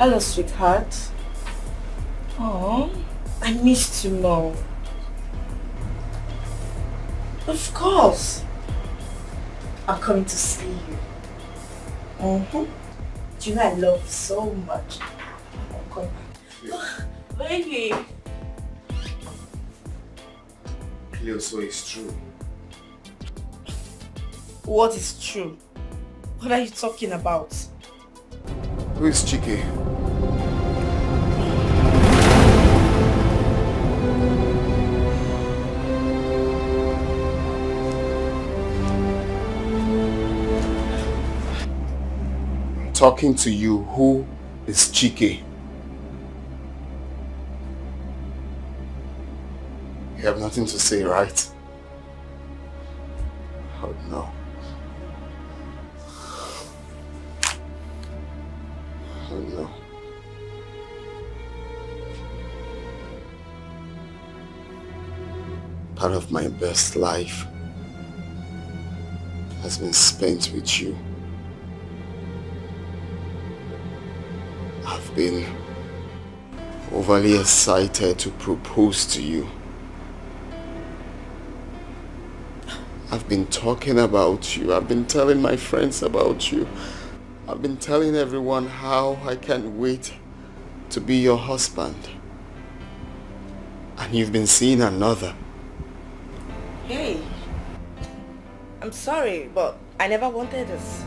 Hello, sweetheart. Oh, I missed you more. Of course. I'm coming to see you. Do you know I love you so much? I'm coming back. Baby. Cleo, so it's true. What is true? What are you talking about? Who is Chike? I'm talking to you. Who is Chike? You have nothing to say, right? Oh no. Oh no. Part of my best life has been spent with you. I've been overly excited to propose to you. I've been talking about you. I've been telling my friends about you. I've been telling everyone how I can't wait to be your husband. And you've been seeing another. Hey, I'm sorry, but I never wanted this.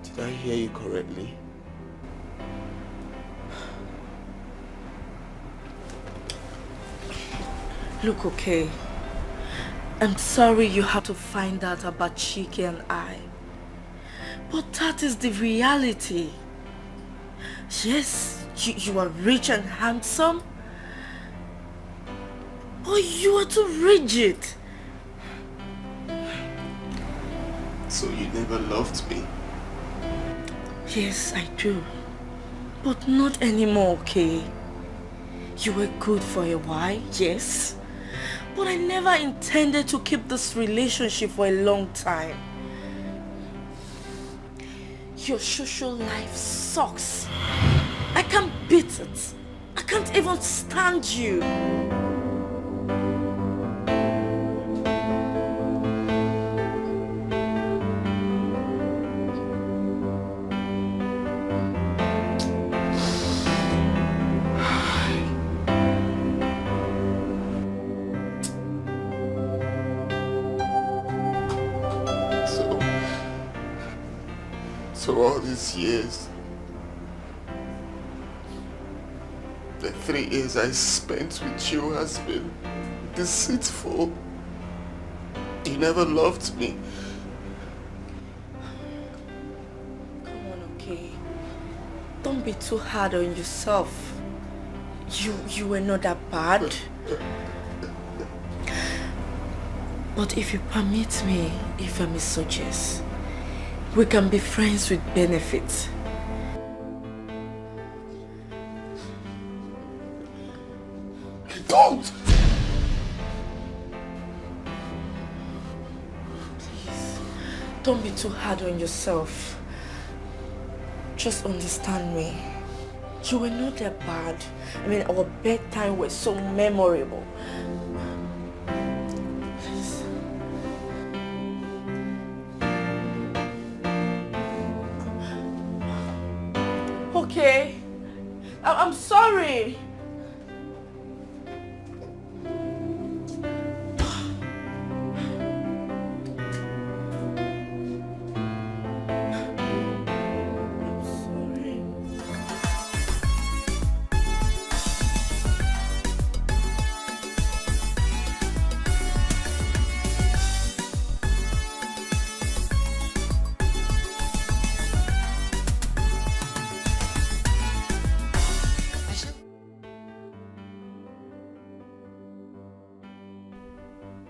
Did I hear you correctly? Look, okay. I'm sorry you had to find out about Chike and I. But that is the reality. Yes, you are rich and handsome. But you are too rigid. So you never loved me? Yes, I do. But not anymore, okay? You were good for a while, yes. But I never intended to keep this relationship for a long time. Your social life sucks. I can't beat it. I can't even stand you. So all these years, the 3 years I spent with you has been deceitful. You never loved me. Come on, okay? Don't be too hard on yourself. You were not that bad. But if you permit me, if I may suggest, we can be friends with benefits. Don't! Please, don't be too hard on yourself. Just understand me. You were not that bad. I mean, our bedtime was so memorable. Okay, I'm sorry.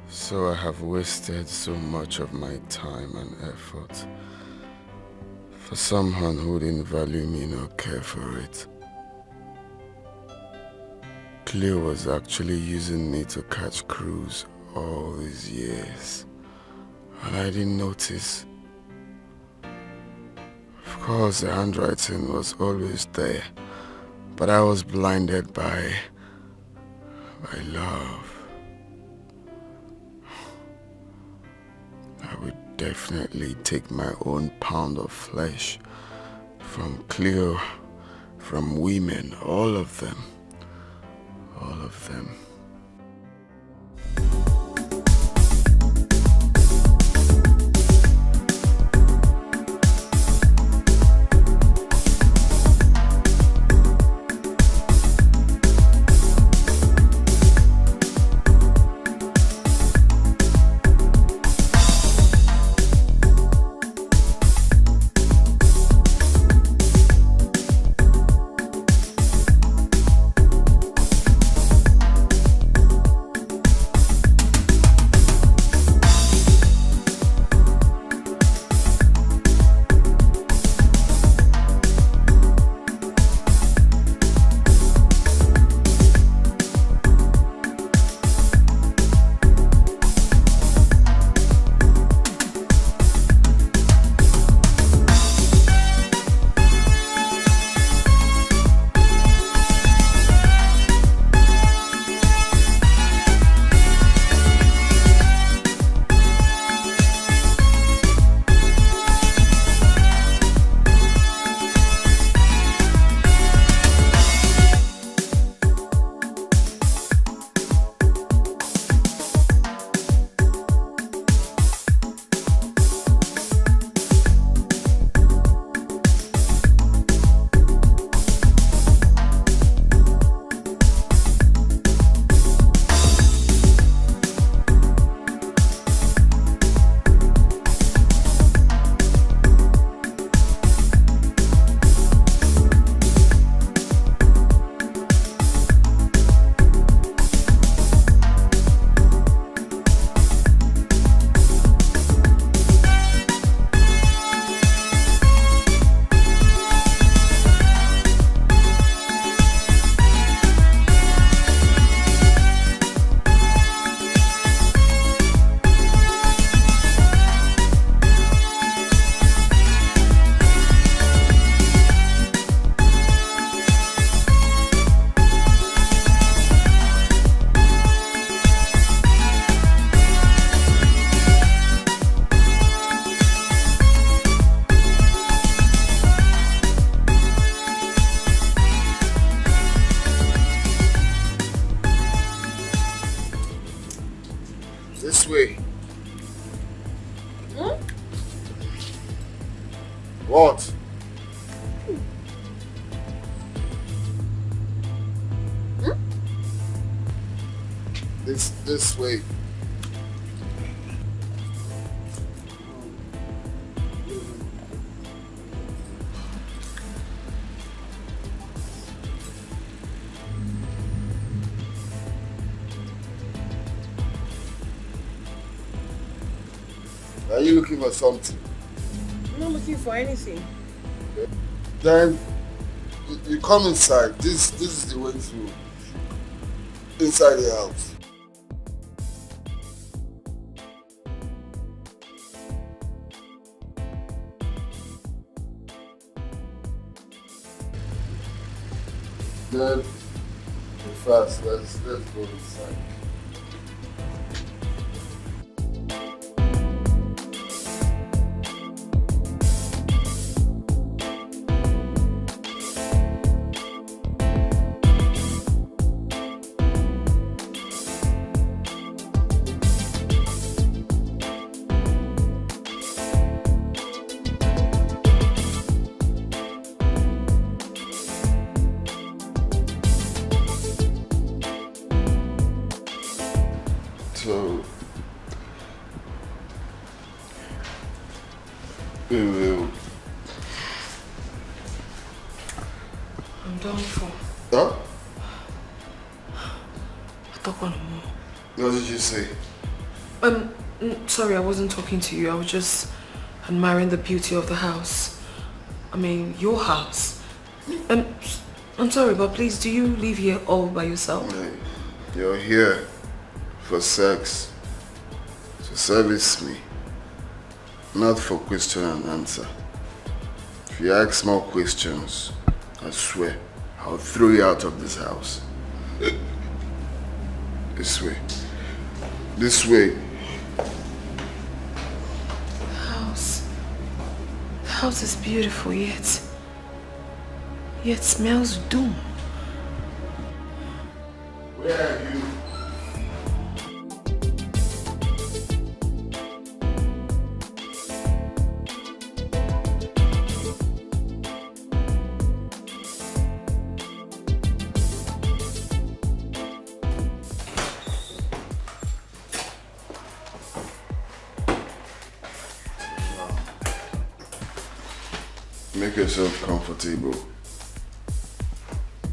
So I have wasted so much of my time and effort for someone who didn't value me nor care for it. Cleo was actually using me to catch crews all these years. And I didn't notice. Of course, the handwriting was always there. But I was blinded by love. I would definitely take my own pound of flesh from Cleo, from women, all of them. All of them. This way. Hmm? What? Hmm? This way. Are you looking for something? I'm not looking for anything. Okay. Then you come inside. This is the way to inside the house. Then fast. Let's go inside. So we will. I'm done for. Huh? I talk on more. What did you say? Sorry, I wasn't talking to you. I was just admiring the beauty of the house. I mean, your house. I'm sorry, but please, do you live here all by yourself? Hey, you're here for sex. To service me. Not for question and answer. If you ask more questions, I swear, I'll throw you out of this house. This way. This way. The house is beautiful, yet smells doom. Where are you? Make yourself comfortable.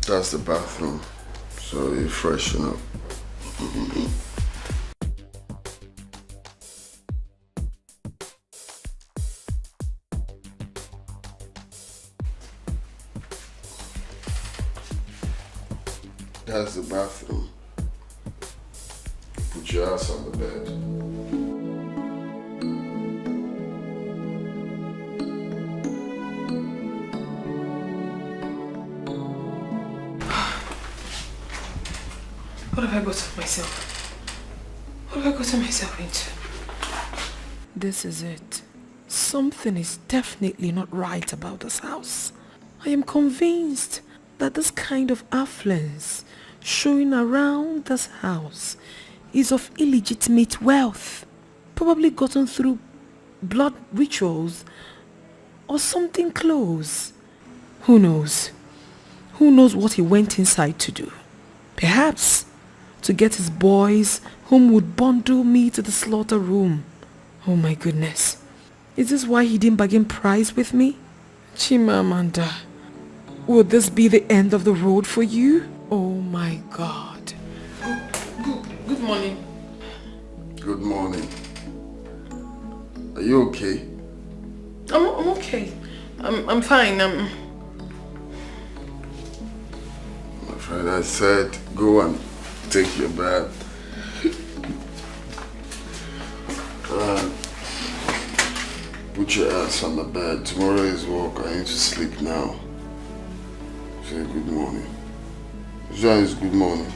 That's the bathroom, so you freshen up. That's the bathroom. Put your ass on the bed. What have I gotten myself? What have I gotten myself into? This is it. Something is definitely not right about this house. I am convinced that this kind of affluence showing around this house is of illegitimate wealth, probably gotten through blood rituals or something close. Who knows? Who knows what he went inside to do? Perhaps to get his boys whom would bundle me to the slaughter room. Oh my goodness. Is this why he didn't bargain price with me? Chimamanda, will this be the end of the road for you? Oh my God. Good morning. Good morning. Are you okay? I'm okay. I'm fine. My friend, I said go and take your bath. Put your ass on the bed. Tomorrow is work. I need to sleep now. Say good morning. Jean is good morning.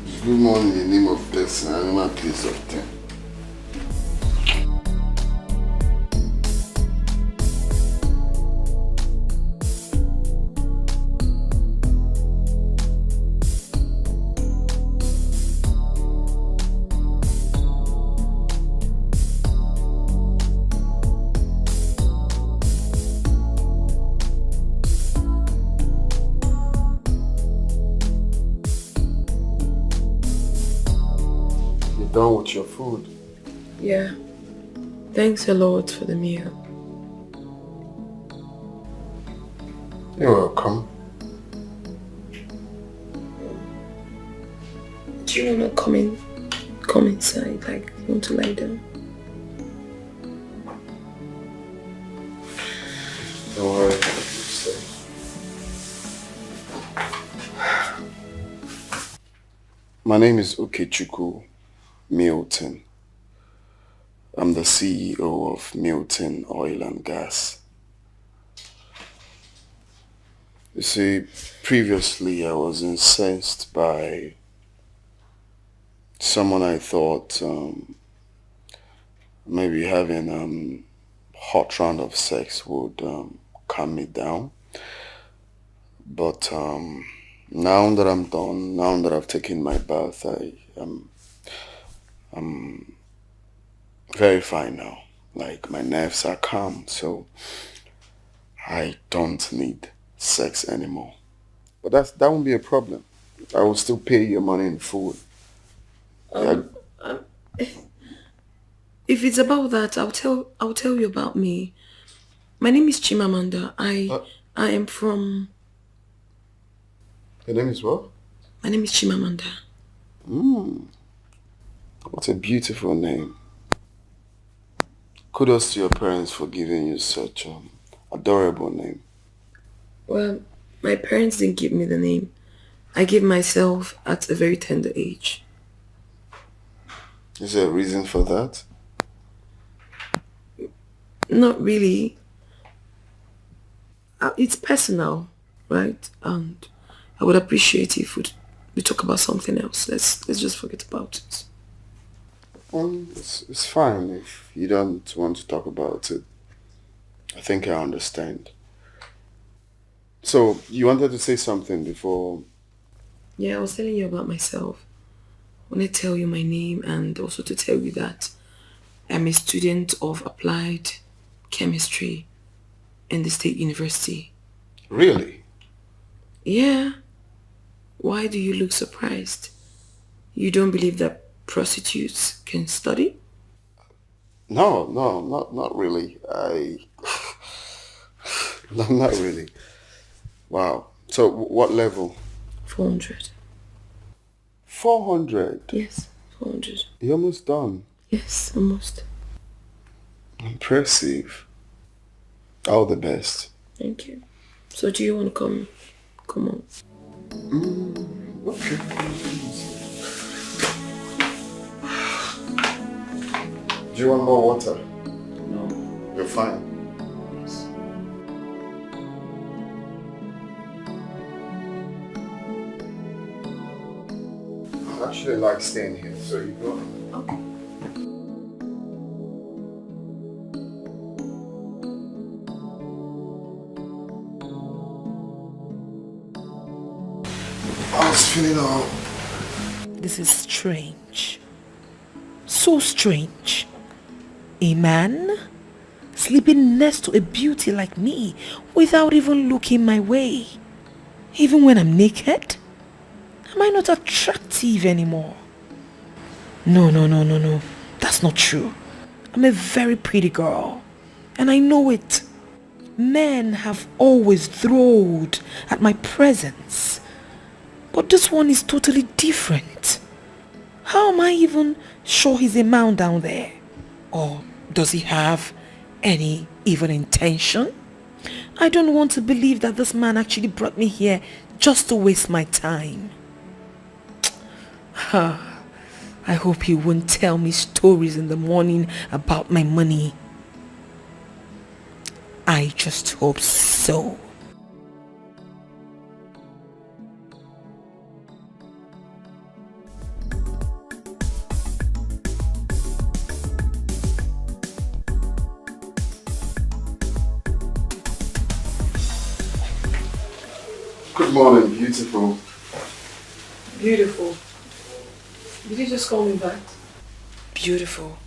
It's good morning in the name of blessing and in my place of 10. Done with your food? Yeah. Thanks a lot for the meal. You're welcome. Do you want to come inside? Like, you want to lie down? Don't worry, I'll stay. My name is Okechukwu Milton. I'm the CEO of Milton Oil and Gas. You see, previously I was incensed by someone I thought maybe having a hot round of sex would calm me down. But now that I'm done, now that I've taken my bath, I'm very fine now. Like, my nerves are calm, so I don't need sex anymore. But that won't be a problem. I will still pay your money in full. If it's about that, I'll tell you about me. My name is Chimamanda. I am from... Your name is what? My name is Chimamanda. What a beautiful name. Kudos to your parents for giving you such an adorable name. Well, My parents didn't give me the name. I gave myself at a very tender age. Is there a reason for that? Not really. It's personal, right? And I would appreciate if we talk about something else. Let's just forget about it. It's fine if you don't want to talk about it. I think I understand. So, you wanted to say something before... Yeah, I was telling you about myself. I want to tell you my name and also to tell you that I'm a student of applied chemistry in the State University. Really? Yeah. Why do you look surprised? You don't believe that prostitutes can study? No, not really. No, not really. Wow. So, what level? 400. 400? Yes, 400. You're almost done. Yes, almost. Impressive. All the best. Thank you. So do you want to come on? Okay. Do you want more water? No. You're fine. Yes. I actually like staying here, so you go. Okay. I was feeling all... This is strange. So strange. A man sleeping next to a beauty like me without even looking my way. Even when I'm naked? Am I not attractive anymore? No. That's not true. I'm a very pretty girl. And I know it. Men have always thrilled at my presence. But this one is totally different. How am I even sure he's a man down there? Or does he have any evil intention? I don't want to believe that this man actually brought me here just to waste my time. I hope he won't tell me stories in the morning about my money. I just hope so. Good morning, beautiful. Beautiful. Did you just call me back? Beautiful.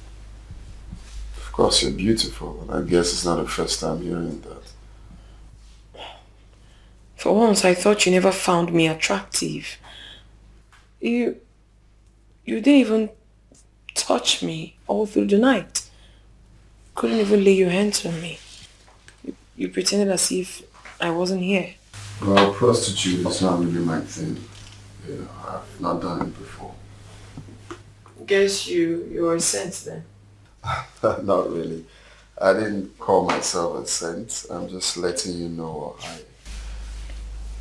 Of course you're beautiful, and I guess it's not the first time hearing that. For once, I thought you never found me attractive. You didn't even touch me all through the night. Couldn't even lay your hands on me. You pretended as if I wasn't here. Well, prostitute is not really my thing. You know, I've not done it before. Guess you're a saint then. Not really. I didn't call myself a saint. I'm just letting you know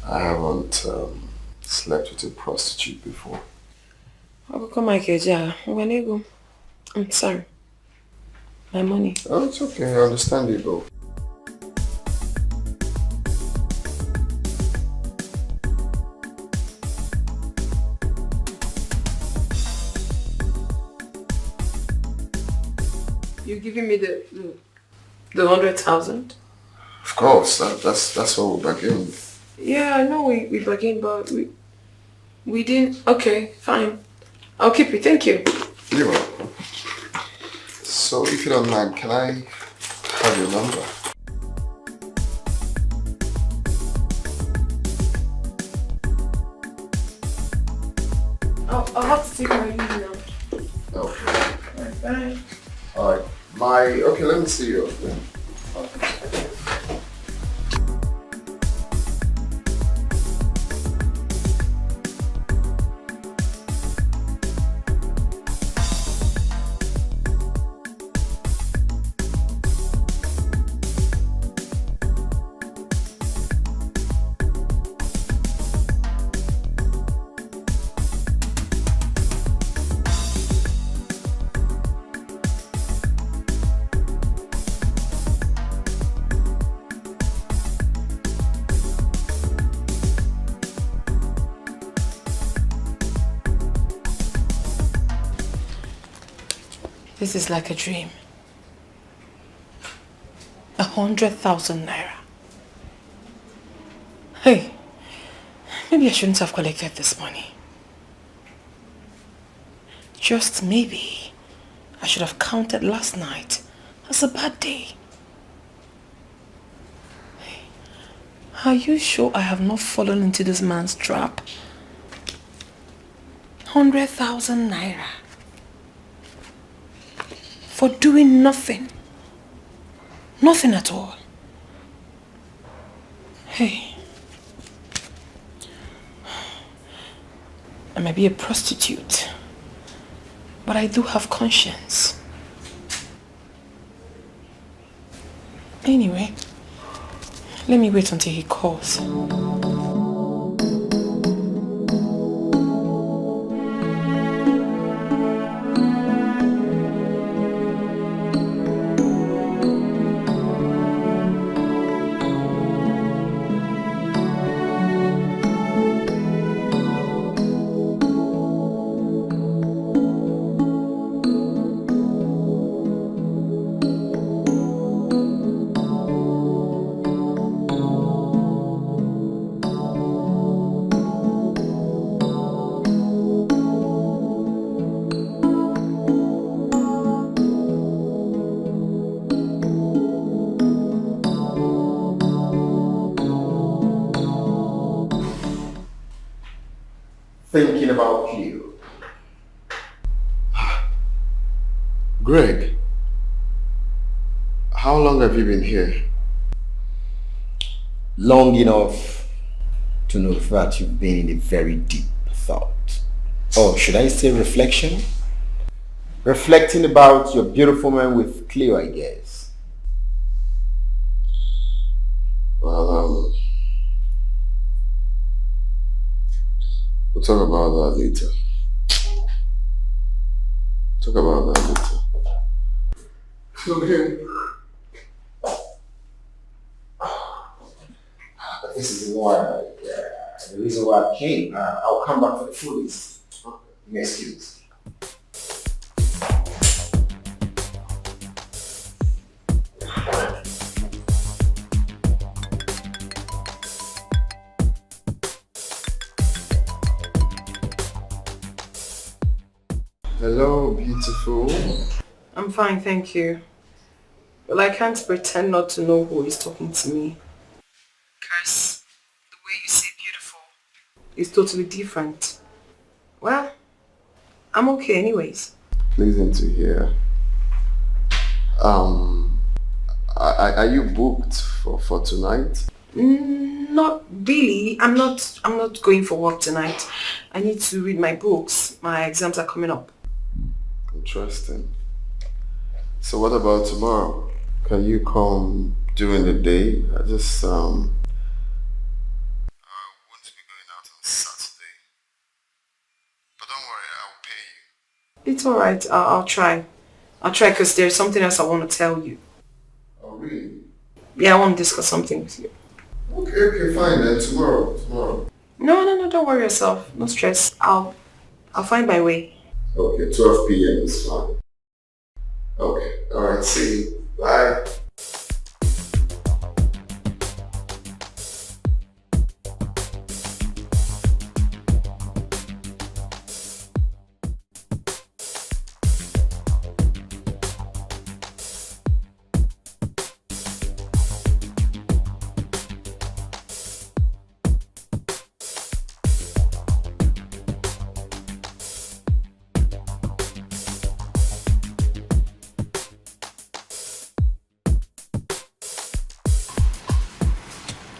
I haven't slept with a prostitute before. I'm sorry. My money. Oh, it's okay. Understandable. You giving me the 100,000? Of course. That's what we're bargaining. Yeah, I know we bargained, but we didn't. Okay, fine. I'll keep it. Thank you. You're welcome. So, if you don't mind, can I have your number? I'll have to take my leave now. Okay. Alright, bye. Alright. Okay, let me see you. This is like a dream. 100,000 naira. Hey, maybe I shouldn't have collected this money. Just maybe I should have counted last night as a bad day. Hey, are you sure I have not fallen into this man's trap? 100,000 naira. For doing nothing. Nothing at all. Hey. I might be a prostitute, but I do have conscience. Anyway, let me wait until he calls. Thinking about you. Greg, how long have you been here? Long enough to know that you've been in a very deep thought. Or should I say reflection? Reflecting about your beautiful man with Cleo, I guess. Well, we'll talk about that later. Talk about that later. Okay. This is why, the reason why I came. I'll come back for the food. Excuse. Hello, beautiful. I'm fine, thank you. Well, I can't pretend not to know who is talking to me. Because the way you say beautiful is totally different. Well, I'm okay anyways. Pleasing to hear. Are you booked for tonight? Not really. I'm not going for work tonight. I need to read my books. My exams are coming up. Interesting. So what about tomorrow? Can you come during the day? I want to be going out on Saturday. But don't worry, I'll pay you. It's alright. I'll try. I'll try because there's something else I want to tell you. Oh, really? Yeah, I want to discuss something with you. Okay, fine then. Tomorrow. No, don't worry yourself. No stress. I'll find my way. Okay, 12 p.m. is fine. Okay, alright, see you. Bye.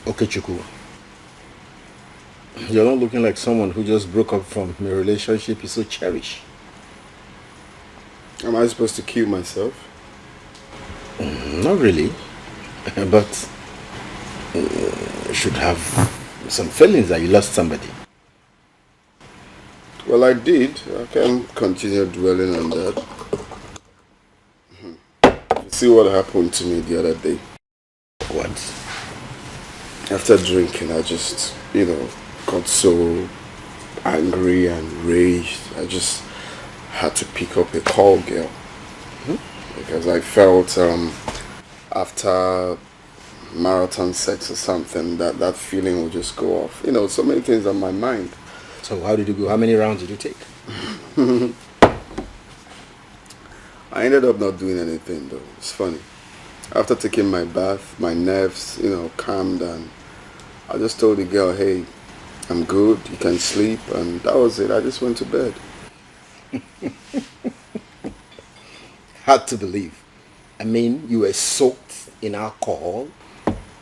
Okay, Chuku. You're not looking like someone who just broke up from a relationship you so cherish. Am I supposed to kill myself? Not really. But you should have some feelings that you lost somebody. Well, I did. I can't continue dwelling on that. See what happened to me the other day. What? After drinking, I just, got so angry and raged. I just had to pick up a call girl. because I felt after marathon sex or something that feeling would just go off. You know, so many things on my mind. So how did you go? How many rounds did you take? I ended up not doing anything though. It's funny. After taking my bath, my nerves, you know, calmed, and I just told the girl, hey, I'm good, you can sleep, and that was it. I just went to bed. Hard to believe. I mean, you were soaked in alcohol,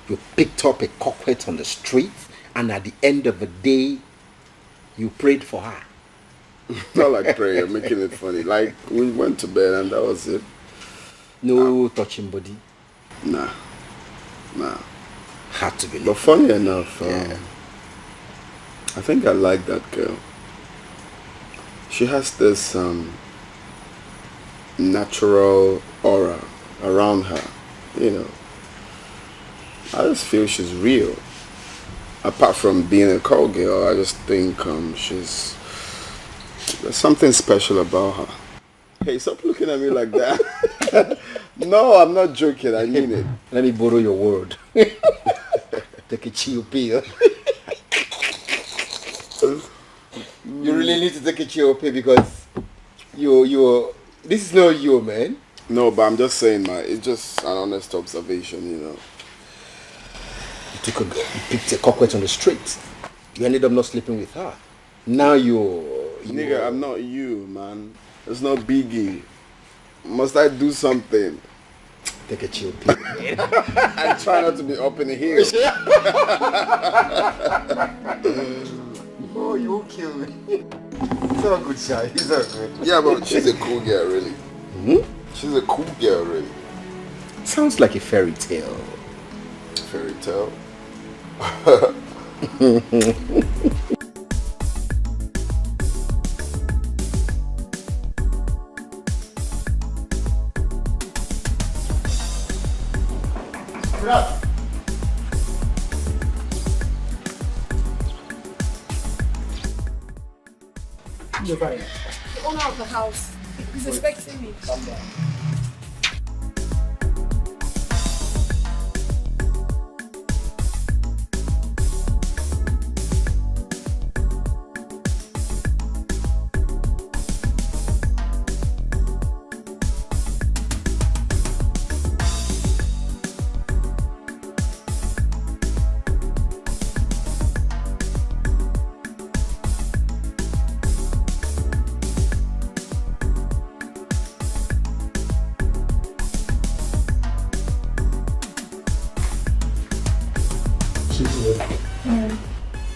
you picked up a coquette on the street, and at the end of the day, you prayed for her. Not like prayer, making it funny. Like, we went to bed and that was it. No touching body. Nah. Hard to believe. But funny enough, Yeah. I think I like that girl. She has this natural aura around her, you know. I just feel she's real. Apart from being a call girl, I just think there's something special about her. Hey, stop looking at me like that. No, I'm not joking, I mean it. Let me borrow your word. Take a chill pill. You really need to take a chill pill because this is not you, man. No, but I'm just saying, it's just an honest observation, you know. You picked a coquette on the street. You ended up not sleeping with her. Now Nigga, I'm not you, man. It's not Biggie. Must I do something? Take a chill pill. I try not to be up in the hill. Oh, you won't kill me. It's all good, Shy. It's all good. Yeah, but she's a cool girl, really. She's a cool girl, really. Sounds like a fairy tale. Fairy tale. You're fine. The owner of the house is expecting me. Calm down.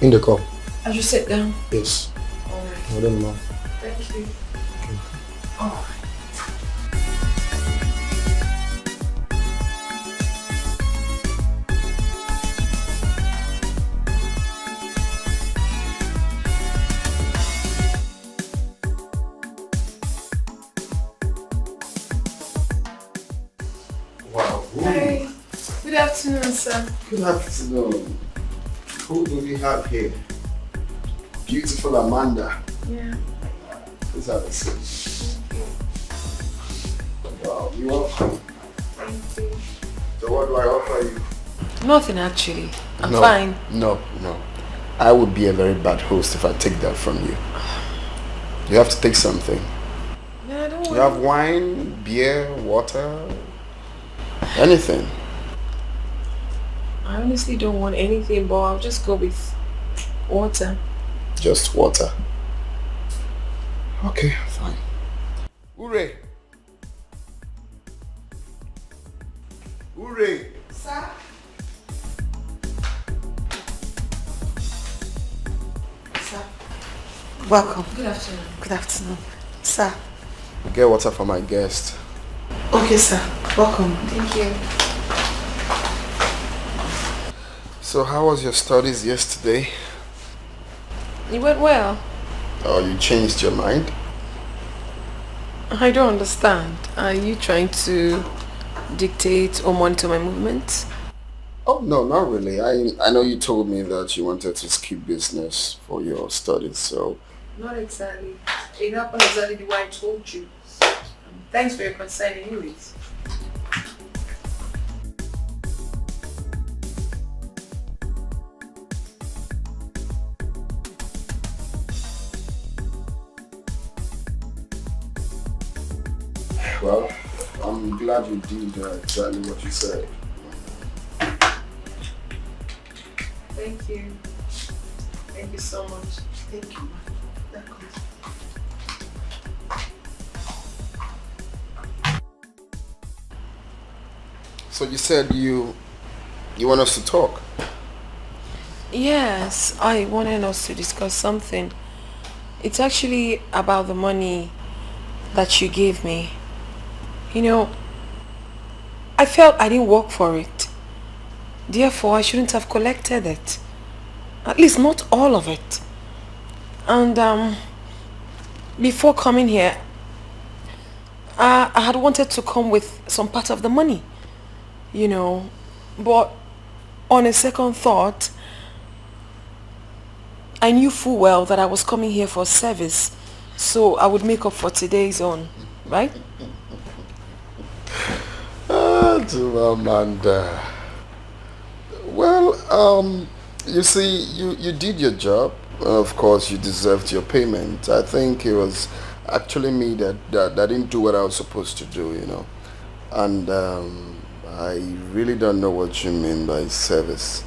In the car. I should sit down. Yes. Alright. I don't know. Thank you. Okay. Oh. Wow. Hey. Good afternoon, sir. Good afternoon. Who do we have here? Beautiful Amanda. Yeah. Let's have a seat. Wow, you're welcome. Thank you. So what do I offer you? Nothing actually. I'm No, fine. No. I would be a very bad host if I take that from you. You have to take something. No, I don't You want. have wine, beer, water, anything. I honestly don't want anything, but I'll just go with water. Just water. Okay, fine. Hooray! Hooray! Sir? Sir? Welcome. Good afternoon. Good afternoon. Sir. Get water for my guest. Okay, sir. Welcome. Thank you. So how was your studies yesterday? It went well. Oh, you changed your mind? I don't understand. Are you trying to dictate or monitor my movements? Oh, no, not really. I know you told me that you wanted to skip business for your studies, so... Not exactly. It happened exactly the way I told you. Thanks for your concern anyways. Well, I'm glad you did exactly what you said. Thank you. Thank you so much. Thank you. So you said you want us to talk? Yes, I wanted us to discuss something. It's actually about the money that you gave me. You know, I felt I didn't work for it. Therefore, I shouldn't have collected it. At least not all of it. And before coming here, I had wanted to come with some part of the money. You know, but on a second thought, I knew full well that I was coming here for service, so I would make up for today's own, right? To Amanda. Well, you see, you did your job. Of course, you deserved your payment. I think it was actually me that didn't do what I was supposed to do, you know. And I really don't know what you mean by service.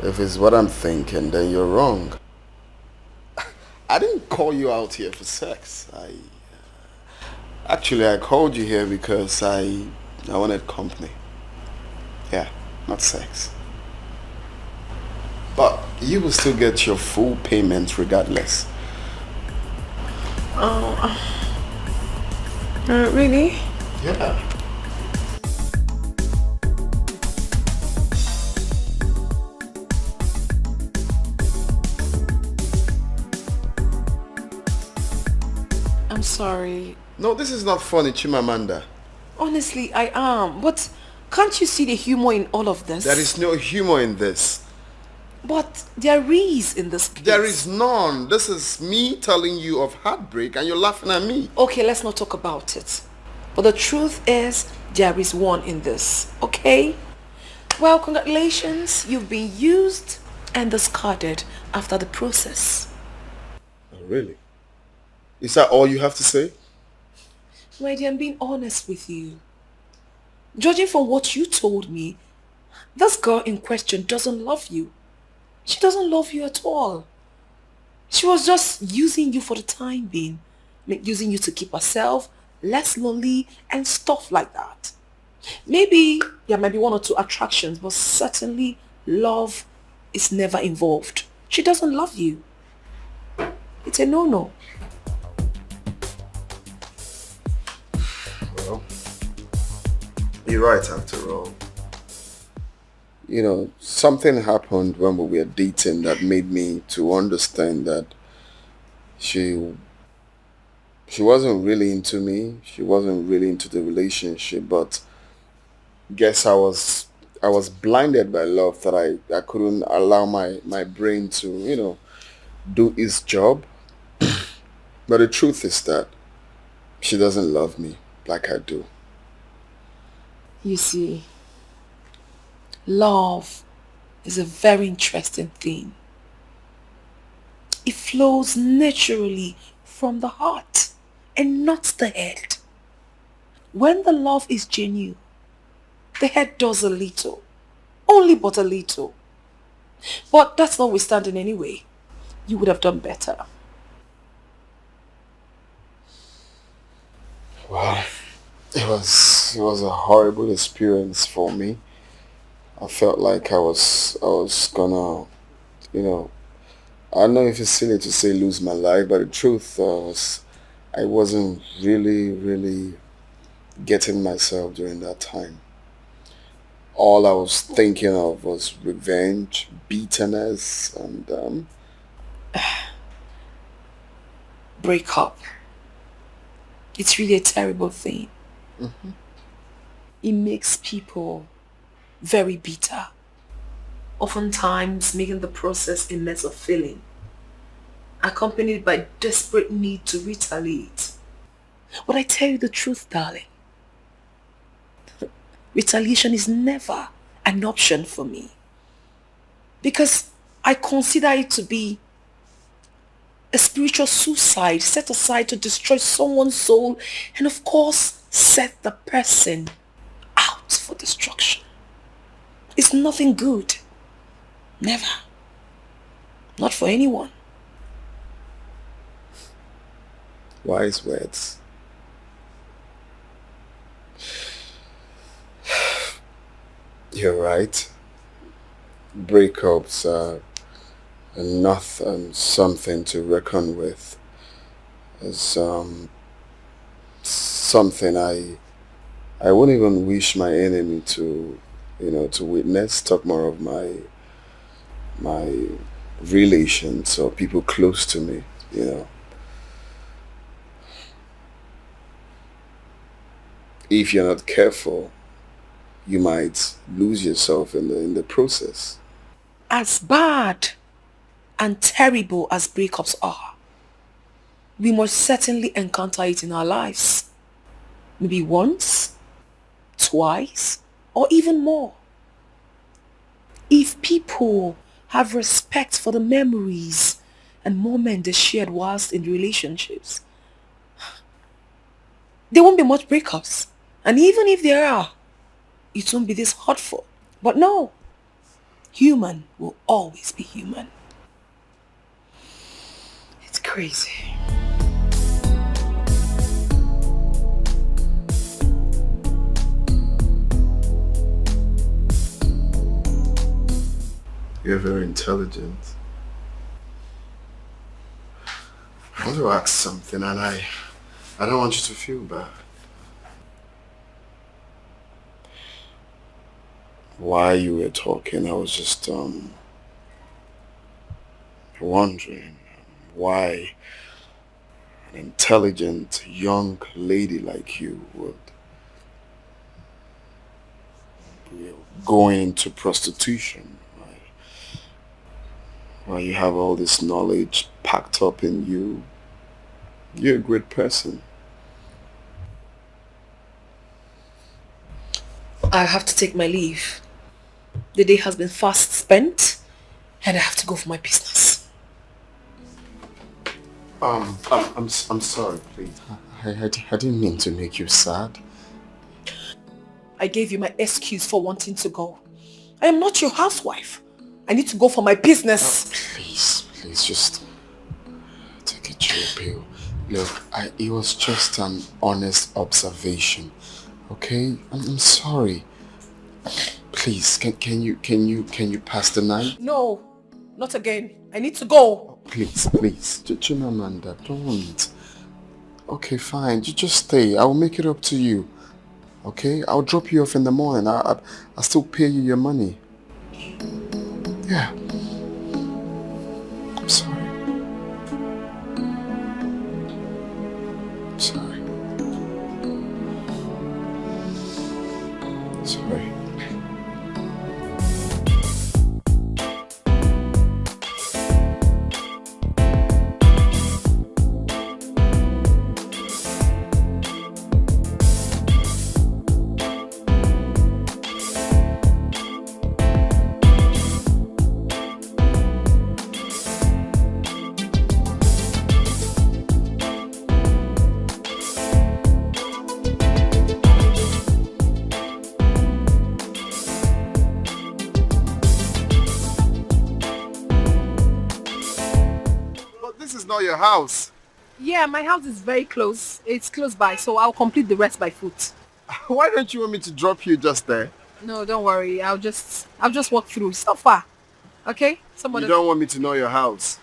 If it's what I'm thinking, then you're wrong. I didn't call you out here for sex. I called you here because I wanted company. Yeah, not sex. But you will still get your full payment regardless. Really? Yeah. I'm sorry. No, this is not funny, Chimamanda. Honestly, I am. But can't you see the humor in all of this? There is no humor in this. But there is in this case. There is none. This is me telling you of heartbreak and you're laughing at me. Okay, let's not talk about it. But the truth is, there is one in this, okay? Well, congratulations. You've been used and discarded after the process. Oh, really? Is that all you have to say? My dear, I'm being honest with you. Judging from what you told me, this girl in question doesn't love you. She doesn't love you at all. She was just using you for the time being. Using you to keep herself less lonely and stuff like that. Maybe there might be one or two attractions, but certainly love is never involved. She doesn't love you. It's a no-no. Well, you're right after all. You know, something happened when we were dating that made me to understand that she wasn't really into me. She wasn't really into the relationship, but guess I was blinded by love that I couldn't allow my brain to, you know, do its job. But the truth is that she doesn't love me like I do. You see, love is a very interesting thing. It flows naturally from the heart and not the head. When the love is genuine, the head does a little, only but a little. But that's notwithstanding anyway. You would have done better. Well, it was a horrible experience for me. I felt like I was gonna, you know, I don't know if it's silly to say lose my life, but the truth was I wasn't really getting myself during that time. All I was thinking of was revenge, bitterness, and Breakup. It's really a terrible thing. It makes people very bitter, oftentimes making the process a mess of feeling, accompanied by desperate need to retaliate. But I tell you the truth, darling. Retaliation is never an option for me. Because I consider it to be a spiritual suicide set aside to destroy someone's soul and of course set the person out for destruction. It's nothing good. Never. Not for anyone. Wise words. You're right. Breakups are not something to reckon with. It's something I wouldn't even wish my enemy to to witness. Talk more of my relations or people close to me. If you're not careful, you might lose yourself in the process. As bad and terrible as breakups are, we must certainly encounter it in our lives. Maybe once, twice, or even more. If people have respect for the memories and moments they shared whilst in relationships, there won't be much breakups. And even if there are, it won't be this hurtful. But no, human will always be human. It's crazy. You're very intelligent. I want to ask something, and I don't want you to feel bad. While you were talking, I was just wondering why an intelligent young lady like you would go into prostitution. Why you have all this knowledge packed up in you. You're a great person. I have to take my leave. The day has been fast spent and I have to go for my business. I'm sorry, please. I didn't mean to make you sad. I gave you my excuse for wanting to go. I am not your housewife. I need to go for my business. Please, just take a chill pill. Look, it was just an honest observation. Okay? I'm sorry. Please, can you pass the night? No, not again. I need to go. Please, Chimamanda, don't. Okay, fine. You just stay. I will make it up to you. Okay? I'll drop you off in the morning. I'll still pay you your money. Yeah. I'm sorry. Sorry. Not your house. Yeah, my house is very close. It's close by, so I'll complete the rest by foot. Why don't you want me to drop you just there? No, don't worry. I'll just walk through. It's not far. Okay? You don't want me to know your house.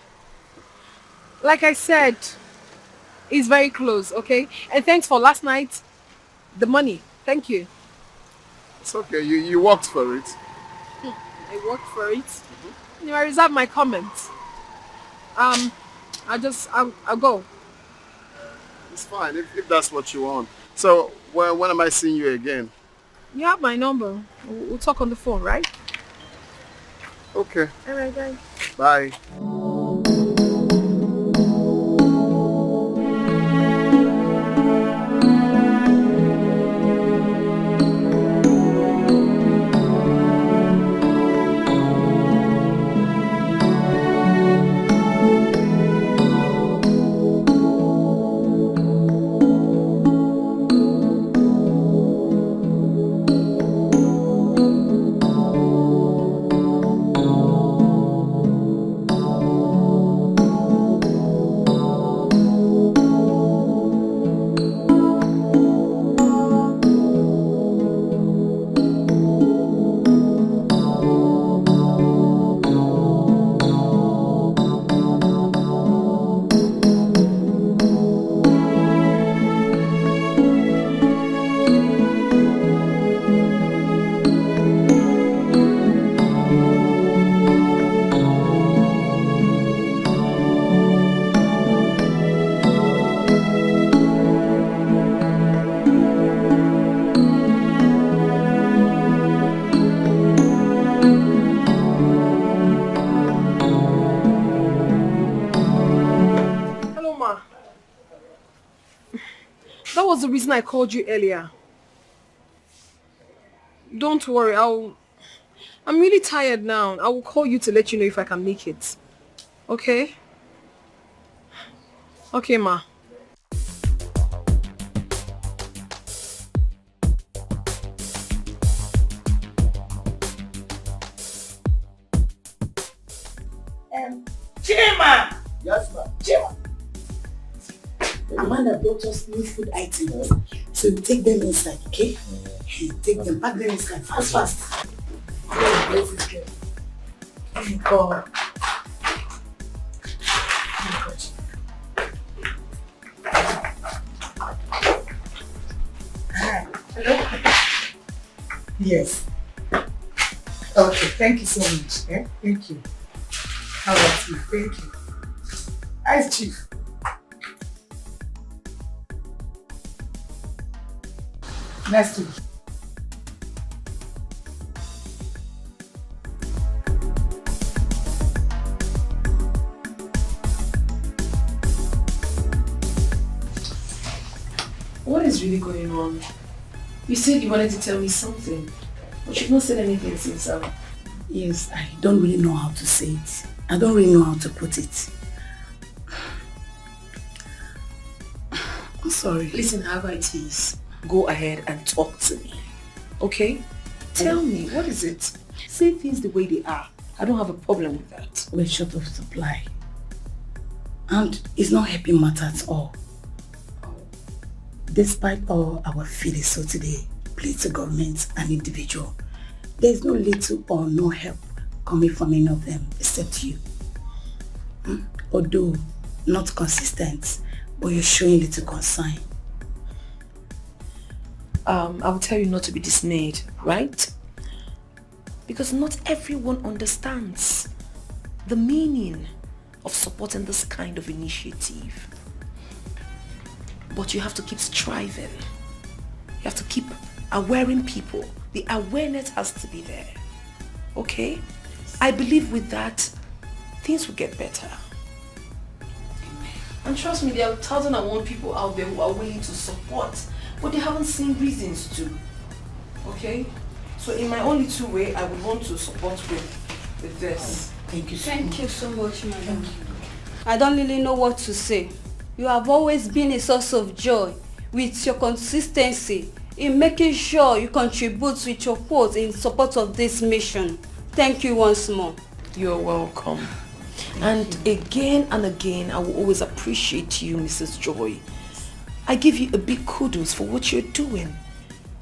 Like I said, it's very close, okay? And thanks for last night. The money. Thank you. It's okay. You worked for it. I worked for it. Mm-hmm. I reserve my comments. I'll go. It's fine if that's what you want. So when am I seeing you again? You have my number. We'll talk on the phone, right? Okay. All right, bye. Bye. That was the reason I called you earlier. Don't worry, I'm really tired now. I will call you to let you know if I can make it. Okay? Okay, ma. Chima! Yes, ma'am. Chima! Amanda brought us new food items. So you take them inside, okay? You take them, pack them inside, fast. Oh, bless this girl. Oh, God. Hi. Hello? Yes. Okay, thank you so much. Eh? Thank you. How about you? Thank you. Hi, Chief. Nice to meet you. What is really going on? You said you wanted to tell me something, but you've not said anything since. Yes, I don't really know how to say it. I don't really know how to put it. I'm sorry. Listen, however it is, go ahead and talk to me. Okay? Tell me, what is it? Say things the way they are. I don't have a problem with that. We're short of supply. And it's not helping matter at all. Despite all our feelings so today, plea to government and individual, there is no little or no help coming from any of them except you. Although not consistent, but you're showing little concern. I will tell you not to be dismayed, right? Because not everyone understands the meaning of supporting this kind of initiative. But you have to keep striving. You have to keep awareing people. The awareness has to be there. Okay? I believe with that, things will get better. Amen. And trust me, there are 1,001 people out there who are willing to support, but they haven't seen reasons to. Okay? So in my only two way, I would want to support with this. Thank you so Thank much. you so much, madam. I don't really know what to say. You have always been a source of joy with your consistency in making sure you contribute with your quote in support of this mission. Thank you once more. You're welcome. And again and again, I will always appreciate you, Mrs. Joy. I give you a big kudos for what you're doing.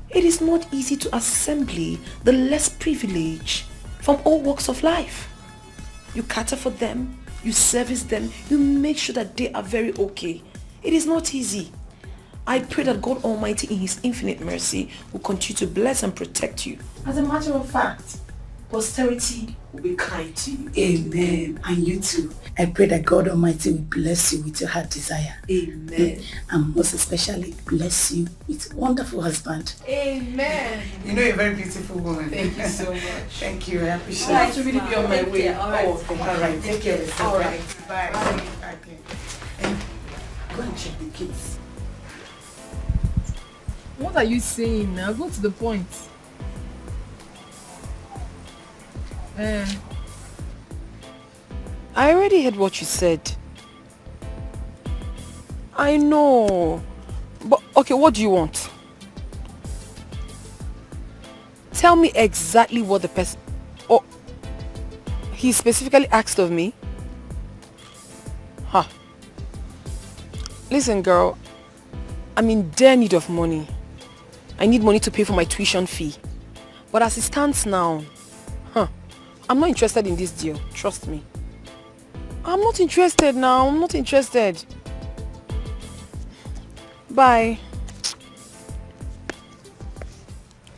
It is not easy to assemble the less privileged from all walks of life. You cater for them, you service them, you make sure that they are very okay. It is not easy. I pray that God Almighty in His infinite mercy will continue to bless and protect you. As a matter of fact, posterity will be kind to you. Amen. And you too. I pray that God Almighty will bless you with your heart desire. Amen. And most especially bless you with a wonderful husband. Amen. You know, you're a very beautiful woman. Thank you so much. Thank you. I appreciate I it. have to really be on my way. All right. Oh, thank you. All right. Take care of yourself. All right. Bye. Bye. Okay. Go and check the kids. What are you saying now? Go to the point. I already heard what you said. I know. But, okay, what do you want? Tell me exactly what the person... Oh, he specifically asked of me? Huh. Listen, girl. I'm in dire need of money. I need money to pay for my tuition fee. But as it stands now, I'm not interested in this deal. Trust me. I'm not interested now. I'm not interested. Bye.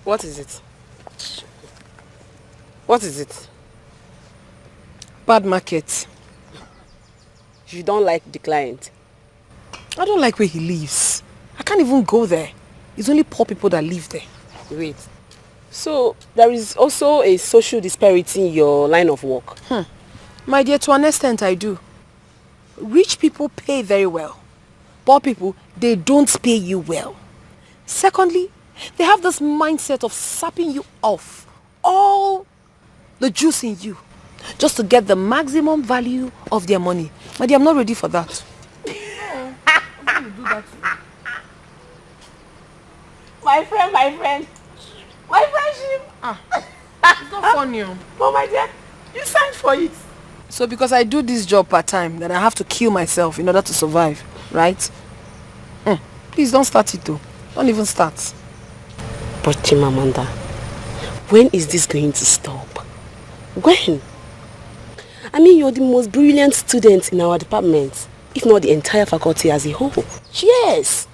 What is it? What is it? Bad market. You don't like the client? I don't like where he lives. I can't even go there. It's only poor people that live there. Wait. So, there is also a social disparity in your line of work? My dear, to an extent I do. Rich people pay very well. poor people, they don't pay you well. Secondly, they have this mindset of sapping you off all the juice in you just to get the maximum value of their money. But I'm not ready for that. My friendship. It's not funny. But my dear, you signed for it. So because I do this job part-time, then I have to kill myself in order to survive, right? Please don't start it though. Don't even start. But Chimamanda, when is this going to stop? When? I mean, you're the most brilliant student in our department, if not the entire faculty as a whole. Yes!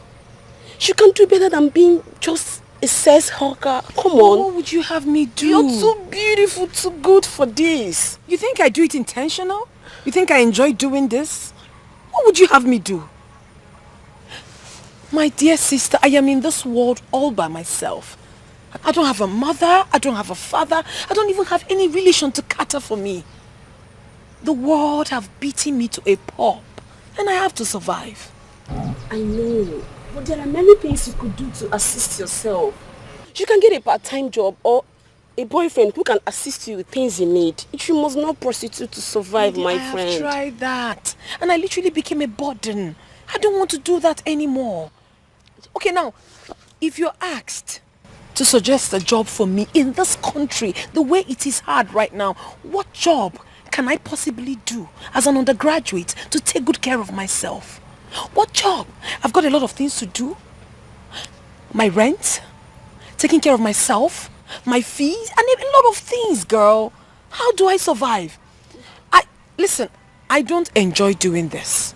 You can do better than being just a sex hawker. Come on. What would you have me do? You're too beautiful, too good for this. You think I do it intentional? You think I enjoy doing this? What would you have me do? My dear sister, I am in this world all by myself. I don't have a mother, I don't have a father, I don't even have any relation to cater for me. The world have beaten me to a pulp and I have to survive. I know, but there are many things you could do to assist yourself. You can get a part-time job or a boyfriend who can assist you with things you need. You must not prostitute to survive, my friend. I have tried that and I literally became a burden. I don't want to do that anymore. Okay, now, if you're asked to suggest a job for me in this country, the way it is hard right now, what job can I possibly do as an undergraduate to take good care of myself? What job? I've got a lot of things to do. My rent, taking care of myself, my fees, and a lot of things, girl. How do I survive? Listen, I don't enjoy doing this.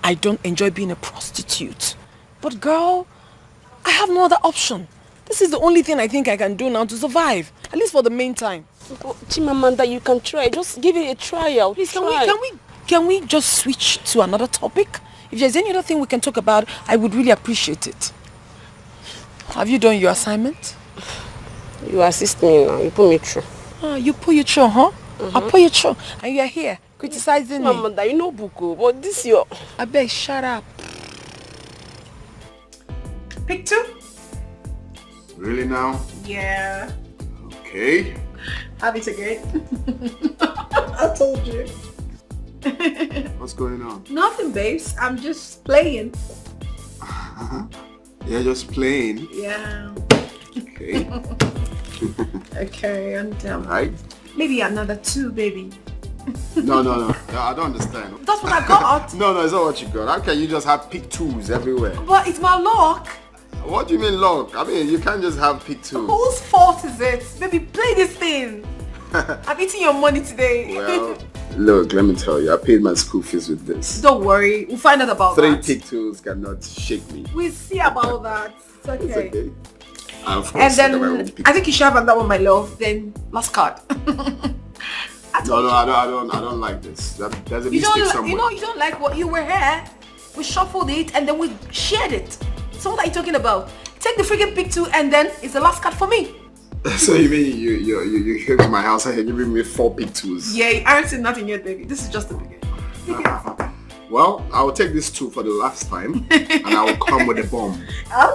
I don't enjoy being a prostitute. But girl, I have no other option. This is the only thing I think I can do now to survive, at least for the meantime. But Chimamanda, you can try. Just give it a try. Please, can we just switch to another topic? If there's any other thing we can talk about, I would really appreciate it. Have you done your assignment? You assist me now. You put me through. You put you through, huh? I'll put you through. And you're here criticizing me. Chimamanda, you know Buko, but this your... I beg, shut up. Pick 2? Really now? Yeah. Okay. Have it again. I told you. What's going on? Nothing, babes. I'm just playing. You're just playing. Yeah. Okay. Okay, and Right? maybe another 2, baby. No, I don't understand. That's what I got. No, it's not what you got. How can you just have pick 2s everywhere? But it's my luck. What do you mean luck? I mean, you can't just have pick 2s. Whose fault is it? Baby, play this thing. I'm eating your money today. Well, look, let me tell you, I paid my school fees with this. Don't worry, we'll find out about 3 that. pick 2s cannot shake me. We'll see about that. It's okay. It's okay. Of course, And then I won't pick I think you should have that one, my love. Then last card. No, I don't like this. There's a mistake somewhere. You don't like what you were here. We shuffled it and then we shared it. So what are you talking about? Take the freaking pick 2 and then it's the last card for me. So you mean you came to my house and you're giving me 4 pick 2s? Yeah, I haven't seen nothing yet, baby. This is just the beginning. Well, I will take this 2 for the last time and I will come with a bomb.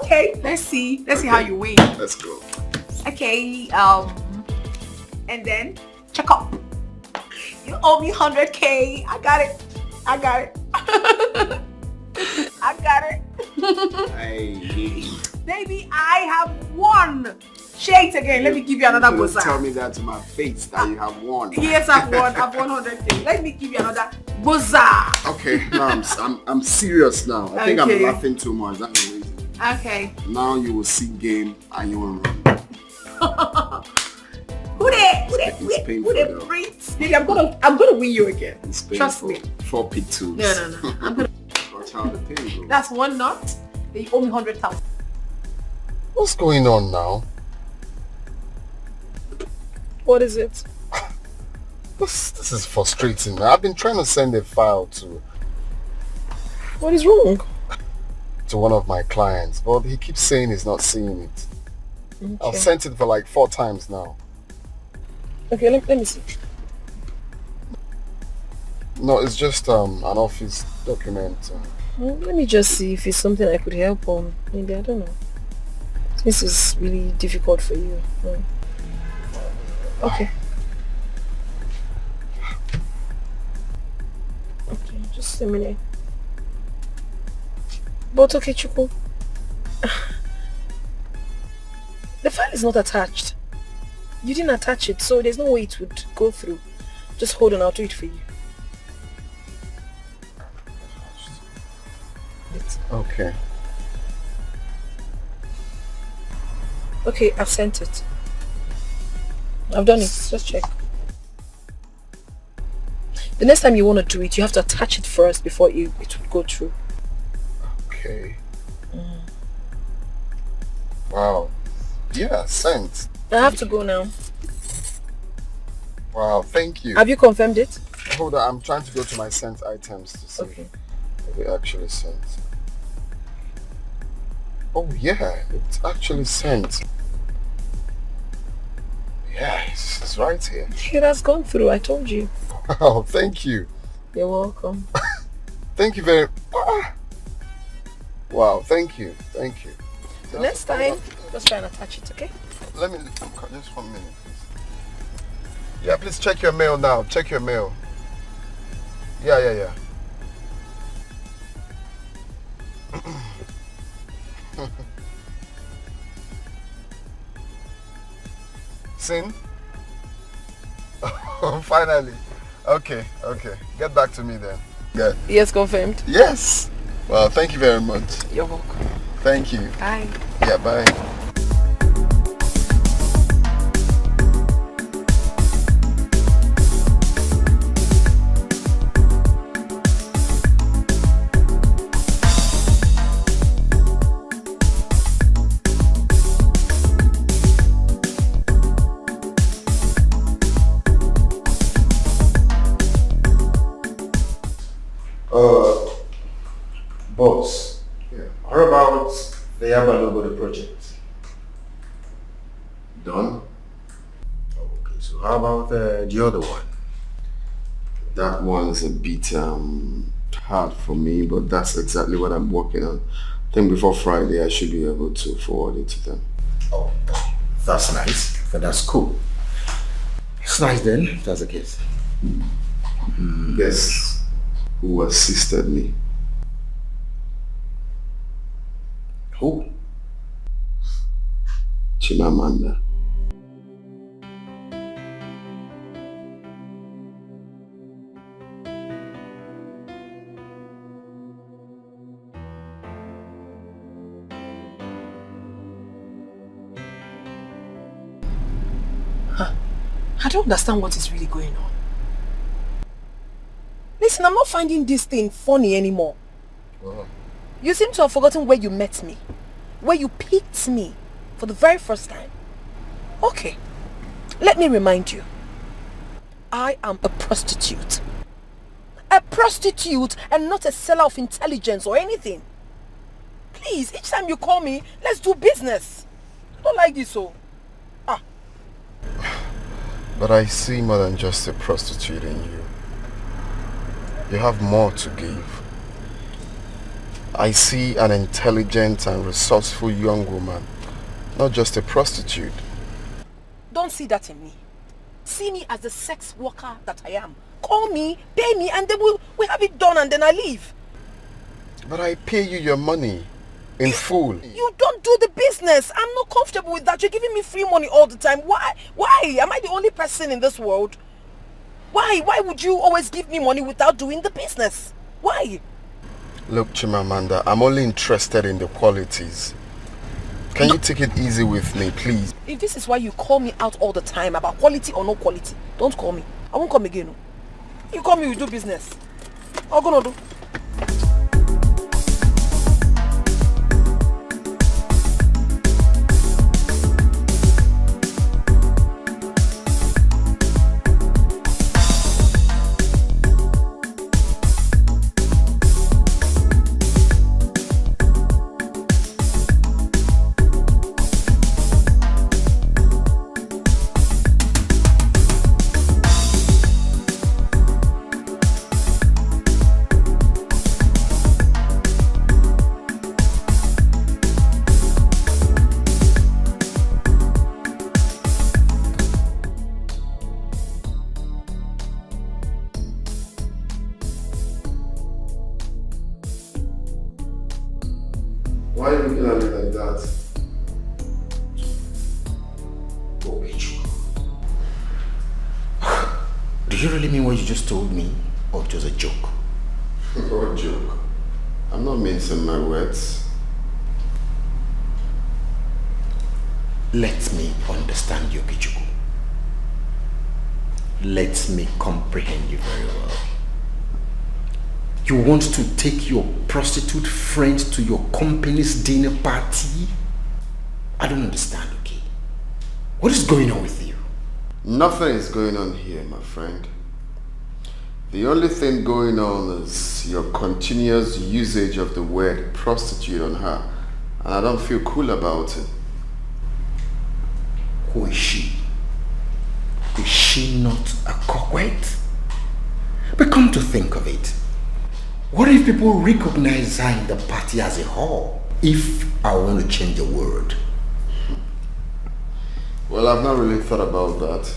Okay, let's see how you win. Let's go. Okay, and then check up. You owe me 100K. I got it. I got it. Hey. Baby, I have won. Shake it again. Let me give you another Just bossa. tell me that to my face that you have won. Yes, I've won. I've won 100K. Let me give you another bossa. Okay, now I'm serious now. I think I'm Okay. laughing too much. That's the reason. Okay. Now you will see game and you will run. Who It's painful, they though. breathe? Baby, I'm gonna win you again. It's painful. Trust me. 4 pick 2s. No. I'm gonna. Watch how the pain goes. That's one knot. Then you owe me 100,000. What's going on now? What is it? This is frustrating. I've been trying to send a file to What is wrong? one of my clients, but he keeps saying he's not seeing it. Okay. I've sent it for like 4 times now. Okay, let me see. No, it's just an office document. Well, let me just see if it's something I could help on. Maybe, I don't know. This is really difficult for you. Okay. Okay, just a minute. But okay, Chuku. The file is not attached. You didn't attach it, so there's no way it would go through. Just hold on, I'll do it for you. Okay. Okay, I've sent it. I've done it. Just check. The next time you want to do it, you have to attach it first before it would go through. Okay. Wow. Yeah, sent. I have to go now. Wow, thank you. Have you confirmed it? Hold on, I'm trying to go to my sent items to see if it actually sent. Oh yeah, it's actually sent. Yeah, it's right here. It has gone through, I told you. Wow, thank you. You're welcome. Thank you very much. Wow, thank you. Thank you. The next time, just try and attach it, okay? Let me, just 1 minute, please. Yeah, please check your mail now. Check your mail. Yeah. Sin? Finally. Okay. Get back to me then. Good. Yes, confirmed. Yes. Well, thank you very much. You're welcome. Thank you. Bye. Yeah, bye. Boss. Yeah. How about the Yaba logo, the project? Done? Okay, so how about the other one? That one's a bit hard for me, but that's exactly what I'm working on. I think before Friday I should be able to forward it to them. Oh, that's nice. That's cool. It's nice then, if that's the case. Guess who assisted me? Who? Chimamanda. I don't understand what is really going on. Listen, I'm not finding this thing funny anymore. Oh. You seem to have forgotten where you met me. Where you picked me for the very first time. Okay, let me remind you. I am a prostitute. A prostitute and not a seller of intelligence or anything. Please, each time you call me, let's do business. Don't like this, oh. But I see more than just a prostitute in you. You have more to give. I see an intelligent and resourceful young woman, not just a prostitute. Don't see that in me. See me as the sex worker that I am. Call me, pay me, and then we'll have it done and then I leave. But I pay you your money in full. You don't do the business. I'm not comfortable with that. You're giving me free money all the time. Why? Why? Am I the only person in this world? Why? Why would you always give me money without doing the business? Why? Look, Chimamanda, I'm only interested in the qualities. Can you take it easy with me, please? If this is why you call me out all the time about quality or no quality, don't call me. I won't come again. You call me, we do business. I'm gonna do. Why are you looking at me like that? Do you really mean what you just told me? Or just a joke? What joke? I'm not mincing my words. Let me understand you, Okechukwu. Let me comprehend you very well. You want to take your prostitute friend to your company's dinner party? I don't understand, okay? What is going on with you? Nothing is going on here, my friend. The only thing going on is your continuous usage of the word prostitute on her, and I don't feel cool about it. Who is she? Is she not a cockweight? But come to think of it, what if people recognize her in the party as a whore? If I want to change the word. Well, I've not really thought about that.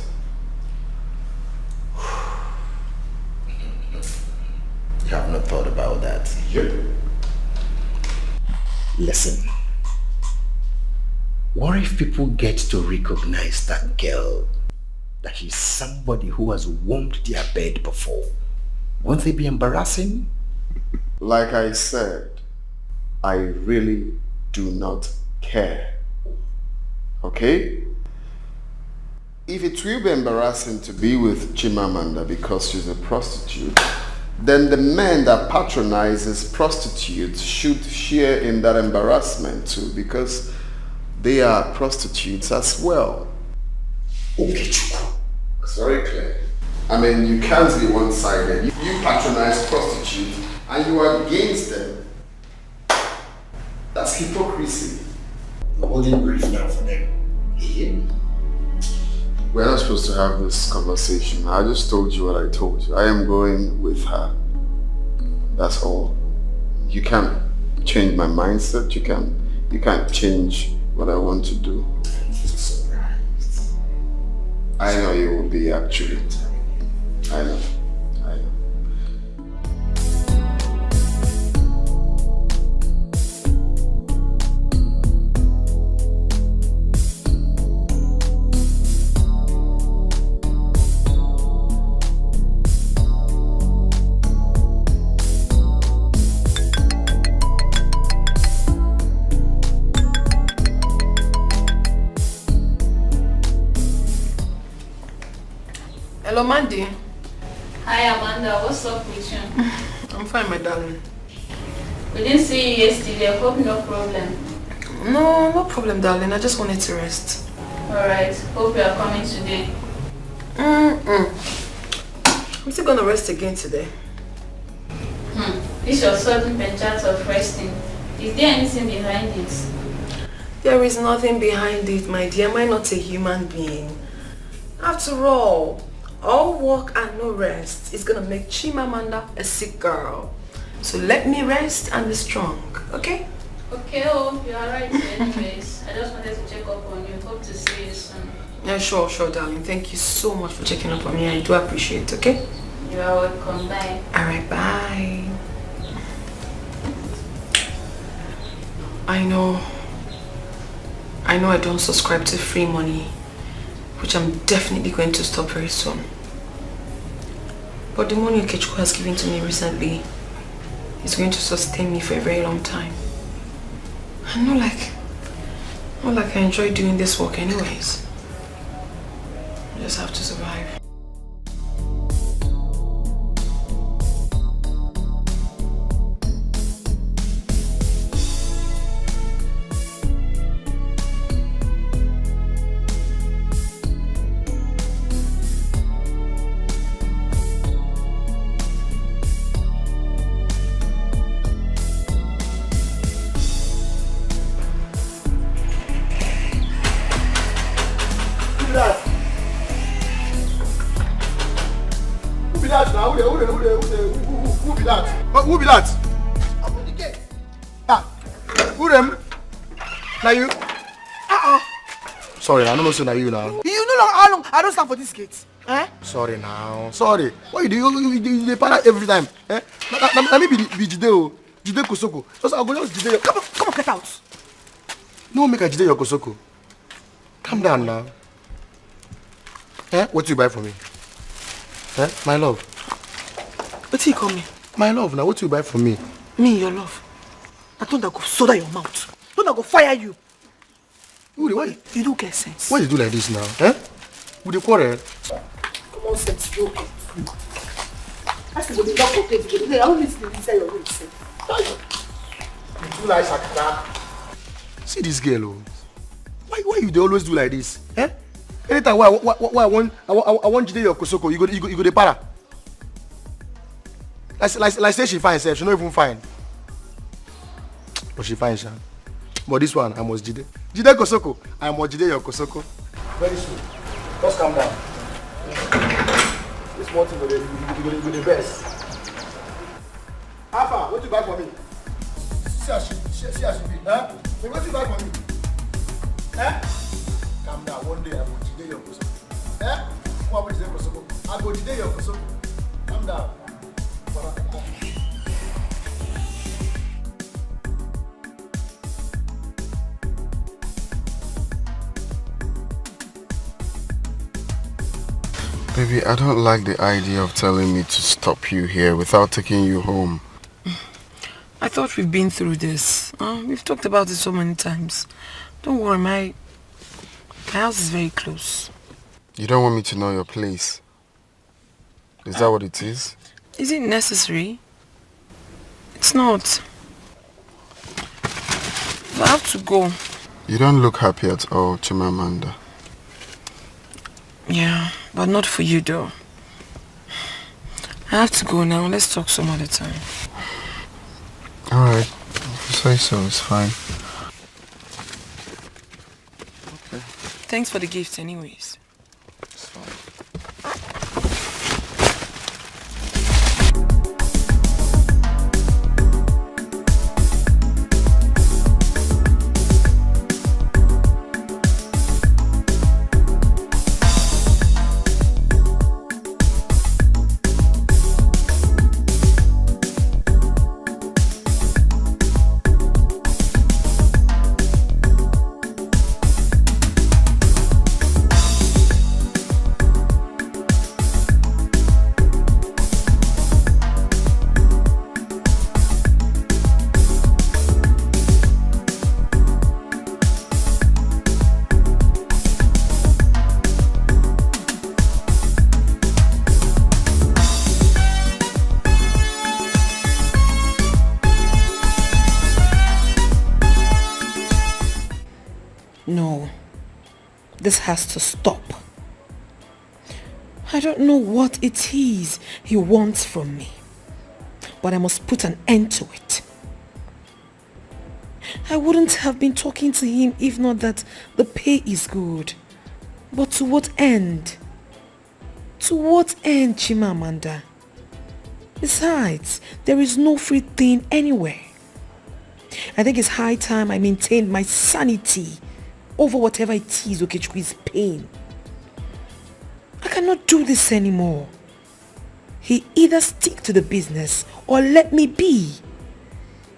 You have not thought about that? Yep. Listen. What if people get to recognize that girl, that she's somebody who has warmed their bed before? Won't they be embarrassing? Like I said, I really do not care. Okay? If it will be embarrassing to be with Chimamanda because she's a prostitute, then the men that patronizes prostitutes should share in that embarrassment too, because they are prostitutes as well. Okechukwu. It's very clear. I mean, you can't be one-sided. You patronize prostitutes and you are against them. That's hypocrisy. You're holding brief now for them. You hear me? We're not supposed to have this conversation. I just told you what I told you. I am going with her. That's all. You can't change my mindset. You can't change what I want to do. I'm surprised. I know you will be, actually. I know. Hello, Mandy. Hi Amanda, what's up with you? I'm fine, my darling. We didn't see you yesterday, I hope no problem. No problem, darling. I just wanted to rest. Alright, hope you are coming today. I'm still gonna rest again today. This your sudden penchant of resting. Is there anything behind it? There is nothing behind it, my dear. Am I not a human being? After all work and no rest is gonna make Chimamanda a sick girl. So let me rest and be strong, okay? Okay, oh, you are right anyways. I just wanted to check up on you. Hope to see you soon. Yeah, sure, darling. Thank you so much for checking up on me. I do appreciate it, okay? You are welcome. Bye. Alright, bye. I know I don't subscribe to free money, which I'm definitely going to stop very soon. But the money Okechukwu has given to me recently is going to sustain me for a very long time. And not like I enjoy doing this work anyways. I just have to survive. Who be that? Open the gate. Who them? Now you? Sorry, I don't know so now you now. You know how long I don't stand for this gate. Sorry now. Sorry. What you do? You partner every time. Let me be Jideo. Jide Kosoko. Just I'll go just Jide your... Come on, get out. No, make a Jide your Kosoko. Calm down now. What do you buy for me? My love. What do you call me? My love, now what do you buy for me? Me, your love. I don't go soda your mouth. Don't go fire you. Why? You don't get sense. Why you do like this now? With the quarrel? Come on, sense. You okay? That's the way you don't play together. I don't need to inside your room. You do like Sakara. See this girl, oh. Why you they always do like this? Anytime I want Jide your Kosoko, you go the para. Like say she fine herself, she not even fine. But she fine, Sha. But this one, I must Jide. Jide Kosoko, I must Jide your Kosoko. Very soon. Just calm down. This one thing go the best. Alpha, what you buy for me? See how she be, huh? What you buy for me? Calm down, one day I will Jide your Kosoko. What will Jide Kosoko? I go Jide your Kosoko. Calm down. Baby, I don't like the idea of telling me to stop you here without taking you home. I thought we've been through this. We've talked about it so many times. Don't worry, my house is very close. You don't want me to know your place? Is that what it is? Is it necessary? It's not. I have to go. You don't look happy at all, Chimamanda. Yeah, but not for you though. I have to go now. Let's talk some other time. Alright, if you say so, it's fine. Okay. Thanks for the gift anyways. It's fine. No, this has to stop. I don't know what it is he wants from me, but I must put an end to it. I wouldn't have been talking to him if not that the pay is good. But to what end? To what end, Chimamanda? Besides, there is no free thing anywhere. I think it's high time I maintained my sanity over whatever it is Okechukwu is paying. I cannot do this anymore. He either stick to the business or let me be.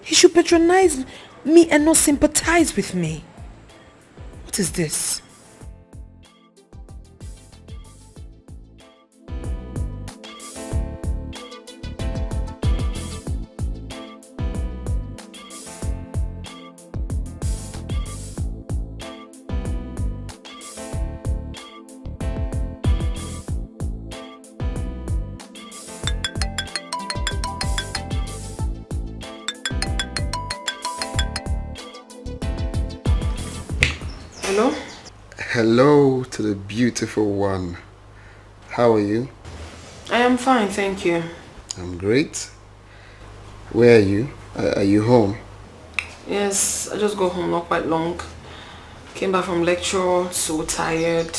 He should patronize me and not sympathize with me. What is this? Hello? Hello to the beautiful one. How are you? I am fine, thank you. I'm great. Where are you? Are you home? Yes, I just got home not quite long. Came back from lecture, so tired.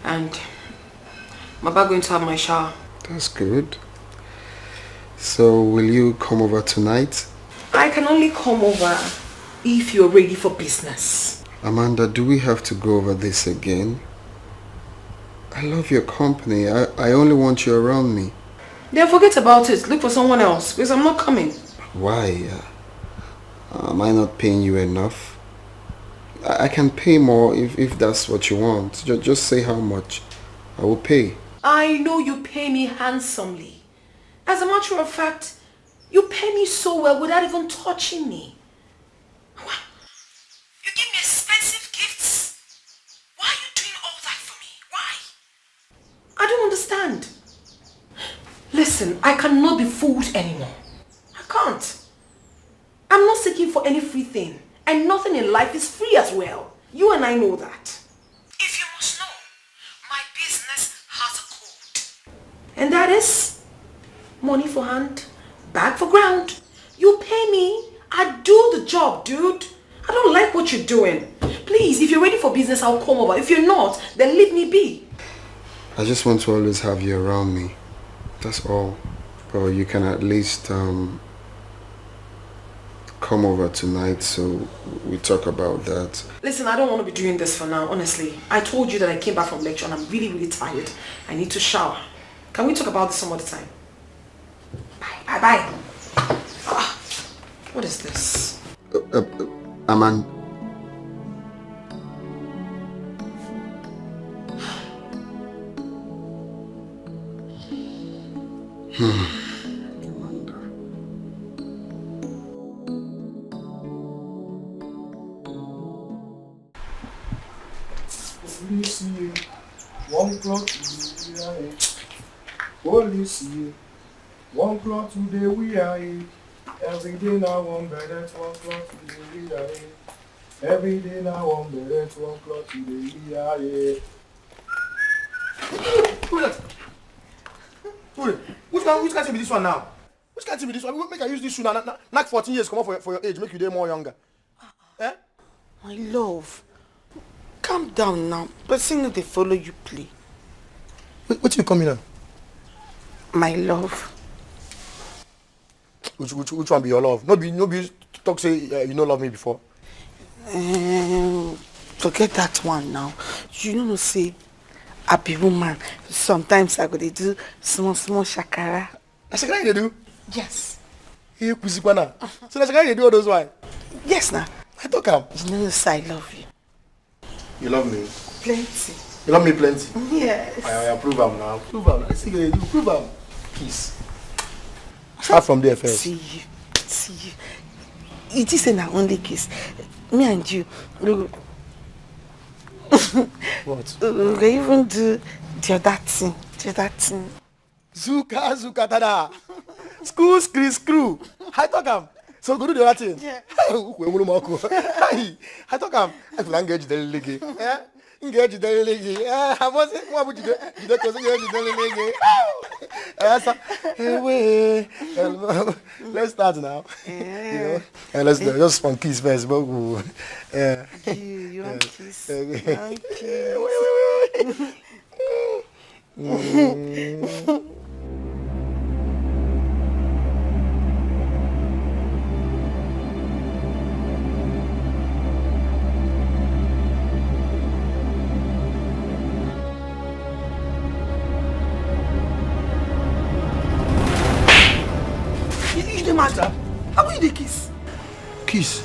And I'm about going to have my shower. That's good. So will you come over tonight? I can only come over if you're ready for business. Amanda, do we have to go over this again? I love your company. I only want you around me. Then forget about it. Look for someone else because I'm not coming. Why? Am I not paying you enough? I can pay more if that's what you want. Just say how much. I will pay. I know you pay me handsomely. As a matter of fact, you pay me so well without even touching me. What? You give me expensive gifts. Why are you doing all that for me? Why? I don't understand. Listen, I cannot be fooled anymore. I can't. I'm not seeking for any free thing. And nothing in life is free as well. You and I know that. If you must know, my business has a code. And that is money for hand, bag for ground. You pay me, I do the job, dude. I don't like what you're doing. Please, if you're ready for business, I'll come over. If you're not, then leave me be. I just want to always have you around me. That's all. But you can at least come over tonight so we talk about that. Listen, I don't want to be doing this for now, honestly. I told you that I came back from lecture and I'm really, really tired. I need to shower. Can we talk about this some other time? Bye. What is this? Aman. One clock today, police. 1 clock today we are in. Every day now 1 better. 1 clock today we are in. Every day now 1 better. 1 clock today we are in. Who is that? Which can't be this one now? Which can't be this one? Make I use this shoe now. Knock 14 years come up for your age. Make you day more younger. Eh? My love, calm down now. But seeing that they follow you play. What you coming now? My love. Which one be your love? No be talk say you no love me before. Forget that one now. You know say I be woman. Sometimes I go to do small shakara. That's what you do? Yes. Hey, Kusikwana. So that's what you do all those why? Yes now. I talk am. You know say I love you. You love me? Plenty. You love me plenty? Yes. I prove am now. Prove am. I see you do. Prove am. Kiss. Start from there first. See you. It is an only kiss. Me and you. What? We even do the other thing. Zuka tada. Screw. I talk am. So go do the other thing. Yeah. I talk am. I can engage the lady. Engage the lady. I was what would you do? You don't engage the lady. Let's start now. You know? Let's do just one kiss first. But You want kiss? Wait. Matter. How will you kiss? Kiss?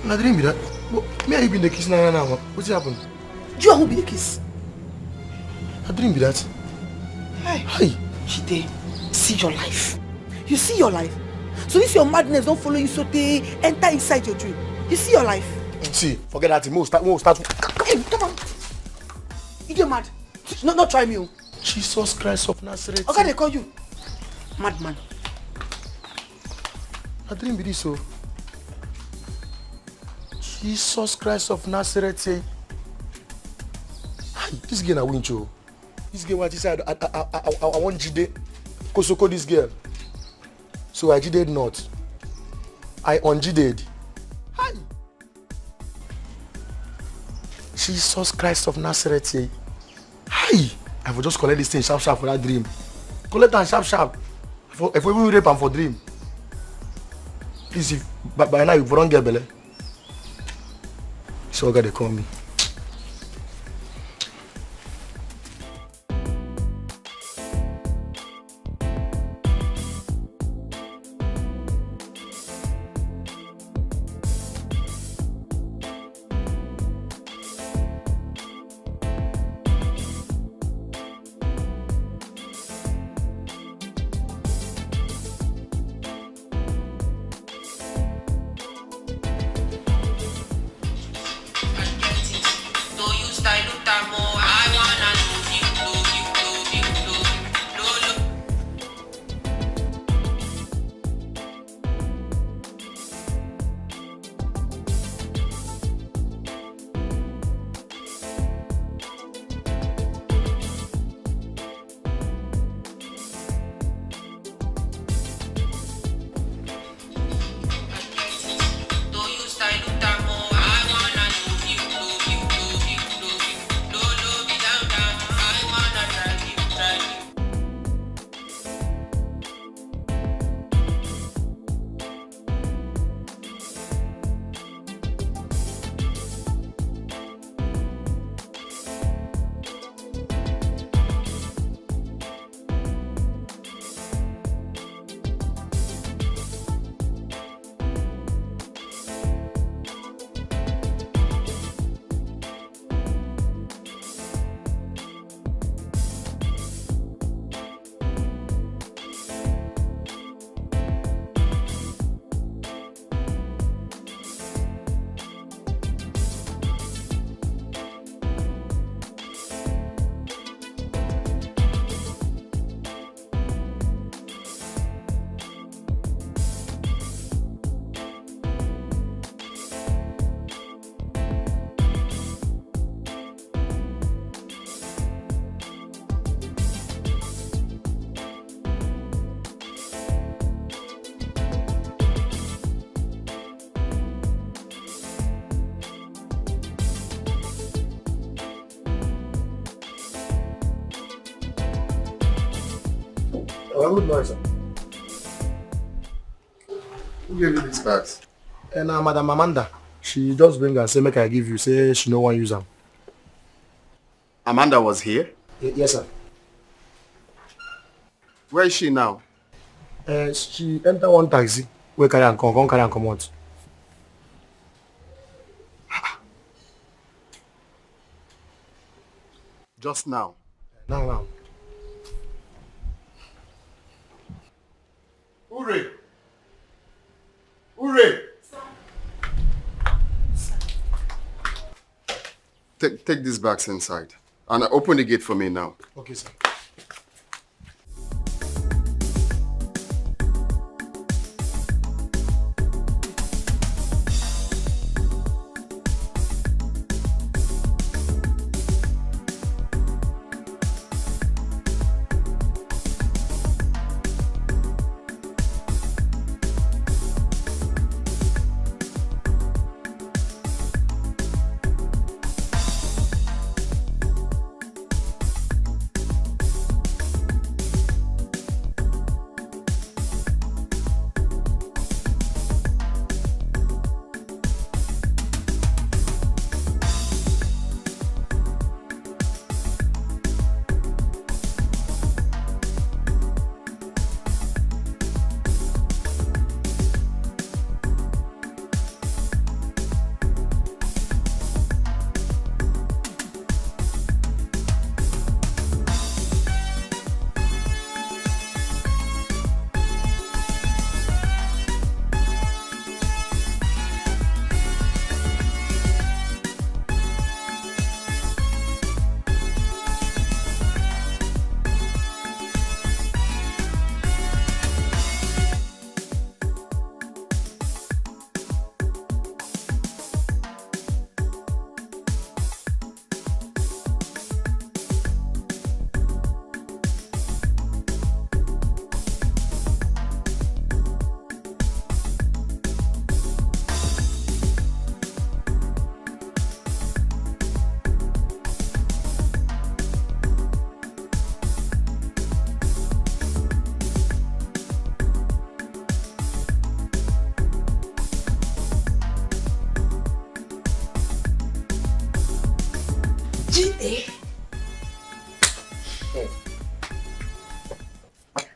I didn't be that. But me and you been the kiss now. What's happened? You who be the kiss? I didn't be that. Hey. Chide, see your life. You see your life. So if your madness don't follow you, so they enter inside your dream. You see your life. See, forget that. We'll start. Hey, come on. You mad? Not try me. Jesus Christ of Nazareth. Okay, they call you madman. I didn't be this so. Jesus Christ of Nazareth. This girl I win you. This girl what he said I want Jide. Kosoko this girl. So I Jided not. I unjided. Hi. Jesus Christ of Nazareth. Hi. I will just collect this thing sharp for that dream. Collect and sharp. If we will rape and for dream. Please, if by now you don't get belly. So God they call me. Oh, good morning, sir. Who gave you these bags? And Madam Amanda, she just bring and say make I give you. Say she no one use them. Amanda was here? Yes, sir. Where is she now? She enter one taxi. We carry and come carry and come out. Just now. Now. Hooray! Hooray! Take these bags inside. And open the gate for me now. Okay, sir.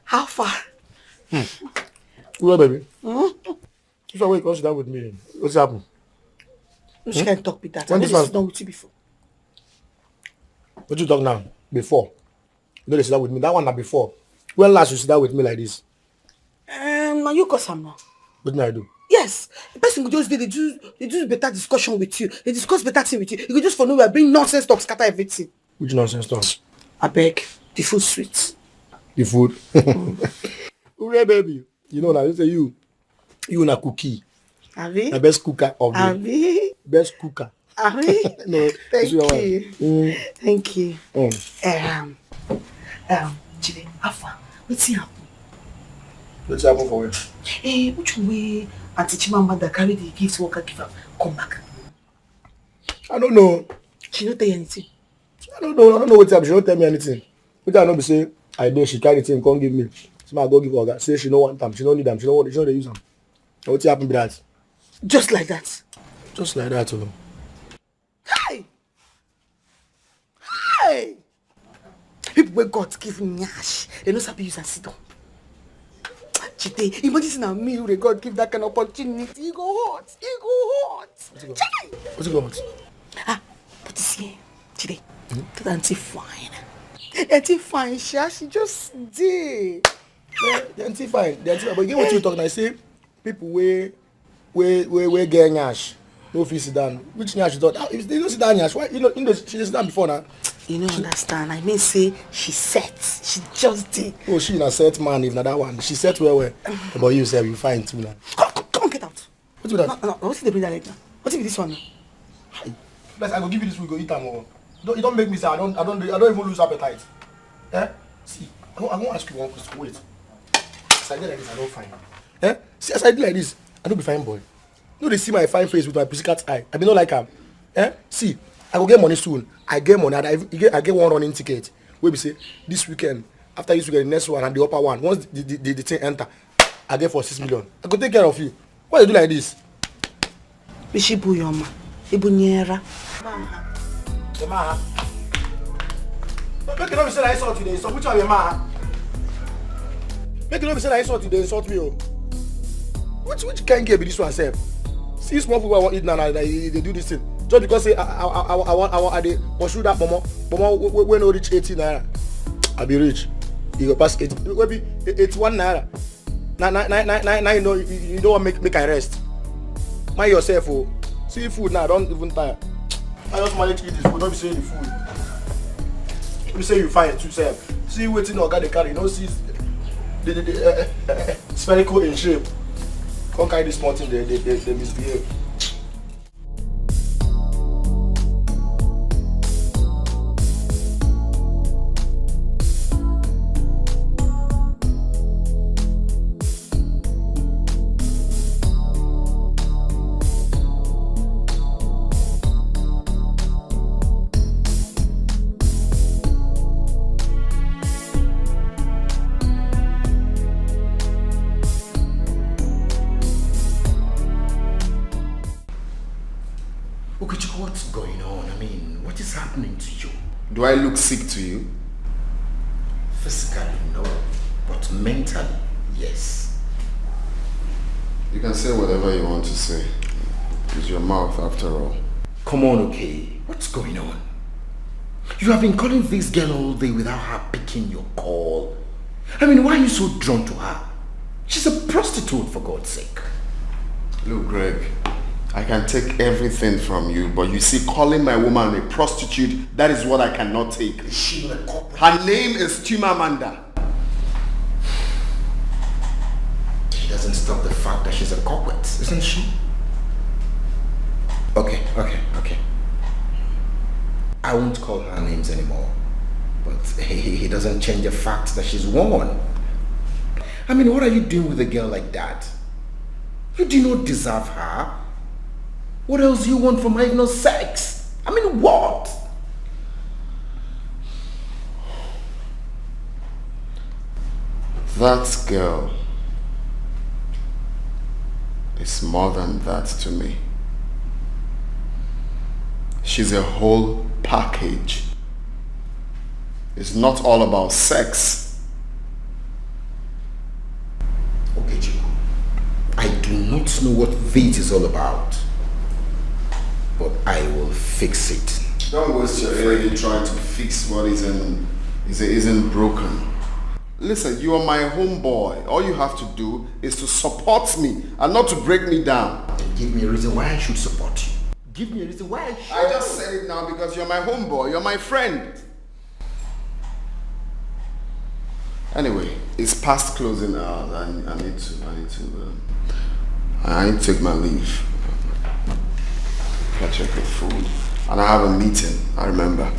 How far? Well, baby. If I wait, sit down with me. What's happened? She can't talk with that. When I this know man- this is not with you before. What you talk now? Before. You know they sit down with me. That one not before. When last you sit down with me like this? Now you cause I'm not. What did I do? Yes, the person could just they do better discussion with you. They discuss better thing with you. You could just for nowhere bring nonsense talk, scatter everything. Which nonsense talk? I beg, the food sweet. The food. Hooray, baby. You know now, you say you na cookie. Abi? The best cooker of the Abi? best cooker. Abi? No, Thank this is your you. one. Thank you. Mm. Jide, Alpha, what's happen? What's happen for you? Which way Auntie Chimama that carry the gift worker give her come back? I don't know. She not tell you anything. I don't know what's happened. She don't tell me anything. What I know be say I did she carry the thing, come give me. So I go give her. Say she don't want them. She don't need them. She don't they use them. What's happened be that? Just like that. Just like that. Oh. Hey! Hey! People wey God give nyash, they no sabi use and sit down. Chite, imagine now me who dey God give that kind of opportunity. E go hot. E go hot. Chai! What's it going on? But you see, Chide, that auntie fine. Auntie fine, she just dey. Yeah, the auntie fine. The auntie fine. But you get what you talking? I say people wey get nyash. No fit sit down. Which nyash you thought? If they don't sit down nyash, why you know she sit down before now? You don't understand. I mean say she set. She just did. Oh, she na set man if na that one. She set well. But you say you fine too now. Come get out. What's with that? No, what's the bring that leg now? What's with this one now? Plus, I go give you this. We go eat them all. You don't make me say I don't even lose appetite. Eh? See, I won't ask you one question. Wait. As I did like this, I don't find. Eh? See, as I did like this, I don't be fine boy. No, they see my fine face with my pussycat eye. I be not like him. Eh? See, I go get money soon. I get money. I get one running ticket. Where we say this weekend After you get the next one and the upper one, once the thing enter, I get for 6 million. I go take care of you. Why you do like this? Bishibu Yoma. Ibunyera. Mama. Make you not be saying I insult you, they insult. Which one your ma? Make you not be saying I insult you, they insult me. Which can't get be this one, sir? See small people I want eat now, they do this thing. Just because say I they pursue that mama when no reach 18 naira. I be rich. You go pass 80. Maybe 81 naira. Now you know you don't want make I rest. Mind yourself, oh. See food now, don't even tire. I just manage to eat this food, don't be saying the food. You say you find it too, sir. See waiting or got the car, you know, see the spherical in shape. Can't carry this small thing, they misbehave. What's going on? I mean, what is happening to you? Do I look sick to you? Physically, no. But mentally, yes. You can say whatever you want to say. It's your mouth after all. Come on, okay. What's going on? You have been calling this girl all day without her picking your call. I mean, why are you so drawn to her? She's a prostitute, for God's sake. Look, Greg, I can take everything from you, but you see, calling my woman a prostitute, that is what I cannot take. Is she not a corporate? Her name is Chimamanda. She doesn't stop the fact that she's a corporate, isn't she? Okay. I won't call her names anymore. But he doesn't change the fact that she's one. I mean, what are you doing with a girl like that? You do not deserve her. What else do you want from her if not sex? I mean, what? That girl is more than that to me. She's a whole package. It's not all about sex. Okay, Chico. I do not know what this is all about. But I will fix it. Don't waste your energy trying to fix what isn't broken. Listen, you are my homeboy. All you have to do is to support me and not to break me down. Then give me a reason why I should support you. Give me a reason why I should. I just said it now because you're my homeboy. You're my friend. Anyway, it's past closing hours. I need to take my leave. I check the food. And I have a meeting, I remember.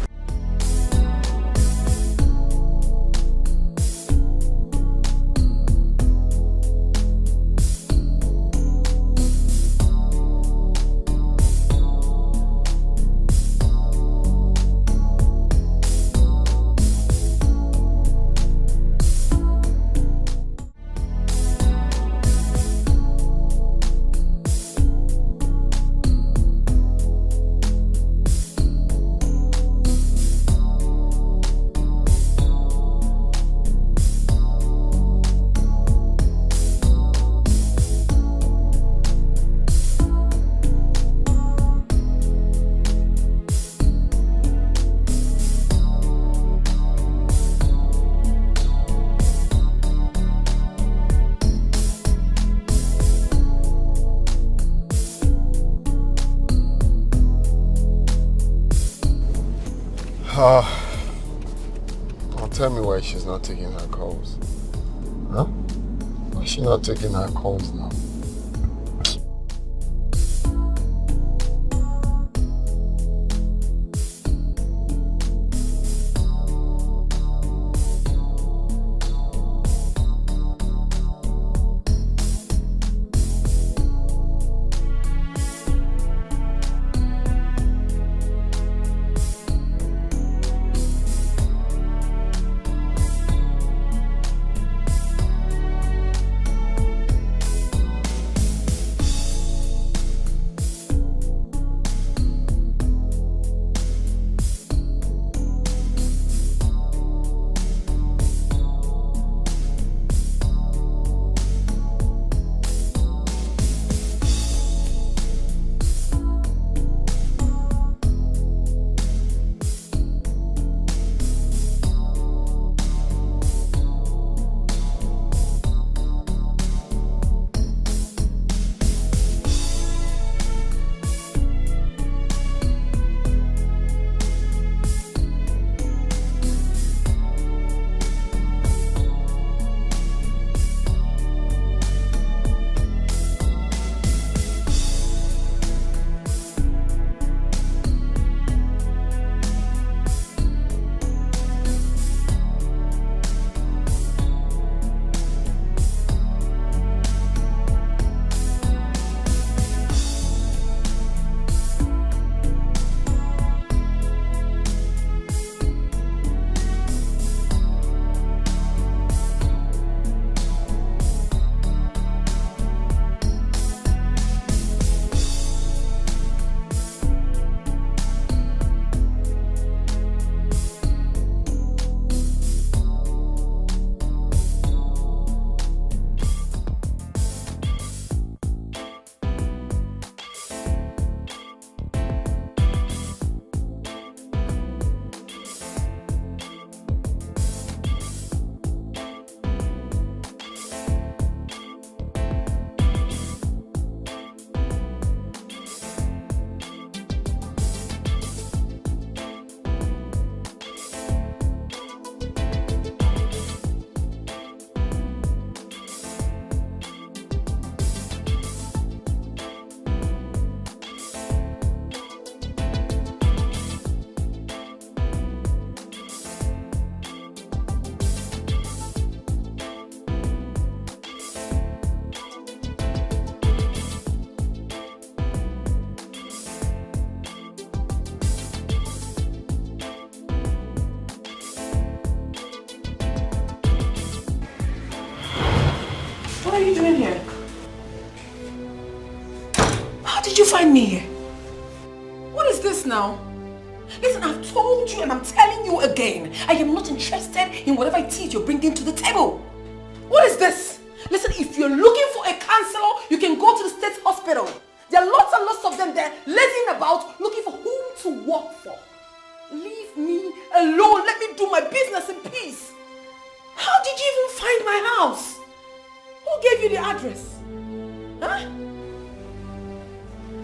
Tell me why she's not taking her calls. Huh? Why is she not taking her calls now? you doing here? How did you find me here? What is this now? Listen, I've told you and I'm telling you again. I am not interested in whatever it is you're bringing to the table. What is this? Listen, if you're looking for a counselor, you can go to the state hospital. There are lots and lots of them there lazing about looking for whom to work for. Leave me alone. Let me do my business in peace. How did you even find my house? Who gave you the address? Huh?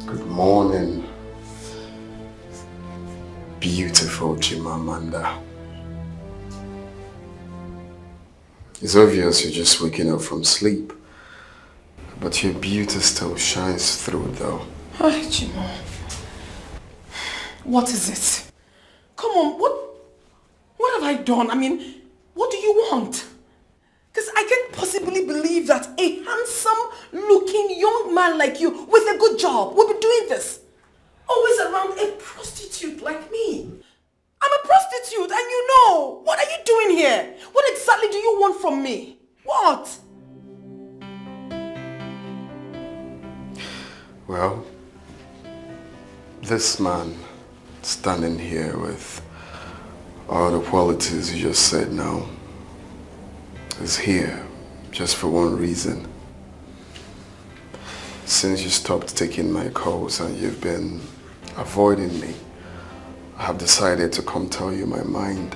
Good morning, beautiful Chimamanda. It's obvious you're just waking up from sleep, but your beauty still shines through though. Hi, Chimo. What is it? Come on, what have I done? I mean, what do you want? Because I can't possibly believe that a handsome-looking young man like you with a good job would be doing this. Always around a prostitute like me. I'm a prostitute and you know. What are you doing here? What exactly do you want from me? What? Well, this man standing here with all the qualities you just said now is here just for one reason. Since you stopped taking my calls and you've been avoiding me, I have decided to come tell you my mind.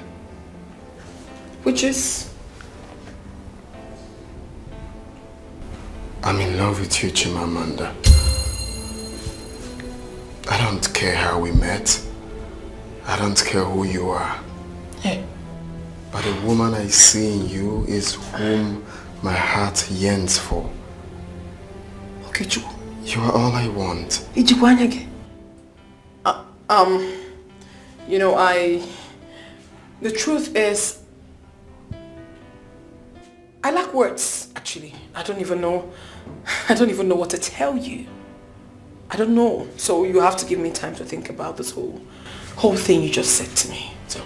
Which is? I'm in love with you, Chimamanda. I don't care how we met. I don't care who you are. Hey. But the woman I see in you is whom my heart yearns for. Okay, Chu. You are all I want. You know, the truth is, I lack words, actually. I don't even know what to tell you. I don't know. So you have to give me time to think about this whole thing you just said to me. So,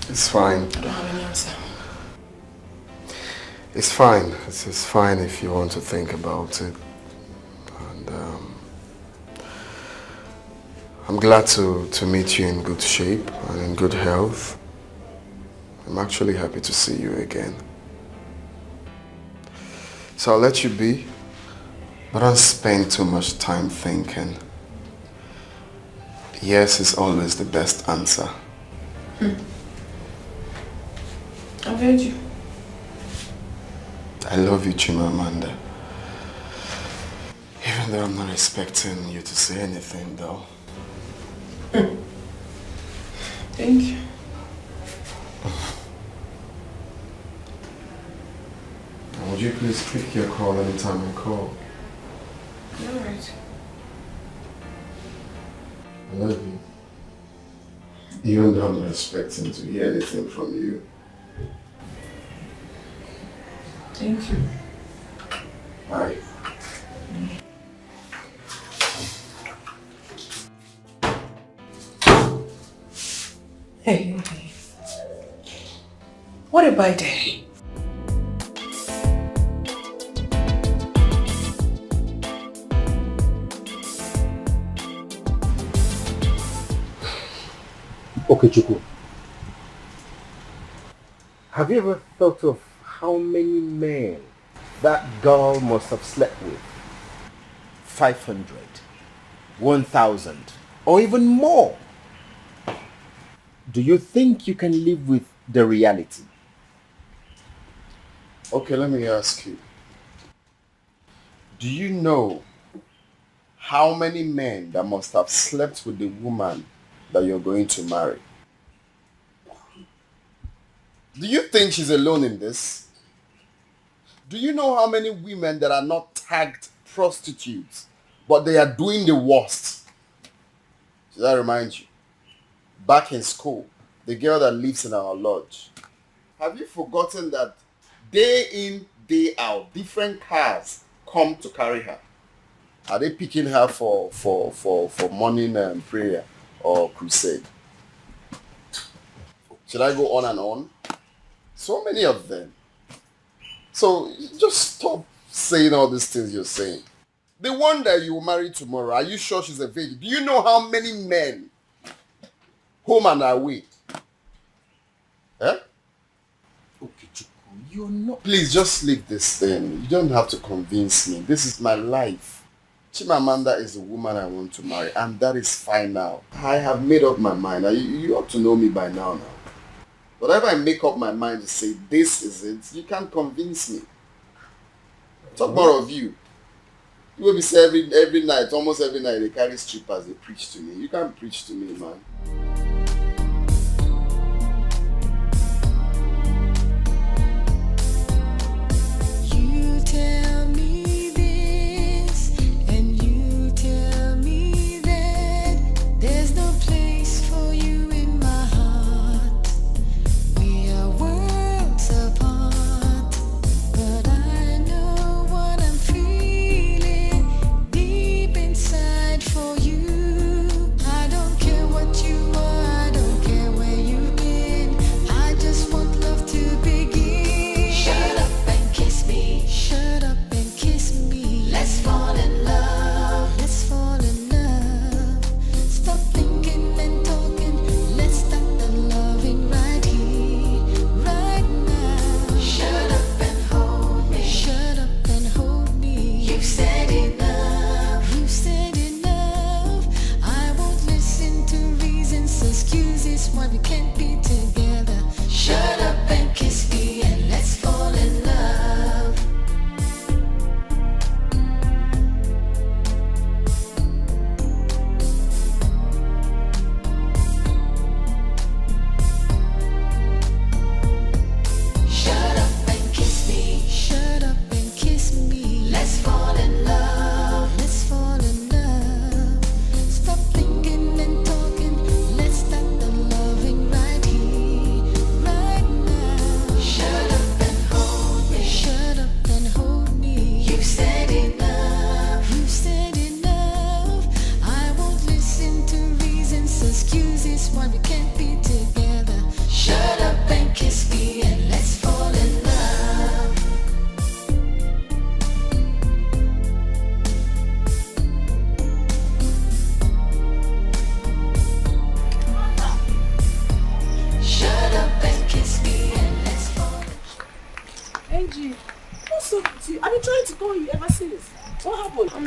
it's fine. I don't have any answer. It's fine. It's fine if you want to think about it. And I'm glad to meet you in good shape and in good health. I'm actually happy to see you again. So I'll let you be, but don't spend too much time thinking. Yes is always the best answer. I've heard you. I love you, Chimamanda. Even though I'm not expecting you to say anything, though. Thank you. Would you please pick your call anytime I call? Alright. I love you. Even though I'm not expecting to hear anything from you. Thank you. Bye. Hey. What a bad day. Okay, Chuku. Have you ever thought of how many men that girl must have slept with? 500, 1,000, or even more? Do you think you can live with the reality? Okay, let me ask you. Do you know how many men that must have slept with the woman that you're going to marry? Do you think she's alone in this? Do you know how many women that are not tagged prostitutes, but they are doing the worst? Should I remind you? Back in school, the girl that lives in our lodge. Have you forgotten that day in, day out, different cars come to carry her? Are they picking her for morning prayer or crusade? Should I go on and on? So many of them. So just stop saying all these things you're saying. The one that you will marry tomorrow, are you sure she's a virgin? Do you know how many men home and away? Eh? Okay, Chuku, you're not... Please just leave this thing. You don't have to convince me. This is my life. Chimamanda is the woman I want to marry, and that is fine now. I have made up my mind. You ought to know me by now. Whatever I make up my mind to say this is it, you can't convince me. Talk more of you. You will be saying every night, almost every night, they carry strippers, they preach to me. You can't preach to me, man.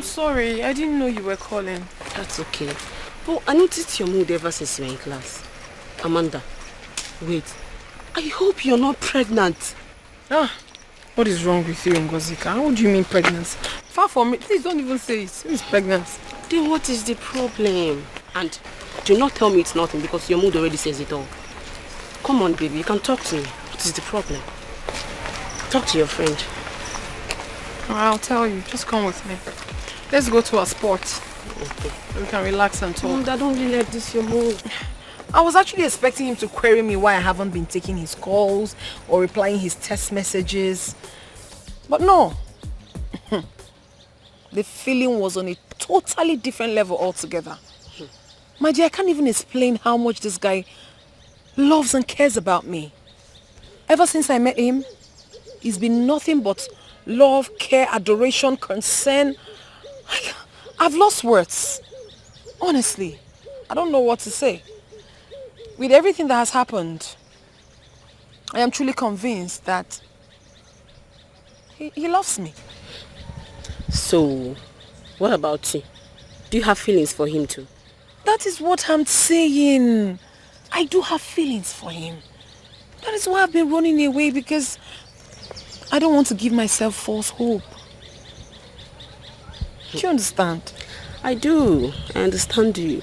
Sorry, I didn't know you were calling. That's okay. But I noticed your mood ever since you were in class. Amanda, wait. I hope you're not pregnant. What is wrong with you, Ngozika? How do you mean pregnancy? Far from me. Please don't even say it. Who is pregnant? Then what is the problem? And do not tell me it's nothing because your mood already says it all. Come on, baby. You can talk to me. What is the problem? Talk to your friend. I'll tell you. Just come with me. Let's go to a sport. Okay. We can relax and talk. I don't really like this, your mood. I was actually expecting him to query me why I haven't been taking his calls or replying his text messages. But no. The feeling was on a totally different level altogether. My dear, I can't even explain how much this guy loves and cares about me. Ever since I met him, he's been nothing but love, care, adoration, concern. I've lost words. Honestly, I don't know what to say. With everything that has happened, I am truly convinced that he loves me. So, what about you? Do you have feelings for him too? That is what I'm saying. I do have feelings for him. That is why I've been running away, because I don't want to give myself false hope. Do you understand? I do. I understand you.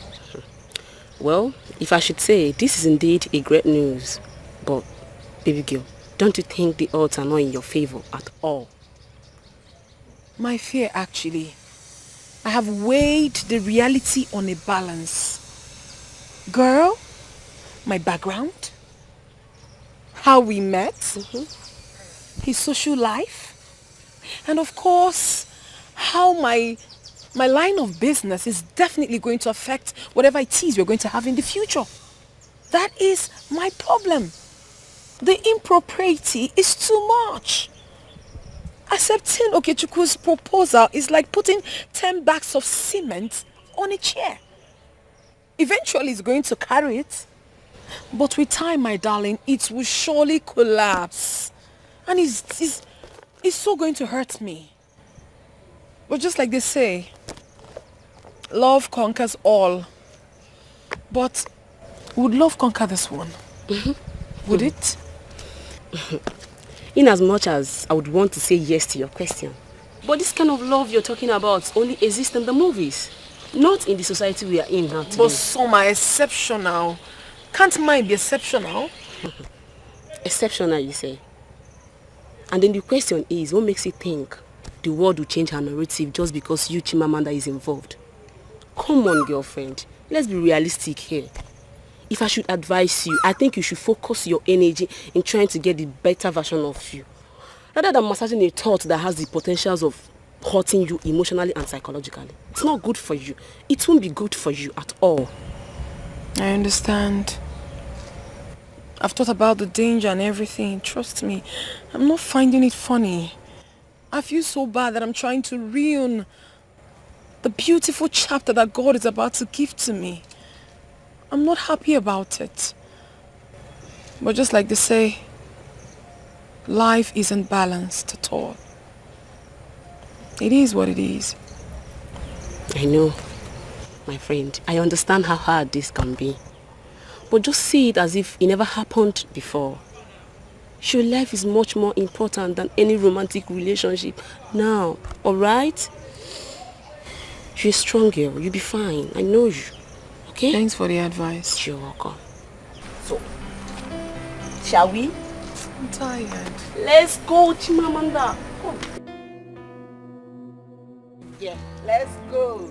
Well, if I should say, this is indeed a great news. But, baby girl, don't you think the odds are not in your favor at all? My fear, actually. I have weighed the reality on a balance. Girl, my background, how we met, his social life, and of course, how my line of business is definitely going to affect whatever it is we're going to have in the future. That is my problem. The impropriety is too much. Accepting Okechukwu proposal is like putting 10 bags of cement on a chair. Eventually it's going to carry it. But with time, my darling, it will surely collapse. And it's so going to hurt me. But just like they say, love conquers all. But would love conquer this one? Would it? In as much as I would want to say yes to your question. But this kind of love you're talking about only exists in the movies. Not in the society we are in now today. But some are exceptional. Can't mine be exceptional? Exceptional, you say? And then the question is, what makes you think the world will change her narrative just because you, Chimamanda, is involved? Come on, girlfriend. Let's be realistic here. If I should advise you, I think you should focus your energy in trying to get the better version of you. Rather than massaging a thought that has the potentials of hurting you emotionally and psychologically. It's not good for you. It won't be good for you at all. I understand. I've thought about the danger and everything. Trust me, I'm not finding it funny. I feel so bad that I'm trying to ruin the beautiful chapter that God is about to give to me. I'm not happy about it. But just like they say, life isn't balanced at all. It is what it is. I know, my friend. I understand how hard this can be. But just see it as if it never happened before. Your life is much more important than any romantic relationship now, alright? You're a strong girl. You'll be fine. I know you. Okay? Thanks for the advice. You're welcome. So, shall we? I'm tired. Let's go, Chimamanda. Come. Yeah, let's go.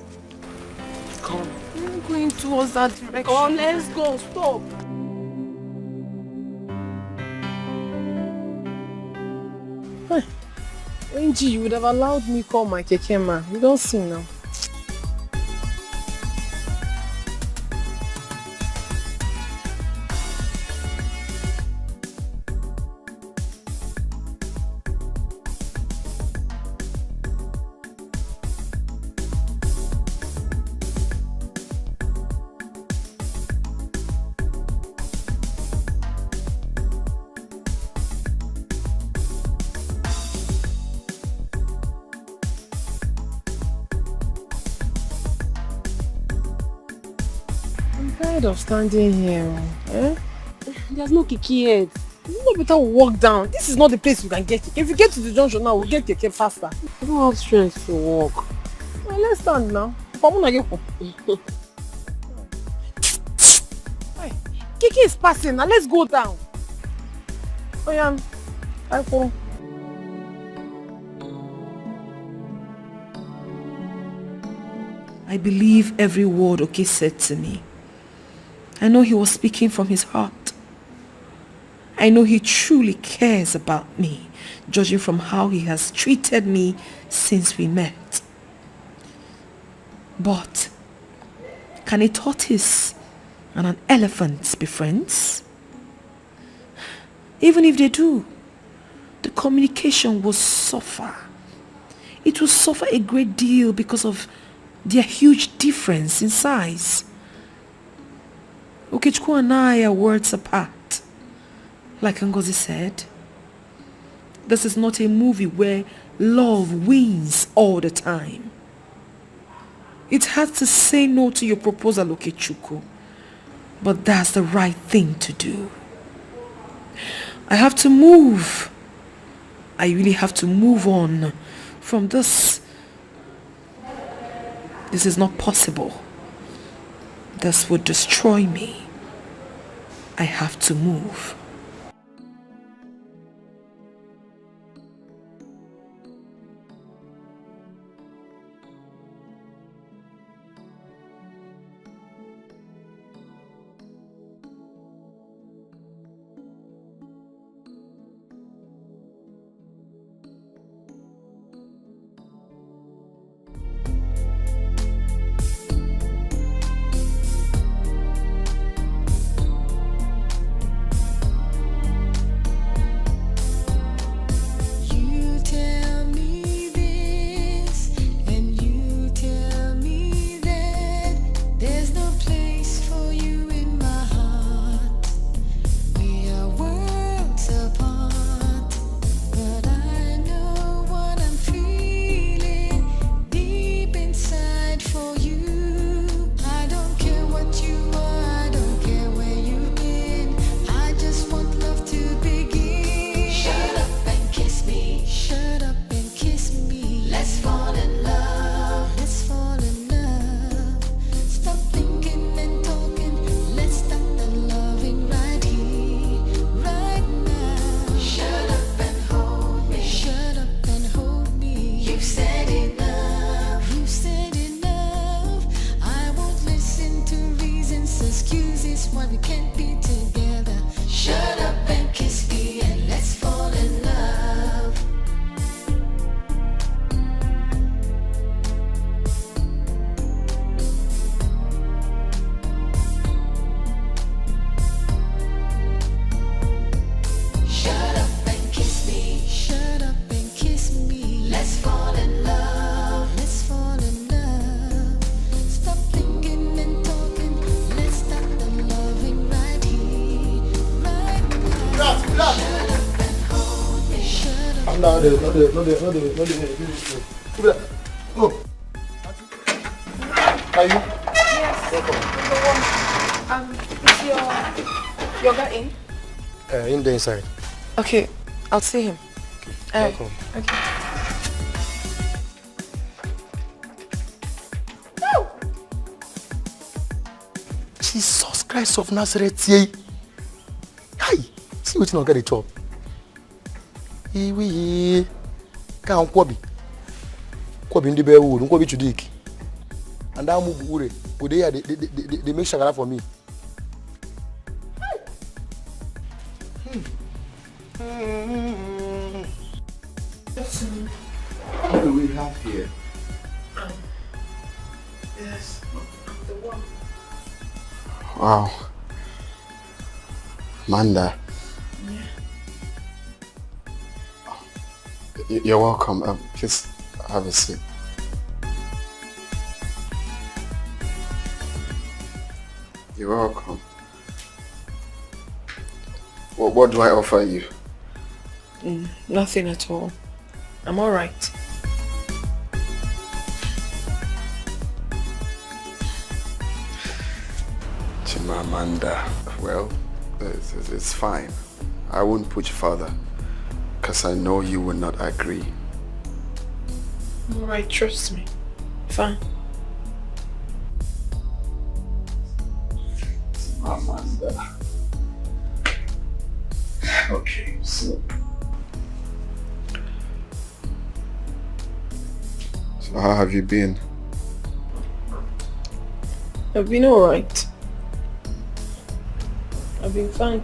Come. I'm going towards that direction. Come, let's go. Stop. Angie, you would have allowed me call my keke ma. You don't see now. Of standing here, eh? There's no kiki yet. You better walk down. This is not the place we can get keke. If you get to the junction now, we'll get keke faster. I don't have strength to walk. Well, let's stand now. Hey, keke is passing now. Let's go down. Oh yeah, I fall. I believe every word Oke said to me. I know he was speaking from his heart. I know he truly cares about me, judging from how he has treated me since we met. But can a tortoise and an elephant be friends? Even if they do, the communication will suffer. It will suffer a great deal because of their huge difference in size. Okechukwu and I are worlds apart. Like Ngozi said, this is not a movie where love wins all the time. It has to say no to your proposal, Okechukwu, but that's the right thing to do. I have to move. I really have to move on from this. This is not possible. This would destroy me. I have to move. we can't be together. Shut up and kiss me and let's fall in love. Shut up and kiss me. Shut up and kiss me. Let's fall in love. Let's fall in love. Stop thinking and talking. Let's start the loving right here, right now. Shut up and hold me. Shut up. No, Oh. Are you? Is your guy in? In the inside. Okay, I'll see him. Welcome. Okay. Jesus Christ of Nazareth, yay. Hi, see what you not get a chop. We can't Kwabi. Kwabi in the bear wood, Kwabi to dig. And I move Ure. They make shagara for me. What do we have here? Yes, the one. Wow. Amanda. Yeah. You're welcome. Please have a seat. You're welcome. What do I offer you? Nothing at all. I'm all right. Chimamanda, well, it's fine. I won't push further, because I know you will not agree. All right, trust me. Fine. Amanda. Okay, so how have you been? I've been all right. I've been fine.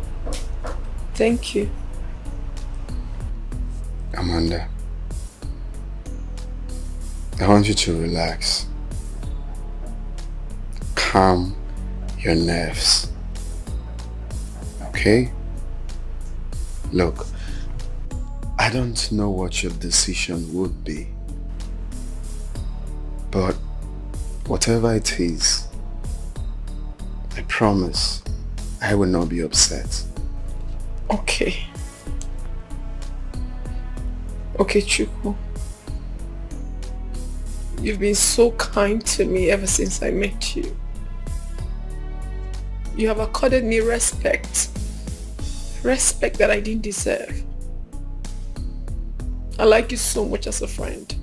Thank you. Amanda, I want you to relax. Calm your nerves. Okay? Look, I don't know what your decision would be, but whatever it is, I promise I will not be upset. Okay. Okay, Chukwu. You've been so kind to me ever since I met you. You have accorded me respect. Respect that I didn't deserve. I like you so much as a friend.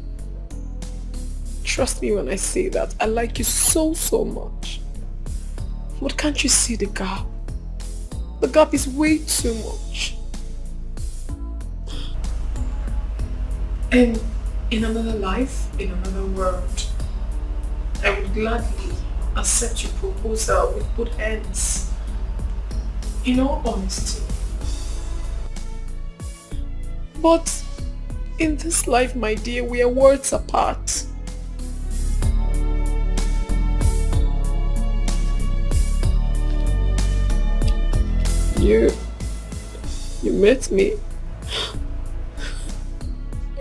Trust me when I say that. I like you so much. But can't you see the gap? The gap is way too much. And in another life, in another world, I would gladly accept your proposal with both hands. In all honesty. But in this life, my dear, we are worlds apart. You met me.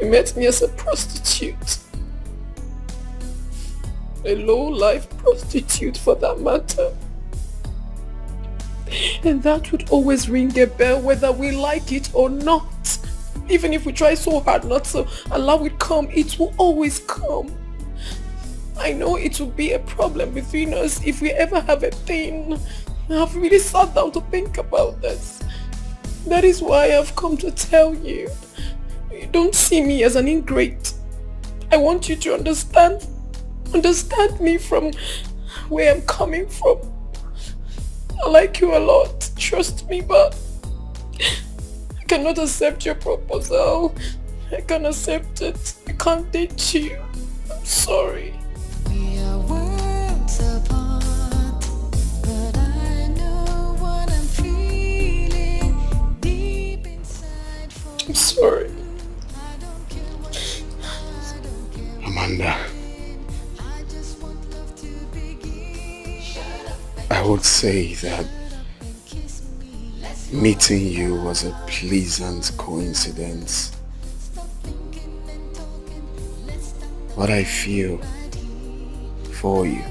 You met me as a prostitute. A low-life prostitute for that matter. And that would always ring a bell whether we like it or not. Even if we try so hard not to allow it come, it will always come. I know it will be a problem between us if we ever have a thing. I've really sat down to think about this. That is why I've come to tell you. You don't see me as an ingrate. I want you to understand me from where I'm coming from. I like you a lot, trust me, but I cannot accept your proposal. I can't accept it. I can't date you. I'm sorry. We are worlds apart, but I know I would say that meeting you was a pleasant coincidence. What I feel for you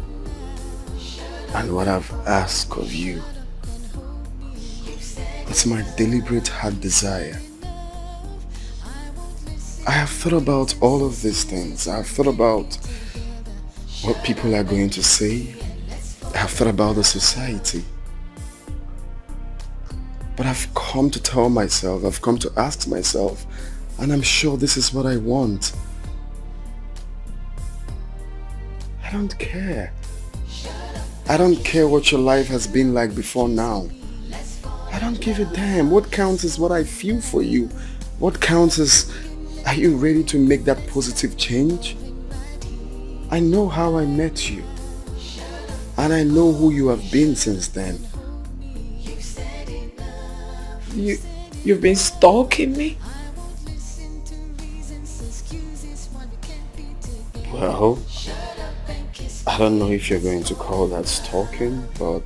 and what I've asked of you, it's my deliberate heart desire. I have thought about all of these things. I have thought about what people are going to say. I have thought about the society. But I've come to tell myself, I've come to ask myself, and I'm sure this is what I want. I don't care. I don't care what your life has been like before now. I don't give a damn. What counts is what I feel for you. What counts is, are you ready to make that positive change? I know how I met you. And I know who you have been since then. You've been stalking me? Well, I don't know if you're going to call that stalking, but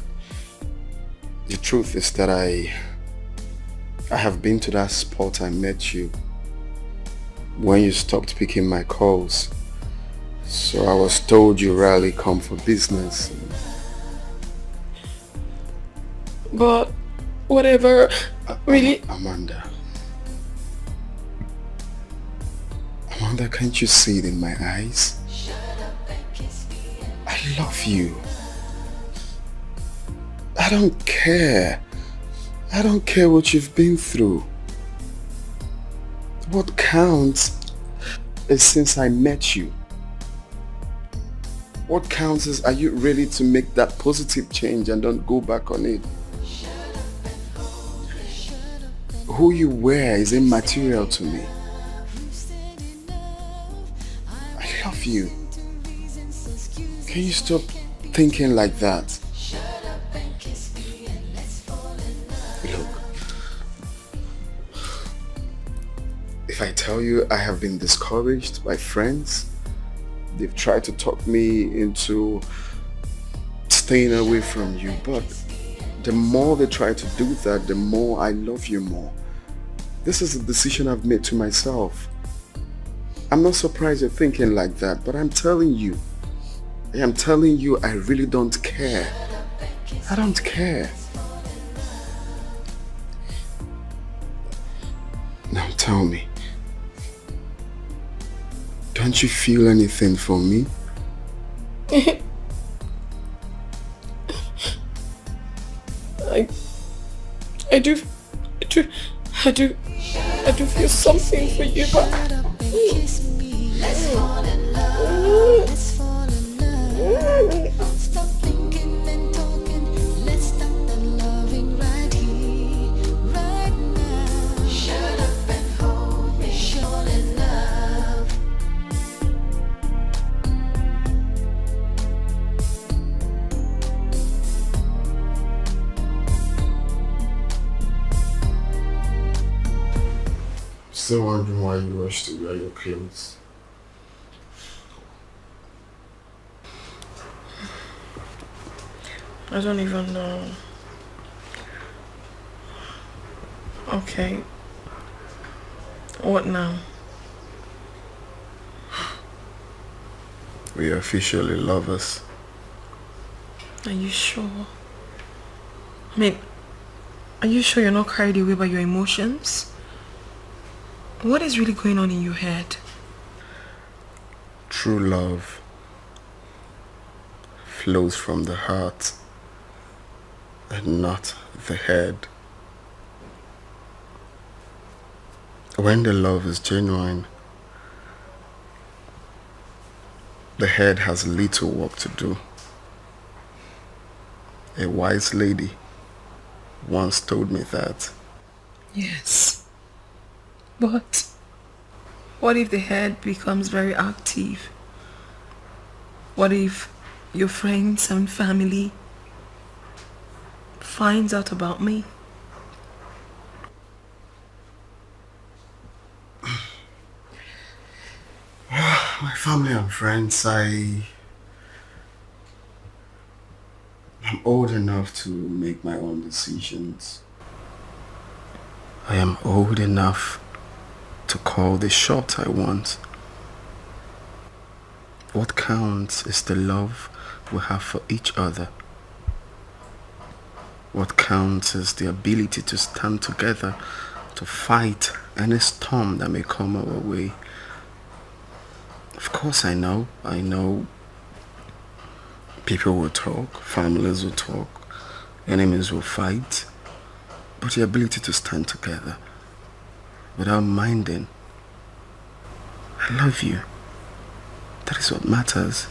the truth is that I have been to that spot I met you when you stopped picking my calls. So I was told you rarely come for business. But whatever, really? Amanda, can't you see it in my eyes? I love you. I don't care. I don't care what you've been through. What counts is since I met you. What counts is, are you ready to make that positive change and don't go back on it? Who you were is immaterial to me. I love you. Can you stop thinking like that? Look, if I tell you I have been discouraged by friends, they've tried to talk me into staying away from you, but the more they try to do that, the more I love you more. This is a decision I've made to myself. I'm not surprised you're thinking like that, but I'm telling you, I really don't care. I don't care. Now tell me, don't you feel anything for me? I do feel something for you, but Let's fall in love. Let's fall in love. Stop thinking and talking. Let's start the loving right here, right now. Shut up and hold me. Fall in love. Still wondering why you rushed to wear your clothes. I don't even know. Okay. What now? We are officially lovers. Are you sure? I mean, are you sure you're not carried away by your emotions? What is really going on in your head? True love flows from the heart and not the head. When the love is genuine, the head has little work to do. A wise lady once told me that. Yes. But what if the head becomes very active? What if your friends and family finds out about me? My family and friends, I I'm old enough to make my own decisions. I am old enough to call the shot I want. What counts is the love we have for each other. What counts is the ability to stand together to fight any storm that may come our way. Of course I know people will talk, families will talk, enemies will fight, but the ability to stand together without minding, I love you. That is what matters.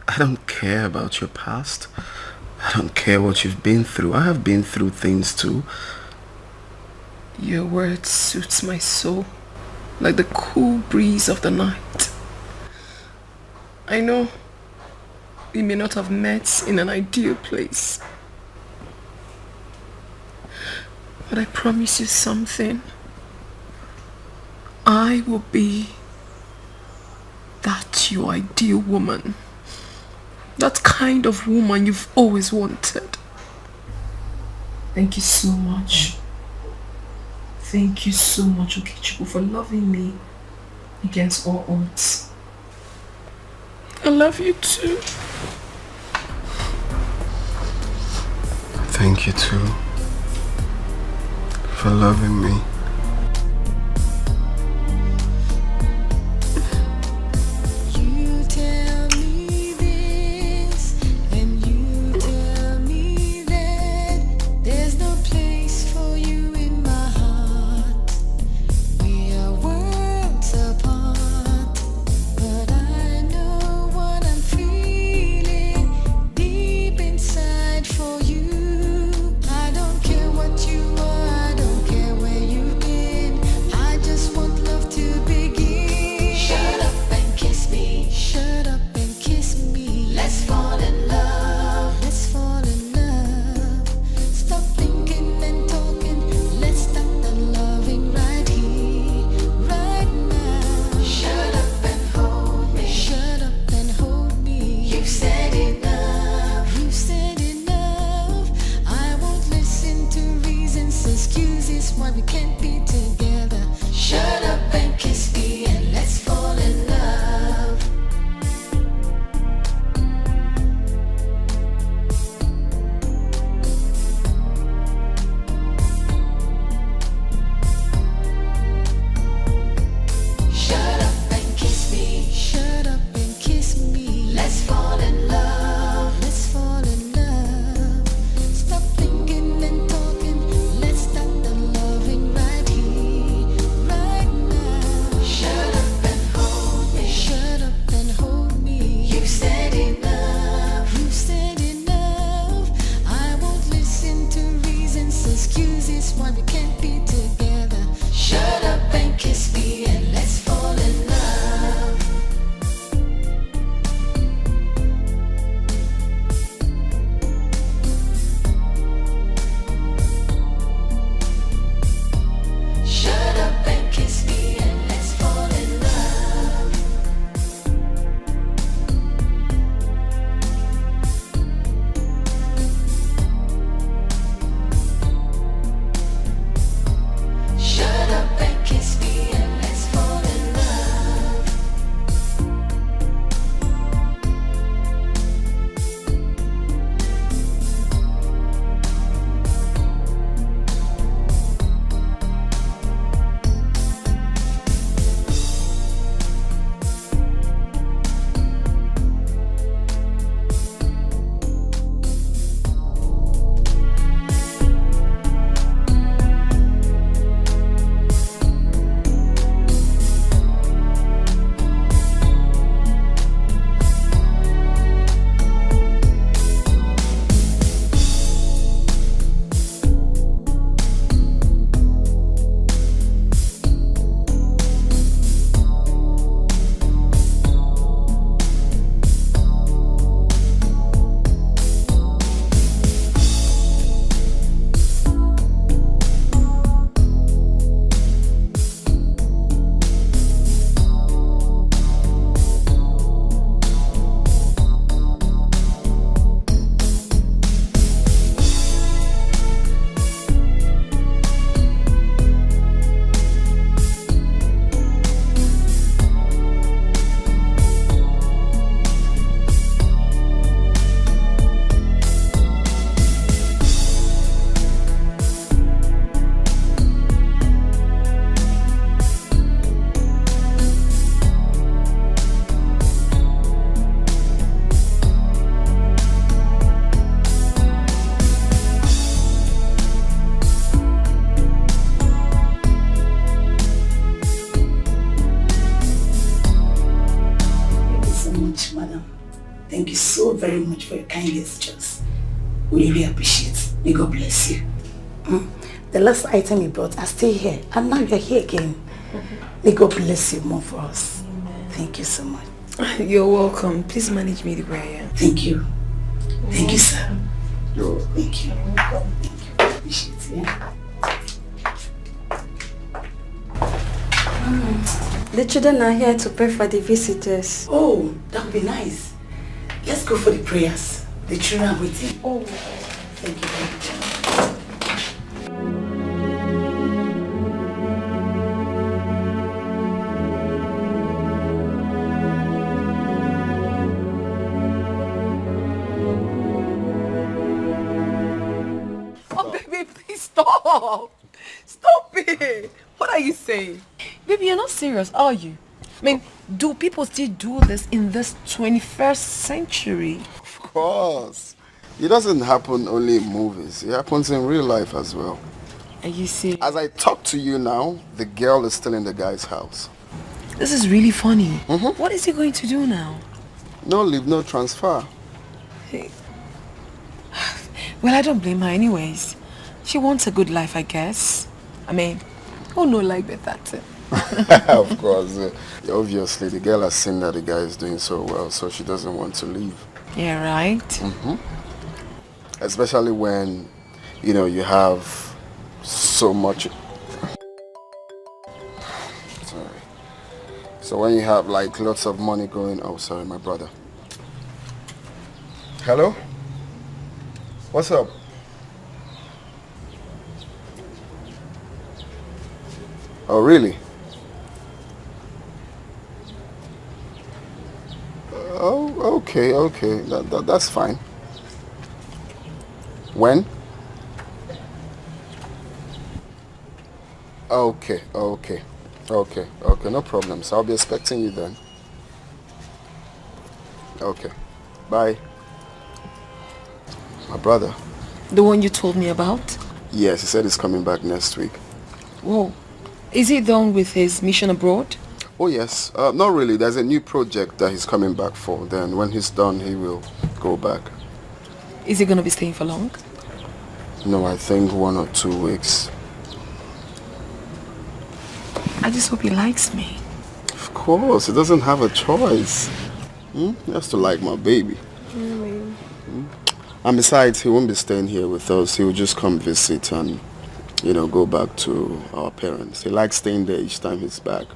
I don't care about your past. I don't care what you've been through. I have been through things too. Your words suits my soul like the cool breeze of the night. I know we may not have met in an ideal place, but I promise you something. I will be that your ideal woman. That kind of woman you've always wanted. Thank you so much. Thank you so much, Okechukwu, for loving me against all odds. I love you too. Thank you too for loving me. You tell me this, and you tell me that. There's no place for you in my heart. We are worlds apart, but I know what I'm feeling deep inside for you. I don't care what you are, I don't care where you Thank you so very much for your kind gestures. We really appreciate it. May God bless you. The last item you brought are still here, and now you're here again. May God bless you more for us. Thank you so much. You're welcome. Please manage me the way I am. Thank you. Thank you, sir. You're welcome. Thank you. Thank you. Appreciate it. Yeah? The children are here to pray for the visitors. Oh, that would be nice. Let's go for the prayers. The children are waiting. Oh, thank you very much. Oh, baby, please stop. Stop it. What are you saying? Baby, you're not serious, are you? I mean, do people still do this in this 21st century? Of course. It doesn't happen only in movies. It happens in real life as well. Are you serious? As I talk to you now, the girl is still in the guy's house. This is really funny. What is he going to do now? No leave, no transfer. Hey. Well, I don't blame her anyways. She wants a good life, I guess. I mean, who no like better? Of course. Obviously, the girl has seen that the guy is doing so well, so she doesn't want to leave. Yeah, right? Especially when, you know, you have so much... Sorry. So when you have like lots of money going... Oh, sorry, my brother. Hello? What's up? Oh, really? Oh, okay. That's fine. When? Okay. No problem. So I'll be expecting you then. Okay. Bye. My brother. The one you told me about? Yes, he said he's coming back next week. Whoa. Is he done with his mission abroad? Oh, yes. Not really. There's a new project that he's coming back for. Then when he's done, he will go back. Is he going to be staying for long? No, I think 1 or 2 weeks. I just hope he likes me. Of course. He doesn't have a choice. He has to like my baby. And besides, he won't be staying here with us. He will just come visit and, you know, go back to our parents. He likes staying there each time he's back.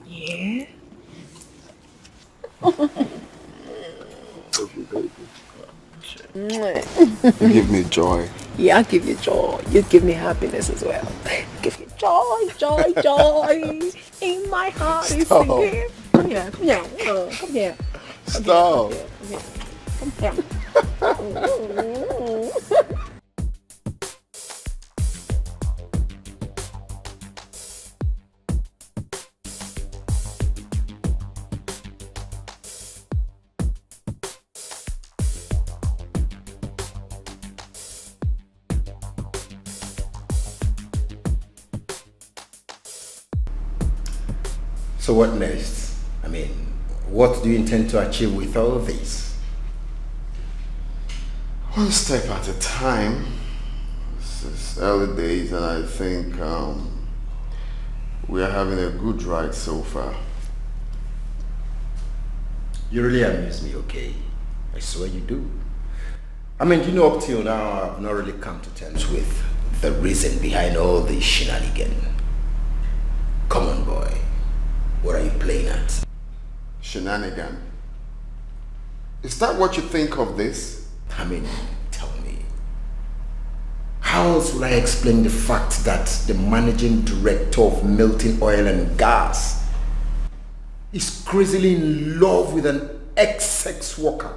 Yeah? You give me joy. Yeah, I'll give you joy. You give me happiness as well. Give you joy in my heart. Stop. Come here. Come here. Stop. Come here. So what next? I mean, what do you intend to achieve with all of this? One step at a time. This is early days, and I think we are having a good ride so far. You really amuse me, okay? I swear you do. I mean, you know, up till now, I've not really come to terms with the reason behind all this shenanigans. Come on, boy. What are you playing at? Shenanigan. Is that what you think of this? I mean, tell me. How else will I explain the fact that the managing director of Melting Oil and Gas is crazily in love with an ex-sex worker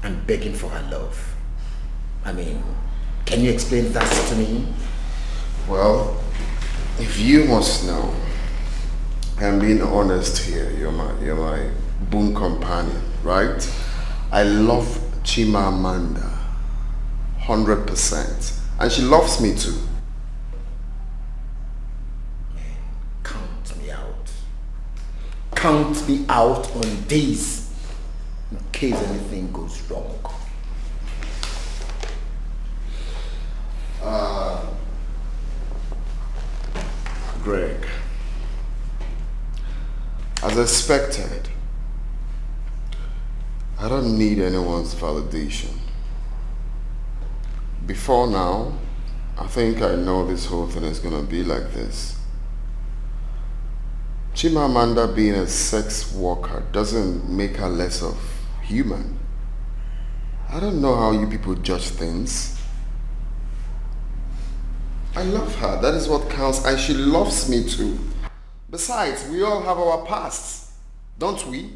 and begging for her love? I mean, can you explain that to me? Well, if you must know, I'm being honest here. You're my boon companion, right? I love Chimamanda 100%, and she loves me too. Count me out. Count me out on this. case anything goes wrong. Greg, as expected, I don't need anyone's validation. Before now, I think I know this whole thing is gonna be like this. Chimamanda being a sex worker doesn't make her less of human. I don't know how you people judge things. I love her, that is what counts, and she loves me too. Besides, we all have our pasts, don't we?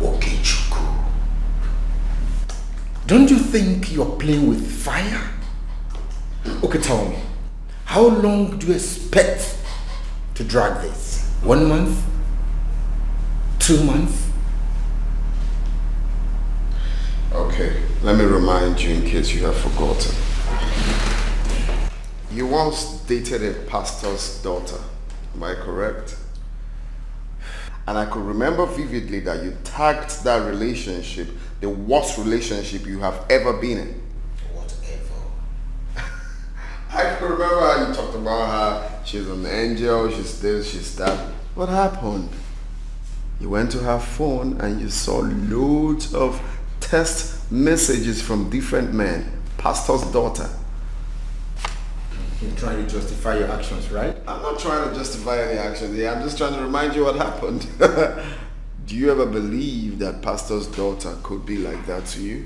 Okay, Chuku. Don't you think you're playing with fire? Okay, tell me, how long do you expect to drag this? 1 month? 2 months? Okay, let me remind you in case you have forgotten. You once dated a pastor's daughter, am I correct? And I could remember vividly that you tagged that relationship the worst relationship you have ever been in. Whatever. I could remember how you talked about her. She's an angel, she's this, she's that. What happened? You went to her phone and you saw loads of text messages from different men. Pastor's daughter. You're trying to justify your actions, right? I'm not trying to justify any actions here. I'm just trying to remind you what happened. Do you ever believe that pastor's daughter could be like that to you?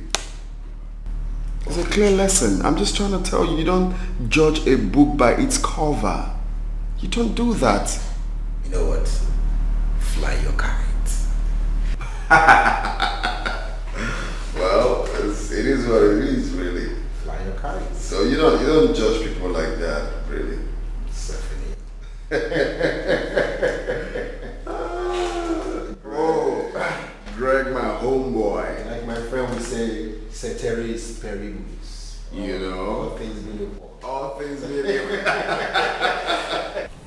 It's a clear lesson. I'm just trying to tell you, you don't judge a book by its cover. You don't do that. You know what? Fly your kite. Well, it is what it is, really. Fly your kite. So you don't judge people like that, really. Stephanie. Oh, Greg, my homeboy. Like my friend would say, ceteris paribus. You know, all things being equal. All things being equal.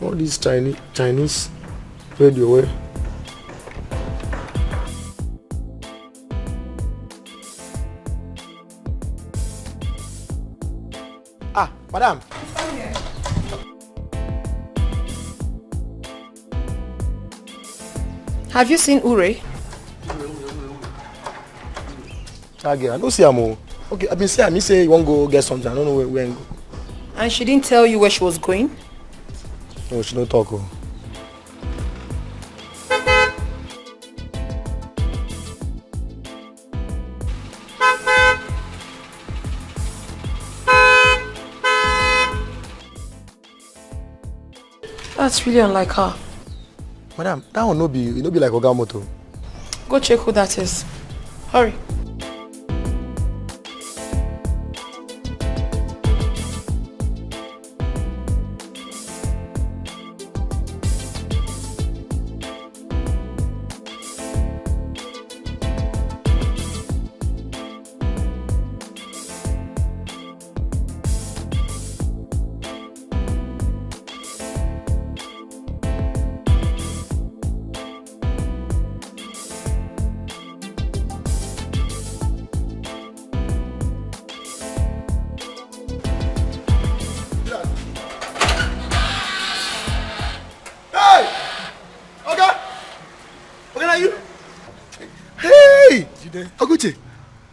All these Chinese radio way. Ah, madam. Have you seen Ure? Again, I don't see her. Okay, I've been saying, I say you want to go get something. I don't know where go. And she didn't tell you where she was going? No, she don't talk. That's really unlike her. Madam, that one no be like Ogamoto. Go check who that is. Hurry.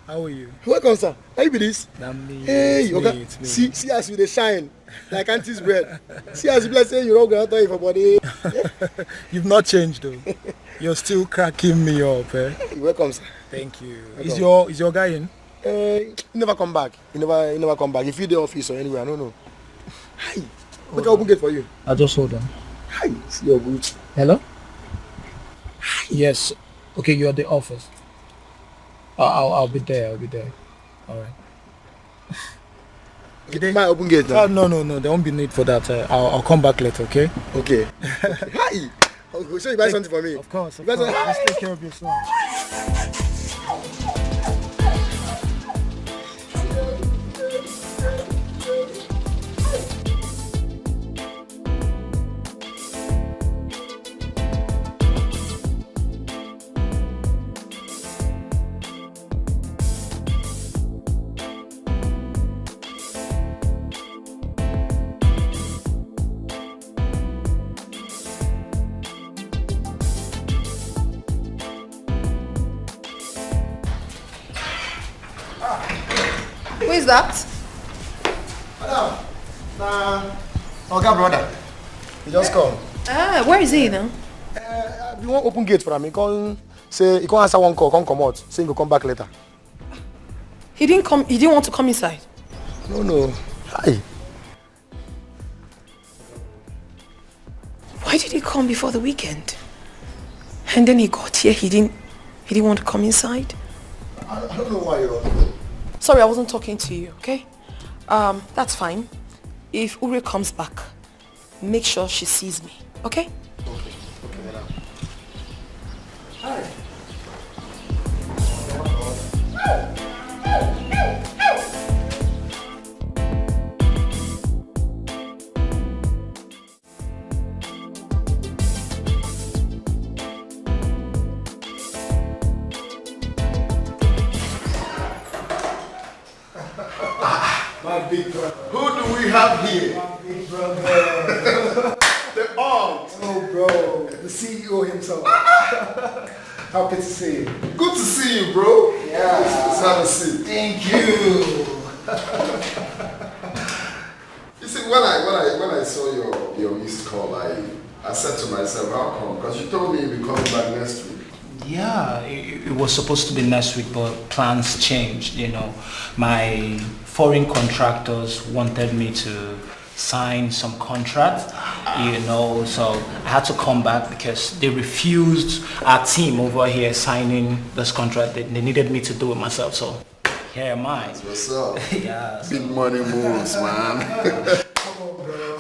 How are you? Welcome, sir. How you be this? Hey, okay. See as you dey shine like auntie's bread. See as you be like say you don't go out for body. You've not changed though. You're still cracking me up, eh? You're welcome, sir. Thank you. Welcome. Is your guy in? He never come back. He never come back. If you the office or anywhere, I don't know. Hi. Make I open gate for you. I'll just hold on. Hi. See your boots. Hello? Hi. Yes. Okay, you're at the office. I'll be there. All right. Did I open gate now? No. There won't be need for that. I'll come back later. Okay. Okay. Hi. So you buy something for me? Of course. Just take care of yourself. is that? Madam, Oga brother. He just come. Where is he now? We won't open gate for him. He can't say he can't answer one call, can't come out. Say he will come back later. He didn't come. He didn't want to come inside. No. Hi. Why did he come before the weekend? And then he got here. He didn't want to come inside. I don't know why you're. Sorry, I wasn't talking to you. Okay. That's fine. If Uri comes back, make sure she sees me. Okay? Okay, madam. Hi. My big brother. Who do we have here? My big brother. The aunt. Oh, bro. The CEO himself. Happy to see you. Good to see you, bro. Yeah. Let's have a seat. Thank you. You see, when I saw your missed call, I said to myself, how come? Because you told me you'd be coming back next week. Yeah, it was supposed to be next week, but plans changed, you know. My foreign contractors wanted me to sign some contract, you know, so I had to come back because they refused our team over here signing this contract. They needed me to do it myself, so here am I. What's up? Yeah. Big money moves, man.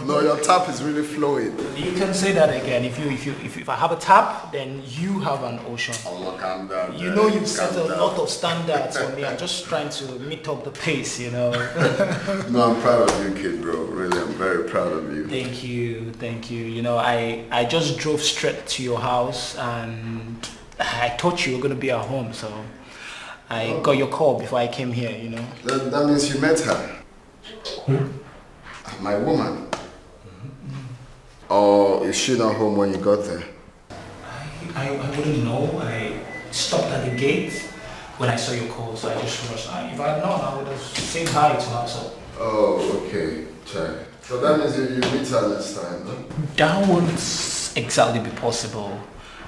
No, your tap is really flowing. You can say that again. If I have a tap, then you have an ocean. Oh, calm down. You know you've set a lot of standards for me. I'm just trying to meet up the pace, you know. No, I'm proud of you, kid, bro. Really, I'm very proud of you. Thank you. You know, I just drove straight to your house and I thought you were going to be at home, so I got your call before I came here, you know. That means you met her. My woman. Or is she not home when you got there? I wouldn't know. I stopped at the gate when I saw your call, so I just rushed. If I had known, I would have said hi to her. So. Oh, okay. Check. So that means you meet her next time, no? That won't exactly be possible.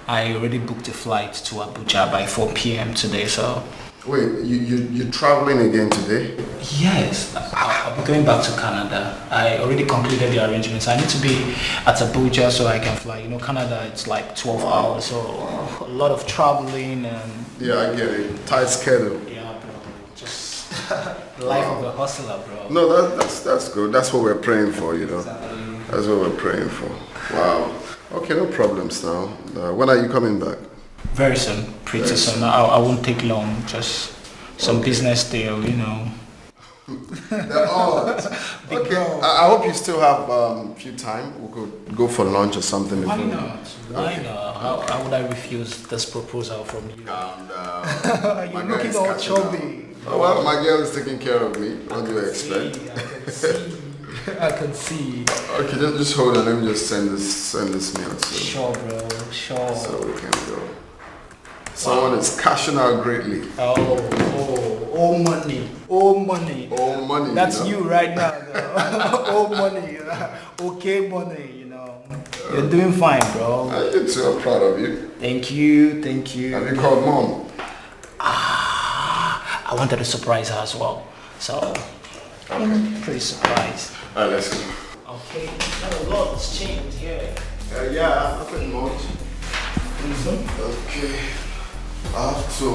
I already booked a flight to Abuja by 4 p.m. today, so... Wait, you're traveling again today? Yes, I'll be going back to Canada. I already completed the arrangements. I need to be at Abuja so I can fly. You know, Canada, it's like 12 hours, so a lot of traveling and... Yeah, I get it. Tight schedule. Yeah, bro. Just the life of a hustler, bro. No, that's good. That's what we're praying for, you know. Exactly. That's what we're praying for. Wow. Okay, no problems now. When are you coming back? Very soon, pretty soon. I won't take long, just some business deal, you know. They're odd. Okay, I hope you still have a few time. We could go for lunch or something. Why not? Why not? How would I refuse this proposal from you? Calm down. You're looking all chubby. Oh, well, my girl is taking care of me. What do you expect? I can see. Okay, just hold on. Let me just send this mail to you. Sure, bro. Sure. So we can go. Someone is cashing out greatly. Oh, money. That's you right now. Oh, money. Okay, money, you know. You're doing fine, bro. You too. I'm proud of you. Thank you. Have you called mom? I wanted to surprise her as well. So, I'm pretty surprised. Alright, let's go. Okay, a lot has changed here. Yeah, nothing much. Okay. I have to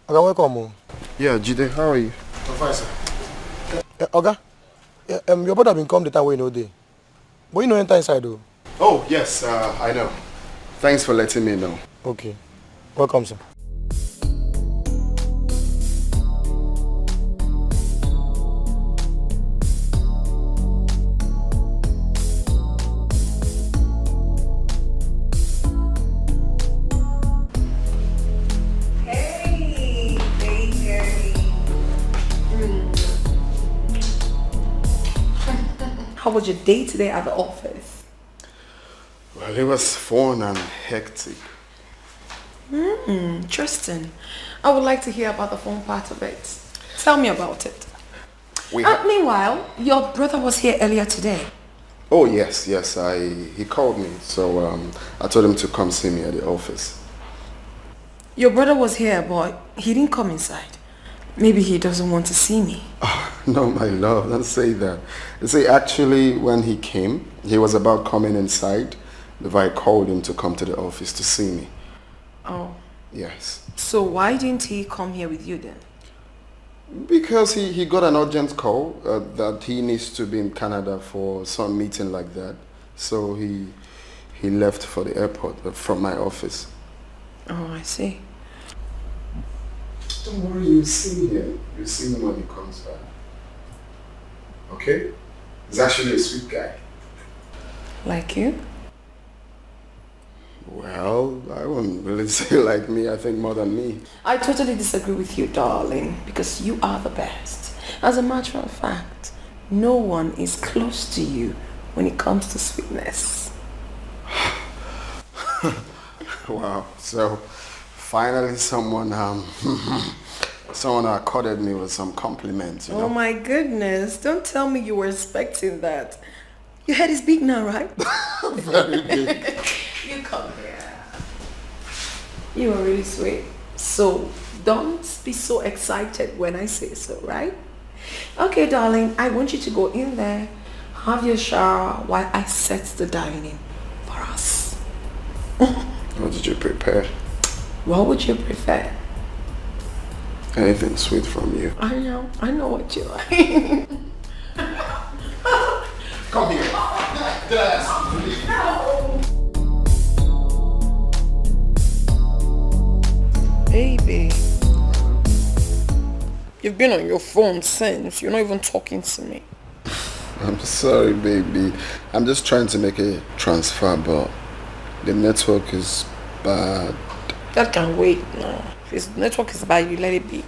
Oga, welcome. Yeah, Jide, how are you? I'm fine, sir. Oga, your brother been come the time when you know day. But you know enter inside though. Oh, yes, I know. Thanks for letting me know. Okay. Welcome, sir. How was your day today at the office? Well, it was fun and hectic. Interesting. I would like to hear about the fun part of it. Tell me about it. Meanwhile, your brother was here earlier today. Oh, yes, he called me, so I told him to come see me at the office. Your brother was here, but he didn't come inside. Maybe he doesn't want to see me. No, my love, don't say that. You see, actually, when he came, he was about coming inside before I called him to come to the office to see me. Oh. Yes. So why didn't he come here with you then? Because he got an urgent call that he needs to be in Canada for some meeting like that. So he left for the airport from my office. Oh, I see. Don't worry, you'll see him. You'll see him when he comes back. Okay? He's actually a sweet guy. Like you? Well, I wouldn't really say like me. I think more than me. I totally disagree with you, darling, because you are the best. As a matter of fact, no one is close to you when it comes to sweetness. Wow. So, finally someone accorded me with some compliments, you know? Oh my goodness, don't tell me you were expecting that. Your head is big now, right? Very big. You come here. You are really sweet. So don't be so excited when I say so, right? Okay, darling, I want you to go in there, have your shower while I set the dining for us. What did you prepare? What would you prefer? Anything sweet from you. I know what you like. Come here. Did I ask you to leave? No. Baby, you've been on your phone since. You're not even talking to me. I'm sorry, baby. I'm just trying to make a transfer, but the network is bad. That can wait now. If his network is bad, you let it be.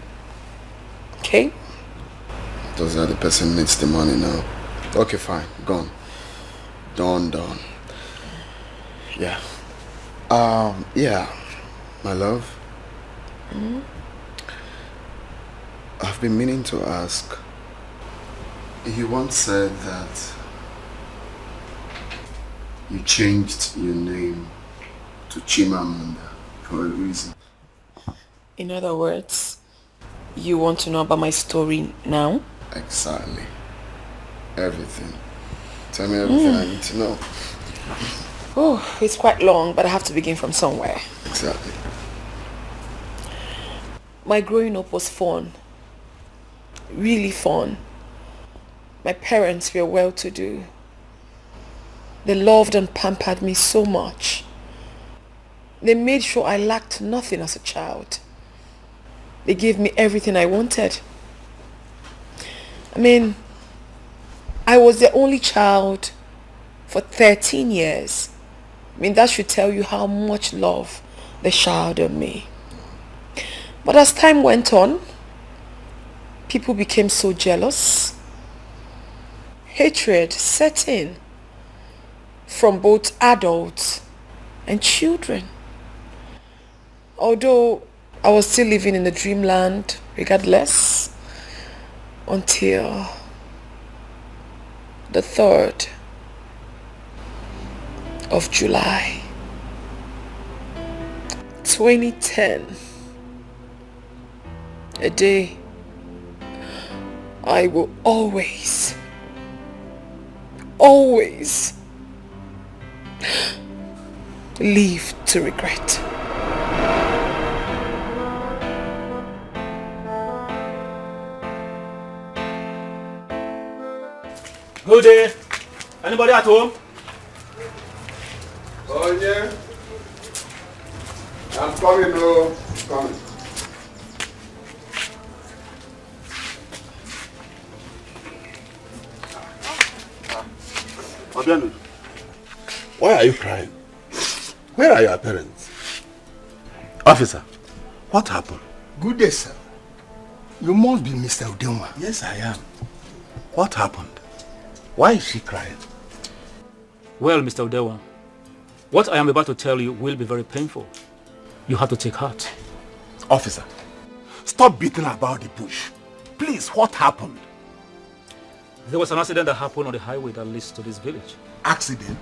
Okay? Does the other person needs the money now? Okay, fine. Gone. Done. Yeah. Yeah. My love. Mm-hmm. I've been meaning to ask. You once said that you changed your name to Chimamanda for a reason. In other words, you want to know about my story now? Exactly. Everything. Tell me everything I need to know. Oh, it's quite long, but I have to begin from somewhere. Exactly. My growing up was fun. Really fun. My parents were well-to-do. They loved and pampered me so much. They made sure I lacked nothing as a child. They gave me everything I wanted. I mean, I was the only child for 13 years. I mean, that should tell you how much love they showered on me. But as time went on, people became so jealous. Hatred set in from both adults and children. Although I was still living in the dreamland regardless, until the 3rd of July 2010, a day I will always live to regret. Good day. Anybody at home? Oh yeah. I'm coming, no. Coming. Obianu, why are you crying? Where are your parents? Officer, what happened? Good day, sir. You must be Mr. Odigbm. Yes, I am. What happened? Why is she crying? Well, Mr. Odigbm, what I am about to tell you will be very painful. You have to take heart. Officer, stop beating about the bush. Please, what happened? There was an accident that happened on the highway that leads to this village. Accident?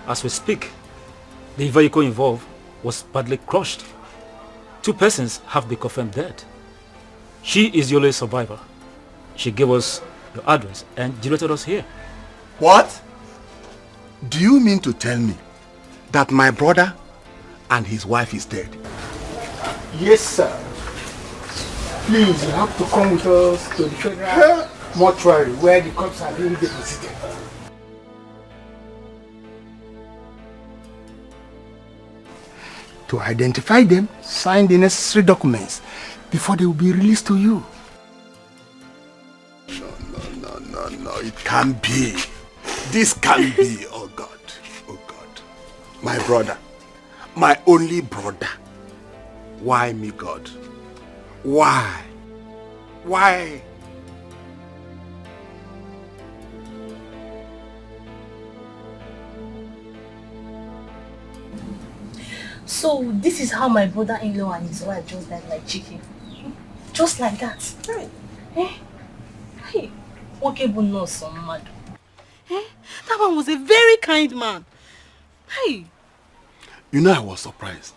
As we speak, the vehicle involved was badly crushed. 2 persons have been confirmed dead. She is the only survivor. She gave us your address and directed us here. What? Do you mean to tell me that my brother and his wife is dead? Yes, sir. Please, you have to come with us to the federal mortuary where the corpses are being deposited. To identify them, sign the necessary documents before they will be released to you. No, it can't be. This can't be, oh God. Oh God. My brother, my only brother. Why me, God? Why? Why? So this is how my brother-in-law and his wife just died like chicken. Just like that. Right. Eh? Hey, Okebo knows some mad. Eh? That one was a very kind man. Hey. You know, I was surprised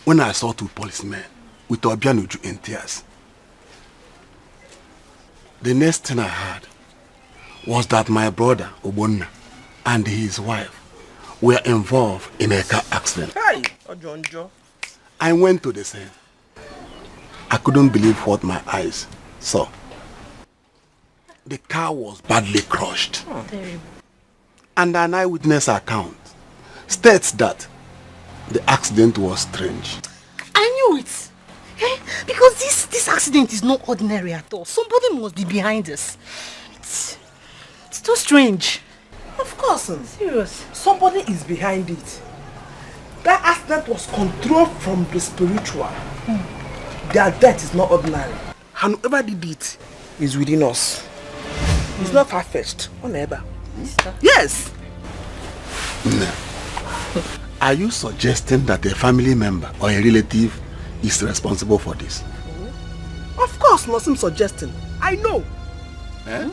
when I saw 2 policemen with Obianuju in tears. The next thing I heard was that my brother, Obonna, and his wife were involved in a car accident. Hey, Ojonjo. I went to the scene. I couldn't believe what my eyes saw. The car was badly crushed. Oh, terrible. And an eyewitness account states that the accident was strange. I knew it. Eh? Because this accident is not ordinary at all. Somebody must be behind this. It's too strange. Of course. Serious. Somebody is behind it. That accident was controlled from the spiritual. Their death is not ordinary. And whoever did it is within us. It's not far-fetched. Or never. Yes. No. Are you suggesting that a family member or a relative is responsible for this? Of course, not some suggesting. I know. Eh?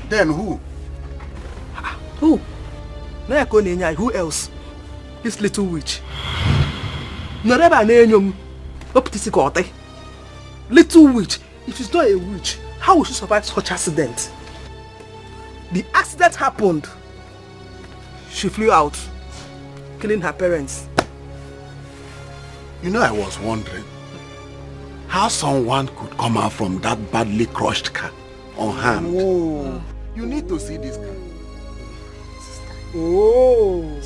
Then who? Who? Who else? This little witch. Little witch. If she's not a witch, how will she survive such accident? The accident happened. She flew out, killing her parents. You know, I was wondering how someone could come out from that badly crushed car unharmed. Oh. You need to see this car. Oh.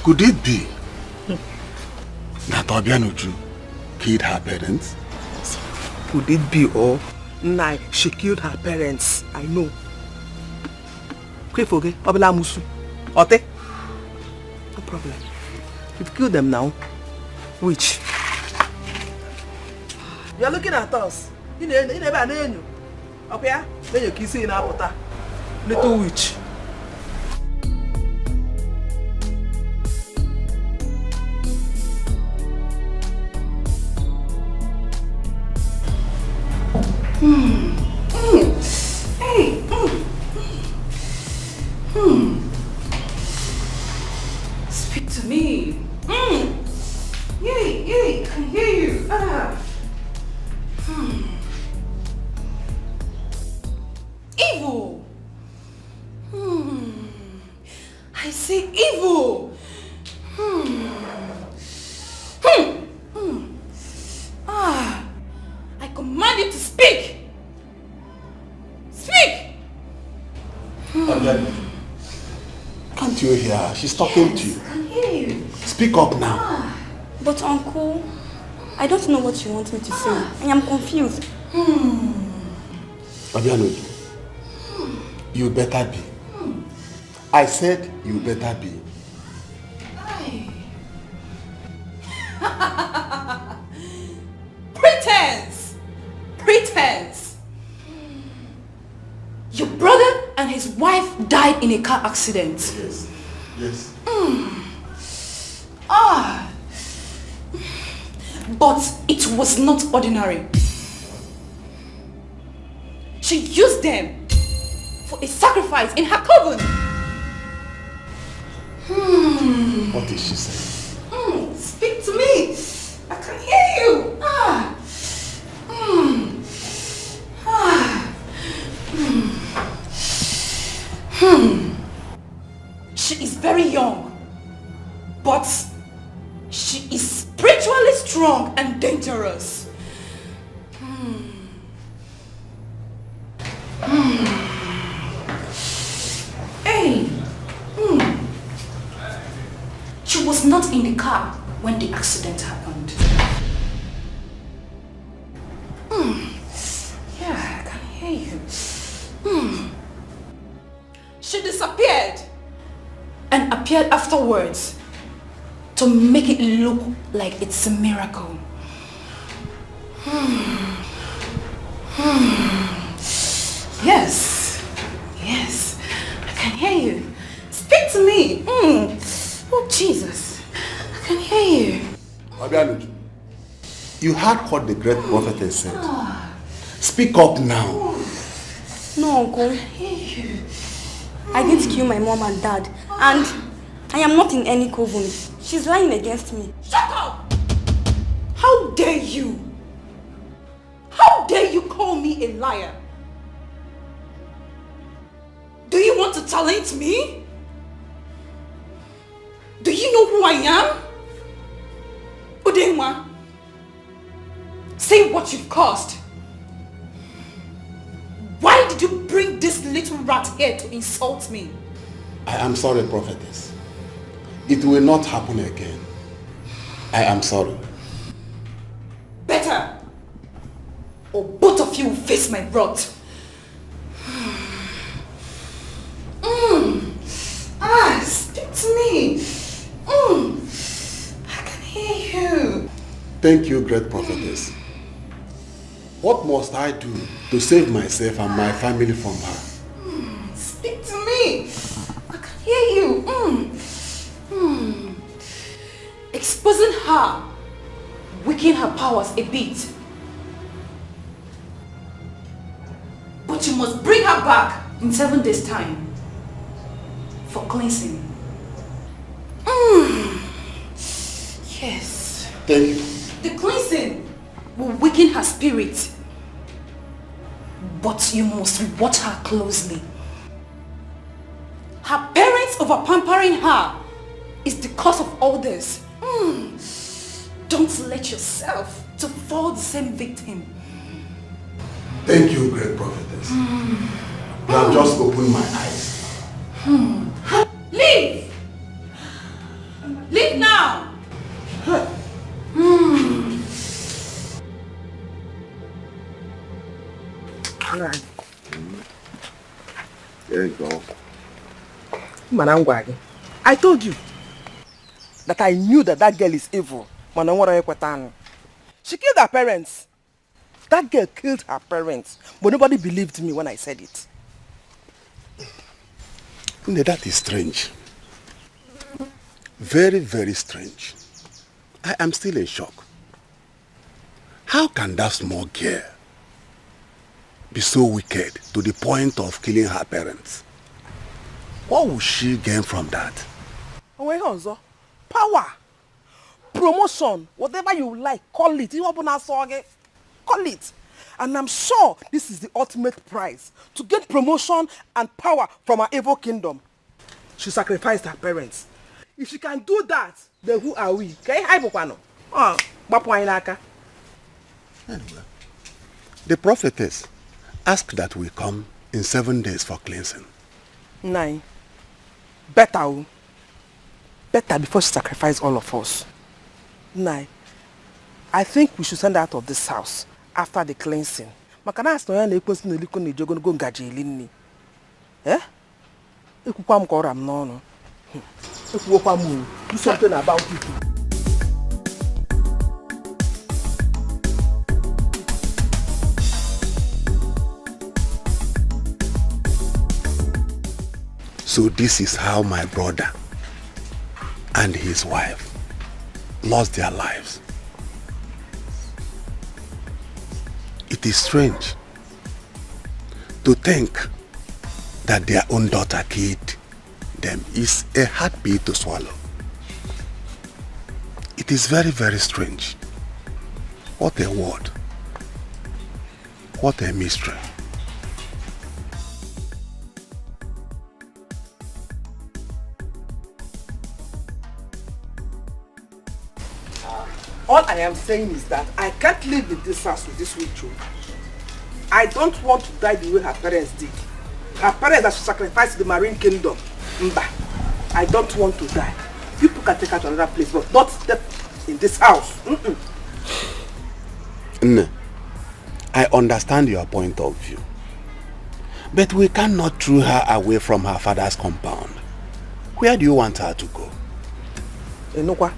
Could it be that Obianuju killed her parents? Could it be, or nah, she killed her parents? I know. No problem. You've killed them now. Which? You're looking at us. You never know. Okay? Then you're kissing in our water. Little witch. Speak to me. Yay, I can hear you. Evil. I see evil. I command you to speak. Speak. Obianuju, you hear? She's talking to you. I can hear you. Speak up now. But uncle, I don't know what you want me to say. I am confused. Obianoju, you better be. I said you better be. Pretense! Your brother and his wife died in a car accident. Yes. Yes. But it was not ordinary. She used them for a sacrifice in her coven. What did she say? Speak to me. I can hear you. She is very young, but she is spiritually strong and dangerous. Hey. She was not in the car when the accident happened. Yeah, I can hear you. She disappeared and appeared afterwards to make it look like it's a miracle. Yes, yes, I can hear you. Speak to me. Oh, Jesus, I can hear you. Obianoju, you heard what the great prophetess said. Speak up now. No, uncle. I didn't kill my mom and dad, and I am not in any coven. She's lying against me. Shut up! How dare you? How dare you call me a liar? Do you want to challenge me? Do you know who I am? Odigbm, say what you've caused. Why did you bring this little rat here to insult me? I am sorry, prophetess. It will not happen again. I am sorry. Better. Or both of you will face my wrath. Speak to me. I can hear you. Thank you, great prophetess. What must I do to save myself and my family from her? Speak to me. I can hear you. Exposing her, weaken her powers a bit. But you must bring her back in 7 days' time for cleansing. Yes. Thank you. The cleansing will weaken her spirit. But you must watch her closely. Her parents over-pampering her is the cause of all this. Don't let yourself to fall the same victim. Thank you, great prophetess. You have just opened my eyes. Leave! Leave now! There you go. Manangwagi, I told you that I knew that girl is evil. She killed her parents. That girl killed her parents, but nobody believed me when I said it. That is strange. Very, very strange. I am still in shock. How can that small girl be so wicked to the point of killing her parents? What will she gain from that? Power, promotion, whatever you like, call it. Call it. And I'm sure this is the ultimate prize, to get promotion and power from her evil kingdom. She sacrificed her parents. If she can do that, then who are we? Anyway, the prophetess asked that we come in 7 days for cleansing. 9. Better. better before she sacrificed all of us. Nai, I think we should send her out of this house after the cleansing. Makana as no ya na ekwensu na eliko na ejogo go ngaji elinni. Ekwukwa m kọrọ m n'ọnụ. Ekwuokwa m do something about it. So this is how my brother and his wife lost their lives. It is strange to think that their own daughter killed them is a heartbeat to swallow. It is very, very strange. What a word. What a mystery. All I am saying is that I can't live in this house with this witch. I don't want to die the way her parents did. Her parents have sacrificed the marine kingdom. Mba, I don't want to die. People can take her to another place, but not step in this house. No, I understand your point of view. But we cannot throw her away from her father's compound. Where do you want her to go? Enokwa.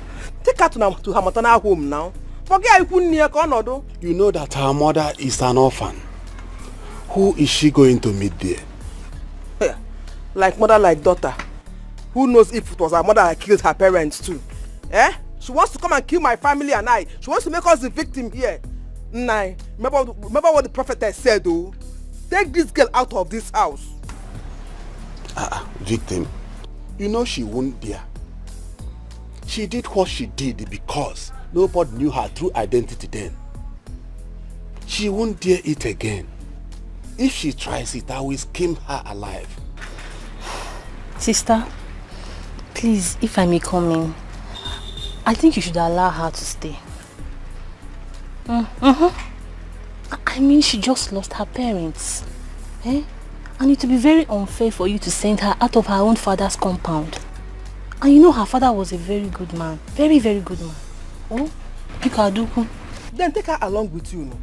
Take her to her maternal home now. You know that her mother is an orphan. Who is she going to meet there? Yeah. Like mother, like daughter. Who knows if it was her mother that killed her parents too? She wants to come and kill my family and I. She wants to make us the victim here. Nai, remember what the prophetess said though? Take this girl out of this house. Victim. You know she won't dare. She did what she did because nobody knew her true identity then. She won't dare it again. If she tries it, I will skin her alive. Sister, please, if I may come in, I think you should allow her to stay. I mean, she just lost her parents. And it will be very unfair for you to send her out of her own father's compound. And you know her father was a very good man. Very, very good man. Oh, Ikaduku. Then take her along with you. No?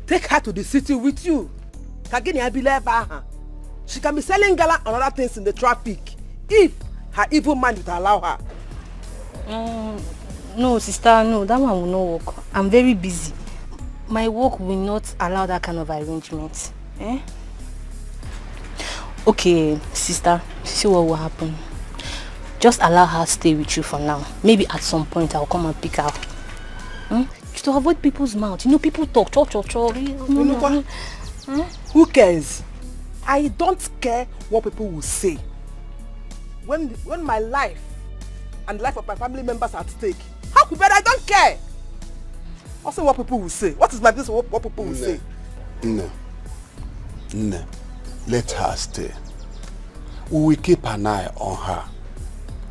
Take her to the city with you. She can be selling gala and other things in the traffic if her evil mind would allow her. No, sister, no, that one will not work. I'm very busy. My work will not allow that kind of arrangement. Okay, sister, see what will happen. Just allow her stay with you for now. Maybe at some point I'll come and pick her up. Just to avoid people's mouth. You know, people talk. Who cares? I don't care what people will say. When my life and the life of my family members are at stake, how could I don't care? Also what people will say. What is my business? What people will say? No. Let her stay. We will keep an eye on her.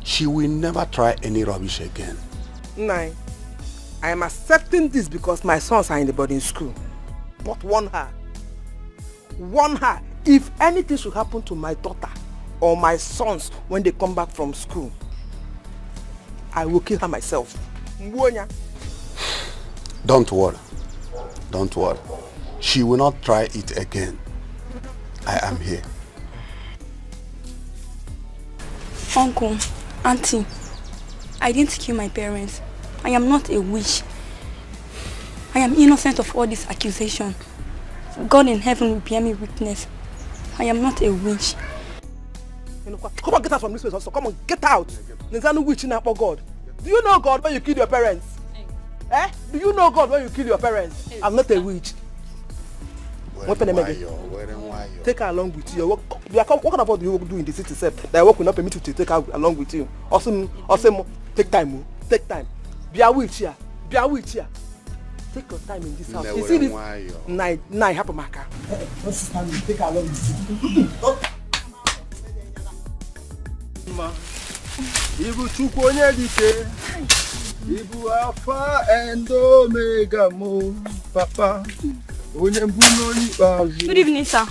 She will never try any rubbish again. Nai, I am accepting this because my sons are in the boarding school. But warn her. Warn her. If anything should happen to my daughter or my sons when they come back from school, I will kill her myself. Don't worry. Don't worry. She will not try it again. I am here. Uncle, Auntie, I didn't kill my parents. I am not a witch. I am innocent of all this accusation. God in heaven will bear me witness. I am not a witch. Come on, get out from this place also. Come on, get out. There's no witch in for God. Do you know God when you kill your parents? Do you know God when you kill your parents? I'm not a witch. Take her along with you. What kind of work do you do in the city itself? That work will not permit you to take her along with you. Also, take time. Take time. Be a witch here. Be a witch here. Take your time in this house. You see this? Nine happen, Maka. Take her along with you. Ibu chukwu onye dike. Ibu alpha and omega mo, Papa. Good evening, sir.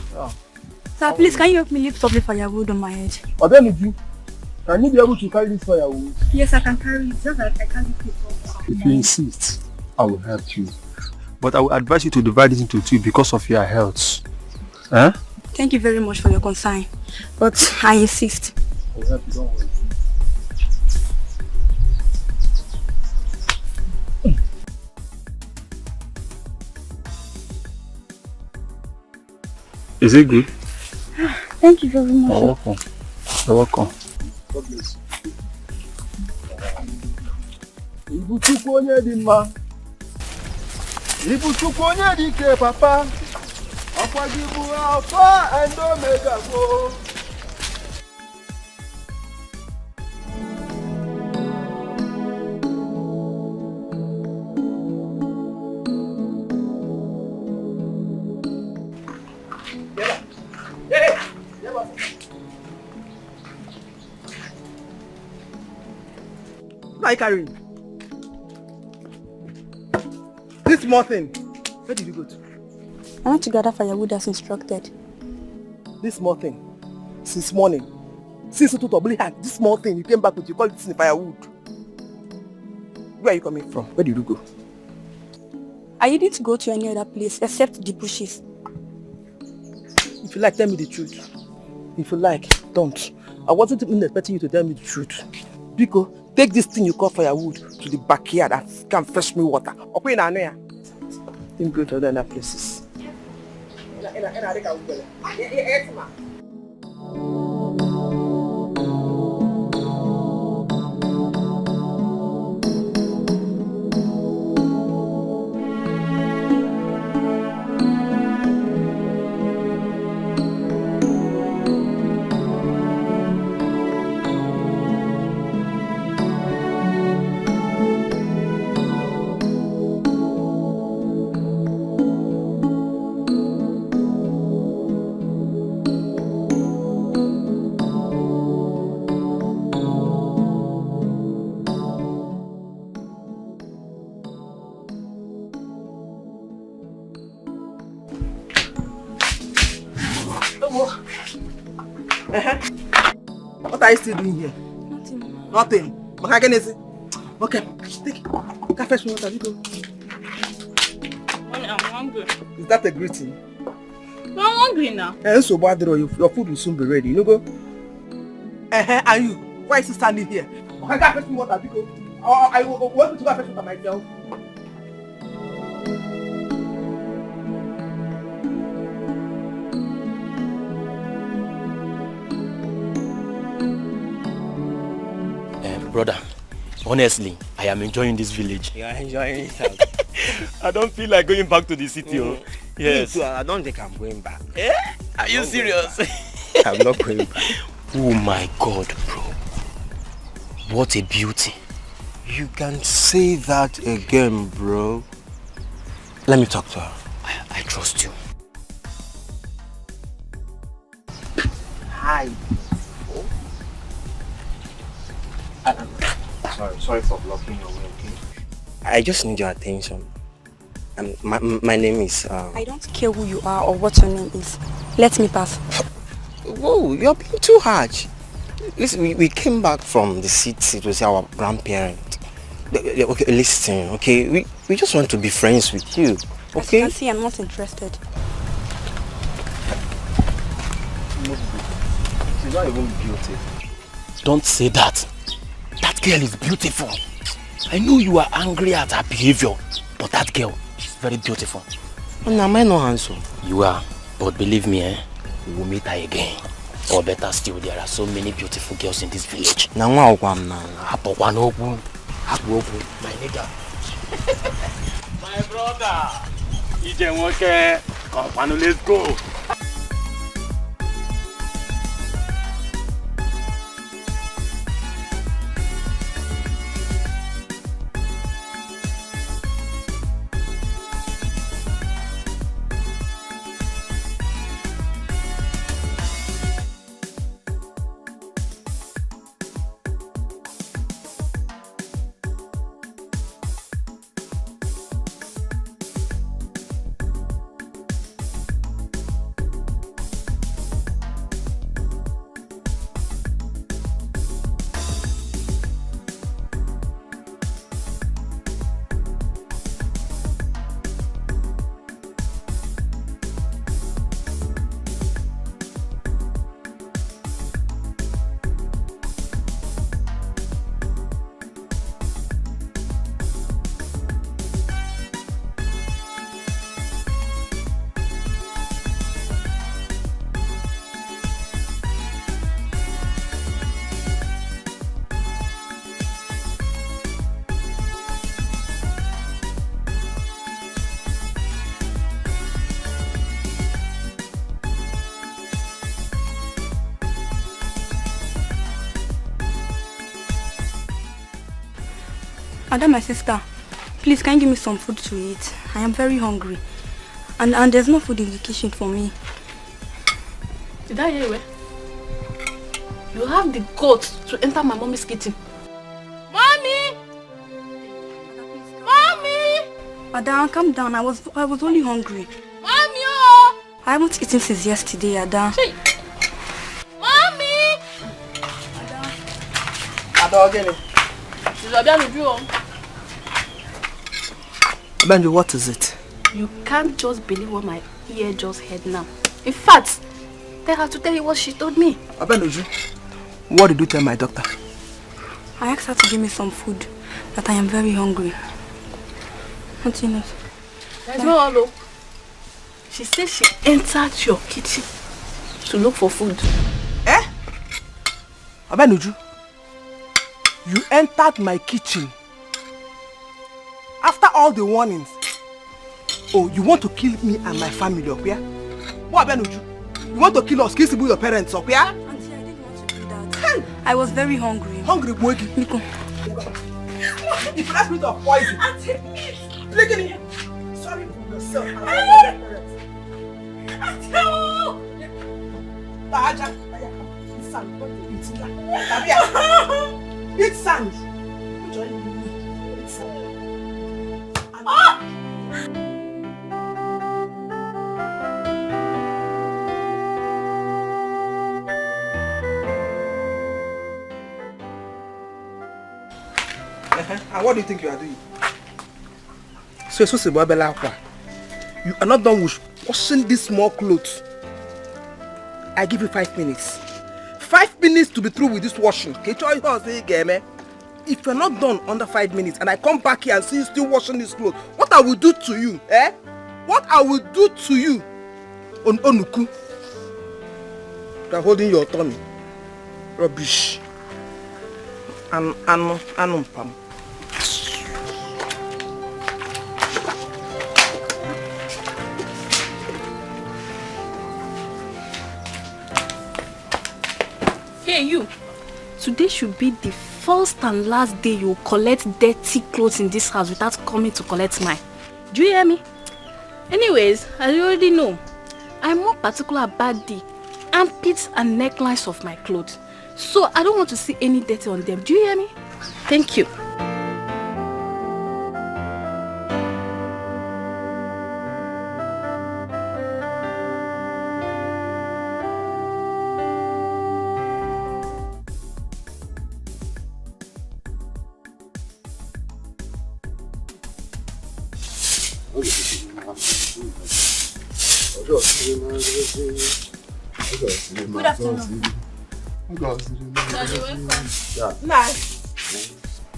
Sir, please, can you help me lift up the firewood on my head? What do you do? Can you be able to carry this firewood? Yes, I can carry it. Just like I carry people. If you insist, I will help you. But I will advise you to divide it into two because of your health. Huh? Thank you very much for your concern. But I insist. I will help you, don't worry. Is it good? Thank you very much. You're welcome. You're welcome. God bless you. Ibuchukwu onye dị mma. Ibuchukwu onye dị ike papa. Ọkwa gị bụ Alpha and Omega go. What are you carrying? This small thing. Where did you go to? I want to gather firewood as instructed. This small thing. Since morning. Since you told me this small thing, you came back with you call it firewood. Where are you coming from? Where did you go? I didn't go to any other place except the bushes. If you like, tell me the truth. If you like, don't. I wasn't even expecting you to tell me the truth. Biko, take this thing you call firewood to the backyard and come fetch me water. Okay, now, then go to other places. What are you still doing here? Nothing. Okay, take it. Can fetch me water, you go. I'm hungry. Is that a greeting? I'm hungry now. So bad, your food will soon be ready. You know go. And you, why is you standing here? Okay, can fetch me water, because I want to go fetch water myself. Brother, honestly, I am enjoying this village. You are enjoying it. I don't feel like going back to the city. Yes. Me too, I don't think I'm going back. Eh? Are you serious? I'm not going back. Oh my God, bro. What a beauty. You can say that again, bro. Let me talk to her. I trust you. Hi. Sorry for blocking your way, okay? I just need your attention. My name is... I don't care who you are or what your name is. Let me pass. Whoa, you're being too harsh. Listen, we came back from the city to see our grandparent. Okay, listen, okay? We just want to be friends with you, okay? As you can see, I'm not interested. She's not even beautiful. Don't say that. That girl is beautiful. I know you are angry at her behavior, but that girl is very beautiful. And am I not handsome? You are, but believe me, we will meet her again. Or better still, there are so many beautiful girls in this village. My nigga. My brother. Come, let's go. Ada, my sister, please can you give me some food to eat? I am very hungry. And there's no food in the kitchen for me. Did I hear you? You have the guts to enter my mommy's kitchen. Mommy! Mommy! Ada, calm down. I was only hungry. Mommy! Oh! I haven't eaten since yesterday, Ada. Mommy! Ada, again. Benji, what is it? You can't just believe what my ear just heard now. In fact, tell her to tell you what she told me. Abenji, what did you tell my doctor? I asked her to give me some food, but I am very hungry. What do you know? There's no hello. She said she entered your kitchen to look for food. Eh? Abenji, you entered my kitchen after all the warnings. Oh, you want to kill me and my family, okay? What, Abenji? You want to kill us, kill your parents, okay? Auntie, I didn't want to do that. I was very hungry. Hungry, boy. Nico. If that's bit of poison. Auntie, please. Look at you. Sorry for yourself. Auntie, oh! Naija, eat sand. Eat sand. Eat sand. Ah! And what do you think you are doing? So you're supposed to be you are not done with washing these small clothes. I give you 5 minutes. 5 minutes to be through with this washing. If you're not done under 5 minutes and I come back here and see you still washing this clothes, what I will do to you, eh? What I will do to you on Onuku. You're holding your tummy. Rubbish. Pam. Hey you, today should be the first and last day you collect dirty clothes in this house without coming to collect mine. Do you hear me? Anyways, as you already know, I'm more particular about the armpits and necklines of my clothes. So I don't want to see any dirty on them. Do you hear me? Thank you. Good afternoon. Nice.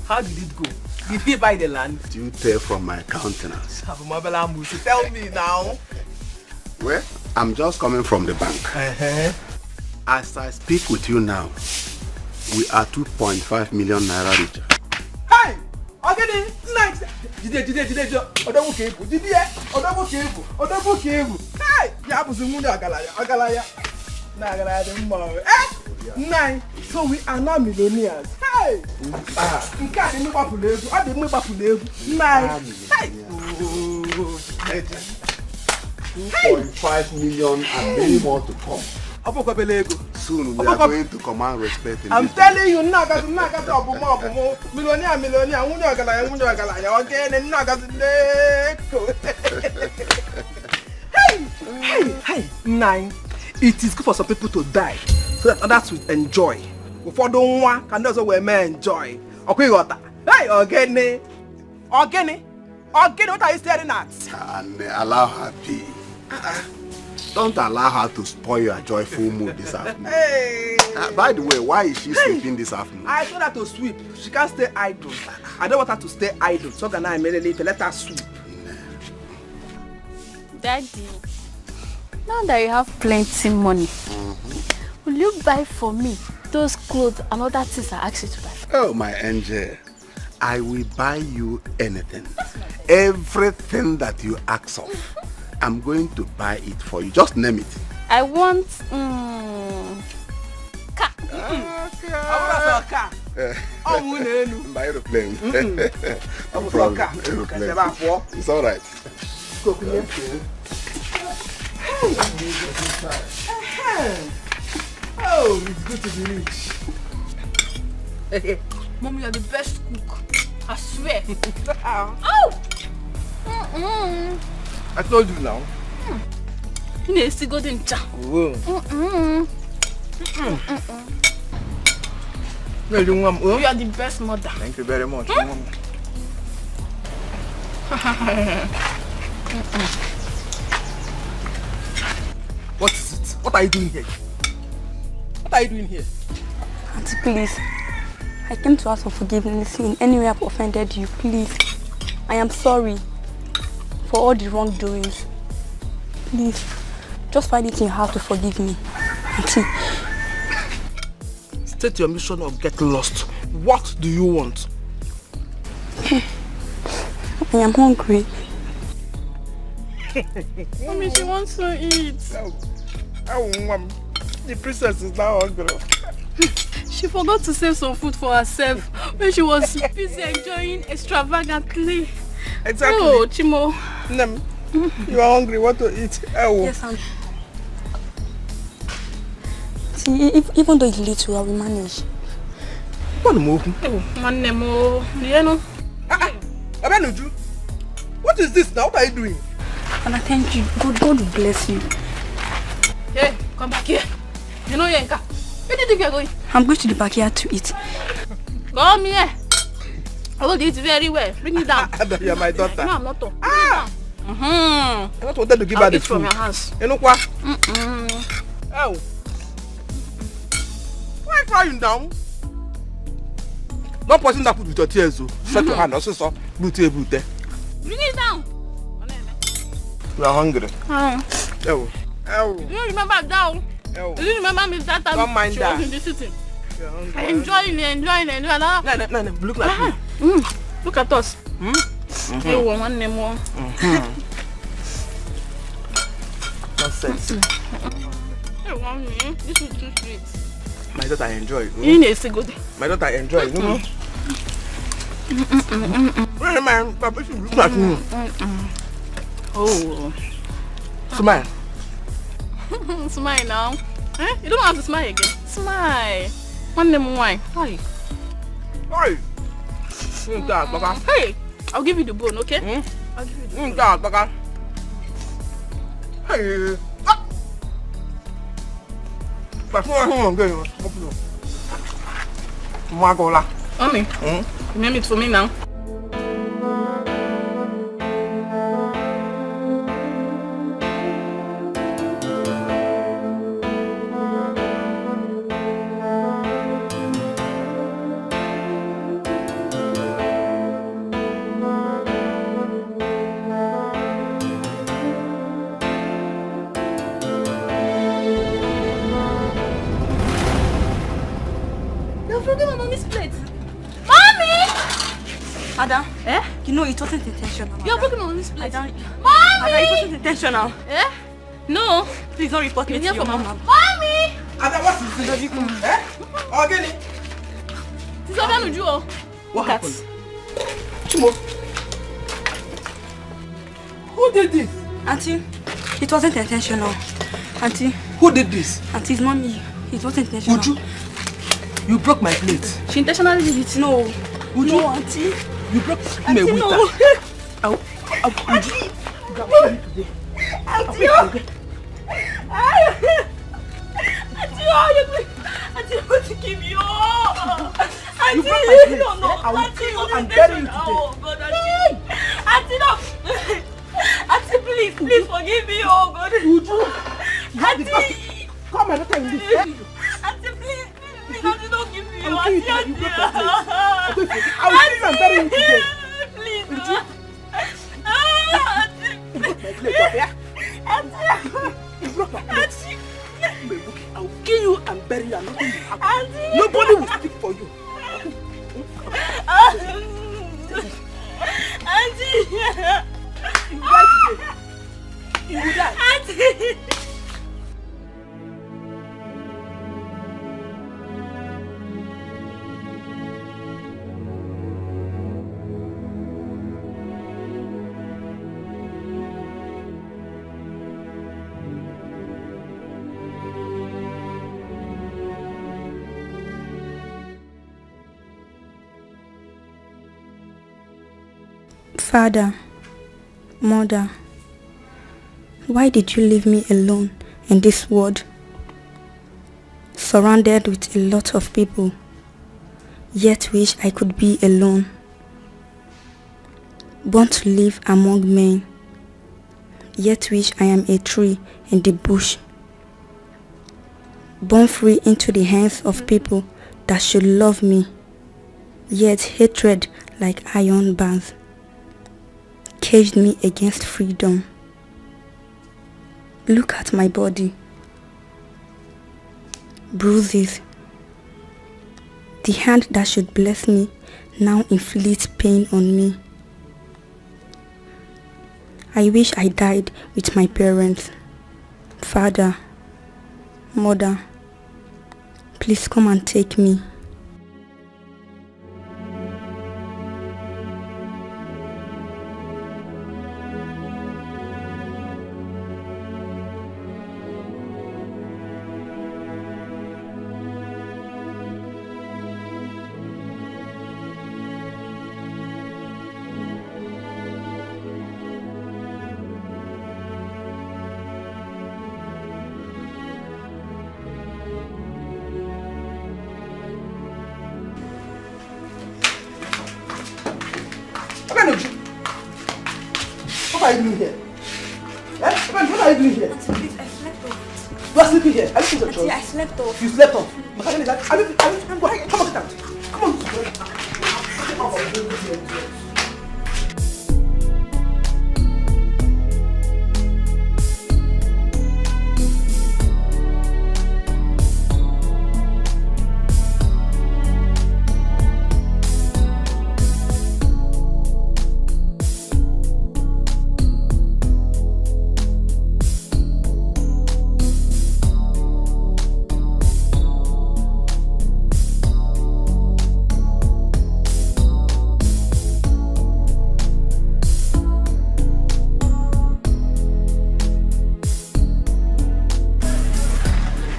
How did it go? Did he buy the land? Do you tell from my countenance? Tell me now. Well, I'm just coming from the bank. As I speak with you now, we are 2.5 million naira richer. Hey! Okay, nice. Hey! Nine. So we are now millionaires. Hey! Nine. Hey! 2.5 million and many more to come. Soon we are going to command respect in I'm this telling you, Hey, nine. It is good for some people to die so that others will enjoy. Before don't want can also we may enjoy. Okay, got that. Hey, Organic, what are you staring at? And allow her be. Don't allow her to spoil your joyful mood this afternoon. Hey. By the way, why is she sleeping this afternoon? I told her to sweep. She can't stay idle. I don't want her to stay idle. So can I immediately let her sweep? Daddy, now that you have plenty money, will you buy for me those clothes and other things I asked you to buy? Oh, my angel. I will buy you anything. Everything that you ask of. I'm going to buy it for you. Just name it. I want car. Car. My aeroplane. I'm No problem. Aeroplane. It's all right. Oh, it's good to be rich. Mom, you're the best cook. I swear. Oh! I told you now. You need to go in chat. No, you are the best mother. Thank you very much. What is it? What are you doing here? What are you doing here? Auntie, please. I came to ask for forgiveness in any way I've offended you. Please. I am sorry for all the wrongdoings. Please. Just find it in your heart to forgive me. Auntie. State your mission or get lost. What do you want? I am hungry. Mommy, she wants to eat. Mom. The princess is now hungry. She forgot to save some food for herself when she was busy enjoying extravagantly. Exactly. Oh, Chimo. Nem, you are hungry. Want to eat? Yes, Auntie. See, even though it's little, I will manage. What move? Oh, man, Nemo. You know. What is this now? What are you doing? And I thank you. God will bless you. Hey, come back here. You know, Yanka. Where do you think you're going? I'm going to the backyard to eat. Come here. I will eat very well. Bring it down. You're my daughter. No, I'm not. Bring it down. I not wanted to give her the food. From your house. You know what? Oh. Why crying down? Not pushing that food with your tears, though. Shut your hand. Also, so bring it down. You are hungry. Oh. Oh. Do you remember down? Oh. Do you remember me that time? Don't mind she that. was in the city? You're hungry. Enjoying. No. Look like me. Look at us. Hey, one name more. Nonsense. Hey, one me. This is too sweet. My daughter enjoy. You need to go there. My daughter enjoy. Man, Papa should look at me. Oh. Smile. Smile now. Eh? You don't have to smile again. Smile. One name wine. Hi. Hey. Hey. I'll give you the bone, okay? I'll give you the bone. Hey. Mommy, you made it for me now. Ada, eh? You know it wasn't intentional. You're broken on this plate. Mommy! Ada, it wasn't intentional. Eh? No. Please don't report me to your mom. Mommy! Ada, what is this? Eh? Again? This is what you do. What happened? Chimo. Who did this? Auntie, it wasn't intentional. Auntie. Who did this? Auntie's mommy. It wasn't intentional. Would you broke my plate. She intentionally did it. No. Would no, you? Auntie. You broke Auntie, me no. with that. Auntie. Auntie, Auntie, I'm going to give you. Auntie, no. I will kill you and bury you today. Oh, God, Auntie. Auntie, no. Auntie, please forgive me. Oh, God. Auntie. Come and tell me. Auntie, please, Auntie, don't give me. I will kill you today. You broke my plate. I will kill you and bury you today. Please, You broke my plate. You broke my plate. I will kill you and bury you and nothing will happen. Nobody will speak for you. Auntie! You die today. You will die. Auntie! Father, Mother, why did you leave me alone in this world? Surrounded with a lot of people, yet wish I could be alone. Born to live among men, yet wish I am a tree in the bush. Born free into the hands of people that should love me, yet hatred like iron bars caged me against freedom. Look at my body. Bruises. The hand that should bless me now inflicts pain on me. I wish I died with my parents. Father, Mother, please come and take me. What are you doing here? Yes? What are you doing here? Auntie, please, I slept off. You are sleeping here. Are you sleeping Auntie, I slept off. You slept off. Come on, come on, sit down. Come on.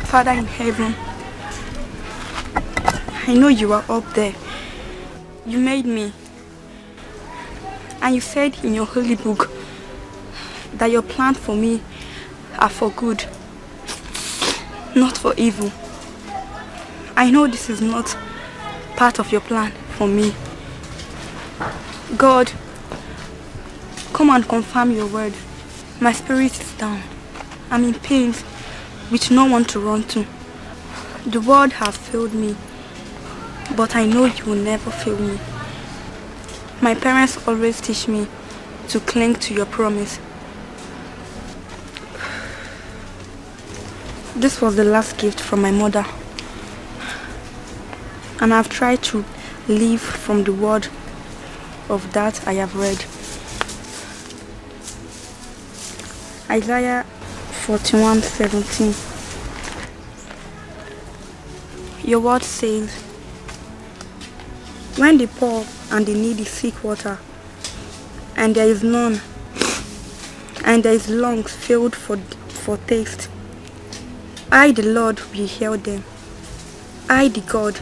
Father in heaven, I know you are up there. You made me. And you said in your holy book that your plans for me are for good, not for evil. I know this is not part of your plan for me. God, come and confirm your word. My spirit is down. I'm in pain with no one to run to. The world has failed me, but I know you will never fail me. My parents always teach me to cling to your promise. This was the last gift from my mother, and I've tried to live from the word of that I have read. Isaiah 41:17. Your word says, when the poor and the needy seek water, and there is none, and there is lungs filled for taste, I, the Lord, will heal them. I, the God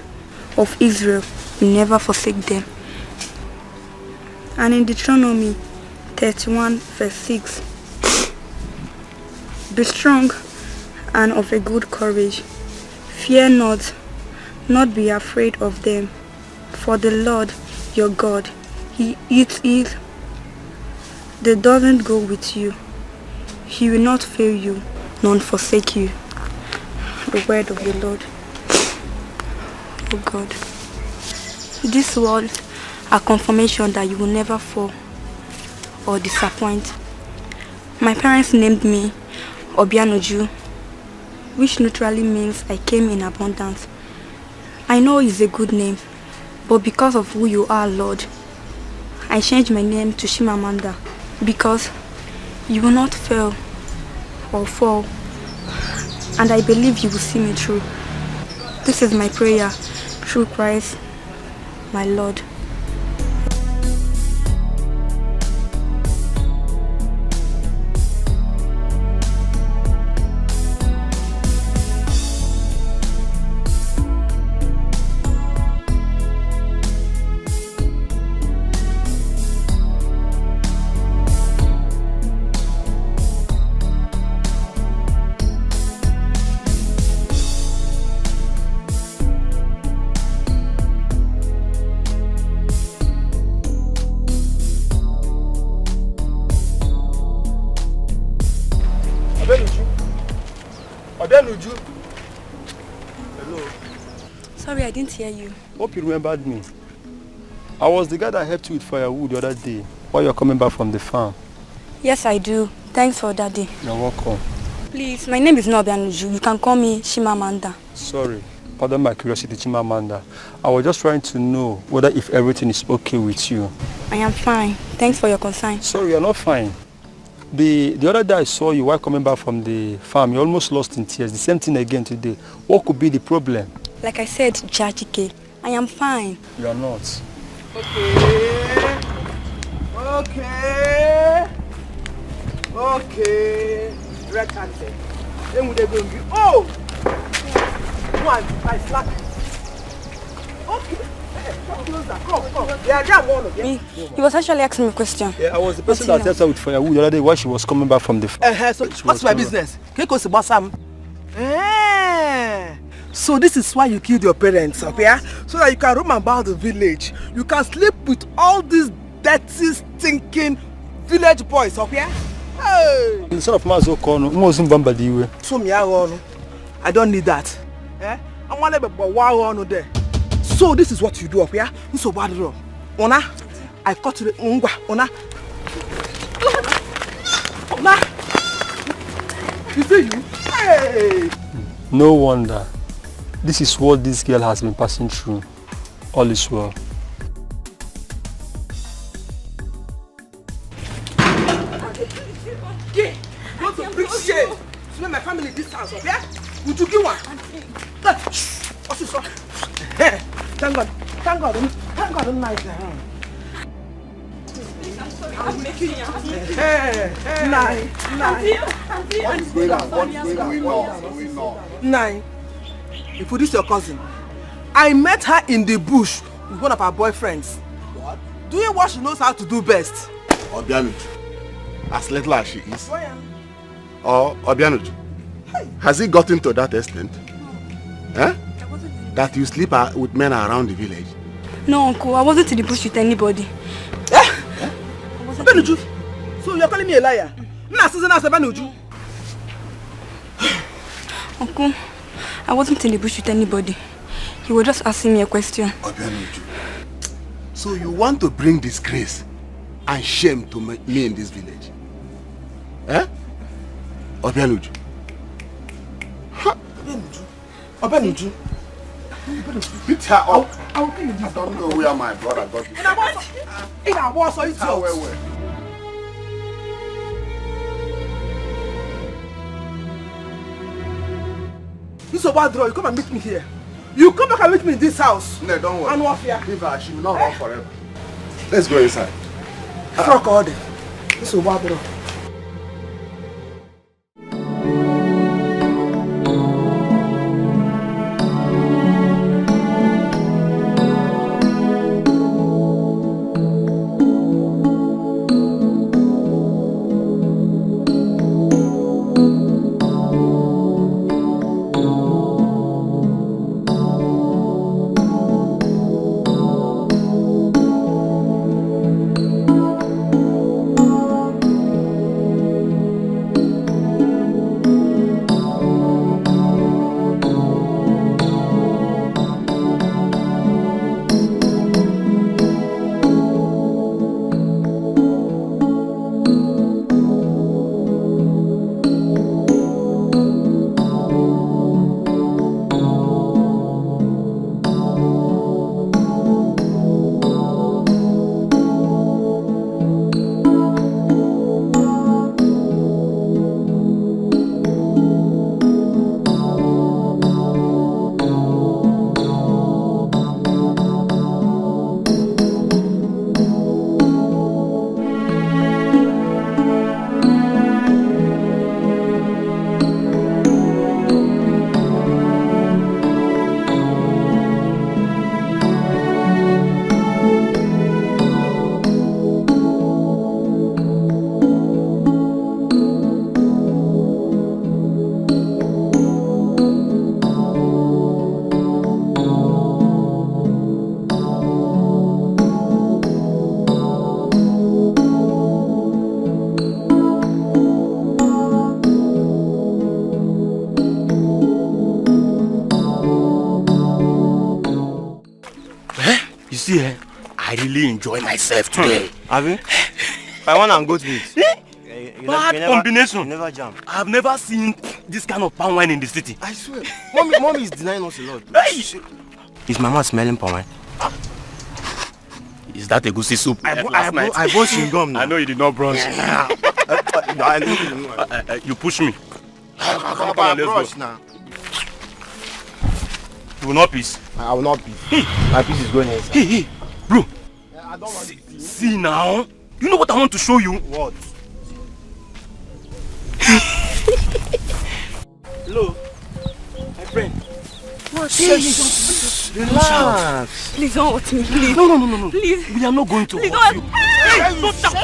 of Israel, will never forsake them. And in Deuteronomy 31:6, be strong and of a good courage. Fear not, not be afraid of them. For the Lord your God, He doesn't go with you. He will not fail you, nor forsake you. The word of the Lord. Oh God. These words are confirmation that you will never fall or disappoint. My parents named me Obianoju, which literally means I came in abundance. I know it's a good name, but because of who you are, Lord, I changed my name to Chimamanda, because you will not fail or fall, and I believe you will see me through. This is my prayer through Christ, my Lord. Uju. Hello. Sorry, I didn't hear you. Hope you remembered me. I was the guy that helped you with firewood the other day while you're coming back from the farm. Yes, I do. Thanks for that day. You're welcome. Please, my name is Odigbm. You can call me Chimamanda. Sorry. Pardon my curiosity, Chimamanda. I was just trying to know whether if everything is okay with you. I am fine. Thanks for your concern. Sorry, you're not fine. The other day I saw you while coming back from the farm. You almost lost in tears. The same thing again today. What could be the problem? Like I said, Jajike, I am fine. You are not. Okay. Red handed. Then would they go? Oh! One, I slack. Okay. Come closer. Come. Yeah, jam one of Me, he was actually asking me a question. Yeah, I was the person that helped her with firewood the other day while she was coming back from the farm. So what's my business? So this is why you killed your parents, okay? So that you can roam about the village. You can sleep with all these dirty, stinking village boys, okay? Hey! The son of Mazo Kono, Mozum Bambadiwe. So I don't need that. Eh? I'm one of the there. So this is what you do, okay? So bad wrong. Ona, I cut the Ungwa. Ona. You see you? Hey! No wonder. This is what this girl has been passing through. All is well. Go to bring shade to make my family this house, okay? Would you give one? What's this? Thank God. Thank God. Thank God. I'm nice. Nine. If this your cousin, I met her in the bush with one of her boyfriends. What? Doing what she knows how to do best. Obianuju, as little as she is. Or Obianuju, has it gotten to that extent? Eh? That you sleep with men around the village? No, uncle, I wasn't in the bush with anybody. Obianuju, so you're calling me a liar? Uncle, I wasn't in the bush with anybody. You were just asking me a question. Obianuju, so you want to bring disgrace and shame to me in this village? Eh? Obianuju. Obianuju. Beat her up. I don't know where my brother got it. This is a bad draw. You come and meet me here. You come back and meet me in this house. No, don't worry. And what here? Leave her. She will not run forever. Let's go inside. Fuck all day. This is a bad draw. see, I really enjoy myself today. Have you? I want to go to it. Bad combination. You never jam. I've never seen this kind of palm wine in the city. I swear. Mommy is denying us a lot. Is my mouth smelling palm wine? Is that a goosey soup? I bought chewing gum now. I know you did not brunch. You push me. Come on, let's go. Now. You will not peace. I will not peace. My peace is going inside. Hey, bro. I don't want to see now. You know what I want to show you? What? Hello, my friend. What? Relax. Please don't hurt me, please. No. Please. We are not going to Please hurt don't. you. Hey, don't shout.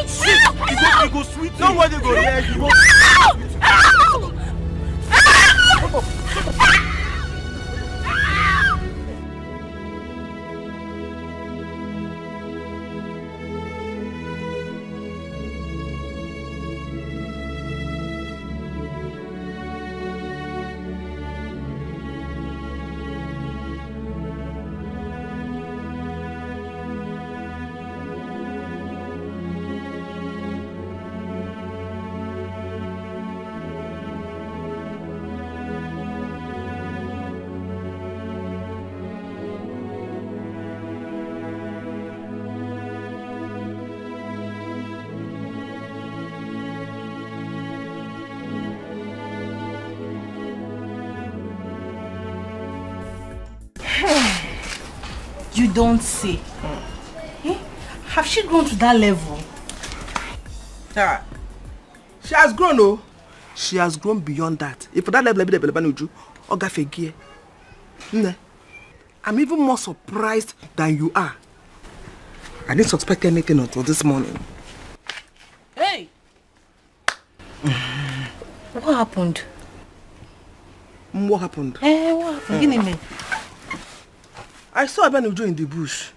It go sweet. Nobody go hear you. You don't say. Eh? Have she grown to that level? Yeah. She has grown, oh. She has grown beyond that. If that level, I'm even more surprised than you are. I didn't suspect anything until this morning. Hey! What happened? What happened? What happened? Give me. I saw Abenuju in the bush,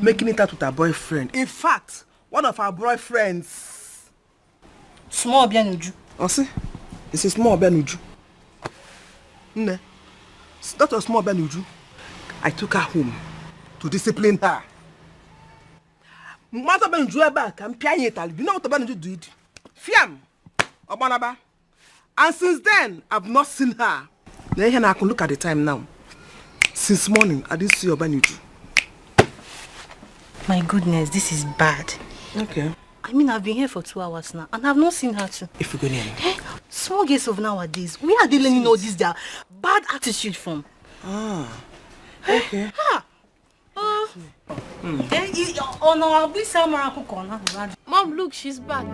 making it out with her boyfriend. In fact, one of our boyfriends. Small Abenuju. Oh, see? It's a small Abenuju. That was small Abenuju. I took her home to discipline her. Mother Abenuju back, I'm paying it. You know what Abenuju did? Fiam! Obanaba. And since then, I've not seen her. Then I can look at the time now. Since morning, I didn't see Obaniju. My goodness, this is bad. Okay. I mean, I've been here for 2 hours now, and I've not seen her too. If you go near me. Small girls of nowadays, where are they learning all this their bad attitude from? Okay. Mom, look, she's back.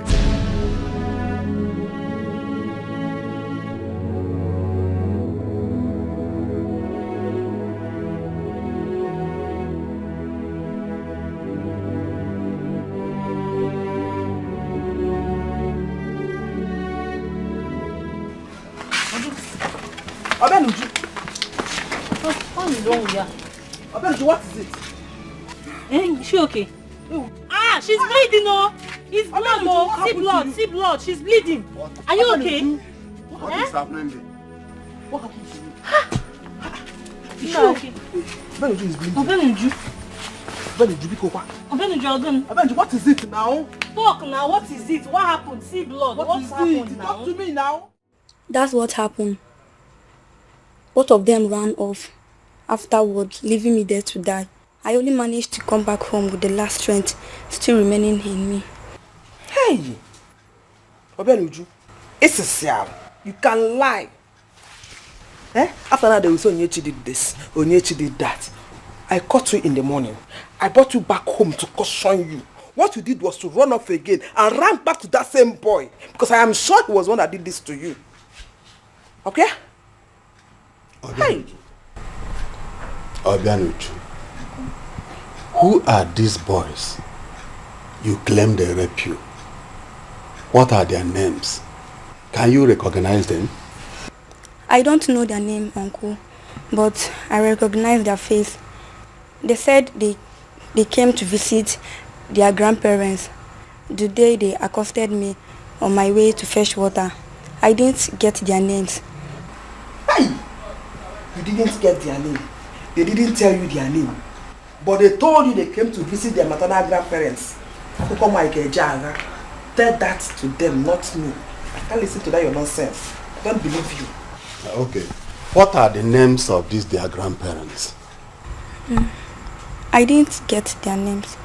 Abenuju. What is wrong with her? Abenuju, what is it? Is she okay? She's bleeding, oh! It's blood, oh! See blood, she's bleeding. Are you okay? What is happening there? What happened to you? Is she okay? Abenuju is bleeding. Abenuju, Abenuju, what is it now? Talk now, what is it? What happened? See blood, what's happened now? Talk to me now. That's what happened. Both of them ran off afterwards, leaving me there to die. I only managed to come back home with the last strength still remaining in me. Hey! Abenuju, it's a seal. You can lie. After that, they will say Onyechi did this, Onyechi did that. I caught you in the morning. I brought you back home to caution you. What you did was to run off again and ran back to that same boy. Because I am sure he was the one that did this to you. Okay? Abenuju, who are these boys you claim they rape you? What are their names? Can you recognize them? I don't know their name, Uncle, but I recognize their face. They said they came to visit their grandparents the day they accosted me on my way to fetch water. I didn't get their names. Hey! You didn't get their name. They didn't tell you their name. But they told you they came to visit their maternal grandparents. Tell that to them, not me. I can't listen to that your nonsense. I don't believe you. Okay. What are the names of these their grandparents? I didn't get their names.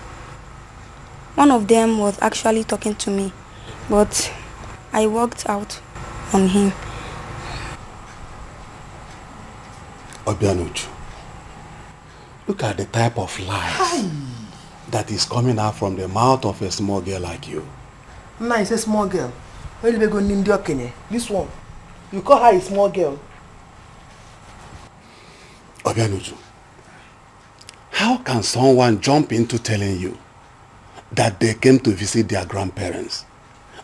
One of them was actually talking to me, but I walked out on him. Obianuju, look at the type of lies that is coming out from the mouth of a small girl like you. Nice, a small girl. Where did we go name the Kenye? This one. You call her a small girl. Obianuju, how can someone jump into telling you that they came to visit their grandparents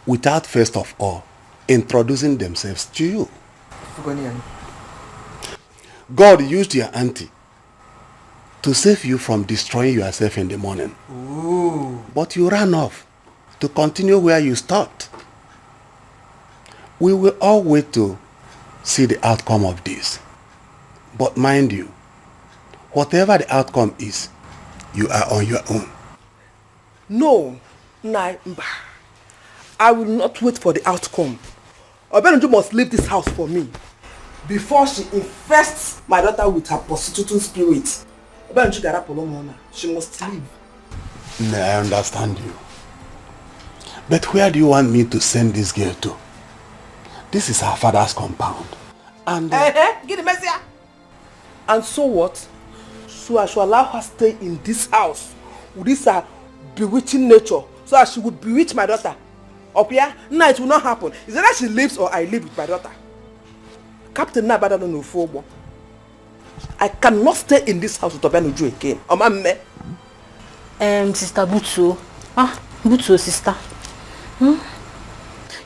without first of all introducing themselves to you? God used your auntie to save you from destroying yourself in the morning. Ooh. But you ran off to continue where you stopped. We will all wait to see the outcome of this. But mind you, whatever the outcome is, you are on your own. No, Naimba. I will not wait for the outcome. Obenju must leave this house for me before she infests my daughter with her prostituting spirit. Obenju Garapolomona. She must leave. I understand you. But where do you want me to send this girl to? This is her father's compound. And get the message. And so what? So I should allow her stay in this house with this bewitching nature, so that she would bewitch my daughter. Up here, no, it will not happen. It's either she lives or I live with my daughter. Captain Nabada no Fobo. I cannot stay in this house with Obianuju again. Sister Butsu. Butsu, sister.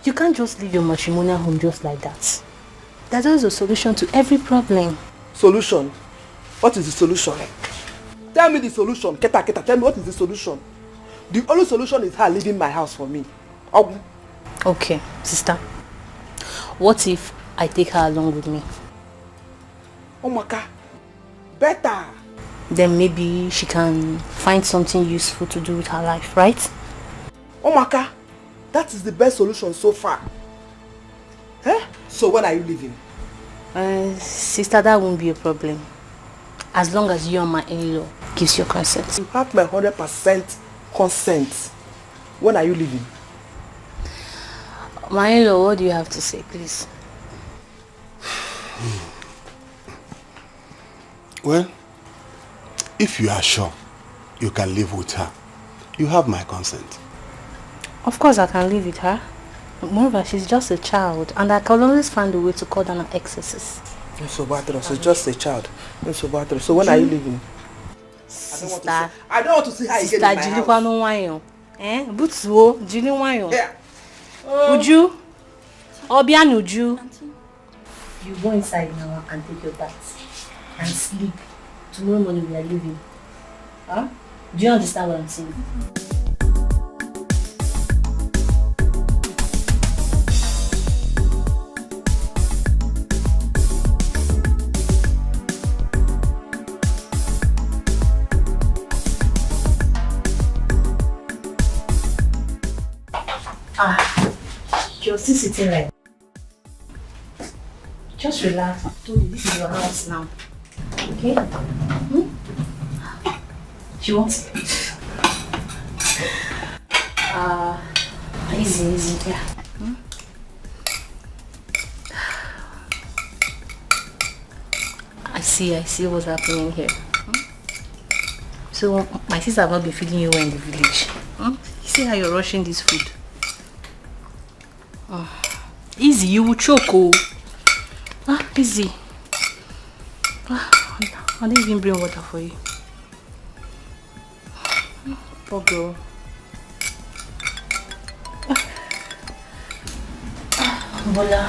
You can't just leave your matrimonial home just like that. There's always a solution to every problem. Solution? What is the solution? Tell me the solution. Keta, tell me what is the solution. The only solution is her leaving my house for me. Okay, sister. What if I take her along with me? Omaka, better. Then maybe she can find something useful to do with her life, right? Omaka, that is the best solution so far. So when are you leaving? Sister, that won't be a problem. As long as you and my in-law gives your consent. You have my 100% consent. When are you leaving? My in-law, what do you have to say, please? Well, if you are sure you can live with her, you have my consent. Of course I can live with her. Moreover, she's just a child, and I can always find a way to cut down her excesses. So she's just a child. So when are you leaving? Sister, I don't want to see her again in my house. Butsuo, Jini Wanyo. Uju? Obian Uju? You go inside now and take your bath and sleep. Tomorrow morning we are leaving. Huh? Do you understand what I'm saying? You're still sitting like. Just relax. I told you this is your house now. Okay? She wants it. Easy, yeah. I see what's happening here. So my sister have not been feeding you well in the village. You see how you're rushing this food? Easy, you will choke. Easy. I didn't even bring water for you. Poor girl. Bola.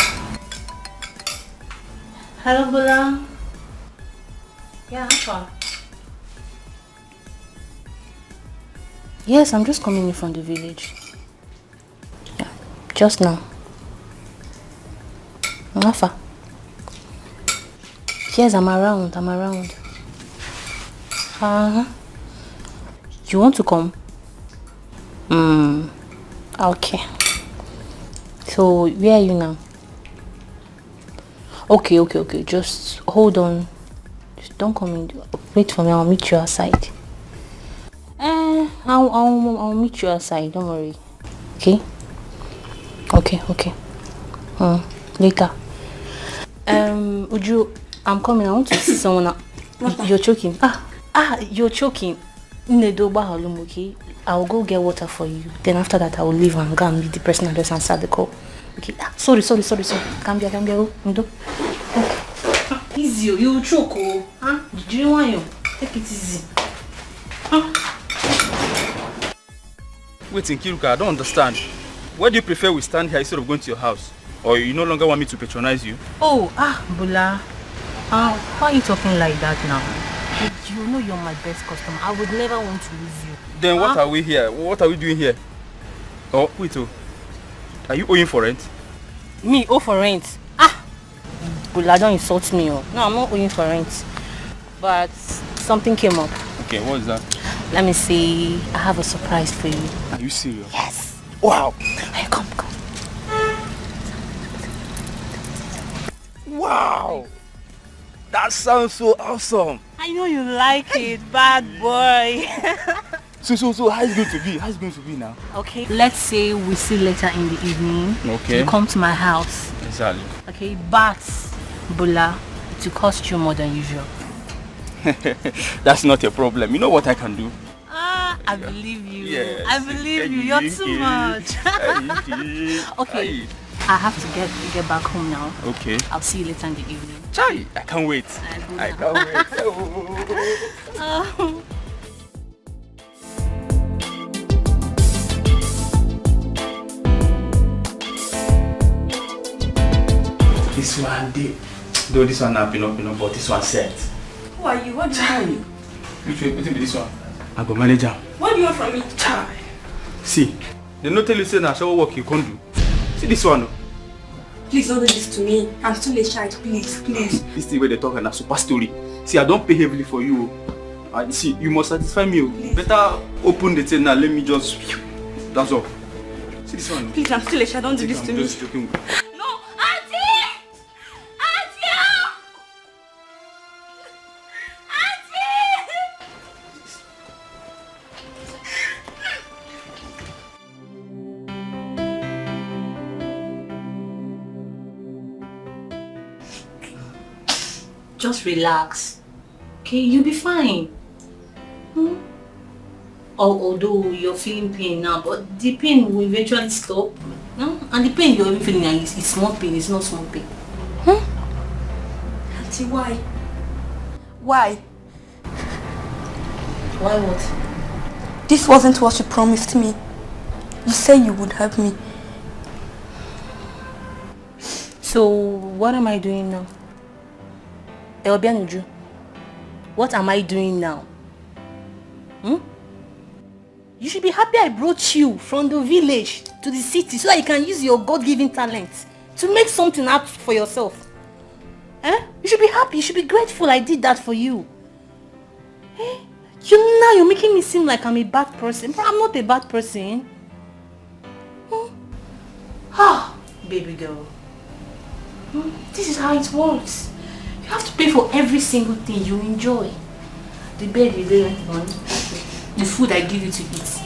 Hello, Bola. Yeah, how far? Yes, I'm just coming in from the village. Yeah, just now. Nafa. Yes, I'm around. You want to come? Okay. So, where are you now? Okay. Just hold on. Just don't come in. Wait for me. I'll meet you outside. I'll meet you outside. Don't worry. Okay. Later. Uju, I'm coming. I want to see someone. You're choking. You're choking. Okay. I'll go get water for you. Then after that, I will leave and go and meet the person and just answer the call. Okay. Sorry. Come here. Okay. Easy. You choke. Did you want you? Take it easy. Wait, Nkiruka, I don't understand. Why do you prefer we stand here instead of going to your house? Or you no longer want me to patronize you? Bula. Why are you talking like that now? You know you're my best customer. I would never want to lose you. Then what are we here? What are we doing here? Oh, wait, are you owing for rent? Me owe for rent? Bula, don't insult me. No, I'm not owing for rent. But something came up. Okay, what is that? Let me see. I have a surprise for you. Are you serious? Yes. Wow. Hey, come. Wow. That sounds so awesome. I know you like it, bad boy. So how is it going to be? How is it going to be now? Okay, let's say we see later in the evening. Okay. You come to my house. Exactly. Okay, but Bula, it will cost you more than usual. That's not a problem. You know what I can do? I believe you. Yes. I believe you. You're too much. Okay. I have to get back home now. Okay. I'll see you later in the evening. Chai, I can't wait. I can't wait. This one did. Though this one not been but this one set. Who are you? What do you want? Which will be this one? I go manager. What do you want from me? Chai. See, they not tell you say na show work you can't do. See this one. Please don't do this to me. I'm still a child. Please. This thing where they talk and a super story. See, I don't pay heavily for you. And see, you must satisfy me. Please. Better open the thing now. Let me just. That's all. See this one. Please, I'm still a child. Don't do this to me. I'm just joking. No, Auntie! Just relax. Okay, you'll be fine. Although you're feeling pain now, but the pain will eventually stop. And the pain you're even feeling now is small pain, it's not small pain. Auntie, why? Why? Why what? This wasn't what you promised me. You said you would help me. So, what am I doing now? Elbianuju, what am I doing now? You should be happy I brought you from the village to the city so that you can use your God-given talent to make something out for yourself. You should be happy, you should be grateful I did that for you. You're making me seem like I'm a bad person, but I'm not a bad person. Baby girl. This is how it works. You have to pay for every single thing you enjoy. The bed you lay on, the food I give you to eat.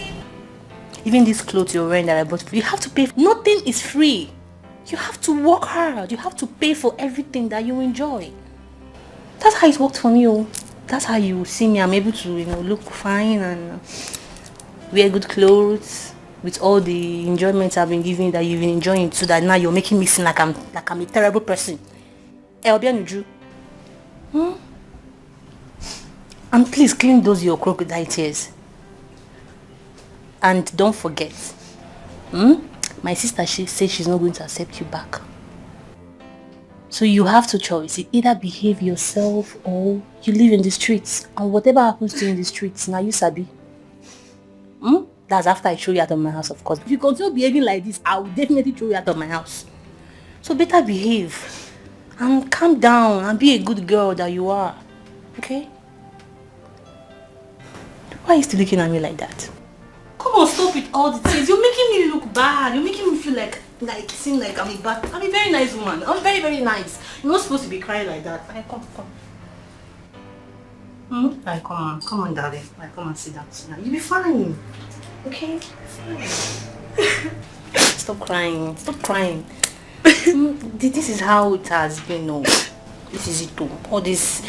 Even these clothes you're wearing that I bought for you, you have to pay. Nothing is free. You have to work hard. You have to pay for everything that you enjoy. That's how it worked for me. That's how you see me. I'm able to, look fine and wear good clothes with all the enjoyment I've been giving that you've been enjoying, so that now you're making me seem like I'm a terrible person. Elbianuju. And please clean those your crocodile tears. And don't forget, my sister, she says she's not going to accept you back. So you have two choices. You either behave yourself or you live in the streets. And whatever happens to you in the streets, now you sabi. That's after I throw you out of my house, of course. If you continue behaving like this, I will definitely throw you out of my house. So better behave. And calm down and be a good girl that you are. Okay? Why are you still looking at me like that? Come on, stop with all the things. You're making me look bad. You're making me feel like seem like I'm a very nice woman. I'm very, very nice. You're not supposed to be crying like that. Alright, come. Alright, come on, darling. Alright, come and sit down. You'll be fine. Okay? Stop crying. This is how it has been. No, this is it too. All this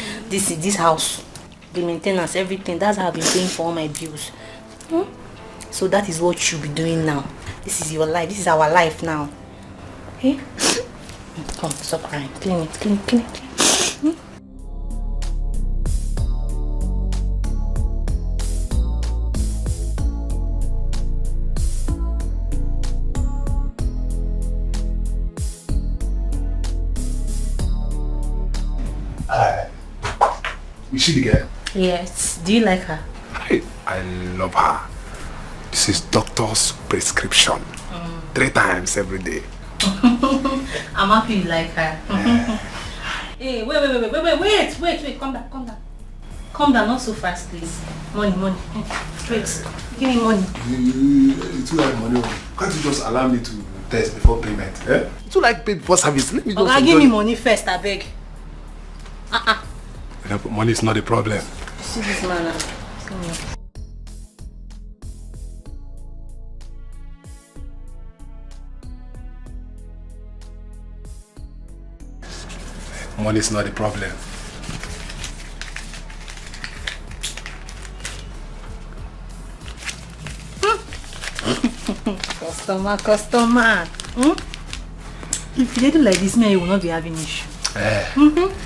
house, the maintenance, everything. That's how I've been paying for all my bills. So that is what you'll be doing now. This is your life. This is our life now. Okay? Come, stop crying. Clean it. You see the girl? Yes. Do you like her? I love her. This is doctor's prescription. 3 times every day. I'm happy you like her. Hey, wait. Calm down. Calm down, not so fast, please. Money. Wait. Give me money. You too like money. Can't you just allow me to test before payment? Eh? You too like pay before service. Let me just Okay, give me money first, I beg. Money is not a problem. See this man now. Money is not a problem. Customer. If you do like this, me, you will not be having issue.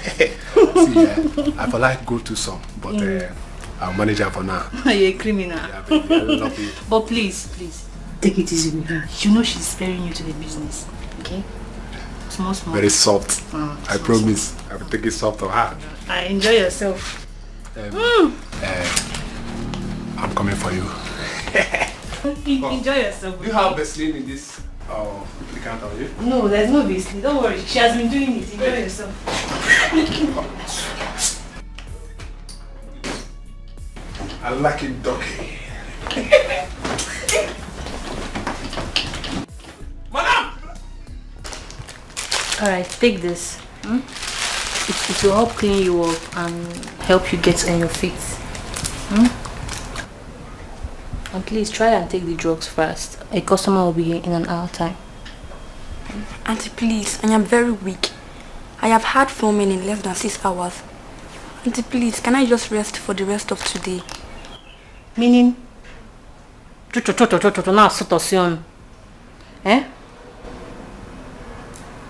See, I for like go to some, but I'll manage her for now. You're a criminal. Yeah, baby, I love you. But please, take it easy with her. You know she's very new to the business. Okay? Small. Very soft. I promise. I will take it soft on her. Enjoy yourself. I'm coming for you. Enjoy yourself. Do you have Vaseline in this applicant on you? No, there's no Vaseline. Don't worry. She has been doing it. Enjoy yourself. I like it, Ducky. Alright, take this. It will help clean you up and help you get on your feet. And please try and take the drugs first. A customer will be here in an hour time. Auntie, please, I am very weak. I have had 4 men in less than 6 hours. Auntie, please, can I just rest for the rest of today? Meaning? Eh?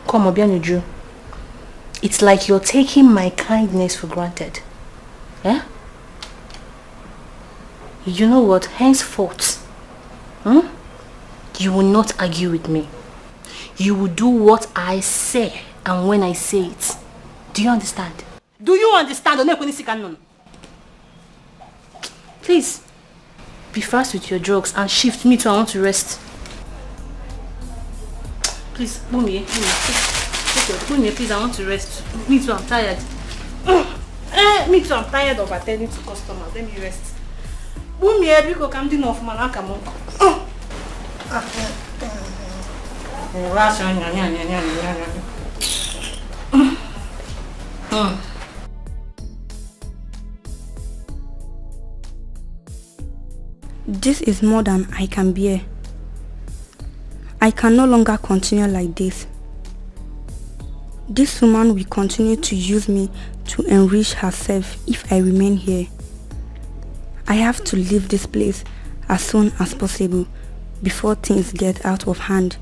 Come on, Bianuju. It's like you're taking my kindness for granted. Eh? You know what? Henceforth, you will not argue with me. You will do what I say and when I say it. Do you understand? Do you understand? Please, be fast with your drugs and shift. Me too, I want to rest. Please, Mummy, please, I want to rest. Me too, I'm tired. Me too, I'm tired of attending to customers. Let me rest. Mummy, because I'm doing off man, come on. This is more than I can bear. I can no longer continue like this. This woman will continue to use me to enrich herself if I remain here. I have to leave this place as soon as possible before things get out of hand.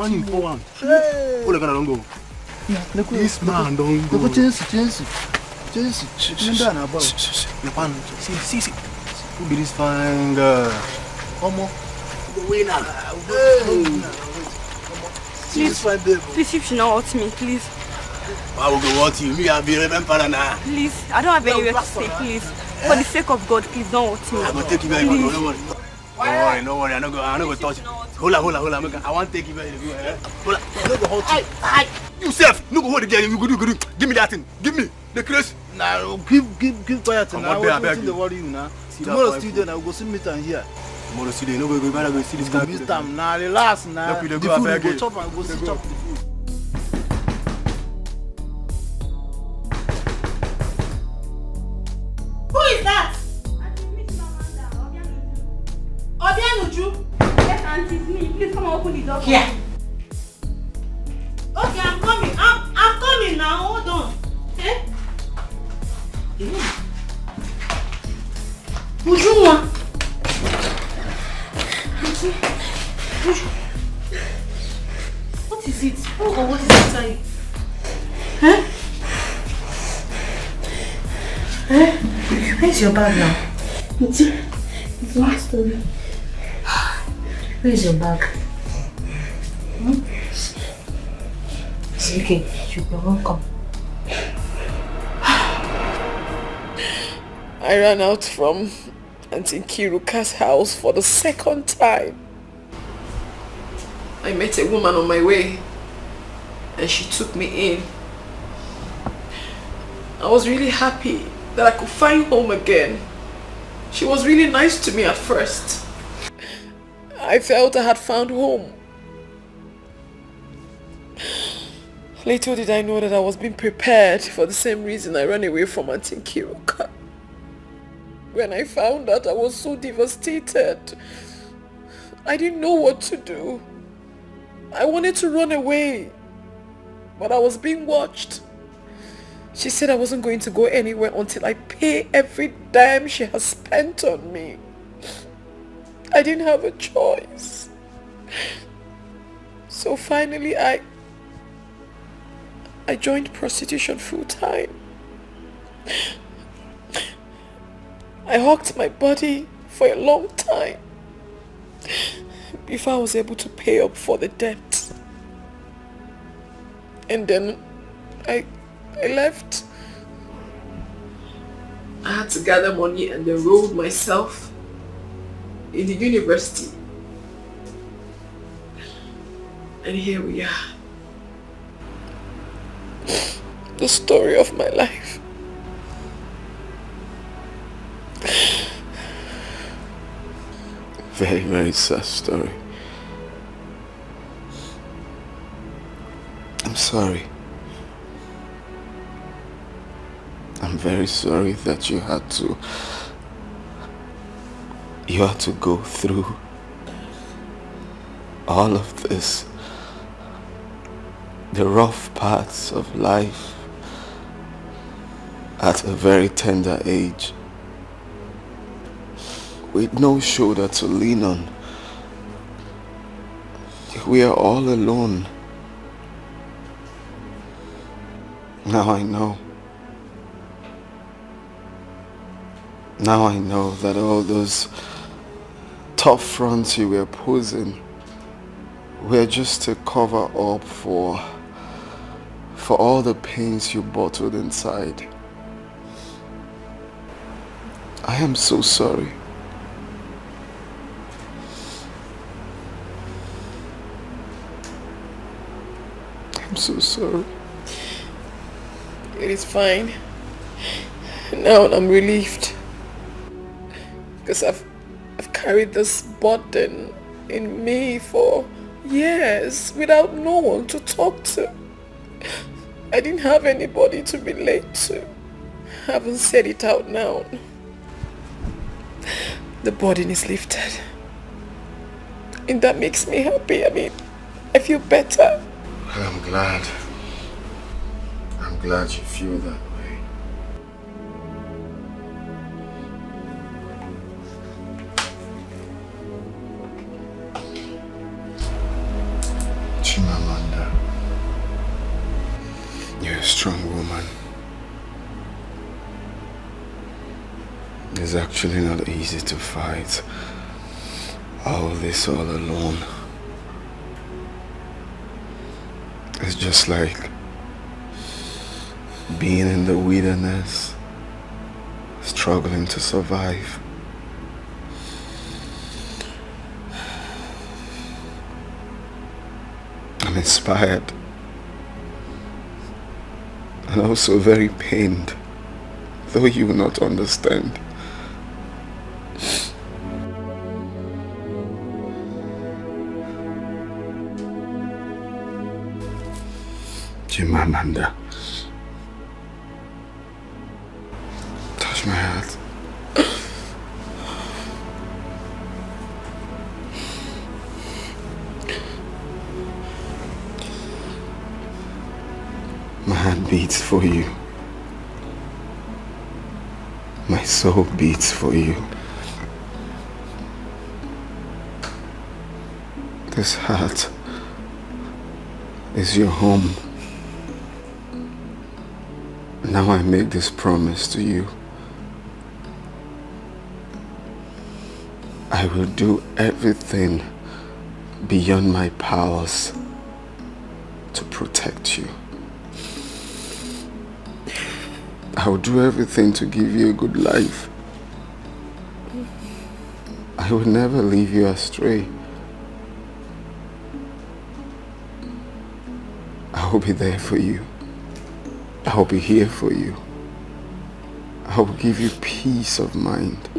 One in 4-1. Hey. Oh, don't go. This man don't go. Chelsea. See. Who be this fine girl? Omo. The winner. Please, you should not hurt me, please. I will go hurt you. Me, I'll be remember now. Please, I don't have anywhere to stay, please. For the sake of God, please don't hurt me. I will take you very well. Don't worry. I'm not going to touch you. Hold on. I want to take you very well. Hold on. I'm not going to hurt you. You self, no go hold the girl. You go. Give me that thing. Give me the craze. Nah, keep quiet now. I wasn't the worry you now. Tomorrow still there, I will go see meet and here. Tomorrow still there, no go better go see this guy. This time now, relax now. The food we go chop and go see chop the food. Who is that? Obianuju? Yes, auntie, it's me. Please come and open the door. Here. Okay, I'm coming. I'm coming now. Hold on. Okay? Ujunwa. What is it? Oh, what is inside? Huh? Where's your bag now? It's one story. Where's your bag? It's okay. You're welcome. I ran out from Auntie Kiruka's house for the second time. I met a woman on my way and she took me in. I was really happy that I could find home again. She was really nice to me at first. I felt I had found home. Little did I know that I was being prepared for the same reason I ran away from Auntie Kiruka. When I found out, I was so devastated. I didn't know what to do. I wanted to run away, but I was being watched. She said I wasn't going to go anywhere until I pay every dime she has spent on me. I didn't have a choice. So finally I joined prostitution full time. I hawked my body for a long time before I was able to pay up for the debt. And then I left. I had to gather money and enroll myself in the university. And here we are. The story of my life. Very, very sad story. I'm sorry. I'm very sorry that you had to go through all of this. The rough parts of life at a very tender age, with no shoulder to lean on. We are all alone. Now I know. Now I know that all those tough fronts you were posing were just to cover up for all the pains you bottled inside. I am so sorry. I'm so sorry. It is fine. Now I'm relieved. Because I've carried this burden in me for years without no one to talk to. I didn't have anybody to relate to. I haven't said it out now. The burden is lifted. And that makes me happy. I mean, I feel better. I'm glad. I'm glad you feel that way. You're a strong woman. It's actually not easy to fight all this all alone. It's just like being in the wilderness, struggling to survive. I'm inspired and also very pained, though you will not understand. Chimamanda, touch my heart. My heart beats for you. My soul beats for you. This heart is your home. Now I make this promise to you. I will do everything beyond my powers to protect you. I will do everything to give you a good life. I will never leave you astray. I will be there for you. I will be here for you. I will give you peace of mind.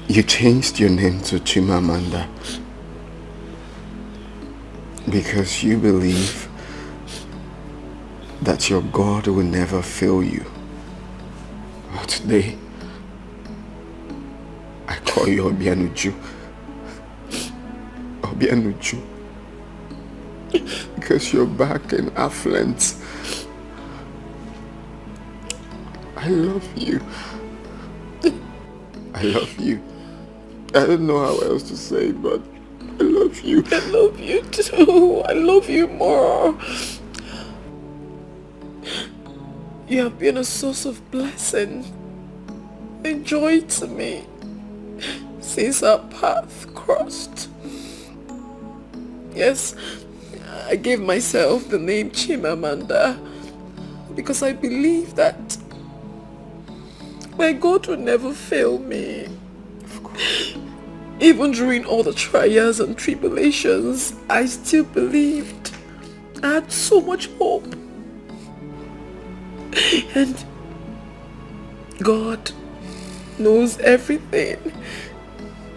You changed your name to Chimamanda because you believe that your God will never fail you. But today, I call you Obianuju. Obianuju. Because you're back in affluence. I love you. I love you. I don't know how else to say it, but I love you. I love you too. I love you more. You have been a source of blessing and joy to me since our path crossed. Yes, I gave myself the name Chimamanda because I believe that my God will never fail me. Of course. Even during all the trials and tribulations, I still believed. I had so much hope. And God knows everything.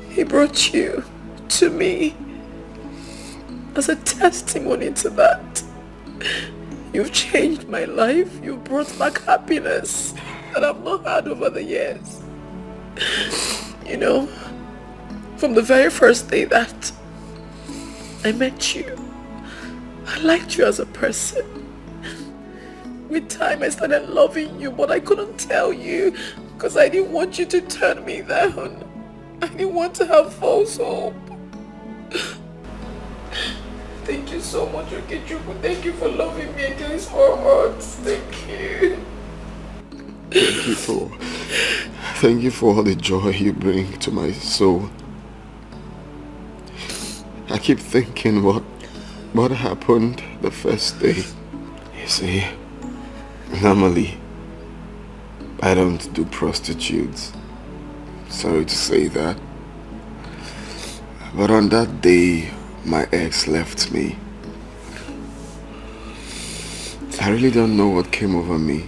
He brought you to me as a testimony to that. You've changed my life. You brought back happiness that I've not had over the years. You know, from the very first day that I met you, I liked you as a person. With time I started loving you, but I couldn't tell you because I didn't want you to turn me down. I didn't want to have false hope. Thank you so much, Okechukwu. Thank you for loving me against our hearts. Thank you. Thank you for all the joy you bring to my soul. I keep thinking what happened the first day. You see, normally I don't do prostitutes. Sorry to say that. But on that day, my ex left me. I really don't know what came over me.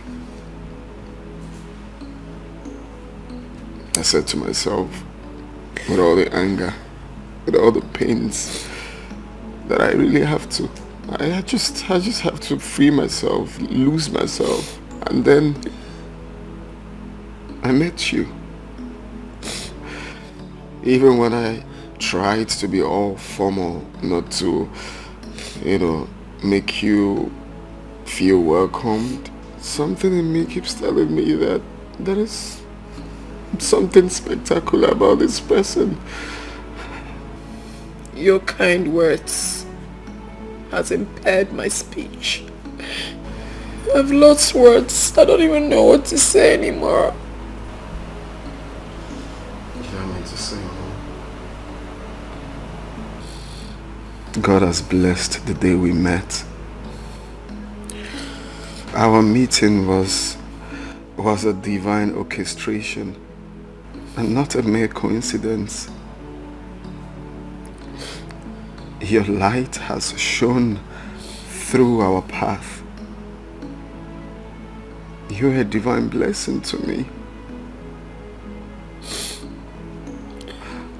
I said to myself, with all the anger, with all the pains, that I really have to. I just have to free myself, lose myself. And then I met you. Even when I tried to be all formal, not to, make you feel welcomed, something in me keeps telling me that there is something spectacular about this person. Your kind words has impaired my speech. I've lost words. I don't even know what to say anymore. You don't need to say more. God has blessed the day we met. Our meeting was a divine orchestration and not a mere coincidence. Your light has shone through our path. You're a divine blessing to me.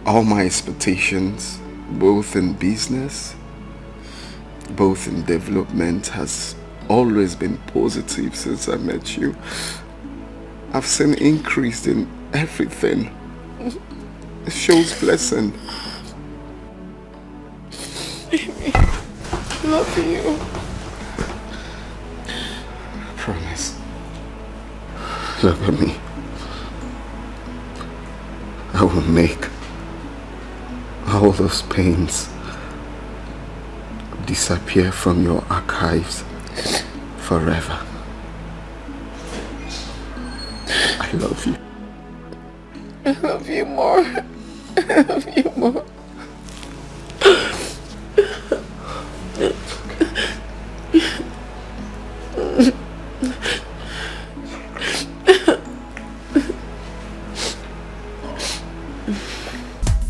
All my expectations, both in business, both in development, has always been positive since I met you. I've seen increase in everything. It shows blessing. Baby, I love you. Promise. Look at me. I will make all those pains disappear from your archives forever. I love you. I love you more. I love you more.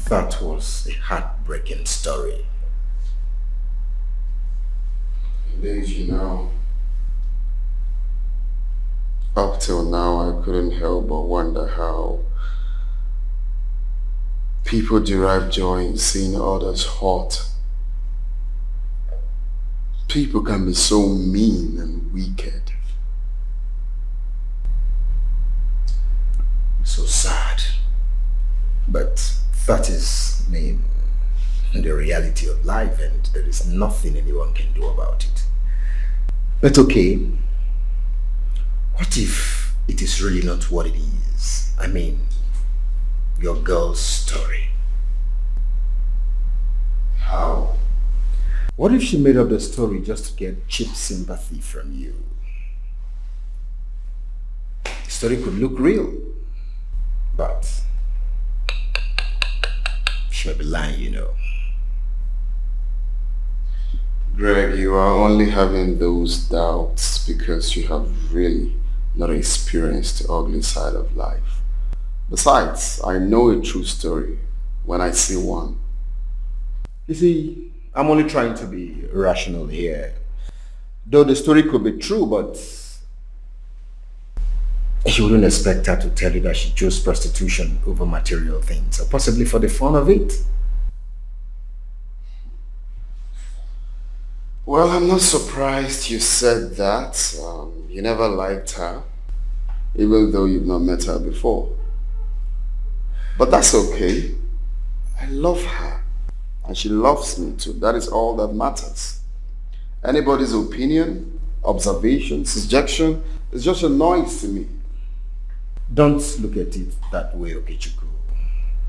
That was a heartbreaking story. Indeed, you know, up till now I couldn't help but wonder how people derive joy in seeing others hurt. People can be so mean and wicked. So sad. But that is, the reality of life, and there is nothing anyone can do about it. But okay, what if it is really not what it is? I mean, your girl's story. How? What if she made up the story just to get cheap sympathy from you? The story could look real, but she may be lying, you know. Greg, you are only having those doubts because you have really not experienced the ugly side of life. Besides, I know a true story when I see one. You see, I'm only trying to be rational here. Though the story could be true, but you wouldn't expect her to tell you that she chose prostitution over material things, or possibly for the fun of it. Well, I'm not surprised you said that. You never liked her, even though you've not met her before. But that's okay. I love her, and she loves me too. That is all that matters. Anybody's opinion, observation, suggestion is just a noise to me. Don't look at it that way, Okechukwu.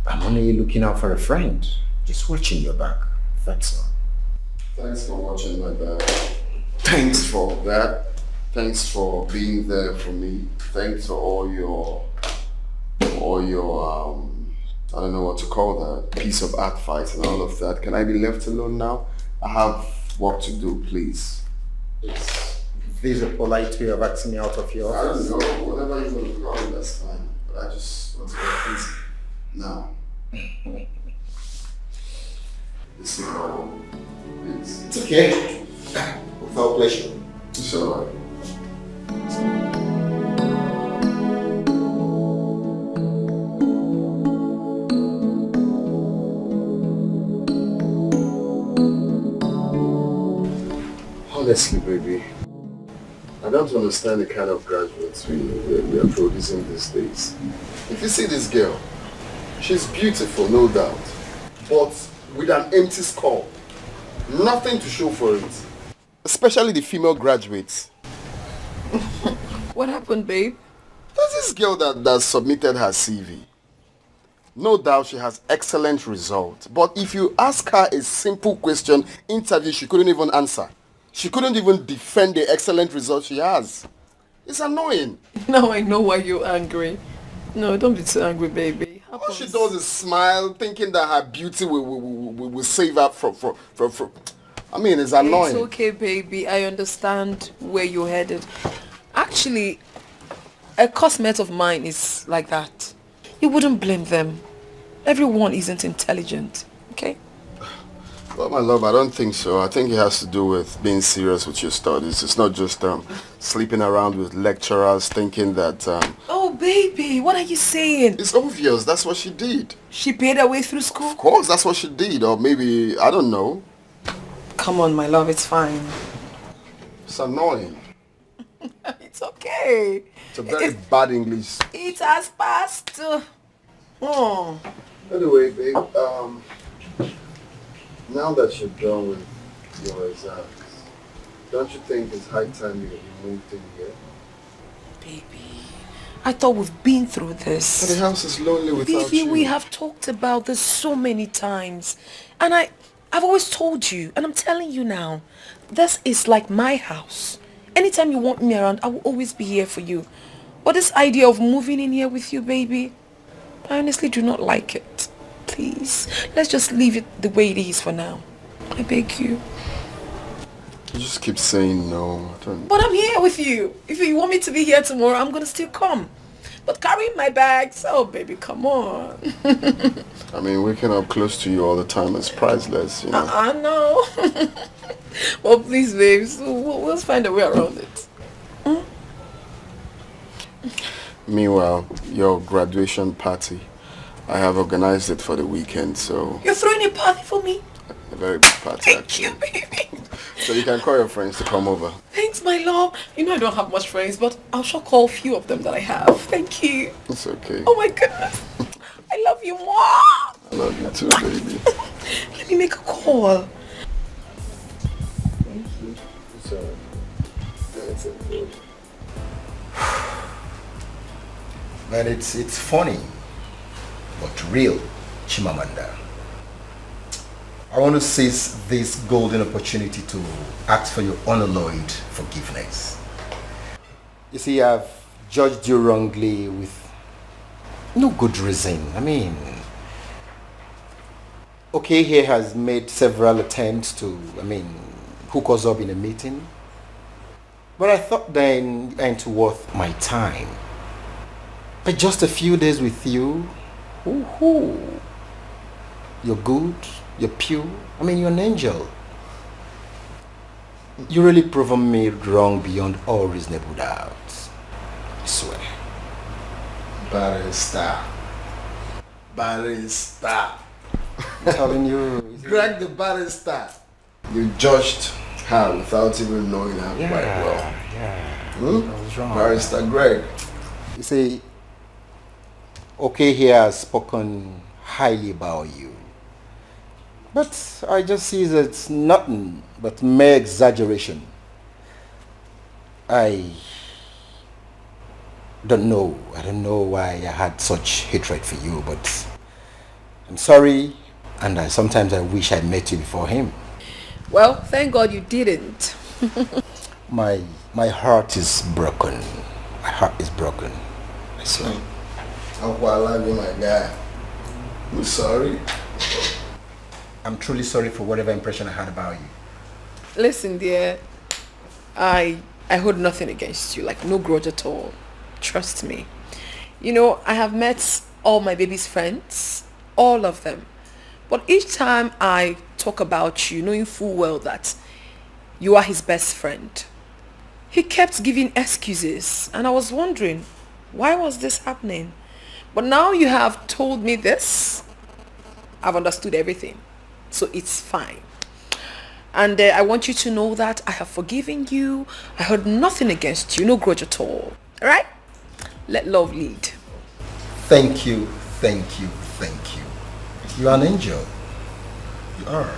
I'm only looking out for a friend, just watching your back. That's all. Thanks for watching my back. Thanks for that. Thanks for being there for me. Thanks for all your I don't know what to call that, piece of advice and all of that. Can I be left alone now? I have work to do, please. This is a polite way of asking me out of your office. I don't know, whatever you want to call it, that's fine. But I just want to get busy now. It's okay. Without pleasure. It's alright. Honestly, baby, I don't understand the kind of graduates we are producing these days. If you see this girl, she's beautiful, no doubt, but with an empty skull. Nothing to show for it. Especially the female graduates. What happened, babe? There's this girl that submitted her CV. No doubt she has excellent results. But if you ask her a simple question, interview, she couldn't even answer. She couldn't even defend the excellent results she has. It's annoying. Now I know why you're angry. No, don't be too angry, baby. All she does is smile, thinking that her beauty will save her from. I mean, it's annoying. It's okay, baby. I understand where you're headed. Actually, a classmate of mine is like that. You wouldn't blame them. Everyone isn't intelligent, okay? Well, my love, I don't think so. I think it has to do with being serious with your studies. It's not just sleeping around with lecturers thinking that... Oh, baby, what are you saying? It's obvious. That's what she did. She paid her way through school? Of course, that's what she did. Or maybe, I don't know. Come on, my love, it's fine. It's annoying. It's okay. It's a very bad English. It has passed. Oh. Anyway, babe, now that you're done with your exams, don't you think it's high time you moved in here? Baby, I thought we've been through this. But the house is lonely without Baby, you. we have talked about this so many times. And I've always told you, and I'm telling you now, this is like my house. Anytime you want me around, I will always be here for you. But this idea of moving in here with you, baby, I honestly do not like it. Please, let's just leave it the way it is for now. I beg you. You just keep saying no. But I'm here with you. If you want me to be here tomorrow, I'm going to still come. But carrying my bags, oh baby, come on. I mean, waking up close to you all the time is priceless, you know. I know. Well, please, babes, we'll find a way around it. Meanwhile, your graduation party, I have organized it for the weekend, so... You're throwing a party for me? A very big party, actually. Thank you, baby. So you can call your friends to come over. Thanks, my love. You know I don't have much friends, but I'll sure call a few of them that I have. Thank you. It's okay. Oh my goodness. I love you more. I love you too, baby. Let me make a call. Thank you. Sorry. That's it. Man, it's funny, but real, Chimamanda. I want to seize this golden opportunity to ask for your unalloyed forgiveness. You see, I've judged you wrongly with no good reason. I mean, okay, he has made several attempts to, hook us up in a meeting. But I thought then it ain't worth my time. But just a few days with you, you're good, you're pure, you're an angel. You really proven me wrong beyond all reasonable doubt. I swear. Barrister. I'm telling you. Greg the barrister. You judged her without even knowing her quite well. Yeah. I was wrong. Barrister Greg. You see, okay, he has spoken highly about you. But I just see that it's nothing but mere exaggeration. I don't know why I had such hatred for you, but I'm sorry, and sometimes I wish I met you before him. Well, thank God you didn't. My heart is broken. My heart is broken. I swear. Uncle, I love you, my guy. I'm sorry. I'm truly sorry for whatever impression I had about you. Listen, dear, I hold nothing against you, like no grudge at all. Trust me. You know, I have met all my baby's friends, all of them. But each time I talk about you, knowing full well that you are his best friend, he kept giving excuses. And I was wondering, why was this happening? But now you have told me this, I've understood everything. So it's fine. And I want you to know that I have forgiven you. I heard nothing against you, no grudge at all. All right? Let love lead. Thank you, thank you, thank you. You are an angel. You are.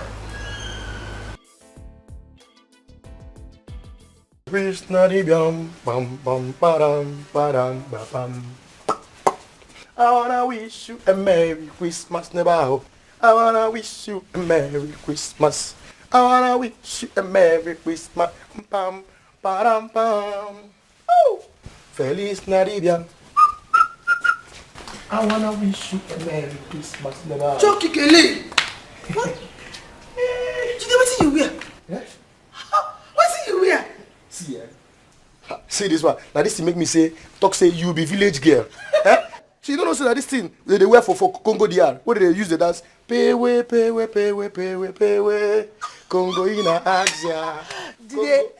I wanna wish you a Merry Christmas, neighbor. I wanna wish you a Merry Christmas. I wanna wish you a Merry Christmas. Pam, pam, pam. Oh, Feliz Nigerian. I wanna wish you a Merry Christmas, neighbor. Chucky Kelly. What? What you wear? Yeah? What's you wear? See, see this one. Now this thing make me say, you be village girl. So you don't know say that this thing they wear for Congo DR. What do they use the dance? Pay way, pay way, pay way, pay way, pay way. Congo in a Axia.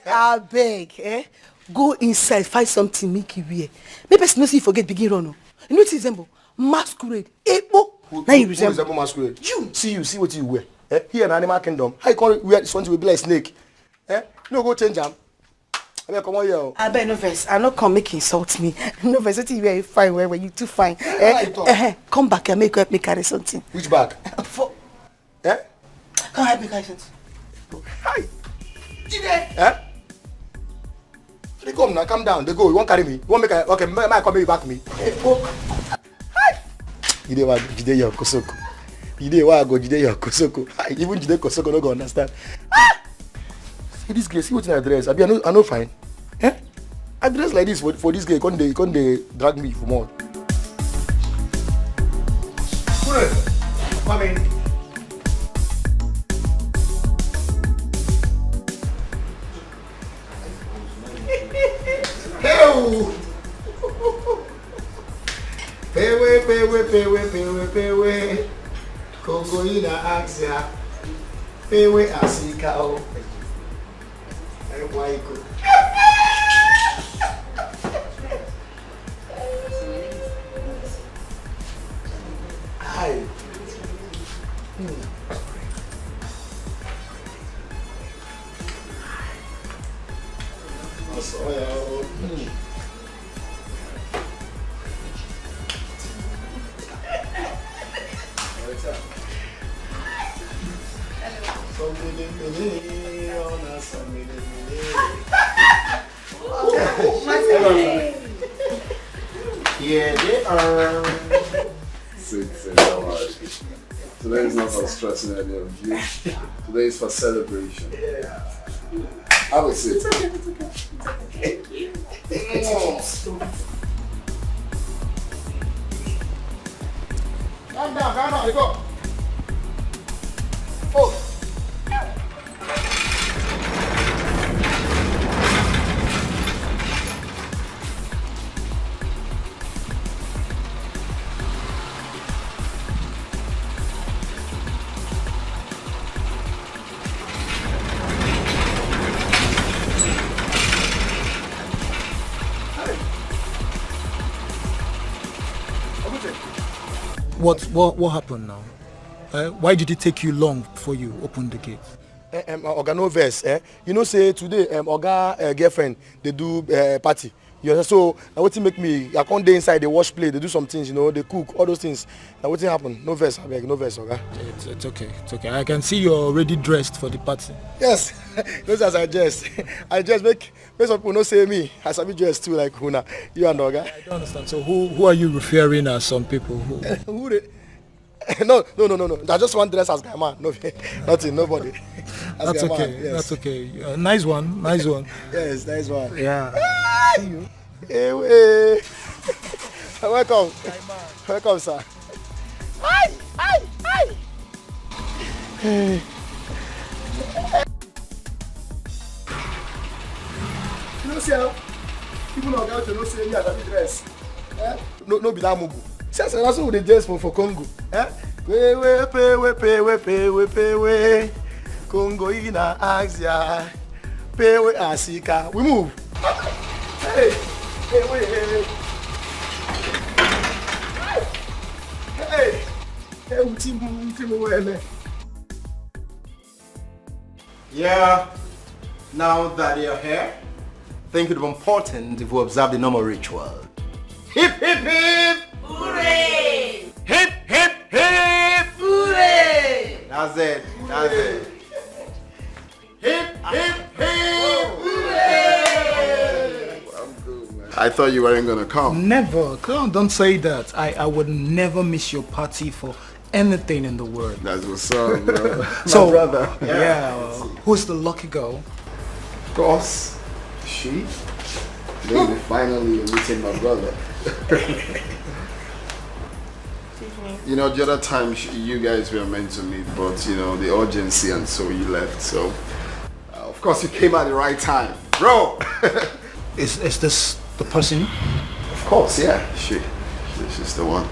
I beg, go inside, find something, make you wear. Maybe person no see forget begin run. You know what it resemble? Masquerade. Now you resemble masquerade. You see what you wear. Here in Animal Kingdom, how you call wear this one to be like snake? No go change them. I come on here. I bet no verse. I not come make insult me. No verse. You very fine. Where you too fine. Come back and make me carry something. Which bag? For. Come help me carry something. Hi. Jide. They come now. Calm down. They go. You won't carry me. You won't make a okay. Might come back me. Hi. Jide your kosoko. Jide why go Jide your kosoko. Even Jide kosoko no go understand. See this girl, see what I dress. I know fine. I dress like this for this girl. Can't they drag me for more? Come in. Pewe. Congo ina Axia. Pewe asika o. Hi. Yeah, they are. Sit, don't worry. Today is not for stressing any of you. Today is for celebration. Have a seat. Calm down, go. Oh. What happened now? Why did it take you long before you opened the gate? Oga no verse. You know say today Oga girlfriend they do party. So now what make me I can't dey inside, they wash plate, they do some things, they cook, all those things. Now what happen? No verse, I beg, no verse, Oga. It's okay. I can see you're already dressed for the party. Yes, those as I dress. I just make some people not say me. I sabi dress too like Huna. You and Oga. I don't understand. So who are you referring as some people? Who they? No. I just want dress as guy man. No, nothing, nobody. That's okay. Man, yes. That's okay. Nice one. Yes, nice one. Yeah. See you. Hey. Welcome. Welcome, sir. Hi. You know, see, people know how to know say me as I dress. No, be that mugu. See, that's what they dress for Congo. Pay way. Congo ina Axia. Pay way Asika. We move. Hey. Yeah, now that you're here, I think it would be important if we observe the normal ritual. Hip, hip, hip! Hooray! Hip, hip, hip! Hooray! That's it. Hip, hip, hip! I I thought you weren't gonna come. Never. Come on, don't say that. I would never miss your party for anything in the world. That's what's up, bro. So, My brother. who's the lucky girl? Of course. She? Maybe finally you're meeting my brother. You know, the other time you guys were meant to meet, but you know, the urgency and so you left. So, of course you came at the right time. Bro! Is this the person? Of course, yeah. She's the one.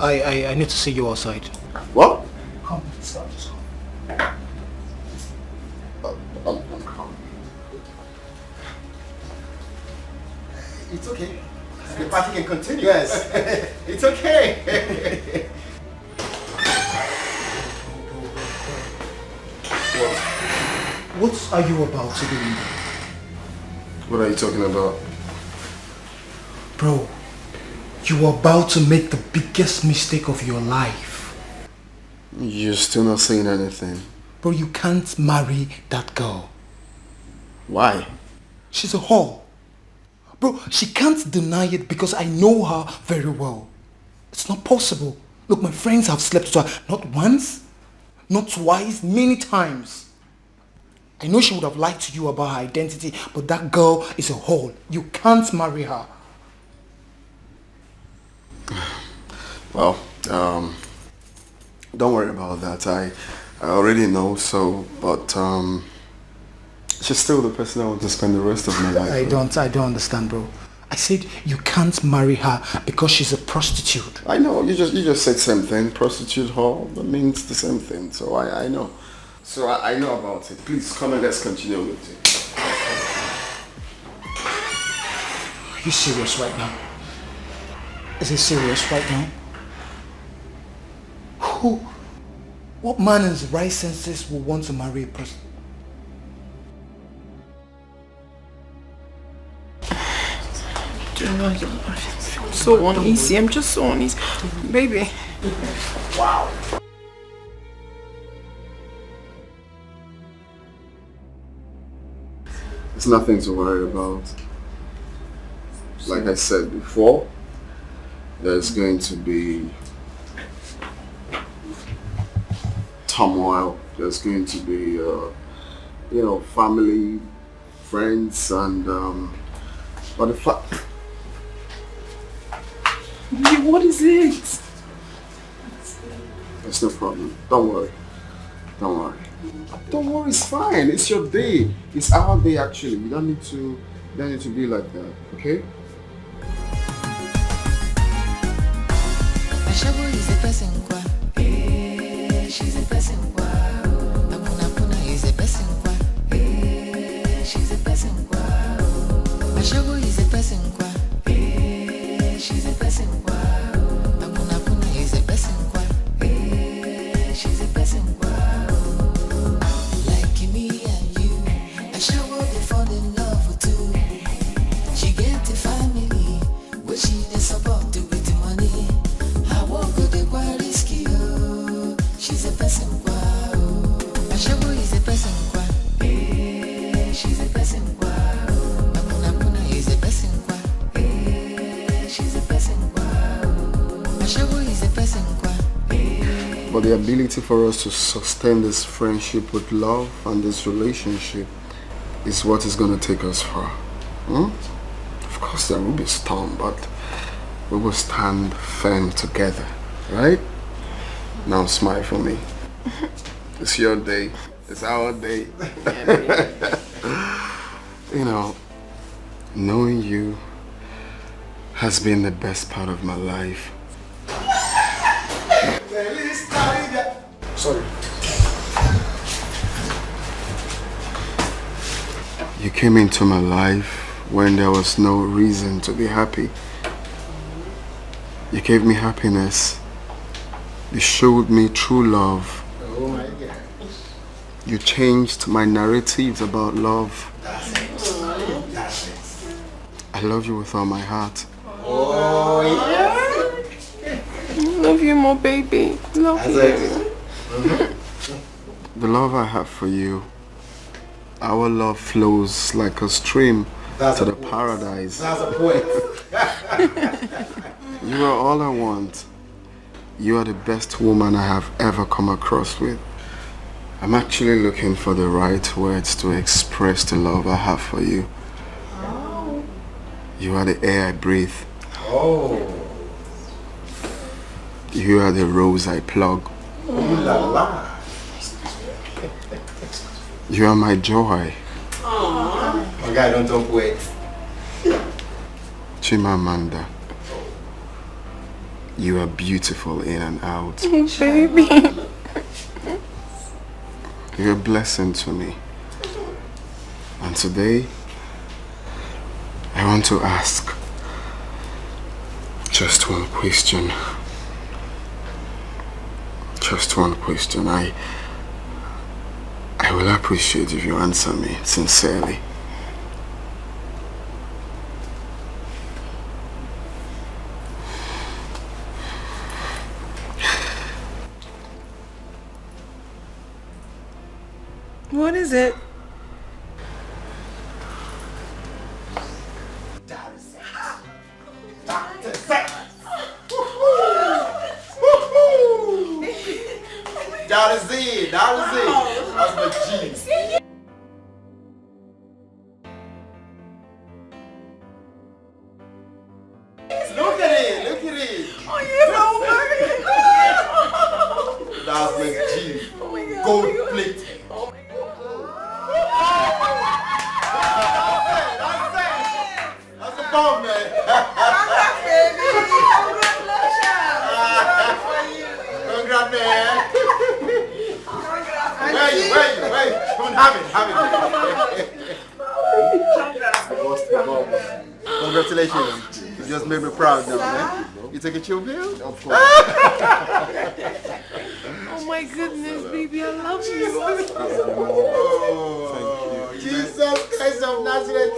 I need to see you outside. What? Come inside. I'm coming. It's okay. The party can continue. Yes. It's okay. What are you about to do? What are you talking about? Bro, you are about to make the biggest mistake of your life. You're still not saying anything. Bro, you can't marry that girl. Why? She's a whore. Bro, she can't deny it because I know her very well. It's not possible. Look, my friends have slept with her not once, not twice, many times. I know she would have lied to you about her identity, but that girl is a whore. You can't marry her. Well, don't worry about that. I already know, so, but she's still the person I want to spend the rest of my life with. I don't understand, bro. I said you can't marry her because she's a prostitute. I know, you just said same thing. Prostitute, whore, that means the same thing, so I know. So I know about it. Please come and let's continue with it. Are you serious right now? Is it serious right now? What man in his right senses will want to marry a prostitute? I'm so uneasy. I'm just so uneasy. Baby. Wow. It's nothing to worry about. Like I said before, there's going to be turmoil. There's going to be, family, friends, and but the fact. What is it? It's no problem. Don't worry. Don't worry. Don't worry. It's fine. It's your day. It's our day. Actually, you don't need to be like that. Okay? Ashabo is a person kwa. She's a person kwa. Puna is a person kwa. She's a person kwa. Ashabo is a person kwa. She's a person kwa. Puna is a person kwa. She's a person kwa. Like me and you, Ashabo they fall in love with too. She get the family, but she dey support to with the money. I walk with the quite risky, oh. She's a person kwa, oh. Ashabo is a person kwa, she's a person kwa, oh. Puna is a person kwa, she's a person kwa, oh. Ashabo is a person kwa. But the ability for us to sustain this friendship with love and this relationship is what is going to take us far. Of course there will be storm, but we will stand firm together, right? Now smile for me. It's your day. It's our day. Knowing you has been the best part of my life. Sorry. You came into my life when there was no reason to be happy. You gave me happiness. You showed me true love. Oh my God. You changed my narratives about love. That's it. That's it. I love you with all my heart. Oh yeah. Love you more, baby. Love you. The love I have for you, our love flows like a stream to the paradise. That's a poet. You are all I want. You are the best woman I have ever come across with. I'm actually looking for the right words to express the love I have for you. Oh. You are the air I breathe. Oh. You are the rose I plug. Ooh la la. You are my joy. Oh, guy, don't talk wait. Chimamanda. You are beautiful in and out. Baby. You're a blessing to me. And today, I want to ask just one question. Just one question. I will appreciate if you answer me sincerely. What is it? That is it. That's my G. Look at it. Oh, you're so That's my G. Gold plate. Oh my That's the bomb, man. Congrats, man. Wait. Come on, have it. Congratulations. You just made me proud now, man. You take a chill pill? Of course. Oh my goodness, baby, I love you. Thank you. Jesus Christ of Nazareth.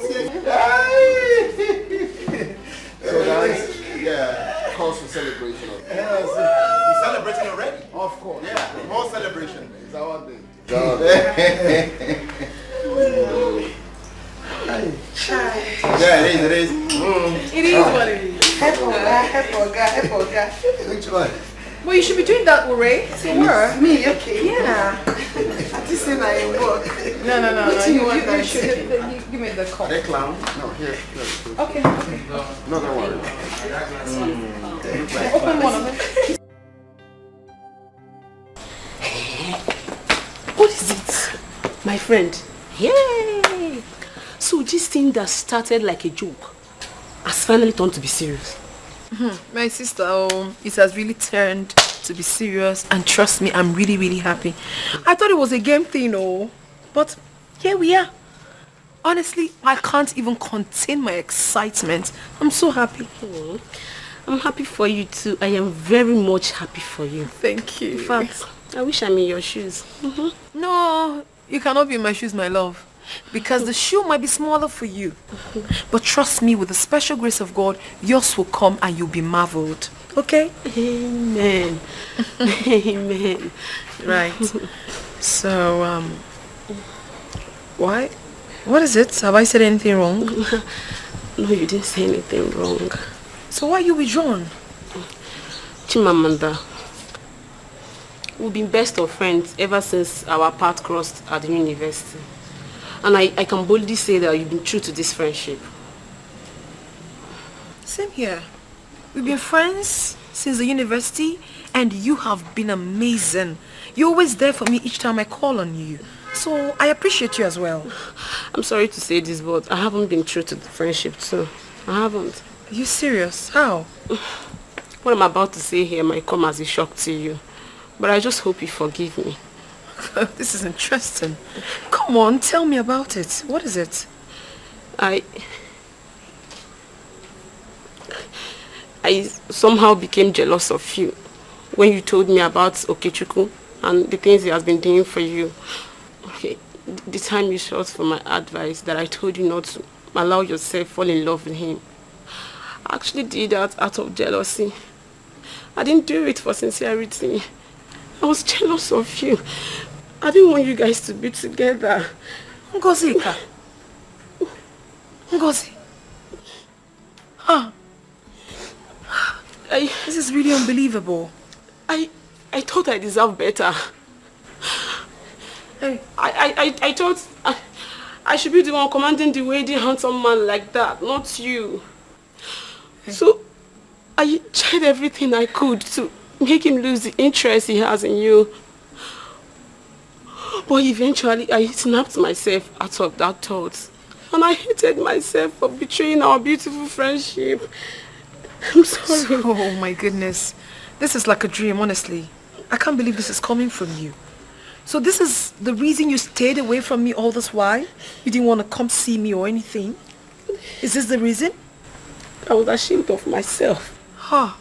So guys, yeah, cause for celebration. We're celebrating already? Of course. Yeah, more celebration. It's our day. Yeah, it is. It is what it is. Help Oga. Which one? Well, you should be doing that, Ure. So where? Me, okay. Yeah. This is my work. No. You should. Give me the cup. The clown? No, here. Okay. No, don't worry. Open one of them. What is it? My friend. Yay! So this thing that started like a joke has finally turned to be serious. My sister, it has really turned to be serious, and trust me, I'm really, really happy. I thought it was a game thing, but here we are. Honestly, I can't even contain my excitement. I'm so happy. I'm happy for you too. I am very much happy for you. Thank you. In fact, I wish I'm in your shoes. No, you cannot be in my shoes, my love. Because the shoe might be smaller for you. But trust me, with the special grace of God, yours will come and you'll be marveled. Okay? Amen. Amen. Right. So, why? What is it? Have I said anything wrong? No, you didn't say anything wrong. So why are you withdrawn? Chimamanda, we've been best of friends ever since our path crossed at the university. And I can boldly say that you've been true to this friendship. Same here. We've been friends since the university, and you have been amazing. You're always there for me each time I call on you. So I appreciate you as well. I'm sorry to say this, but I haven't been true to the friendship too. I haven't. Are you serious? How? What I'm about to say here might come as a shock to you, but I just hope you forgive me. This is interesting. Come on, tell me about it. What is it? I somehow became jealous of you when you told me about Okechukwu and the things he has been doing for you. Okay, the time you shot for my advice that I told you not to allow yourself fall in love with him. I actually did that out of jealousy. I didn't do it for sincerity. I was jealous of you. I didn't want you guys to be together. Ngozika, Ngozi. This is really unbelievable. I thought I deserved better. I thought I should be the one commanding the wedding handsome man like that, not you. So I tried everything I could to make him lose the interest he has in you. But eventually I snapped myself out of that thought. And I hated myself for betraying our beautiful friendship. I'm sorry. Oh my goodness. This is like a dream, honestly. I can't believe this is coming from you. So this is the reason you stayed away from me all this while? You didn't want to come see me or anything? Is this the reason? I was ashamed of myself. Huh.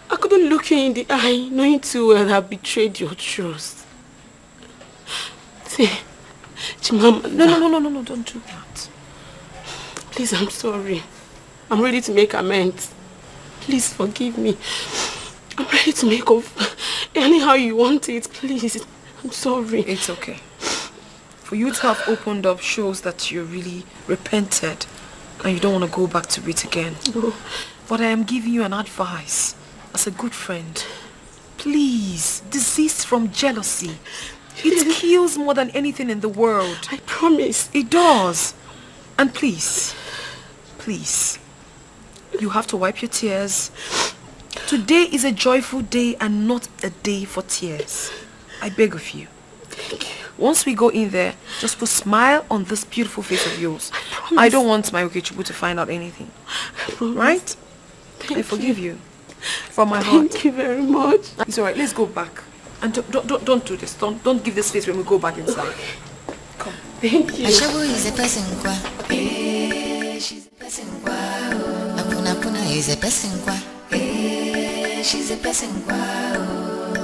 I couldn't look you in the eye knowing too well I betrayed your trust. See, Chimama. No, don't do that. Please, I'm sorry. I'm ready to make amends. Please forgive me. I'm ready to make up anyhow you want it, please. I'm sorry. It's okay. For you to have opened up shows that you really repented and you don't want to go back to it again. No. But I am giving you an advice as a good friend. Please, desist from jealousy. It kills more than anything in the world. I promise. It does. And please, you have to wipe your tears. Today is a joyful day and not a day for tears. I beg of you. Thank you. Once we go in there, just put a smile on this beautiful face of yours. I don't want my Okechukwu to find out anything. Right? I forgive you. From my heart. Thank you very much. It's alright, let's go back. And don't do this. Don't give this face when we go back inside. Come. Thank you. Ashawo is a person kwa. She's a person kwa. Apuna is a person kwa. She's a person kwa.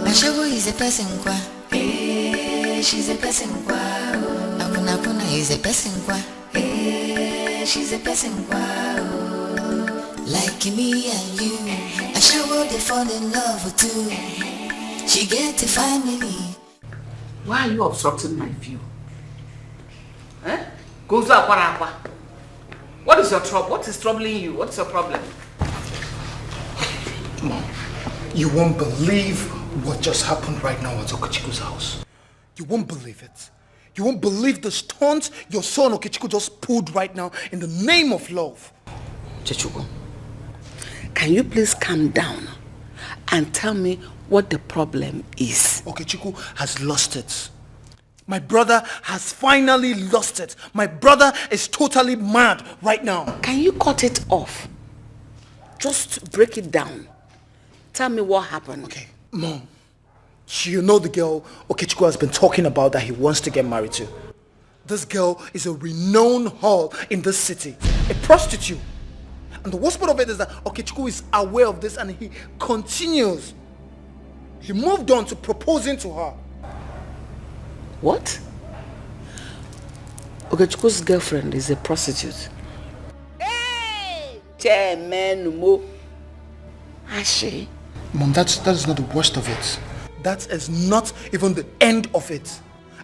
Ashawo is a person kwa. She's a person kwa. Apuna is a person kwa. She's a person kwa. Like me and you, Ashawo they fall in love with you. She get a family. Why are you obstructing my view? Eh? Go to Aqua. What is your trouble? What is troubling you? What's your problem? Mom, you won't believe what just happened right now at Okechiku's house. You won't believe it. You won't believe the stunt your son Okechiku just pulled right now in the name of love. Chechugo, can you please calm down and tell me what the problem is? Okechiku has lost it. My brother has finally lost it. My brother is totally mad right now. Can you cut it off? Just break it down. Tell me what happened. Okay, Mom. You know the girl Okechiku has been talking about that he wants to get married to. This girl is a renowned whore in this city. A prostitute. And the worst part of it is that Okechiku is aware of this and he continues. He moved on to proposing to her. What? Okechiku's girlfriend is a prostitute. Hey! Chairman Mo. Ashi. Mom, that is not the worst of it. That is not even the end of it.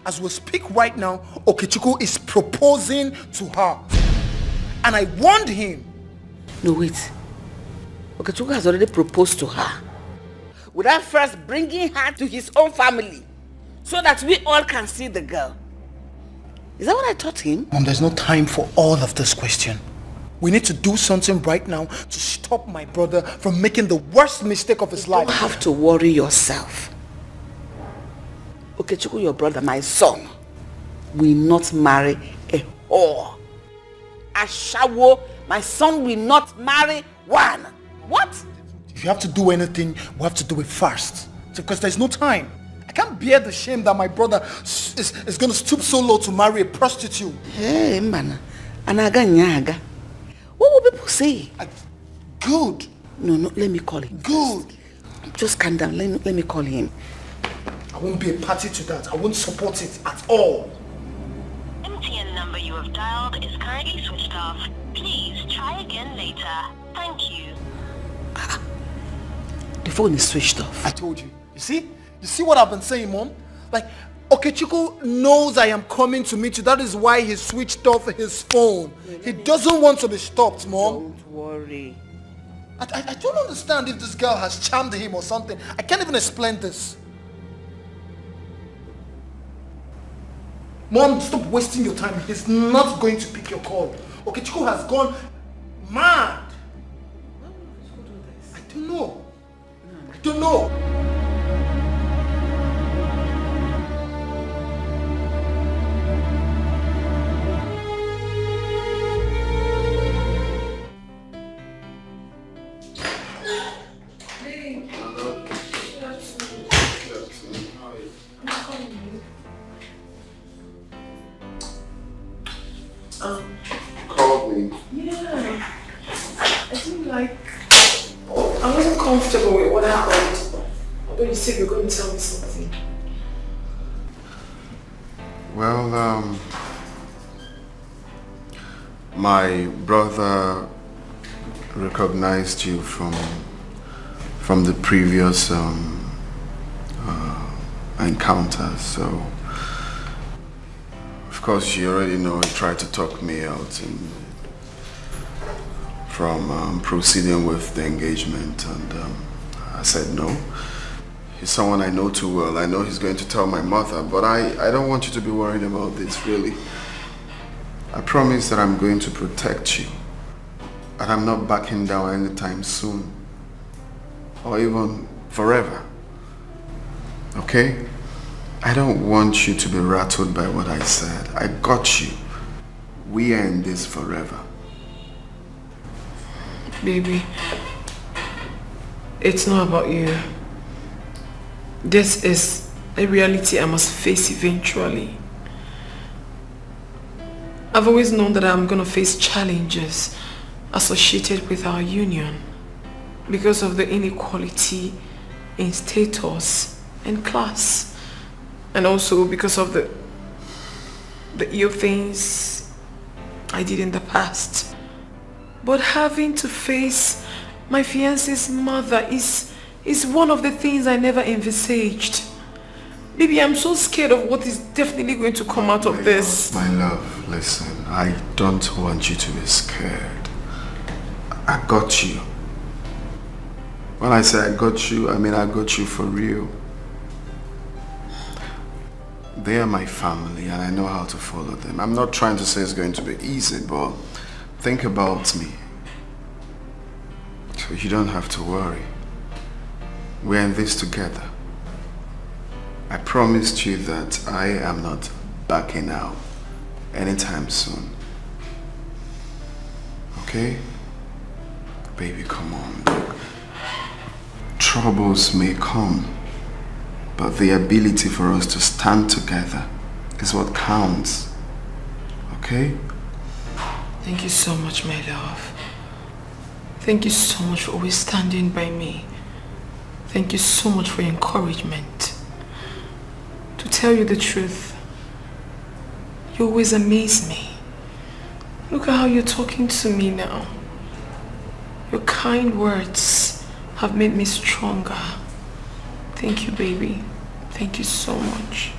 As we speak right now, Okechiku is proposing to her. And I warned him. No, wait. Okechiku has already proposed to her. Without first bringing her to his own family. So that we all can see the girl. Is that what I taught him? Mom, there's no time for all of this question. We need to do something right now to stop my brother from making the worst mistake of his life. You don't have to worry yourself. Okechiku, your brother, my son, will not marry a whore. Ashawo, my son will not marry one. What? If you have to do anything, we have to do it fast. Because there's no time. I can't bear the shame that my brother is going to stoop so low to marry a prostitute. Hey, man. Anaga nyaga. What will people say? Good. No, let me call him. Good. Just calm down. Let me call him. I won't be a party to that. I won't support it at all. MTN number you have dialed is currently switched off. Please try again later. Thank you. The phone is switched off. I told you. You see? You see what I've been saying, Mom? Like, Okechukwu knows I am coming to meet you. That is why he switched off his phone. He doesn't want to be stopped, Mom. Don't worry. I don't understand if this girl has charmed him or something. I can't even explain this. Mom, stop wasting your time. He's not going to pick your call. Okechukwu has gone mad. I don't know. I don't know. Called me. Yeah. I think like I wasn't comfortable with what happened. Although you said you were going to tell me something. Well, my brother recognized you from the previous encounters, so of course you already know he tried to talk me out from proceeding with the engagement, and I said no. He's someone I know too well. I know he's going to tell my mother, but I don't want you to be worried about this, really. I promise that I'm going to protect you, and I'm not backing down anytime soon, or even forever. Okay? I don't want you to be rattled by what I said. I got you. We are in this forever. Baby, it's not about you. This is a reality I must face eventually. I've always known that I'm gonna face challenges associated with our union because of the inequality in status and class, and also because of the ill things I did in the past. But having to face my fiancé's mother is one of the things I never envisaged. Baby, I'm so scared of what is definitely going to come out of this. My love, listen, I don't want you to be scared. I got you. When I say I got you, I mean I got you for real. They are my family and I know how to follow them. I'm not trying to say it's going to be easy, but think about me. So you don't have to worry. We're in this together. I promised you that I am not backing out anytime soon. Okay? Baby, come on. Look. Troubles may come, but the ability for us to stand together is what counts. Okay? Thank you so much, my love. Thank you so much for always standing by me. Thank you so much for your encouragement. To tell you the truth, you always amaze me. Look at how you're talking to me now. Your kind words have made me stronger. Thank you, baby. Thank you so much.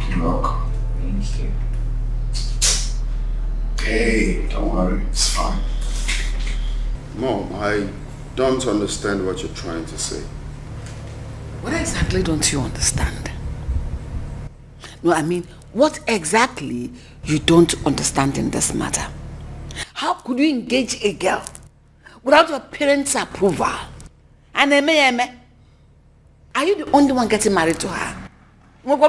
You're welcome. Thank you. Hey, don't worry, it's fine. Mom, I don't understand what you're trying to say. What exactly don't you understand? No, I mean, what exactly you don't understand in this matter? How could you engage a girl without your parents' approval? And are you the only one getting married to her? Mom,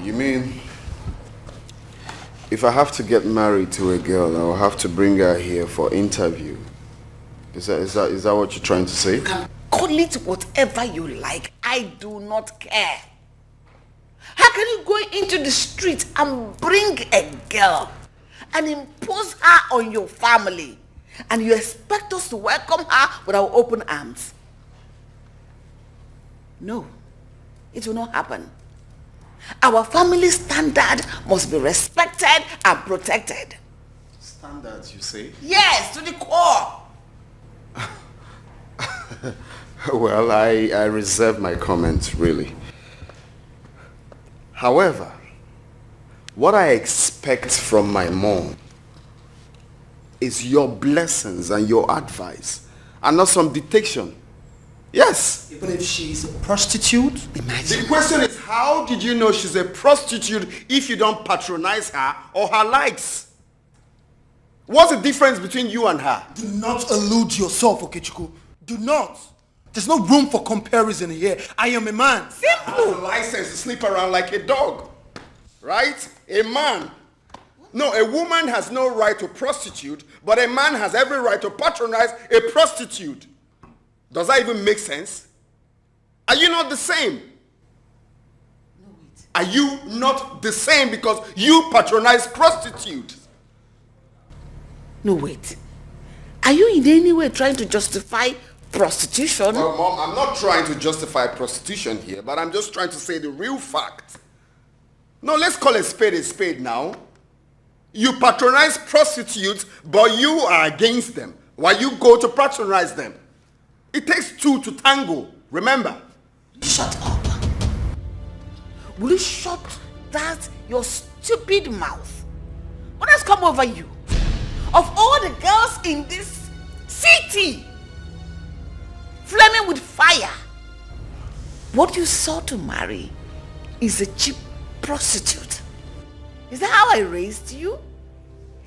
you mean if I have to get married to a girl, I'll have to bring her here for interview? Is that what you're trying to say? You can call it whatever you like. I do not care. How can you go into the street and bring a girl and impose her on your family, and you expect us to welcome her with our open arms? No, it will not happen. Our family standard must be respected and protected. Standards, you say? Yes, to the core. Well, I reserve my comments, really. However, what I expect from my mom is your blessings and your advice, and not some dictation. Yes. Even if she's a prostitute, imagine. The question is, how did you know she's a prostitute if you don't patronize her or her likes? What's the difference between you and her? Do not allude yourself, Okechukwu. Do not. There's no room for comparison here. I am a man. Simple. Has a license to sleep around like a dog. Right? A man. No, a woman has no right to prostitute, but a man has every right to patronize a prostitute. Does that even make sense? Are you not the same? No, wait. Are you not the same because you patronize prostitutes? No, wait. Are you in any way trying to justify prostitution? Well, Mom, I'm not trying to justify prostitution here, but I'm just trying to say the real fact. No, let's call a spade now. You patronize prostitutes, but you are against them, while you go to patronize them. It takes two to tango, remember? Shut up. Will you shut that your stupid mouth? What has come over you? Of all the girls in this city, flaming with fire, what you sought to marry is a cheap prostitute. Is that how I raised you?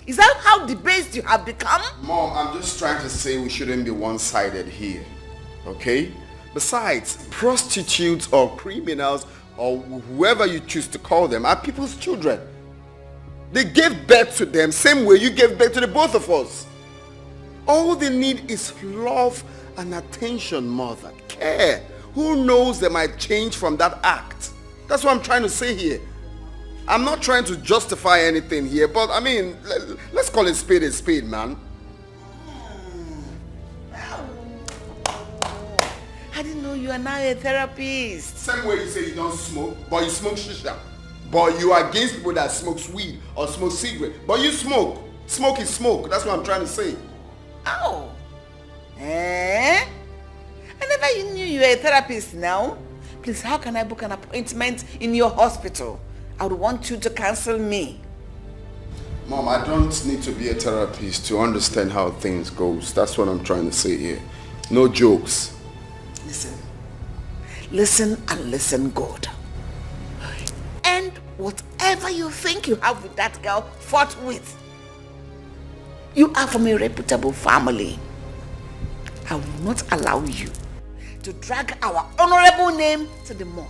Is that how debased you have become? Mom, I'm just trying to say we shouldn't be one-sided here, okay? Besides, prostitutes or criminals or whoever you choose to call them are people's children. They gave birth to them same way you gave birth to the both of us. All they need is love and attention, mother. Care. Who knows they might change from that act? That's what I'm trying to say here. I'm not trying to justify anything here, but I mean, let's call it a spade, man. I didn't know you are now a therapist. Same way you say you don't smoke, but you smoke shisha. But you are against people that smoke weed or smoke cigarette. But you smoke. Smoke is smoke. That's what I'm trying to say. Oh. Eh? I never knew you were a therapist now. Please, how can I book an appointment in your hospital? I would want you to counsel me. Mom, I don't need to be a therapist to understand how things goes. That's what I'm trying to say here. No jokes. Listen. Listen and listen good. And whatever you think you have with that girl, forthwith. You are from a reputable family. I will not allow you to drag our honorable name to the mud.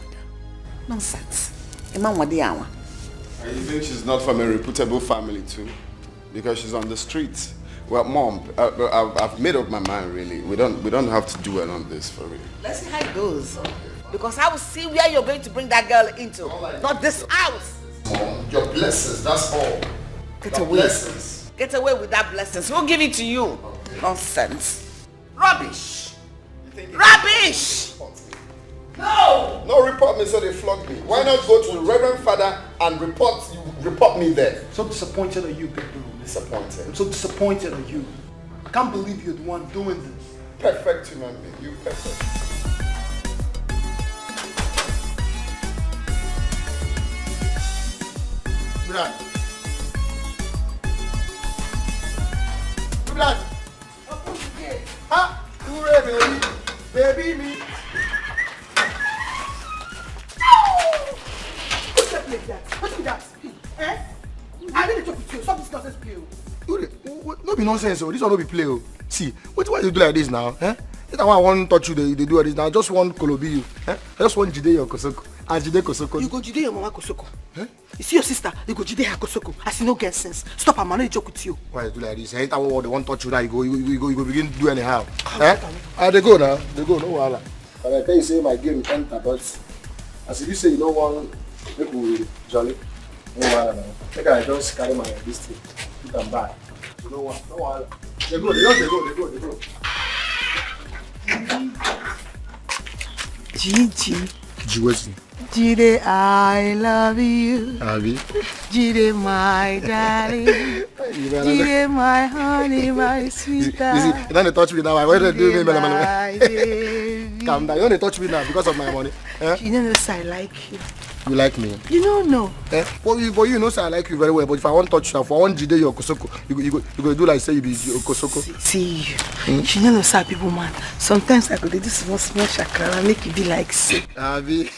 Nonsense. And you think she's not from a reputable family too? Because she's on the streets. Well, Mom, I've made up my mind really. We don't have to do it on this for real. Let's see how it goes. Because I will see where you're going to bring that girl into. Not this house. Mom, your blessings, that's all. Get away. Blessings. Get away with that blessings. Who'll give it to you? Okay. Nonsense. Rubbish. Rubbish! No! No, report me so they flog me. Why not go to the Reverend Father and report me there? So disappointed at you, big bro. Disappointed? I'm so disappointed at you. I can't believe you're the one doing this. Perfect human being. You perfect. Brad. Brad. Ha! Hooray, baby. Baby me. What's that like that? What's that? Eh? I didn't talk with you. Stop this nonsense, play. No be nonsense, oh. This one no be play, oh. See, why you do like this now? Eh? That's why I want to touch you, they do this now. I just want Kolobi you. Eh? I just want Jide your Kosoko. And Jide Kosoko. You go Jide your mama Kosoko. Eh? You see your sister, you go Jide her Kosoko. I see no get sense. Stop, I'm not joke with you. Why you do like this? Anytime they want to touch you now, you go begin to do anyhow. Eh? They go now. They go, no wahala. And I tell you say my game enter, but as if you say you don't want people will jolly. No wahala now. Make I just carry my this thing. You can buy. You know what? No wahala. They go. Gigi. Jiwezi. Jide, I love you. Abi. Jide, my darling. Jide, my honey, my sweetheart. You don't touch me now. Why do you do me? My baby. Calm down. You want to touch me now because of my money? Eh? You know, sir, I like you. You like me? You don't know. Eh? But you know, sir, I like you very well. But if I want to touch you, if I want Jide your Kosoko, you go do like say you be your Kosoko. See you. You know, sir, people, man. Sometimes I go do this small shakara, make it be like sick. Abi.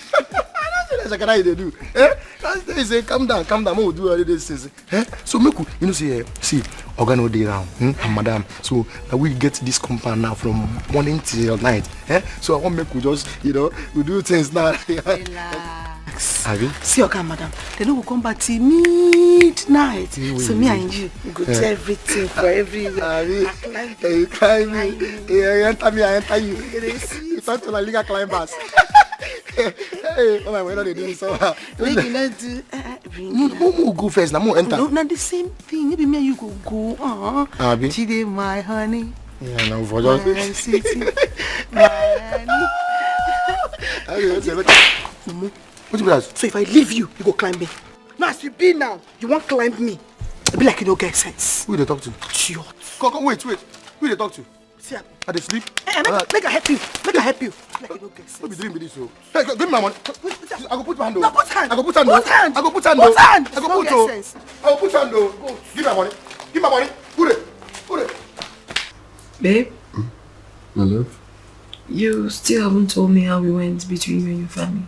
Shakara they do. Eh? They say, calm down, we'll do all these things. Eh? So make you know, see, Organo day round, and madam. So that we get this compound now from morning till night. Eh? So I want make we just, we do things now. Relax. See, okay, madam. They don't come back till midnight. So me and you go do everything for everywhere. You climb me. You enter me, I enter you. You start to like legal climbers. Hey, oh my, we're not doing so. Maybe let's do. No, go first. Now, enter. No, not the same thing. Maybe me and you go. Abi. Chide, my honey. Yeah, no, for just. My city. My honey. What you guys? So if I leave you, you go climb me. Now as you be now, you won't climb me. It be like you don't get sense. Who they talk to? Sure. Come, wait. Who they talk to? See, are they sleep? Hey, make I help you. Make I help you. Like you don't get sense. What be dream with this? So? Hey, give me my money. I go put hand. No, put hand. I go put hand. Put hand. I go put hand. Put hand. I go put hand. I go put hand. Give me my money. Give my money. Put it. Babe? My love? You still haven't told me how we went between you and your family.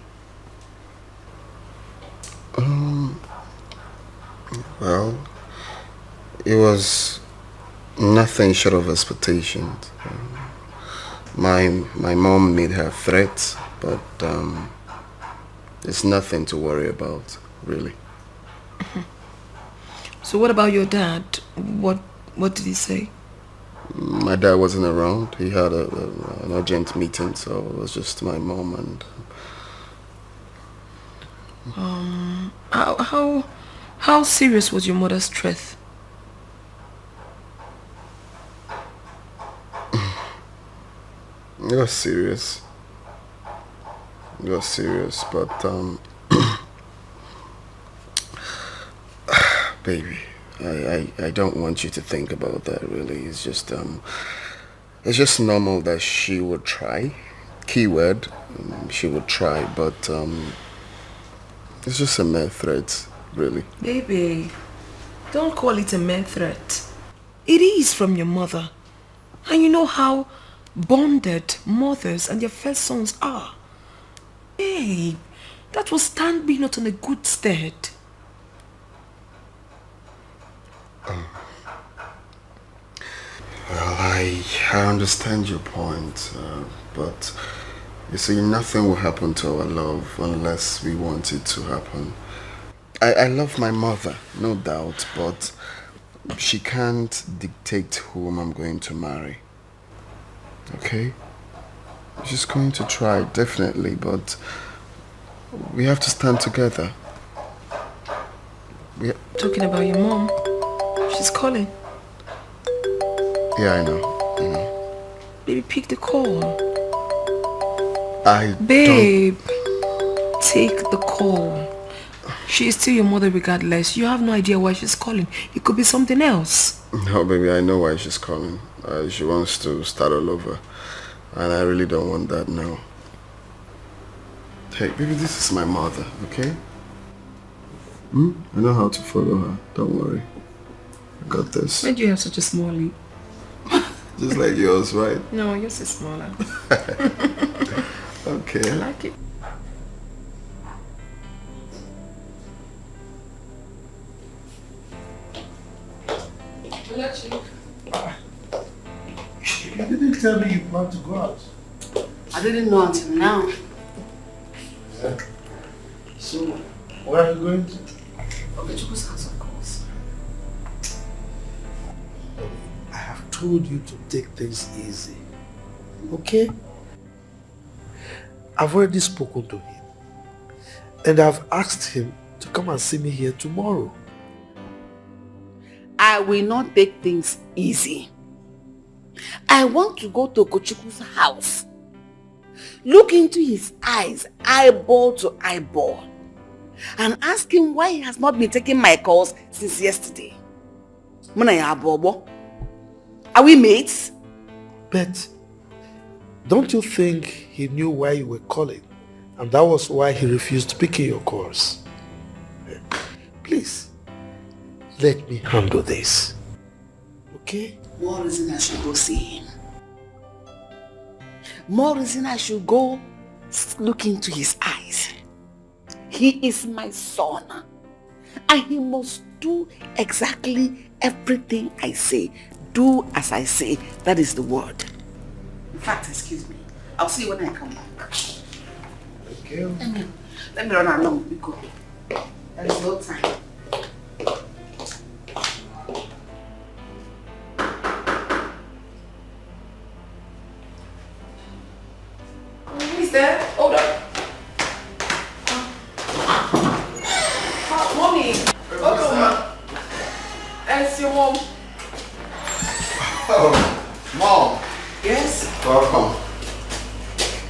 Well, it was nothing short of expectations. My mom made her threats, but it's nothing to worry about, really. So what about your dad? What did he say? My dad wasn't around. He had an urgent meeting, so it was just my mom and... How serious was your mother's threat? It was serious. But baby, I don't want you to think about that, really. It's just normal that she would try. Keyword, she would try, but it's just a mere threat, really. Baby, don't call it a mere threat. It is from your mother. And you know how bonded mothers and their first sons are. Babe, that will stand me not on a good stead. Well, I understand your point, but you see, nothing will happen to our love unless we want it to happen. I love my mother, no doubt, but she can't dictate whom I'm going to marry. Okay? She's going to try, definitely, but we have to stand together. Talking about your mom, she's calling. Yeah, I know. Baby, pick the call. Babe, take the call. She is still your mother regardless. You have no idea why she's calling. It could be something else. No, baby, I know why she's calling. She wants to start all over. And I really don't want that now. Hey, baby, this is my mother, okay? I know how to follow her. Don't worry. I got this. Why do you have such a small lip? Just like yours, right? No, yours is smaller. Okay. I like it. You didn't tell me you plan to go out. I didn't know until now. Yeah. So, where are you going to? Okay, Chukwu's house, of course. I have told you to take things easy. Okay? I've already spoken to him. And I've asked him to come and see me here tomorrow. I will not take things easy. I want to go to Okochukwu's house. Look into his eyes, eyeball to eyeball, and ask him why he has not been taking my calls since yesterday. Are we mates? But Don't you think he knew why you were calling? And that was why he refused picking your calls. Please, let me handle this. Okay? More reason I should go see him. More reason I should go look into his eyes. He is my son. And he must do exactly everything I say. Do as I say. That is the word. In fact, excuse me. I'll see you when I come back. Okay. Let me run along. We go. There is no time. Who's there? Hold up. Mommy. Welcome. It's your mom. Oh, Mom. Yes? Welcome.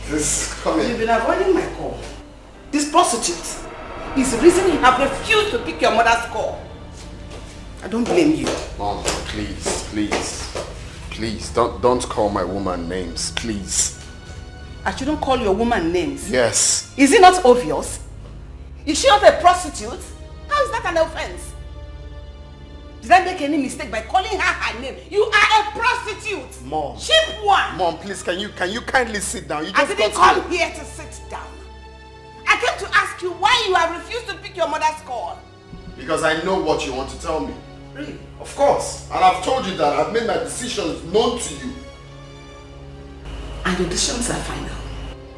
This coming. You've been avoiding my call. This prostitute is the reason you have refused to pick your mother's call. I don't blame you. Mom, please, don't call my woman names, please. I shouldn't call your woman names? Yes. Is it not obvious? Is she not a prostitute? How is that an offense? Did I make any mistake by calling her name? You are a prostitute! Mom. Cheap one! Mom, please, can you kindly sit down? You I just didn't got come here to sit down. I came to ask you why you have refused to pick your mother's call. Because I know what you want to tell me. Really? Of course. And I've told you that I've made my decisions known to you. And your decisions are final?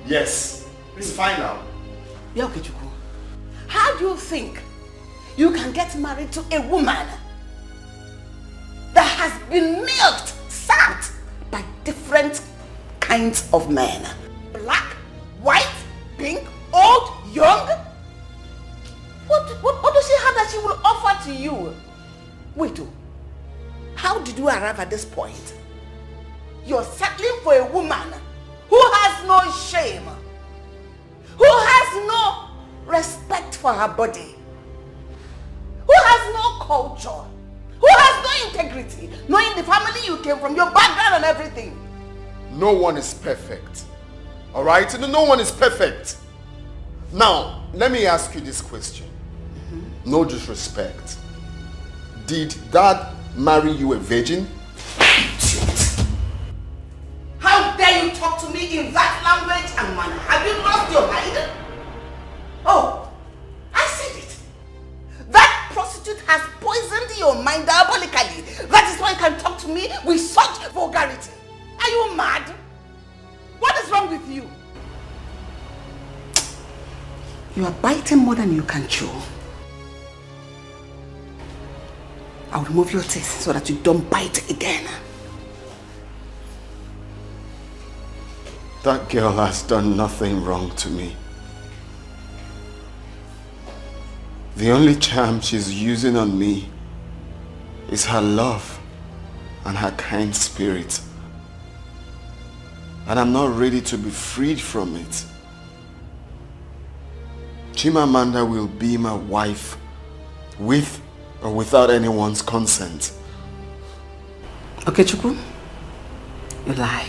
Yes. It's final. Yeah, Okechukwu. How do you think you can get married to a woman that has been milked, sapped by different kinds of men? Black, white, pink, old, young? What does she have that she will offer to you? Wait, how did you arrive at this point? You're settling for a woman who has no shame, who has no respect for her body, who has no culture, who has no integrity, knowing the family you came from, your background and everything. No one is perfect. Alright? No one is perfect. Now, let me ask you this question. No disrespect. Did Dad marry you a virgin? How dare you talk to me in that language and manner? Have you lost your mind? Oh, I said it. That prostitute has poisoned your mind diabolically. That is why you can talk to me with such vulgarity. Are you mad? What is wrong with you? You are biting more than you can chew. I'll remove your teeth so that you don't bite again. That girl has done nothing wrong to me. The only charm she's using on me is her love and her kind spirit. And I'm not ready to be freed from it. Chimamanda will be my wife with or without anyone's consent. Okechukwu, you lie.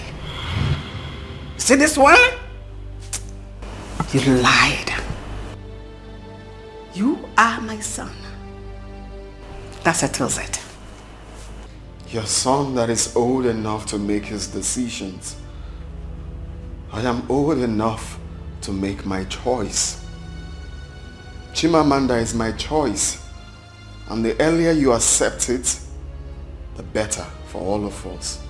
See this one? You lied. You are my son. That settles it. Your son that is old enough to make his decisions. I am old enough to make my choice. Chimamanda is my choice. And the earlier you accept it, the better for all of us.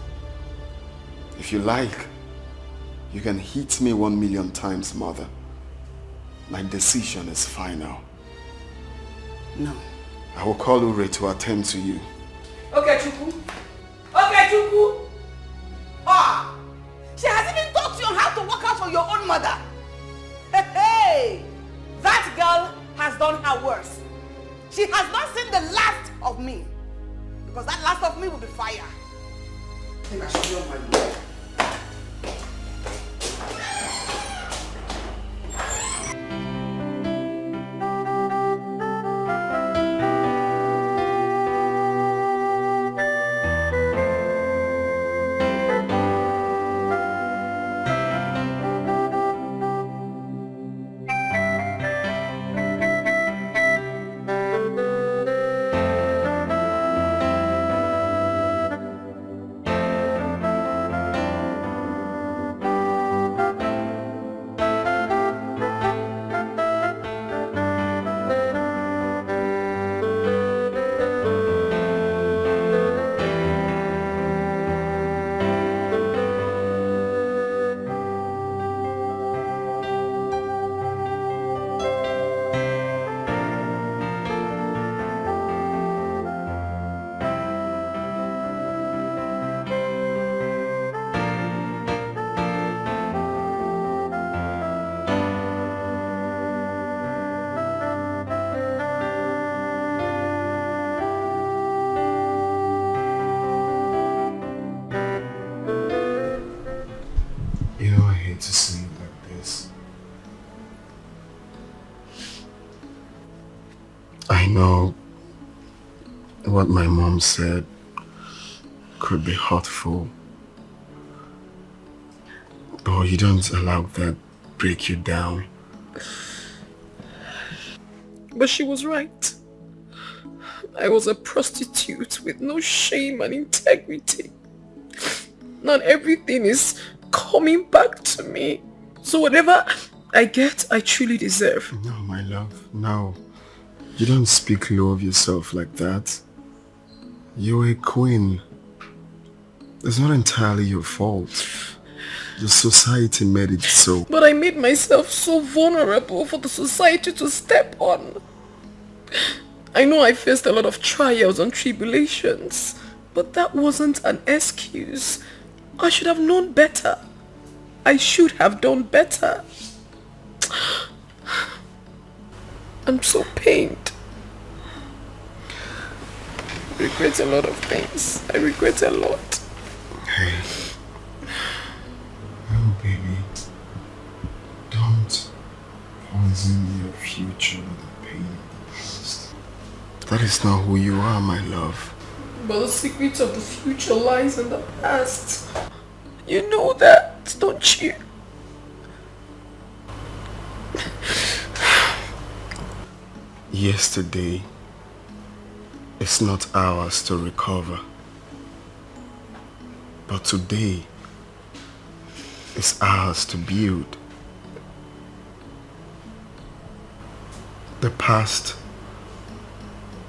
If you like, you can hit me 1,000,000 times, Mother. My decision is final. No. I will call Ure to attend to you. Okechukwu. Okechukwu. Ah! She hasn't even taught you on how to work out for your own mother. Hey! That girl has done her worst. She has not seen the last of me. Because that last of me will be fire. I think I should be on my way. I know what my mom said could be hurtful, but you don't allow that break you down. But she was right. I was a prostitute with no shame and integrity. Not everything is coming back to me. So whatever I get, I truly deserve. No, my love, no. You don't speak low of yourself like that. You're a queen. It's not entirely your fault. Your society made it so. But I made myself so vulnerable for the society to step on. I know I faced a lot of trials and tribulations, but that wasn't an excuse. I should have known better. I should have done better. I'm so pained. I regret a lot of things. I regret a lot. Hey. Oh, baby. Don't poison your future with the pain of the past. That is not who you are, my love. But the secret of the future lies in the past. You know that, don't you? Yesterday is not ours to recover, but today is ours to build. The past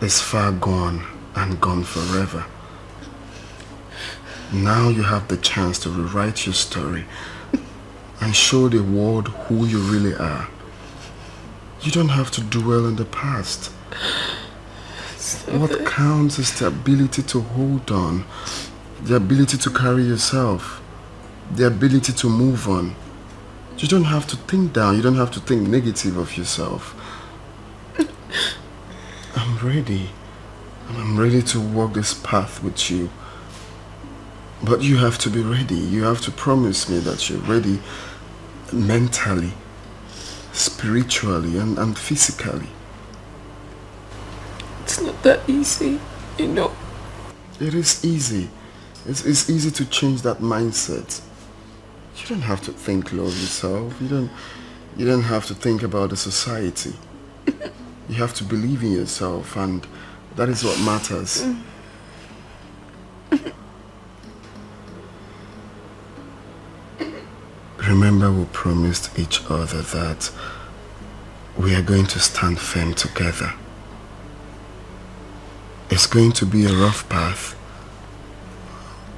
is far gone and gone forever. Now you have the chance to rewrite your story and show the world who you really are. You don't have to dwell in the past. What counts is the ability to hold on, the ability to carry yourself, the ability to move on. You don't have to think down, you don't have to think negative of yourself. I'm ready. I'm ready to walk this path with you. But you have to be ready. You have to promise me that you're ready mentally, spiritually, and physically. It's not that easy, you know. It is easy. It's easy to change that mindset. You don't have to think low of yourself. You don't have to think about the society. You have to believe in yourself, and that is what matters. Remember, we promised each other that we are going to stand firm together. It's going to be a rough path,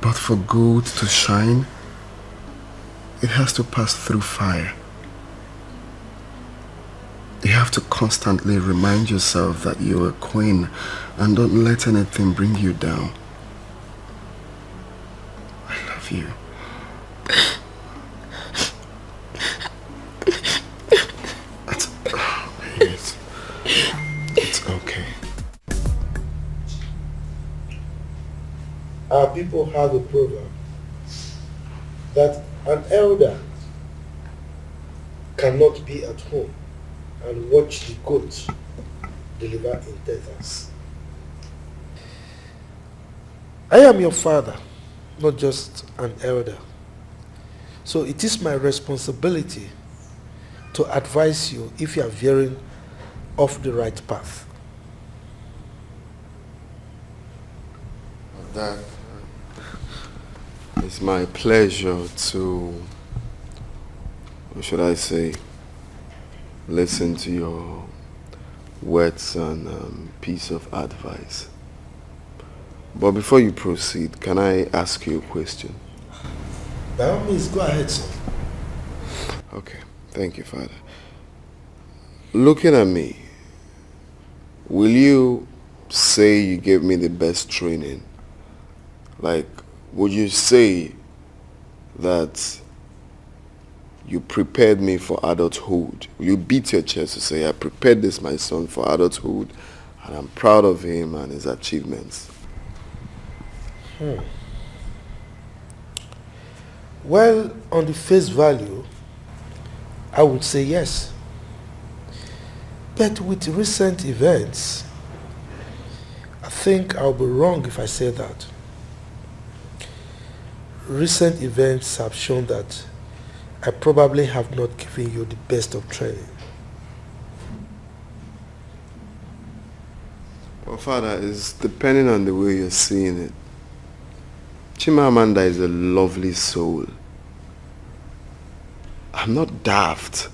but for gold to shine, it has to pass through fire. You have to constantly remind yourself that you're a queen and don't let anything bring you down. I love you. It's okay. Our people have a proverb that an elder cannot be at home and watch the goat deliver in tethers. I am your father, not just an elder. So it is my responsibility to advise you if you are veering off the right path. That it's my pleasure to, what should I say, listen to your words and piece of advice. But before you proceed, can I ask you a question? By all means, go ahead, sir. Okay, thank you, Father. Looking at me, will you say you gave me the best training? Like, would you say that you prepared me for adulthood? Will you beat your chest to say, I prepared this, my son, for adulthood, and I'm proud of him and his achievements? Well, on the face value, I would say yes. But with recent events, think I'll be wrong if I say that. Recent events have shown that I probably have not given you the best of training. Well, Father, it's depending on the way you're seeing it. Chimamanda is a lovely soul. I'm not daft.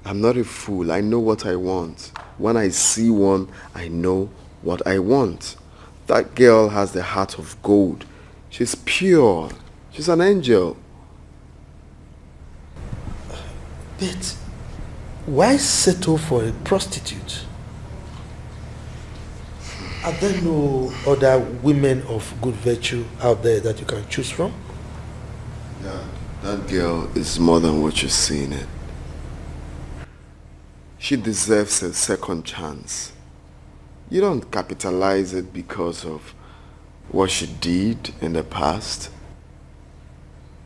I'm not a fool. I know what I want. When I see one, I know what I want. That girl has the heart of gold. She's pure. She's an angel. But why settle for a prostitute? Are there no other women of good virtue out there that you can choose from? Yeah, that girl is more than what you're seeing it. She deserves a second chance. You don't capitalize it because of what she did in the past.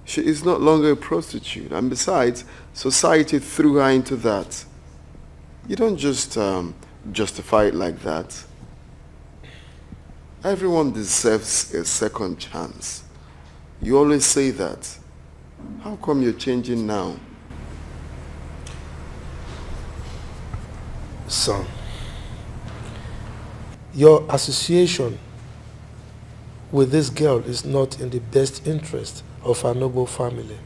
She is no longer a prostitute, and besides, society threw her into that. You don't just justify it like that. Everyone deserves a second chance. You always say that. How come you're changing now? Son, your association with this girl is not in the best interest of our noble family.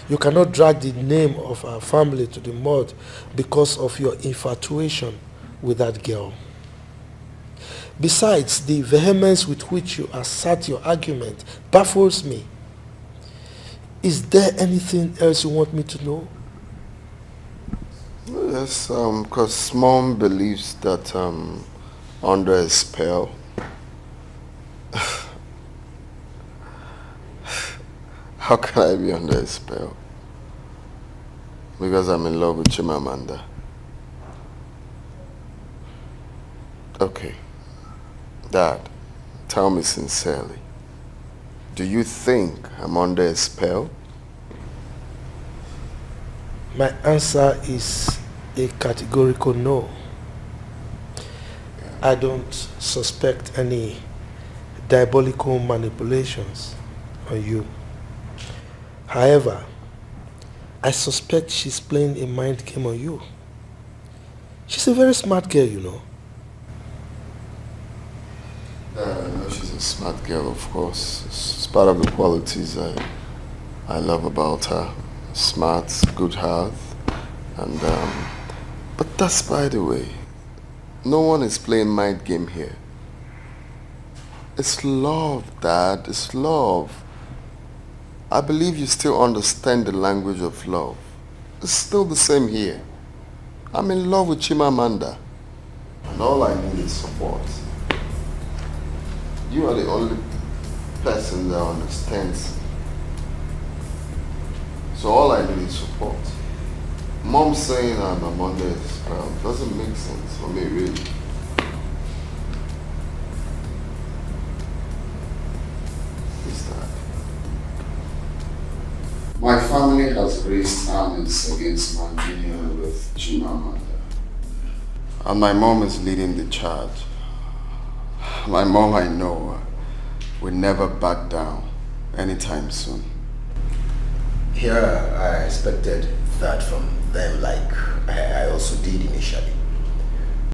You cannot drag the name of our family to the mud because of your infatuation with that girl. Besides, the vehemence with which you assert your argument baffles me. Is there anything else you want me to know? Yes, because Mom believes that under a spell. How can I be under a spell? Because I'm in love with Chimamanda. Okay. Dad, tell me sincerely. Do you think I'm under a spell? My answer is a categorical no. I don't suspect any diabolical manipulations on you. However, I suspect she's playing a mind game on you. She's a very smart girl, you know. I know she's a smart girl, of course. It's part of the qualities I love about her. Smart, good heart, and but that's by the way. No one is playing mind game here. It's love, Dad. It's love. I believe you still understand the language of love. It's still the same here. I'm in love with Chimamanda, and all I need is support. You are the only person that understands. So all I need is support. Mom saying I'm under a spell doesn't make sense for me, really. Who's that? My family has raised armies against my union with Chimamanda. And my mom is leading the charge. My mom, I know, will never back down anytime soon. Here, I expected that from them like I also did initially.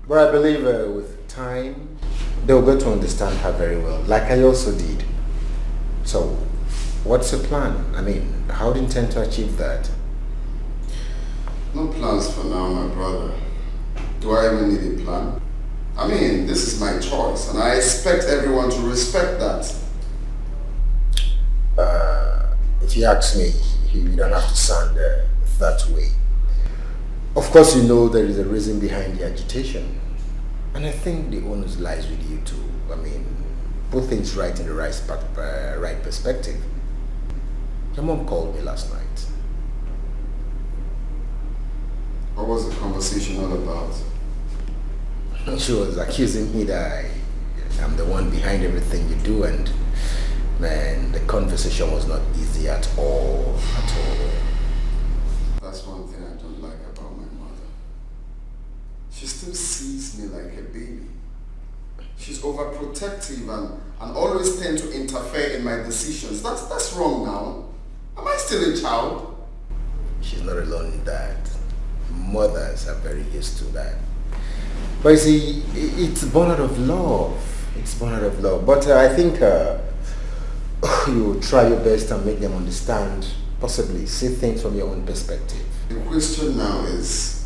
But I believe with time, they'll get to understand her very well, like I also did. So, what's the plan? I mean, how do you intend to achieve that? No plans for now, my brother. Do I even need a plan? I mean, this is my choice, and I expect everyone to respect that. If you ask me, you don't have to sound that way. Of course, you know there is a reason behind the agitation. And I think the onus lies with you too. I mean, both things right in the right perspective. Your mom called me last night. What was the conversation all about? She was accusing me that I'm the one behind everything you do, and man, the conversation was not easy at all. That's one thing I don't like about my mother. She still sees me like a baby. She's overprotective and always tend to interfere in my decisions. That's wrong now. Am I still a child? She's not alone in that. Mothers are very used to that. But you see, it's born out of love. It's born out of love. But I think you try your best and make them understand, possibly see things from your own perspective. The question now is,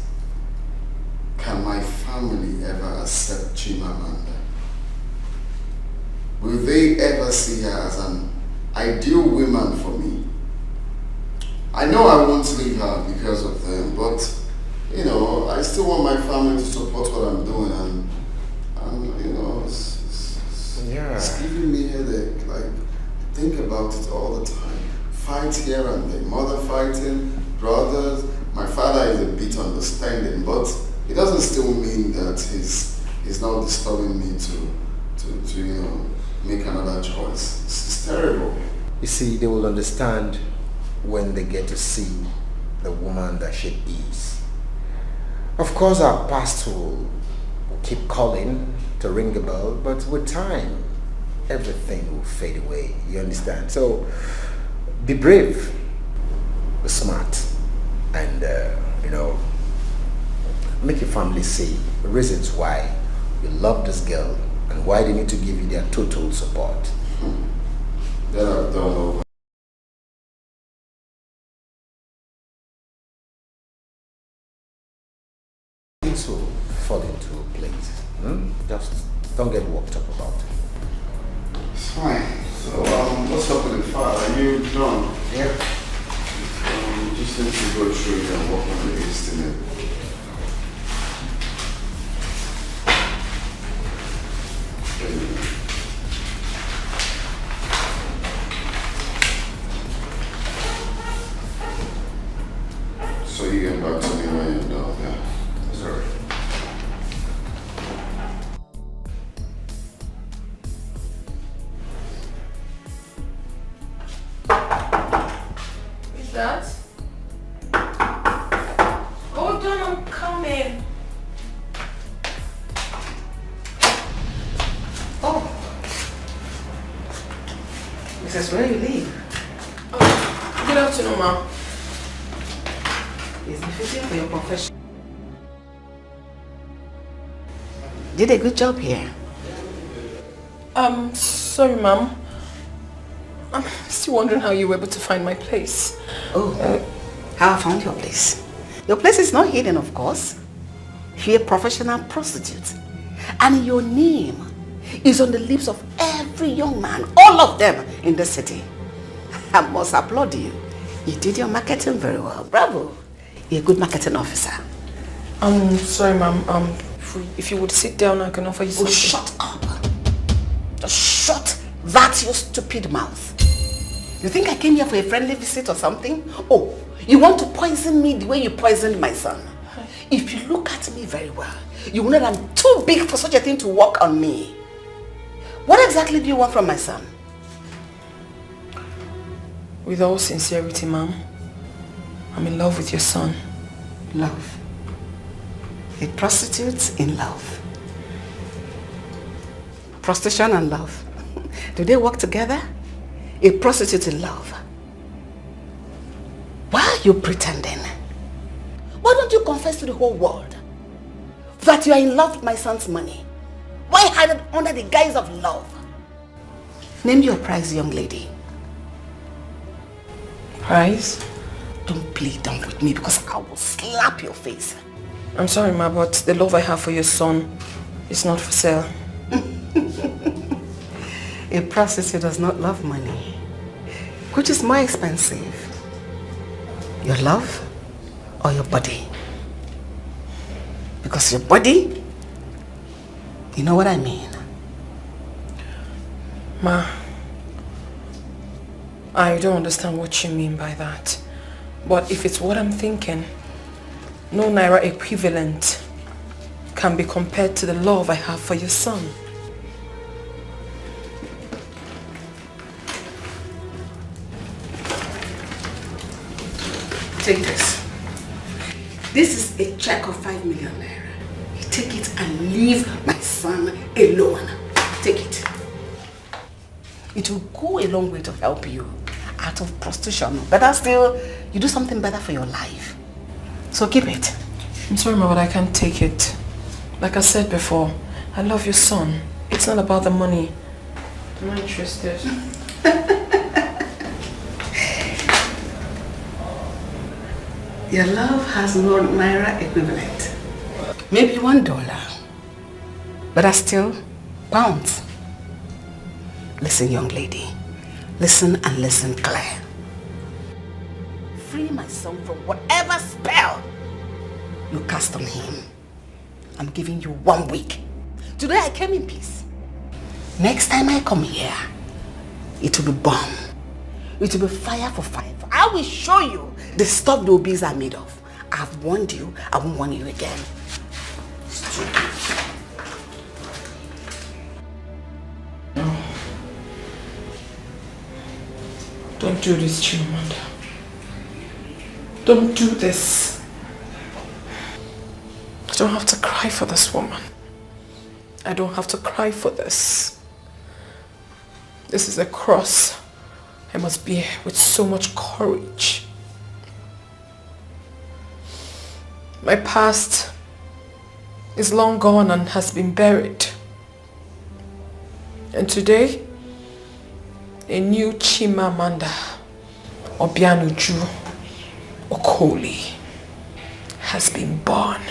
can my family ever accept Chimamanda? Will they ever see her as an ideal woman for me? I know I won't leave her because of them, but you know, I still want my family to support what I'm doing, and you know, it's giving me headache. Like, think about it all the time. Fight here and there, mother fighting, brothers. My father is a bit understanding, but it doesn't still mean that he's not disturbing me to you know, make another choice. It's terrible. You see, they will understand when they get to see the woman that she is. Of course, our past will keep calling to ring a bell, but with time, everything will fade away. You understand? So, be brave, be smart, and you know, make your family see the reasons why you love this girl and why they need to give you their total support. That I've done over. Things will fall into place. Just don't get worked up about it. It's fine. So, what's up with the file? Are you done? Yeah. Just need to go through it and work on the estimate. So you get back to me when you're done, yeah? Sorry. Is that? Hold on, I'm coming. Oh. Mrs. Where you leave? Oh, good afternoon, ma'am. It's befitting for your profession. Did a good job here. Sorry, ma'am. I'm still wondering how you were able to find my place. Oh, how I found your place. Your place is not hidden, of course. You're a professional prostitute. And your name is on the lips of every young man, all of them in the city. I must applaud you. You did your marketing very well. Bravo. You're a good marketing officer. Sorry, ma'am. If you would sit down, I can offer you something. Oh, shut up. Just shut that your stupid mouth. You think I came here for a friendly visit or something? Oh, you want to poison me the way you poisoned my son? If you look at me very well, you will know that I'm too big for such a thing to work on me. What exactly do you want from my son? With all sincerity, ma'am, I'm in love with your son. Love? A prostitute in love? Prostitution and love? Do they work together? A prostitute in love? Why are you pretending? Why don't you confess to the whole world that you are in love with my son's money? Why hide it under the guise of love? Name your price, young lady. Price? Don't play dumb with me because I will slap your face. I'm sorry, ma, but the love I have for your son is not for sale. A prostitute does not love money. Which is more expensive? Your love or your body? Because your body, you know what I mean? Ma, I don't understand what you mean by that. But if it's what I'm thinking, no Naira equivalent can be compared to the love I have for your son. Take this. This is a check of 5 million naira. take it and leave my son alone. Take it. It will go a long way to help you out of prostitution. Better still, you do something better for your life. So keep it. I'm sorry, Ma, but I can't take it. Like I said before, I love your son. It's not about the money. I'm not interested. Your love has no Naira equivalent. Maybe $1. But that's still pounds. Listen, young lady. Listen and listen clear. Free my son from whatever spell you cast on him. I'm giving you 1 week. Today I came in peace. Next time I come here, it will be bomb. It will be fire for fire. I will show you the stuff the obese are made of. I've warned you, I won't warn you again. No. Don't do this, Chimamanda. Don't do this. I don't have to cry for this woman. I don't have to cry for this. This is a cross I must bear with so much courage. My past is long gone and has been buried. And today, a new Chimamanda Obianuju Okoli has been born.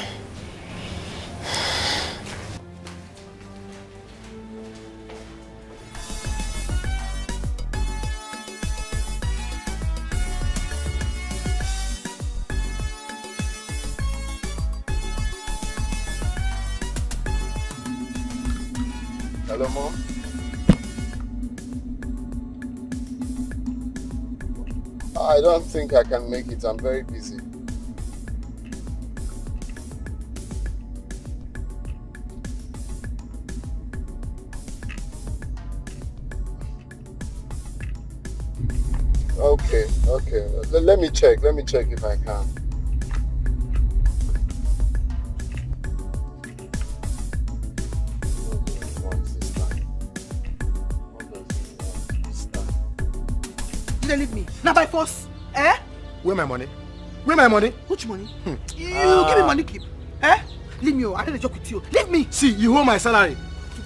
Hello, Mom. I don't think I can make it. I'm very busy. Okay. Let me check if I can. You leave me. Now by force. Eh? Where my money? Where my money? Which money? You give me money keep. Eh? Leave me. I don't joke with you. Leave me. See, you hold my salary.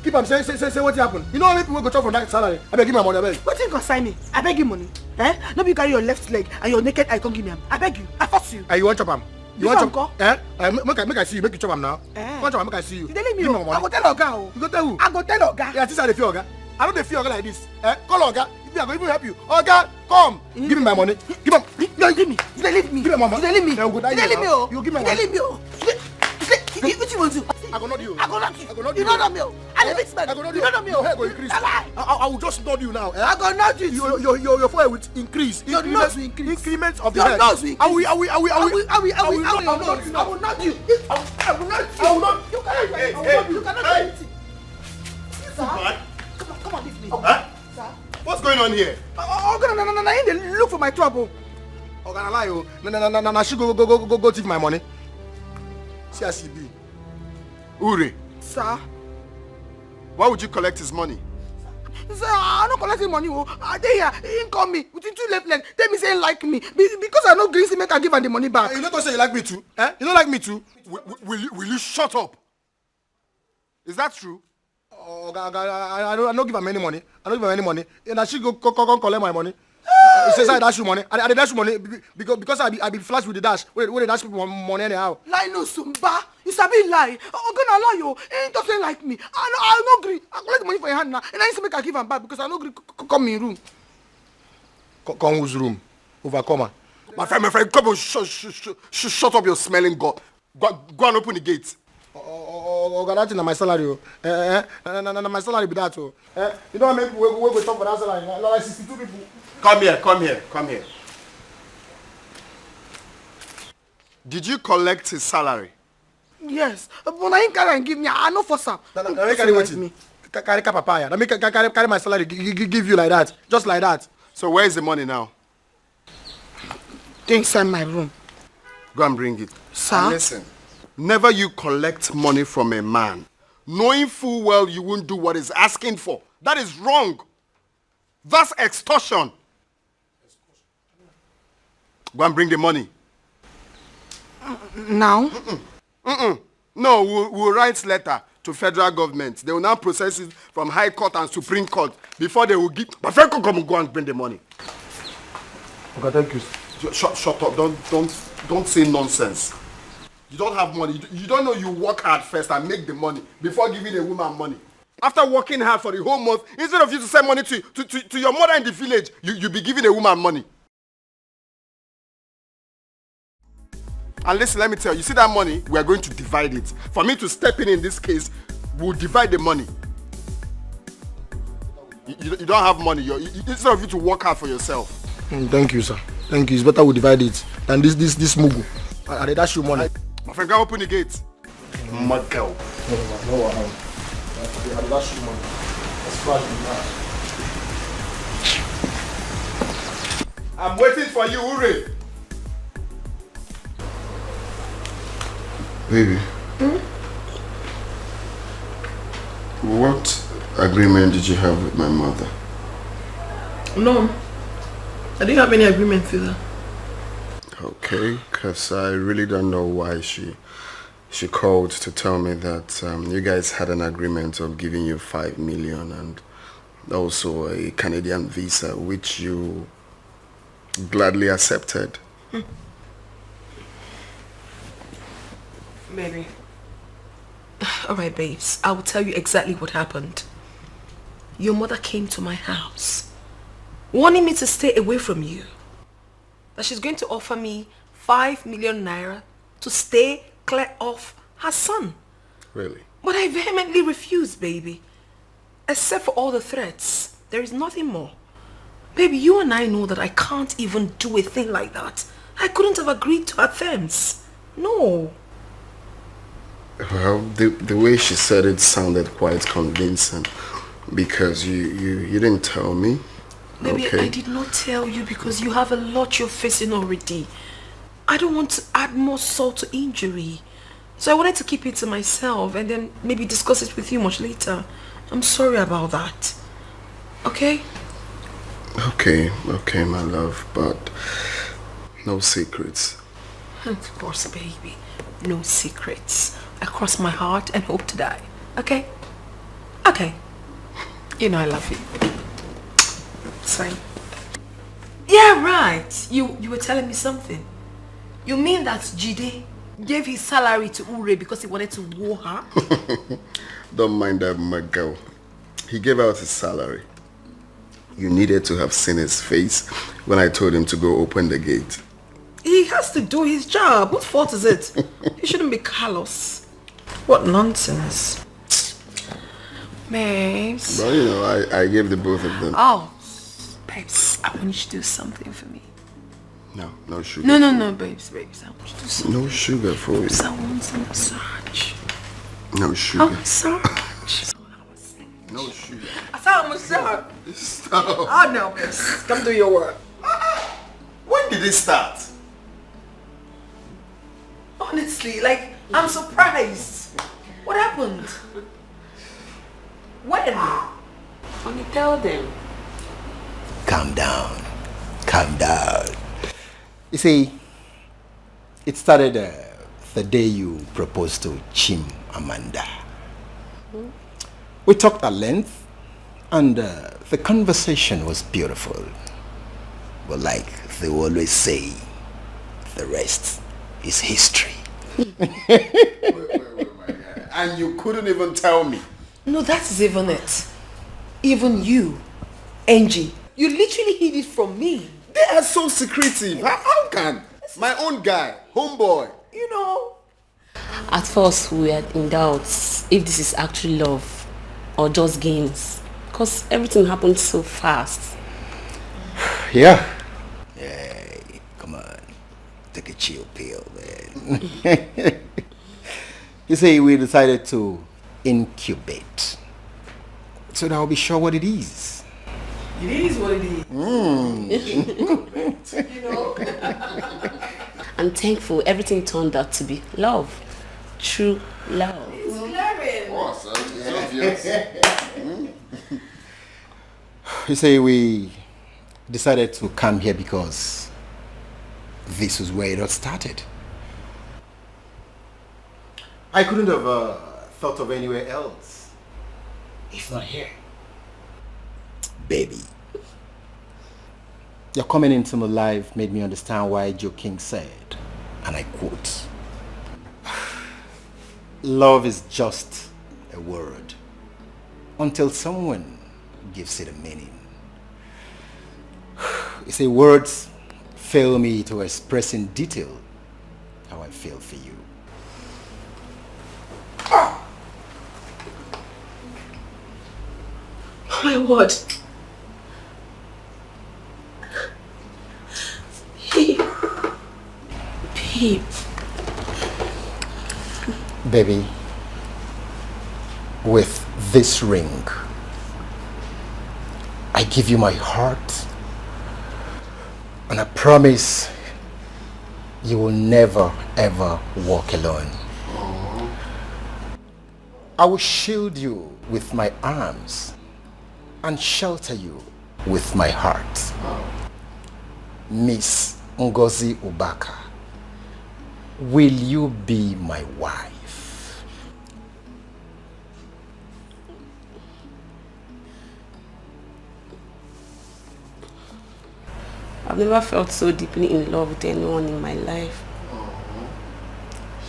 Keep on say what happened. You know how many people go chop from that salary? I beg give my money, I beg. What you consign me? I beg you money. Eh? No you carry your left leg and your naked eye come give me am. I beg you. I force you. You want chop am? You want chop? Eh? Make I see you. Make you chop am now. Want chop am? Make I see you. You leave me. Give me my money. I go tell Oga. You go tell who? I go tell Oga. Yeah, this is the fear Oga. I don't feel Oga like this. Eh? Call Oga. If I go even help you. Oga, come. Give me my money. Give him. No, give me. You leave me. Give me my money. You leave me. You leave me. You give me my money. You leave me. What you want to do? I go not you. I go not you. You don't know me. I live it. I go not you. You don't know me. Your hair go increase. I will just nod you now. Eh? I go not you. Your forehead will increase. Your nose will increase. Increment of the your head. nose will increase. I will not you. I will not. You cannot. You cannot do anything. Sir, come on, leave me. Huh? Sir. What's going on here? No, look for my trouble. Oh, can I lie? Oh, no, she go take my money. See as he be. Uri. Sir. Why would you collect his money? Sir, I'm not collecting money. They here, he call me with 2 left legs. Tell me say he like me because I know green to make I give him the money back. You not gonna say you like me too? Eh? You don't like me too? Will you shut up? Is that true? Oh, I don't give him any money. I don't give him any money. And she go collect my money. Says I dash you money. I dash you money because I be flash with the dash. Where they dash people money anyhow. Lie no Sumba. You sabi lie. I'm gonna lie you. He doesn't like me. I no agree. I collect money for your hand now. And I need to make I give him back because I no agree come in room. Come whose room? Overcomer. My friend, come on, shut up your smelling god. Go and open the gate. That's my salary. My salary be that. You don't make we go talk for that salary. Like 62 people. Come here. Did you collect his salary? Yes, but I ain't carry and give me. I know for some. Carry what me? Carry papaya. Let me carry my salary. Give you like that, just like that. So where is the money now? Inside my room. Go and bring it. Sir? And listen, Never you collect money from a man, knowing full well you won't do what he's asking for. That is wrong. That's extortion. Go and bring the money. Now? No, we'll write letter to federal government. They will now process it from High Court and Supreme Court before they will give. But first, come and go and bring the money. Okay, thank you. Shut up. Don't say nonsense. You don't have money. You don't know you work hard first and make the money before giving a woman money. After working hard for the whole month, instead of you to send money to your mother in the village, you be giving a woman money. And listen, let me tell you, you see that money, we are going to divide it. For me to step in this case, we'll divide the money. You don't have money. Instead of you to work hard for yourself. Thank you, sir. Thank you. It's better we divide it than this mugu. I dash you money. My friend, go open the gate. Mad girl. No, I dash you money. Let's now. I'm waiting for you, Uri. Baby. What agreement did you have with my mother? No. I didn't have any agreement with her. Okay, because I really don't know why she called to tell me that you guys had an agreement of giving you 5 million and also a Canadian visa, which you gladly accepted. Baby. Alright, babes. I will tell you exactly what happened. Your mother came to my house, wanting me to stay away from you. That she's going to offer me 5 million naira to stay clear of her son. Really? But I vehemently refused, baby. Except for all the threats. There is nothing more. Baby, you and I know that I can't even do a thing like that. I couldn't have agreed to her terms. No. Well, the way she said it sounded quite convincing because you didn't tell me. Maybe okay. I did not tell you because you have a lot you're facing already. I don't want to add more salt to injury. So I wanted to keep it to myself and then maybe discuss it with you much later. I'm sorry about that. Okay? Okay, my love, but no secrets. Of course, baby. No secrets. I cross my heart and hope to die. Okay? Okay. You know I love you. It's fine. Yeah, right. You were telling me something. You mean that Jide gave his salary to Ure because he wanted to woo her? Don't mind that, my girl. He gave out his salary. You needed to have seen his face when I told him to go open the gate. He has to do his job. What fault is it? He shouldn't be callous. What nonsense. Babes. But you know, I gave the both of them. Oh, babes, I want you to do something for me. No sugar. No, babes, I want you to do something. No sugar for you. I want some massage. No sugar. A massage. No sugar. I saw a massage. Stop. Oh no, babes. Come do your work. When did it start? Honestly, like, I'm surprised. What happened? When? Honey, tell them. Calm down. Calm down. You see, it started the day you proposed to Chim Amanda. We talked at length and the conversation was beautiful. But like they always say, the rest is history. Wait. And you couldn't even tell me. No, that is even it. Even you, Angie, you literally hid it from me. They are so secretive. How can? My own guy, homeboy. You know. At first, we were in doubt if this is actually love or just games. Because everything happened so fast. Yeah. Hey, come on. Take a chill pill, man. You see, we decided to incubate. So that I'll be sure what it is. It is what it is. You know. I'm thankful everything turned out to be love. true love. You say we decided to come here because this was where it all started. I couldn't have thought of anywhere else. If not here. Baby. Your coming into my life made me understand why Joe King said, and I quote, "Love is just a word until someone gives it a meaning." You say words fail me to express in detail how I feel for you. My word. Babe. Baby, with this ring, I give you my heart, and I promise you will never ever walk alone. I will shield you with my arms and shelter you with my heart. Miss Ngozi Ubaka, will you be my wife? I've never felt so deeply in love with anyone in my life.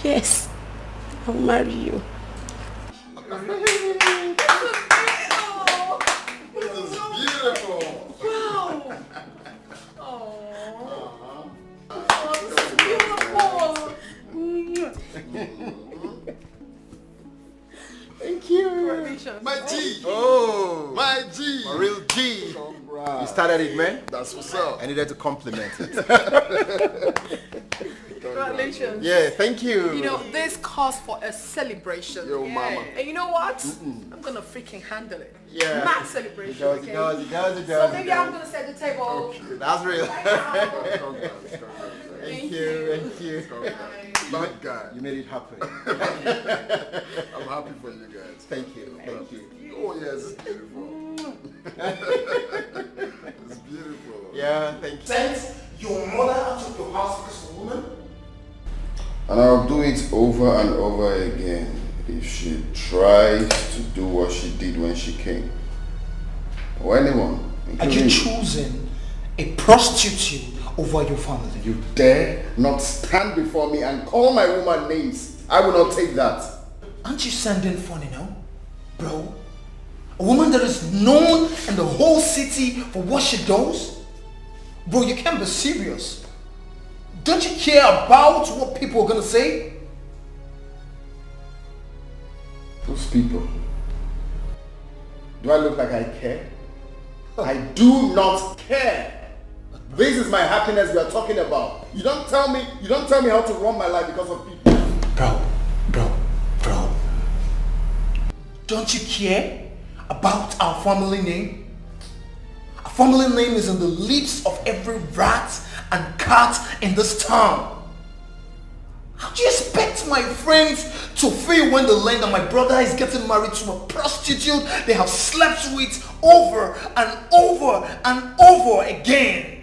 Yes, I'll marry you. Thank you. My G. Oh. My G. My real G. Congrats. You started it, man. That's what's up. I needed to compliment it. Congratulations. Yeah, thank you. You know, this calls for a celebration. Yo, mama. And you know what? I'm gonna freaking handle it. Yeah. Mad celebration. It does, okay? it does, it does, it So does. maybe I'm gonna set the table. Okay. That's real. Thank you, thank you. Bad guy. You made it happen. I'm happy for you guys. Thank you, thank you. Oh yes, it's beautiful. It's beautiful. Yeah, thank you. Sent your mother out of your house because of a woman? And I'll do it over and over again if she tries to do what she did when she came. Or anyone. Are you choosing a prostitute over your family? You dare not stand before me and call my woman names. I will not take that. Aren't you sounding funny now, bro? A woman that is known in the whole city for what she does? Bro, you can't be serious. Don't you care about what people are gonna say? Those people. Do I look like I care? I do not care. This is my happiness we are talking about. You don't tell me how to run my life because of people. Bro. Don't you care about our family name? Our family name is on the lips of every rat and cat in this town. How do you expect my friends to feel when they learn that my brother is getting married to a prostitute they have slept with over and over and over again?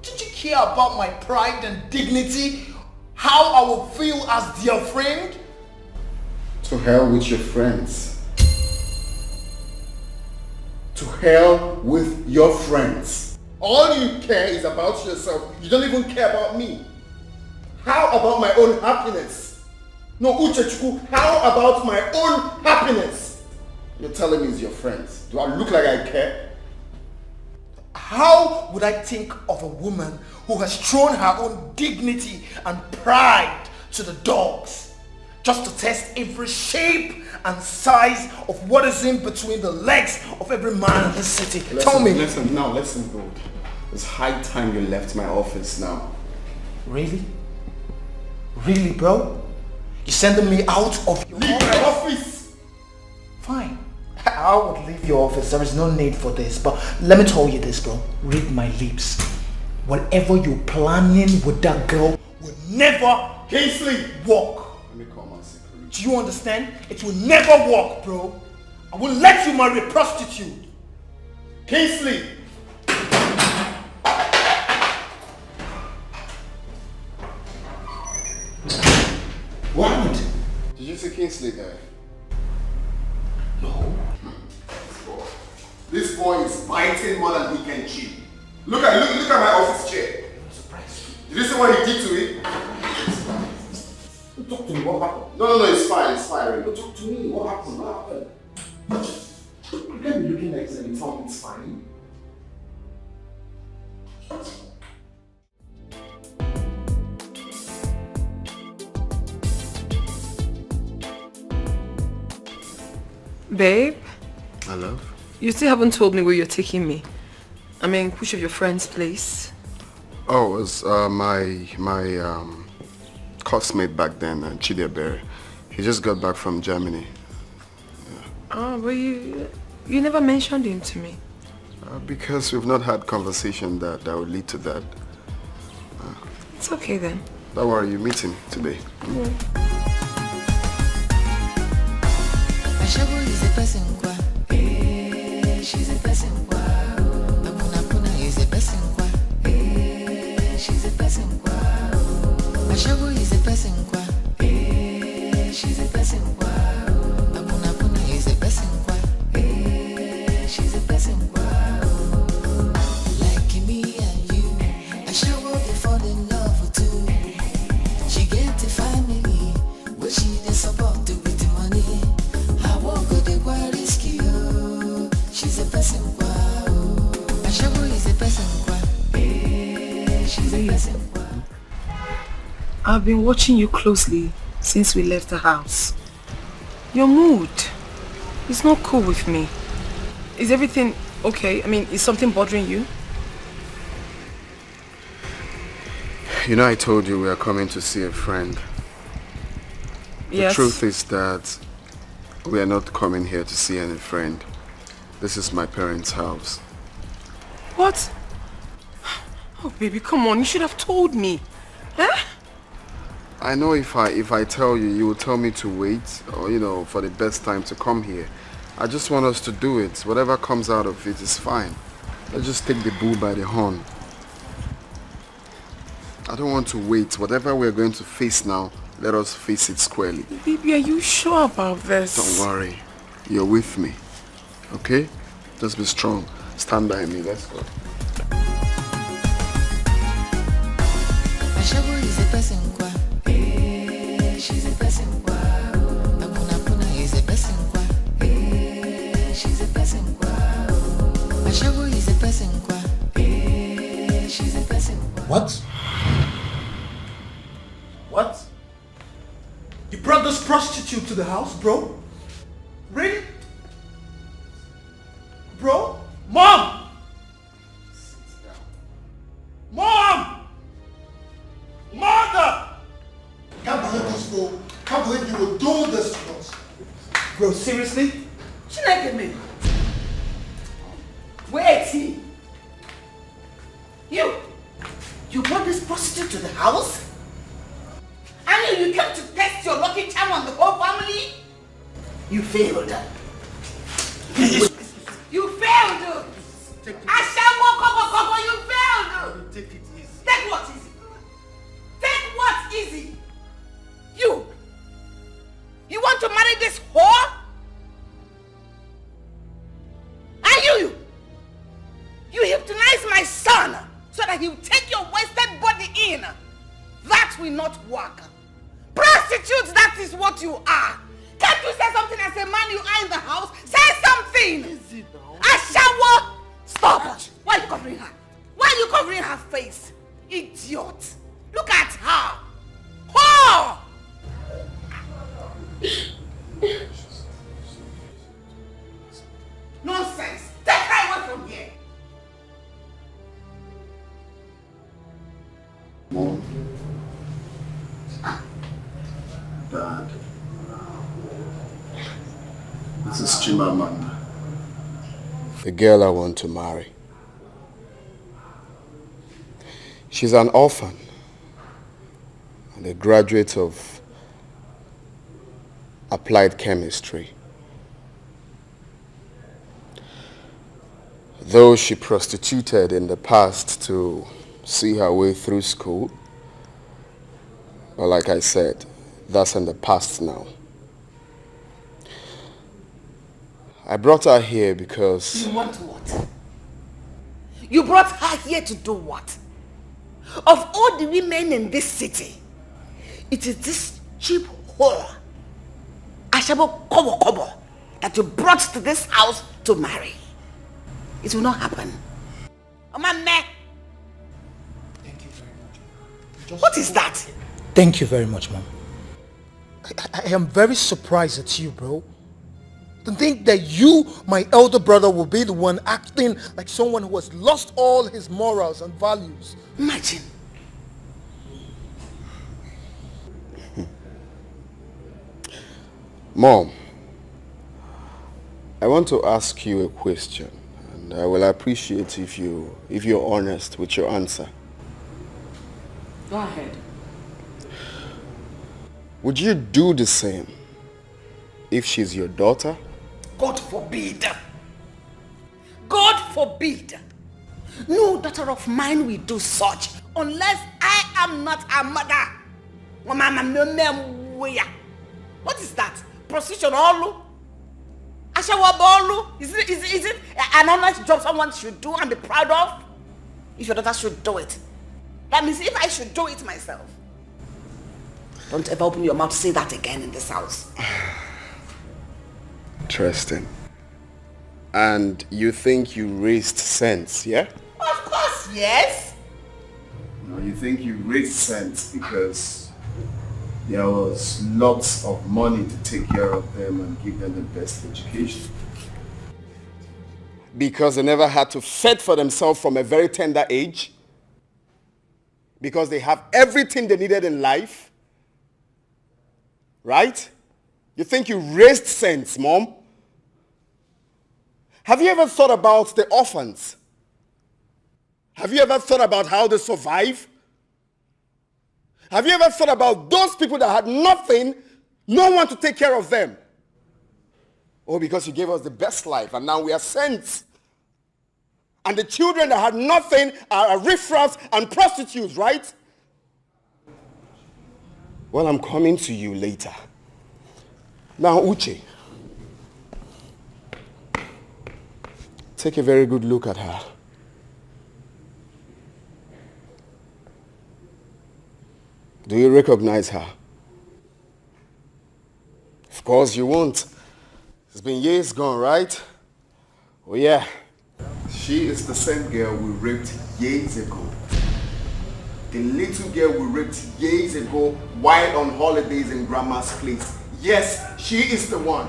Don't you care about my pride and dignity? How I will feel as their friend? To hell with your friends. To hell with your friends. All you care is about yourself. You don't even care about me. How about my own happiness? No, Uchechukwu, how about my own happiness? You're telling me it's your friends. Do I look like I care? How would I think of a woman who has thrown her own dignity and pride to the dogs just to test every shape and size of what is in between the legs of every man in this city? Tell me. Listen, bro. It's high time you left my office now. Really? Really, bro? You sending me out of your office? Fine. I would leave your office. There is no need for this. But let me tell you this, bro. Read my lips. Whatever you're planning with that girl will never Kingsley, walk. let me Do you understand? It will never work, bro. I will let you marry a prostitute. Kingsley! What happened? Did you see Kingsley guy? No. This boy is biting more than he can chew. Look at my office chair. I'm surprised. Did you see what he did to it? Talk to me, what happened? No, it's fine, it's fine. Talk to me, what happened? You can't be looking like that and tell me it's fine. Babe? My love? You still haven't told me where you're taking me. I mean, which of your friends' place? Oh, it was my classmate back then, Chidiebere. He just got back from Germany. Oh, but you never mentioned him to me. Because we've not had conversation that would lead to that. It's okay then. Don't worry, you meet him today. Ashawo is a person kwa, she's a person kwa. Apuna is a person kwa, she's a person kwa. Ashawo is a person kwa, she's a person kwa. Apuna is a person kwa, she's a person kwa. Like me and you, Ashawo they fall in love too. She get a family, where she dey support with the money. She's a person kwa. Ashawo is a person kwa. She's a person kwa. I've been watching you closely since we left the house. Your mood is not cool with me. Is everything okay? I mean, is something bothering you? You know, I told you we are coming to see a friend. Yes. The truth is that we are not coming here to see any friend. This is my parents' house. What? Oh, baby, come on. You should have told me. Huh? I know if I tell you, you will tell me to wait, or, for the best time to come here. I just want us to do it. Whatever comes out of it is fine. Let's just take the bull by the horn. I don't want to wait. Whatever we're going to face now, let us face it squarely. Baby, are you sure about this? Don't worry. You're with me. Okay? Just be strong. Stand by me. Let's go. Ashawo is a person kwa. She's a person kwa. Apuna is a person kwa. She's a person kwa. Ashawo is a person kwa. She's a person kwa. What? What? You brought this prostitute to the house, bro? Really? Bro? Mom! Mom! Mother! Can't believe this, bro. Can't believe you would do this to us. Bro, seriously? Chineke, where is he? You brought this prostitute to the house? And you came to test your lucky charm on the whole family? You failed. You failed. Ashawo, you failed. Take it easy. Take what easy? Take what easy? You want to marry this whore? And you hypnotize my son so that he will take your wasted body in. That will not work. Prostitutes, that is what you are. Can't you say something as a man you are in the house? Say something. Easy now. Ashawo, stop. Why are you covering her? Why are you covering her face? Idiot. Look at her. Whore! Nonsense. Take her away from here. Mom. Dad. This is Chimamanda, the girl I want to marry. She's an orphan and a graduate of applied chemistry. Though she prostituted in the past to see her way through school, but like I said, that's in the past now. I brought her here because... You want what? You brought her here to do what? Of all the women in this city, it is this cheap whore, Ashabo Kobo Kobo, that you brought to this house to marry. It will not happen. Thank you very much. What is that? Thank you very much, Mom. I am very surprised at you, bro. To think that you, my elder brother, will be the one acting like someone who has lost all his morals and values. Imagine. Mom, I want to ask you a question, and I will appreciate if you're honest with your answer. Go ahead. Would you do the same if she's your daughter? God forbid. God forbid. No daughter of mine will do such unless I am not her mother. What is that? Prostitution all? Is it an honest job someone should do and be proud of? If your daughter should do it. That means if I should do it myself. Don't ever open your mouth to say that again in this house. Interesting. And you think you raised sense, yeah? Of course, yes. No, you think you raised sense because there was lots of money to take care of them and give them the best education. Because they never had to fend for themselves from a very tender age. Because they have everything they needed in life. Right? You think you raised sense, Mom? Have you ever thought about the orphans? Have you ever thought about how they survive? Have you ever thought about those people that had nothing, no one to take care of them? Oh, because you gave us the best life and now we are saints. And the children that had nothing are riffraffs and prostitutes, right? Well, I'm coming to you later. Now, Uche, take a very good look at her. Do you recognize her? Of course you won't. It's been years gone, right? Oh yeah. She is the same girl we raped years ago. The little girl we raped years ago while on holidays in Grandma's place. Yes, she is the one.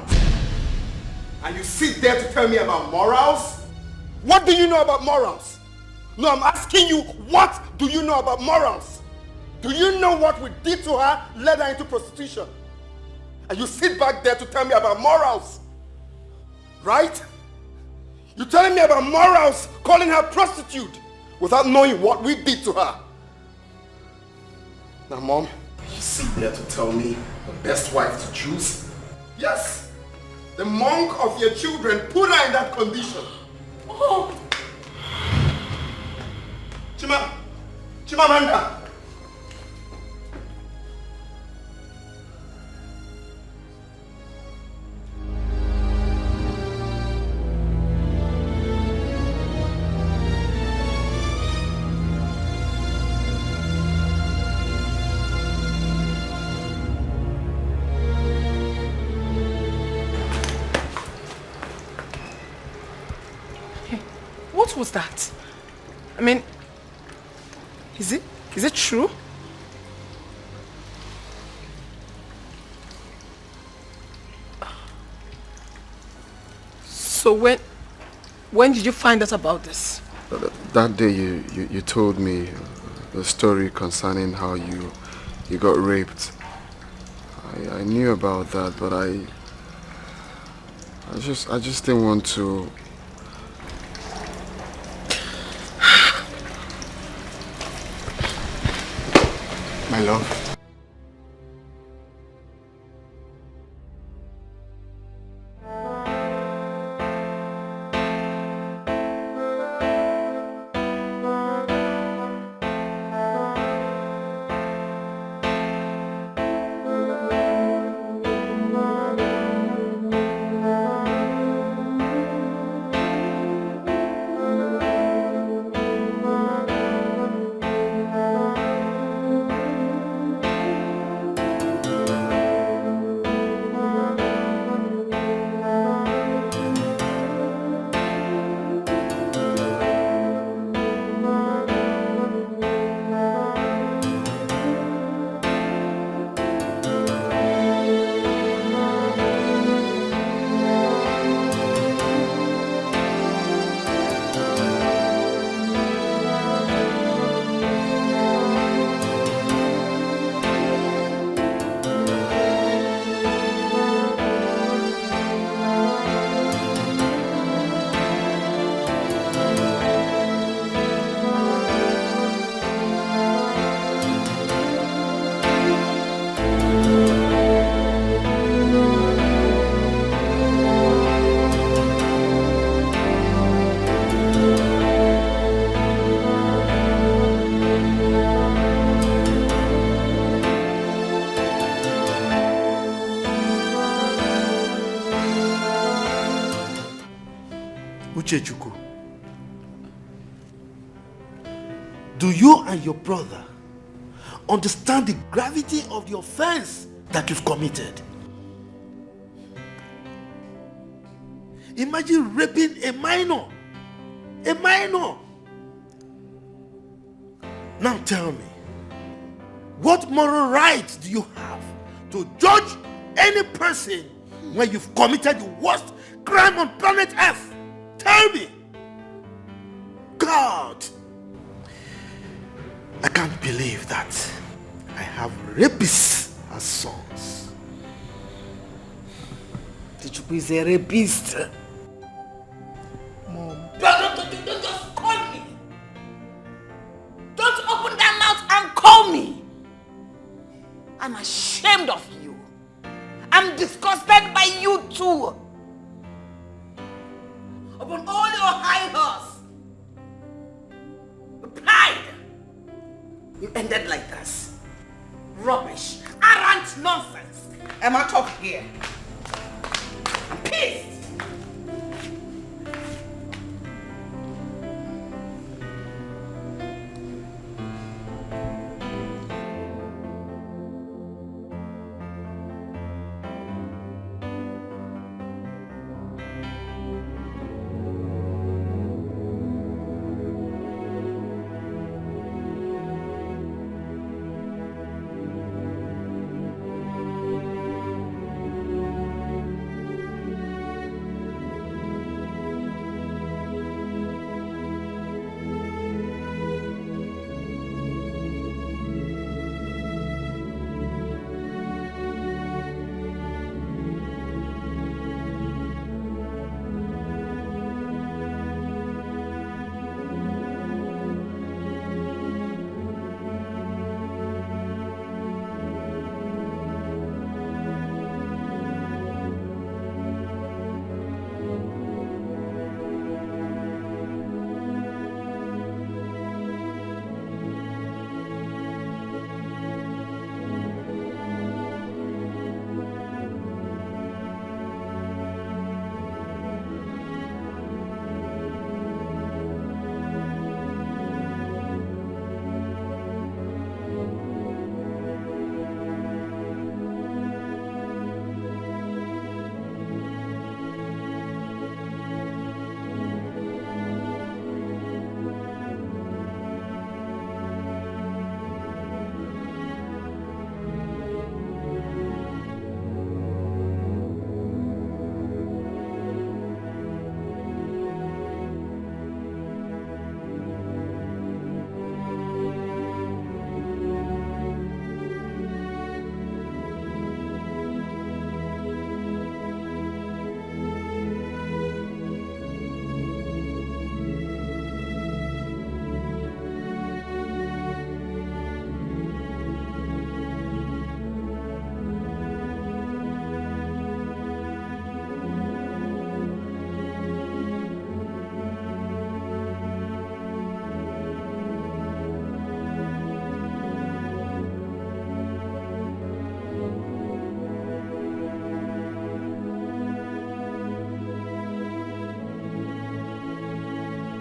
And you sit there to tell me about morals? What do you know about morals? No, I'm asking you, what do you know about morals? Do you know what we did to her, led her into prostitution? And you sit back there to tell me about morals? Right? You're telling me about morals, calling her prostitute, without knowing what we did to her. Now, Mom, you sit there to tell me the best wife to choose? Yes, the monk of your children put her in that condition. Oh. Chimamanda. What was that? I mean, is it true? So when did you find out about this? That day you told me the story concerning how you got raped. I knew about that, but I just didn't want to. My love. Uchechukwu, do you and your brother understand the gravity of the offense that you've committed? Imagine raping a minor. A minor. Now tell me, what moral right do you have to judge any person when you've committed the worst crime on planet Earth? Tell me. God. I can't believe that I have rapists as sons. Tichuku is a rapist. Mom. Don't just call me. Don't open that mouth and call me. I'm ashamed of you. I'm disgusted by you too. Upon all your high horse, pride, you ended like this. Rubbish, arrant nonsense. Emma, talk here. I'm pissed.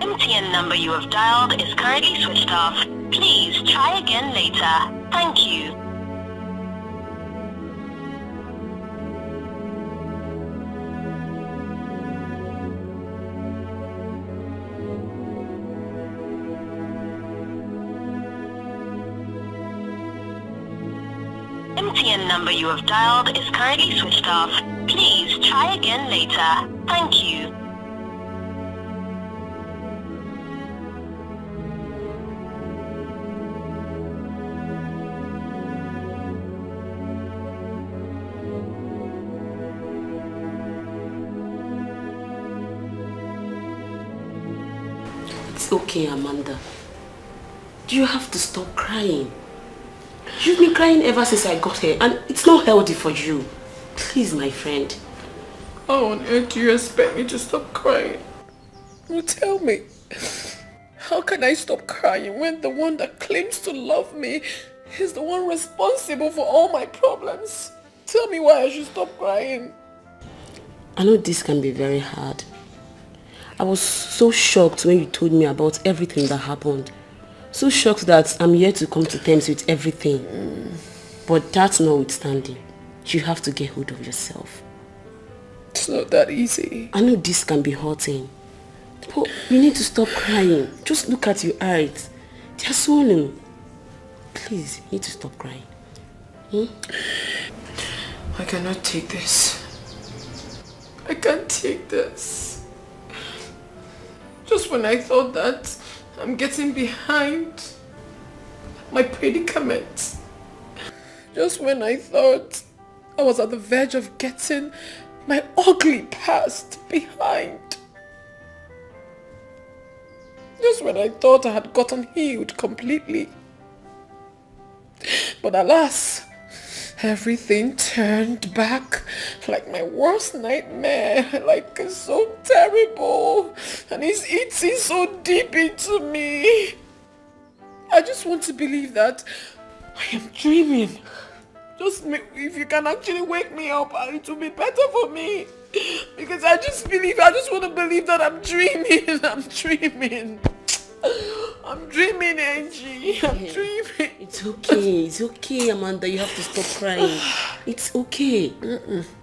MTN number you have dialed is currently switched off. Please try again later. Thank you. MTN number you have dialed is currently switched off. Please try again later. Thank you. It's okay, Amanda. Do you have to stop crying? You've been crying ever since I got here, and it's not healthy for you. Please, my friend. How on earth do you expect me to stop crying? You tell me. How can I stop crying when the one that claims to love me is the one responsible for all my problems? Tell me why I should stop crying. I know this can be very hard. I was so shocked when you told me about everything that happened. So shocked that I'm here to come to terms with everything. But that's notwithstanding, you have to get hold of yourself. It's not that easy. I know this can be hurting. But you need to stop crying. Just look at your eyes. They're swollen. Please, you need to stop crying. I cannot take this. I can't take this. Just when I thought that I'm getting behind my predicament. Just when I thought I was at the verge of getting my ugly past behind. Just when I thought I had gotten healed completely. But alas, everything turned back like my worst nightmare. Like it's so terrible. And it's eating so deep into me. I just want to believe that I am dreaming. Just if you can actually wake me up, it will be better for me. Because I just want to believe that I'm dreaming. I'm dreaming, Angie. I'm dreaming. It's okay, Amanda. You have to stop crying. It's okay.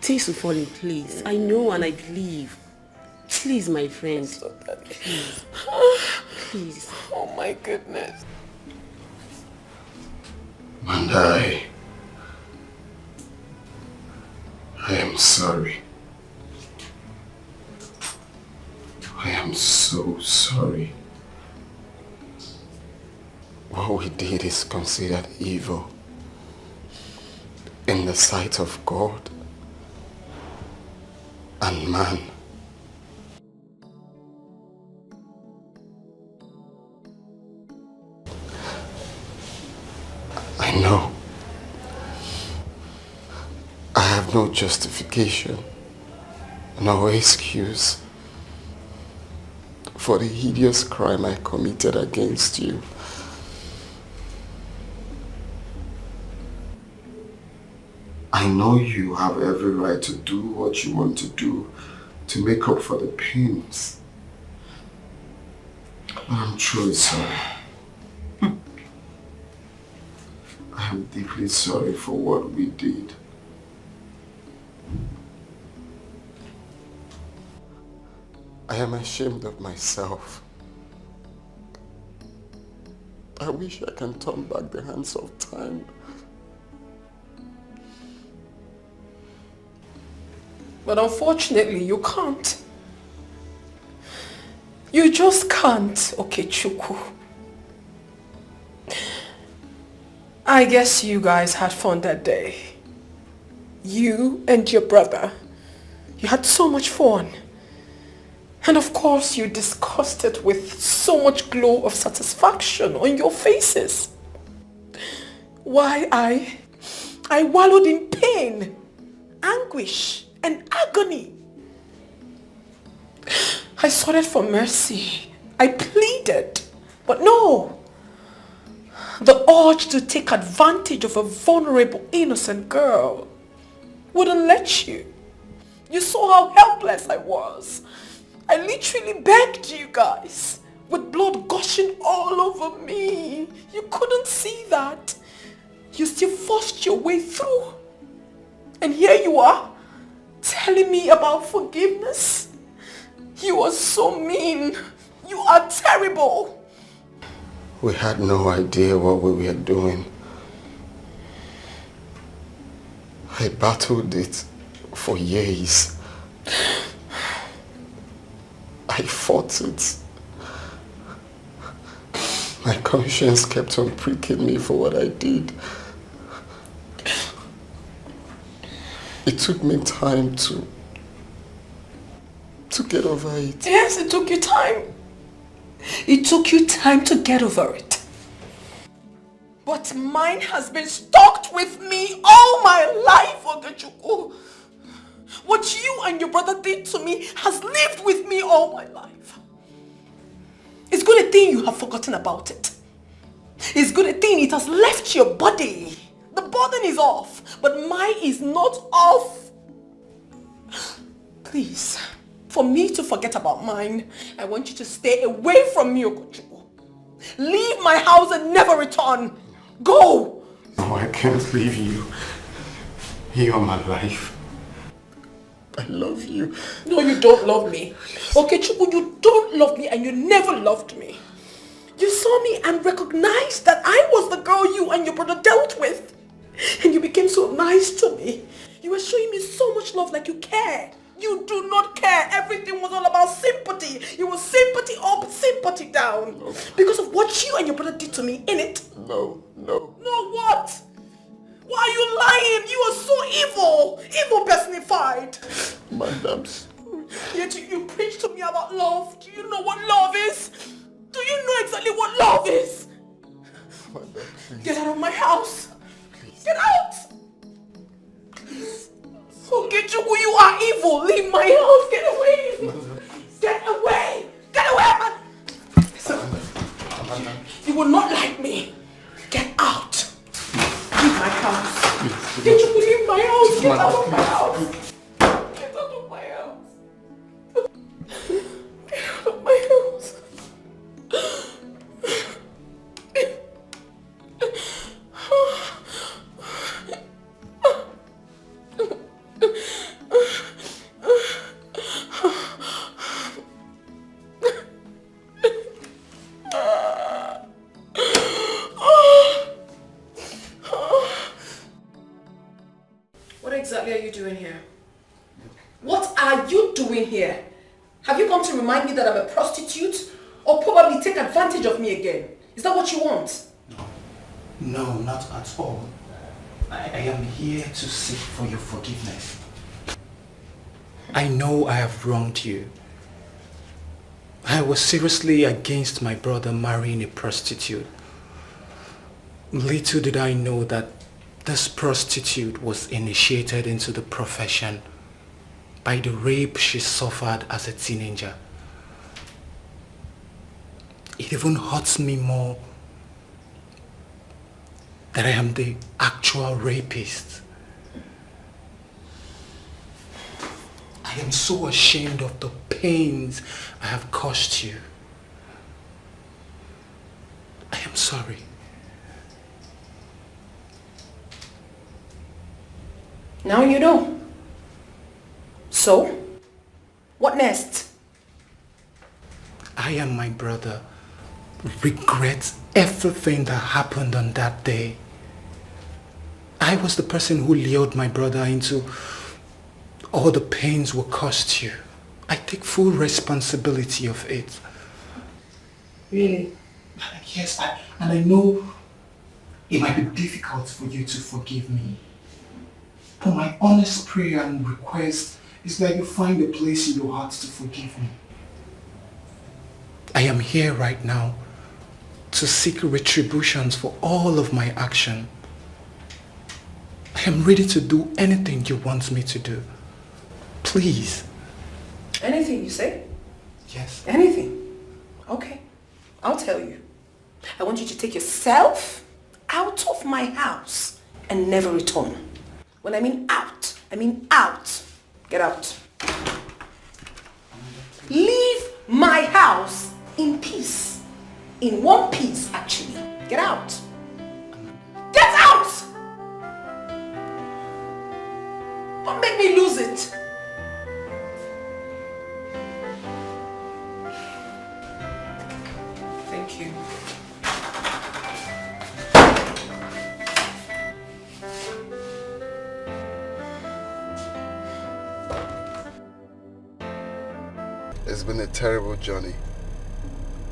Things will fall in place. I know and I believe. Please, my friend. Please. Please. Oh my goodness. Amanda, I am sorry. I am so sorry. What we did is considered evil in the sight of God and man. I know. I have no justification, no excuse for the hideous crime I committed against you. I know you have every right to do what you want to do to make up for the pains. But I'm truly sorry. I am deeply sorry for what we did. I am ashamed of myself. I wish I can turn back the hands of time. But unfortunately, you can't. You just can't, Okechukwu. I guess you guys had fun that day. You and your brother. You had so much fun. And of course, you discussed it with so much glow of satisfaction on your faces. Why I wallowed in pain, anguish, and agony. I sought for mercy. I pleaded. But no. The urge to take advantage of a vulnerable, innocent girl wouldn't let you. You saw how helpless I was. I literally begged you guys, with blood gushing all over me. You couldn't see that. You still forced your way through. And here you are, telling me about forgiveness. You are so mean. You are terrible. We had no idea what we were doing. I battled it for years. I fought it. My conscience kept on pricking me for what I did. It took me time to get over it. Yes, it took you time. It took you time to get over it. But mine has been stuck with me all my life, Okechukwu. What you and your brother did to me has lived with me all my life. It's good a thing you have forgotten about it. It's good a thing it has left your body. The burden is off, but mine is not off. Please, for me to forget about mine. I want you to stay away from me, Okochukwu. Leave my house and never return. Go! No, I can't leave you. You are my life. I love you. No, you don't love me. Okay, Chukwu, you don't love me and you never loved me. You saw me and recognized that I was the girl you and your brother dealt with. And you became so nice to me. You were showing me so much love, like you cared. You do not care. Everything was all about sympathy. It was sympathy up, sympathy down. No. Because of what you and your brother did to me, innit? No. No what? Why are you lying? You are so evil. Evil personified. Madam. Yet you preach to me about love. Do you know what love is? Do you know exactly what love is? Madam, please. Get out of my house. Please. Get out. Please. Okay, Chukwu, you are evil. Leave my house. Get away. Madam. Get away. Get away, man. Listen. You will not like me. Get out. Leave my house. Get you to leave my house. Get out of my house. Get out of my house. Get out of my house. What exactly are you doing here? What are you doing here? Have you come to remind me that I'm a prostitute? Or probably take advantage of me again? Is that what you want? No, not at all. I am here to seek for your forgiveness. I know I have wronged you. I was seriously against my brother marrying a prostitute. Little did I know that this prostitute was initiated into the profession by the rape she suffered as a teenager. It even hurts me more that I am the actual rapist. I am so ashamed of the pains I have caused you. I am sorry. Now you know. So, what next? I and my brother regret everything that happened on that day. I was the person who lured my brother into all the pains we caused you. I take full responsibility of it. Really? Yes, and I know it might be difficult for you to forgive me. But my honest prayer and request is that you find a place in your heart to forgive me. I am here right now to seek retributions for all of my action. I am ready to do anything you want me to do. Please. Anything you say? Yes. Anything? Okay. I'll tell you. I want you to take yourself out of my house and never return. When I mean out, I mean out. Get out. Leave my house in peace. In one piece, actually. Get out. Get out! Don't make me lose it. Thank you. It's been a terrible journey.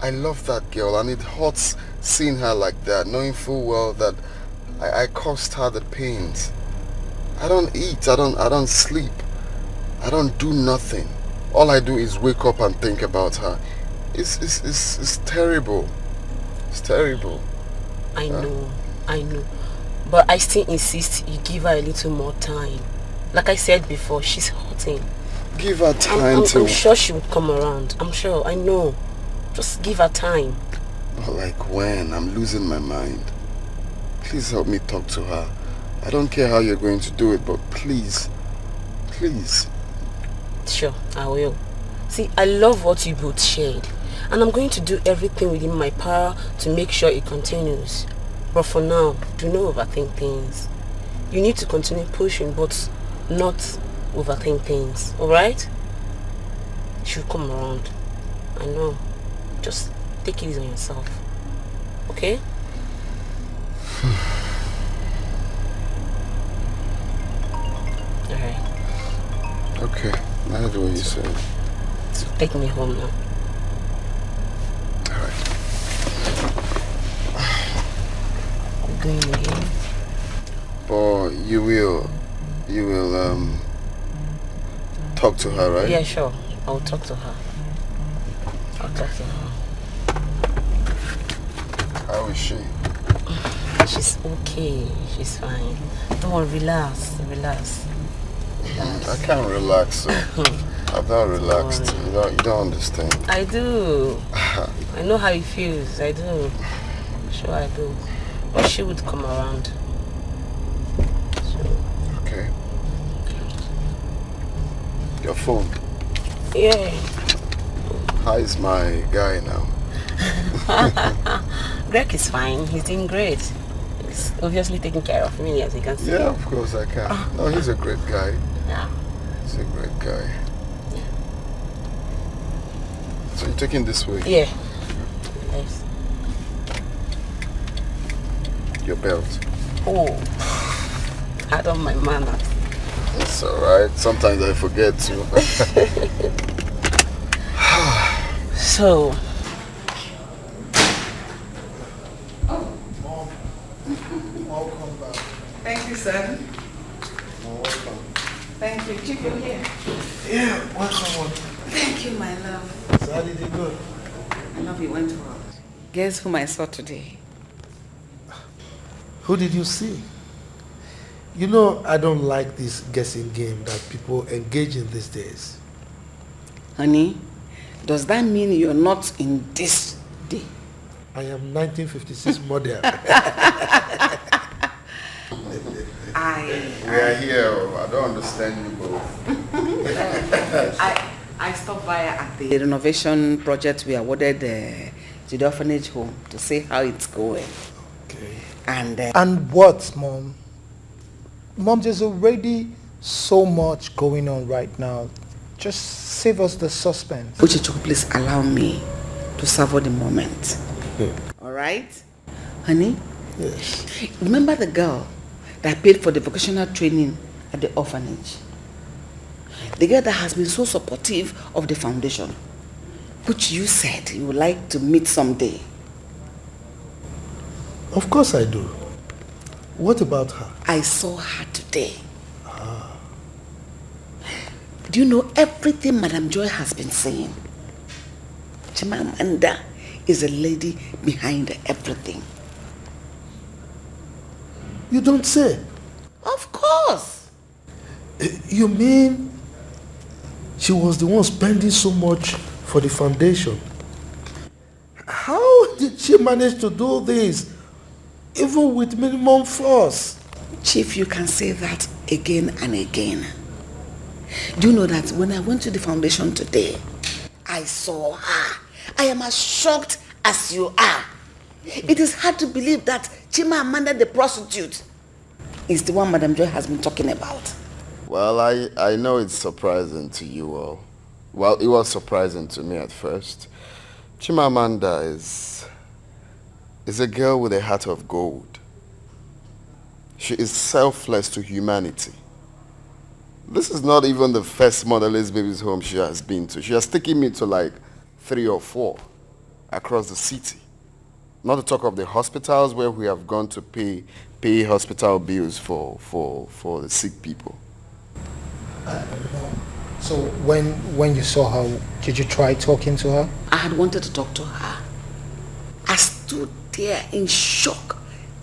I love that girl and it hurts seeing her like that, knowing full well that I caused her the pains. I don't eat, I don't sleep, I don't do nothing. All I do is wake up and think about her. It's terrible. It's terrible. I know. But I still insist you give her a little more time. Like I said before, she's hurting. Give her time to... I'm sure she would come around. I'm sure, I know. Just give her time. Like when? I'm losing my mind. Please help me talk to her. I don't care how you're going to do it, but please. Please. Sure, I will. See, I love what you both shared, and I'm going to do everything within my power to make sure it continues. But for now, do not overthink things. You need to continue pushing, but not overthink things, alright? She'll come around. I know. Just take it easy on yourself. Okay? Alright. Okay, that's what you said. So take me home now. Alright. I'm going again. Or you will talk to her, right? Yeah, sure. I'll talk to her. How is she? She's okay. She's fine. Don't worry, relax. I can't relax, so I'm not relaxed. You don't understand. I do. I know how it feels. I do. Sure I do. But she would come around. Okay. Your phone. Yeah. How is my guy now? Greg is fine. He's doing great. He's obviously taking care of me, as you can see. Yeah, of course I can. No, he's a great guy. Yeah. He's a great guy. So you're taking this way? Yeah. Yes. Your belt. Oh. I don't mind manners. It's alright. Sometimes I forget to. So. Thank you, son. Thank you. Chief, you're here. Yeah, welcome. Thank you, my love. So how did it go? I love you went well. Guess whom I saw today? Who did you see? You know, I don't like this guessing game that people engage in these days. Honey, does that mean you're not in this day? I am 1956 model. We are here. I don't understand you both. I stopped by at the renovation project we awarded to the orphanage home to see how it's going. Okay. And what, Mom? Mom, there's already so much going on right now. Just save us the suspense. Uchichukwu, please allow me to savor the moment. Alright? Honey? Yes. Remember the girl that paid for the vocational training at the orphanage? The girl that has been so supportive of the foundation, which you said you would like to meet someday. Of course I do. What about her? I saw her today. Do you know everything Madam Joy has been saying? Chimamanda is a lady behind everything. You don't say? Of course. You mean she was the one spending so much for the foundation? How did she manage to do this, even with minimum force? Chief, you can say that again and again. Do you know that when I went to the foundation today, I saw her. I am as shocked as you are. It is hard to believe that Chimamanda the prostitute is the one Madam Joy has been talking about. Well, I know it's surprising to you all. Well, it was surprising to me at first. Chimamanda is a girl with a heart of gold. She is selfless to humanity. This is not even the first motherless baby's home she has been to. She has taken me to like 3 or 4 across the city. Not to talk of the hospitals where we have gone to pay hospital bills for the sick people. So when you saw her, did you try talking to her? I had wanted to talk to her. I stood there in shock,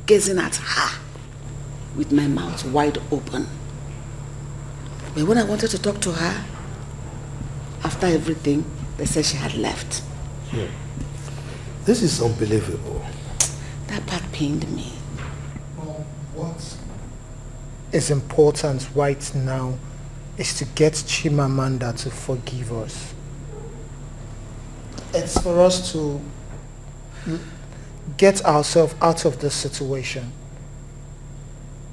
gazing at her with my mouth wide open. But when I wanted to talk to her, after everything, they said she had left. This is unbelievable. That part pained me. What is important right now is to get Chimamanda to forgive us. It's for us to get ourselves out of this situation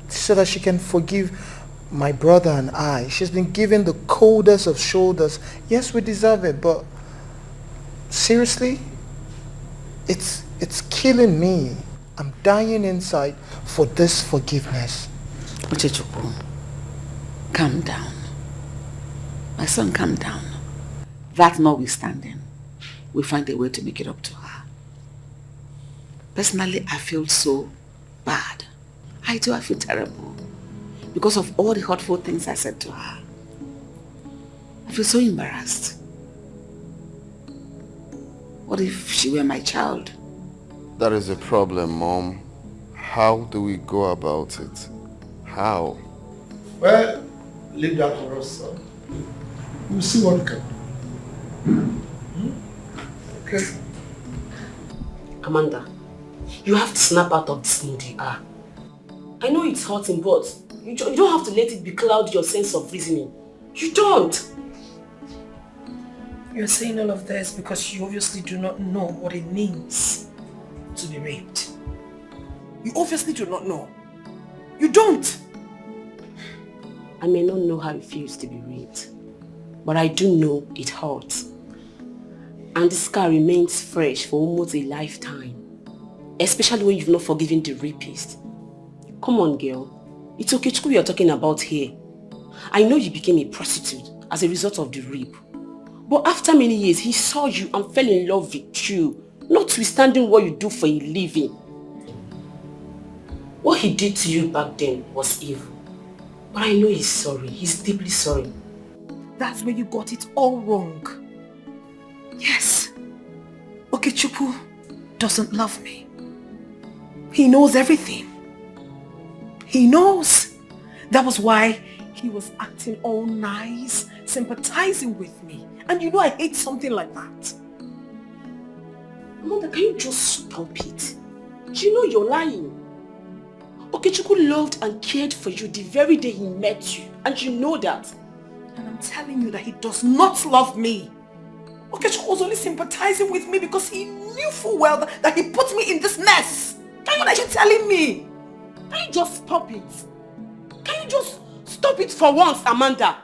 so that she can forgive my brother and I. She's been given the coldest of shoulders. Yes, we deserve it, but seriously, it's killing me. I'm dying inside for this forgiveness. Uchechukwu, calm down. My son, calm down. That notwithstanding, we'll find a way to make it up to her. Personally, I feel so bad. I feel terrible. Because of all the hurtful things I said to her. I feel so embarrassed. What if she were my child? That is a problem, Mom. How do we go about it? How? Well, leave that for us, son. We'll see what we can do. Okay. Amanda, you have to snap out of this mood you are. I know it's hurting, but you don't have to let it becloud your sense of reasoning. You don't. You're saying all of this because you obviously do not know what it means to be raped. You obviously do not know. You don't. I may not know how it feels to be raped, but I do know it hurts. And the scar remains fresh for almost a lifetime, especially when you've not forgiven the rapist. Come on, girl. It's Okechukwu you're talking about here. I know you became a prostitute as a result of the rape. But after many years, he saw you and fell in love with you, notwithstanding what you do for a living. What he did to you back then was evil. But I know he's sorry. He's deeply sorry. That's where you got it all wrong. Yes. Okechukwu doesn't love me. He knows everything. He knows. That was why he was acting all nice, sympathizing with me. And you know I hate something like that. Amanda, can you just stop it? You know you're lying. Okechukwu loved and cared for you the very day he met you. And you know that. And I'm telling you that he does not love me. Okechukwu was only sympathizing with me because he knew full well that he put me in this mess. What are you telling me? Can you just stop it? Can you just stop it for once, Amanda?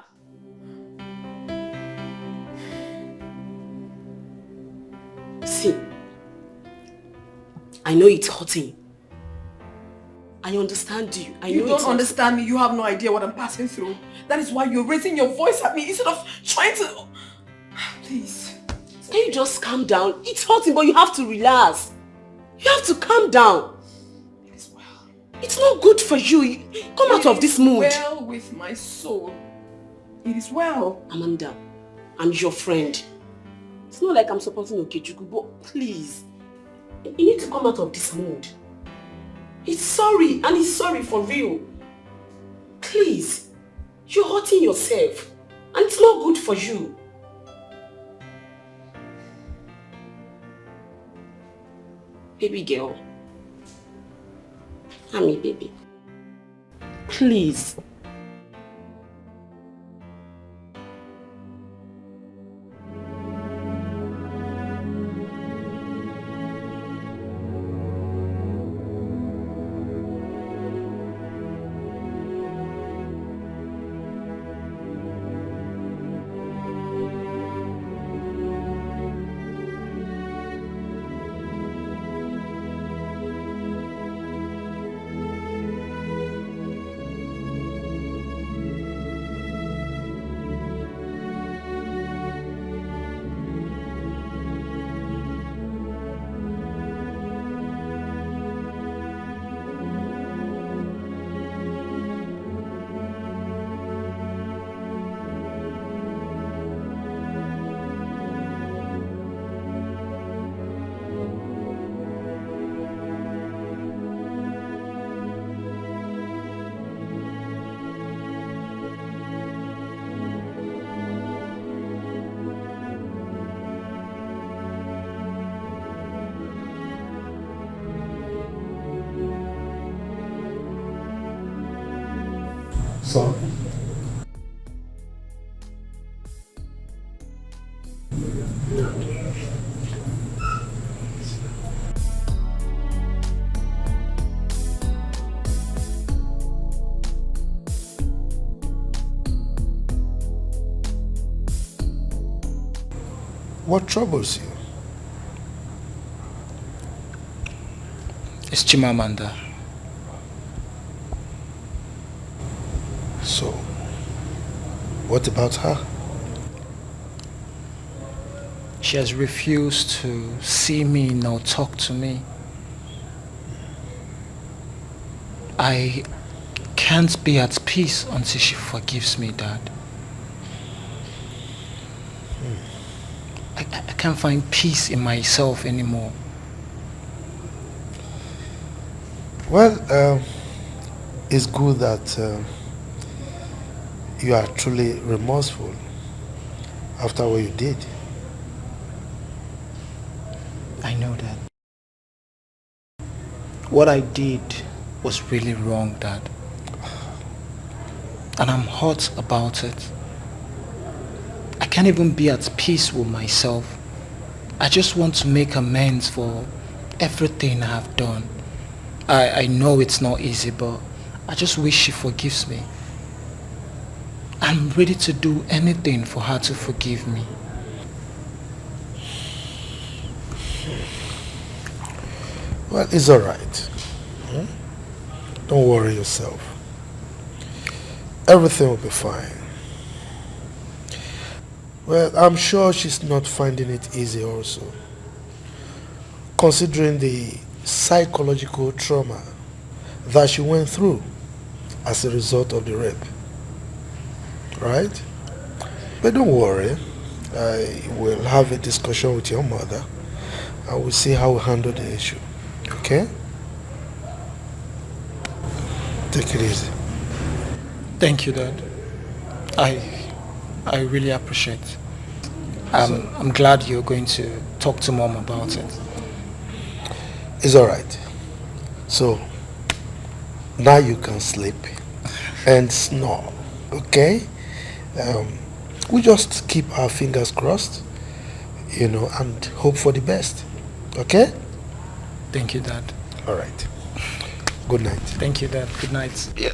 See, I know it's hurting. I understand you. You don't understand me. You have no idea what I'm passing through. That is why you're raising your voice at me instead of trying to... Please. Can you just calm down? It's hurting, but you have to relax. You have to calm down. It is well. It's not good for you. Come out of this mood. It is well with my soul. It is well. Amanda, I'm your friend. It's not like I'm supporting Okechukwu, but please, you need to come out of this mood. He's sorry, and he's sorry for real. Please, you're hurting yourself, and it's not good for you. Baby girl. Honey, baby. Please. What troubles you? It's Chimamanda. So, what about her? She has refused to see me nor talk to me. I can't be at peace until she forgives me, Dad. I can't find peace in myself anymore. Well, it's good that you are truly remorseful after what you did. I know that. What I did was really wrong, Dad. And I'm hurt about it. I can't even be at peace with myself. I just want to make amends for everything I have done. I know it's not easy, but I just wish she forgives me. I'm ready to do anything for her to forgive me. Well, it's alright. Don't worry yourself. Everything will be fine. Well, I'm sure she's not finding it easy also, considering the psychological trauma that she went through as a result of the rape. Right? But don't worry. I will have a discussion with your mother and we'll see how we handle the issue. Okay? Take it easy. Thank you, Dad. I really appreciate it. I'm glad you're going to talk to Mom about it. It's alright. So, now you can sleep and snore, okay? We just keep our fingers crossed, and hope for the best, okay? Thank you, Dad. Alright. Good night. Thank you, Dad. Good night. Yeah.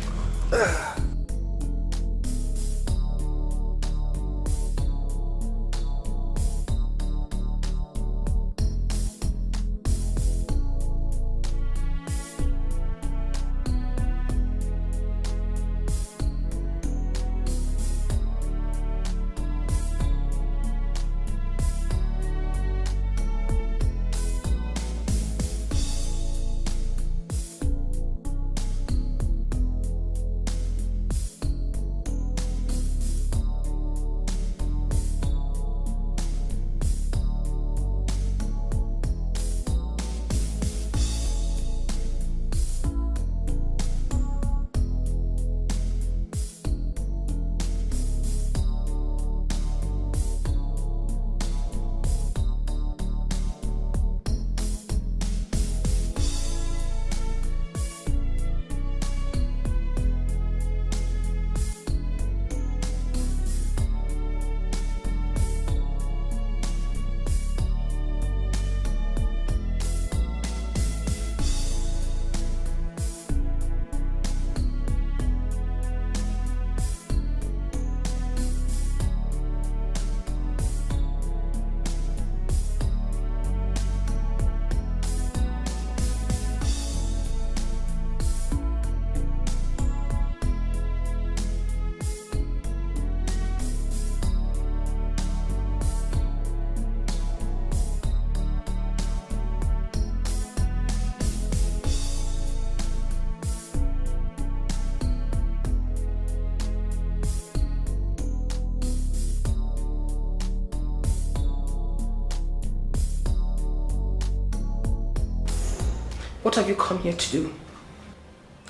What have you come here to do?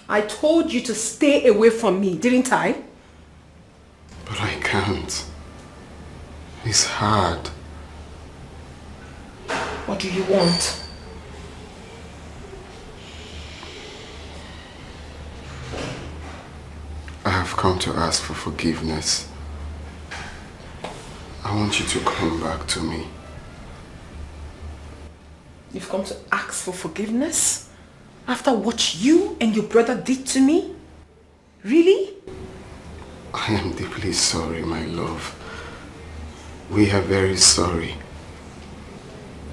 I told you to stay away from me, didn't I? But I can't. It's hard. What do you want? I have come to ask for forgiveness. I want you to come back to me. You've come to ask for forgiveness? After what you and your brother did to me? Really? I am deeply sorry, my love. We are very sorry.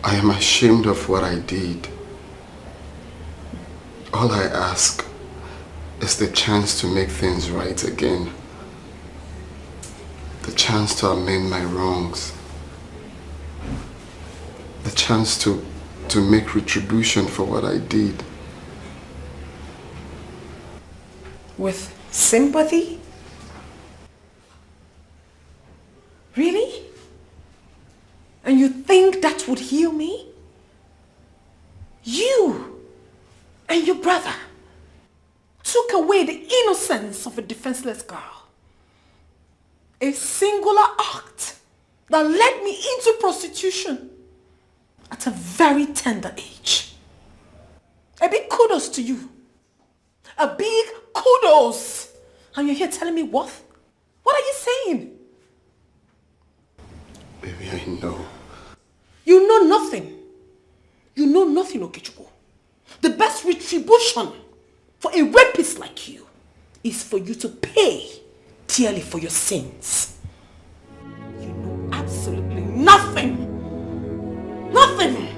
I am ashamed of what I did. All I ask is the chance to make things right again. The chance to amend my wrongs. The chance to make retribution for what I did. With sympathy? Really? And you think that would heal me? You and your brother took away the innocence of a defenseless girl. A singular act that led me into prostitution at a very tender age. A big kudos to you. A big kudos. And you're here telling me what? What are you saying? Baby, I know. You know nothing. You know nothing, Okechukwu. The best retribution for a rapist like you is for you to pay dearly for your sins. You know absolutely nothing. Nothing.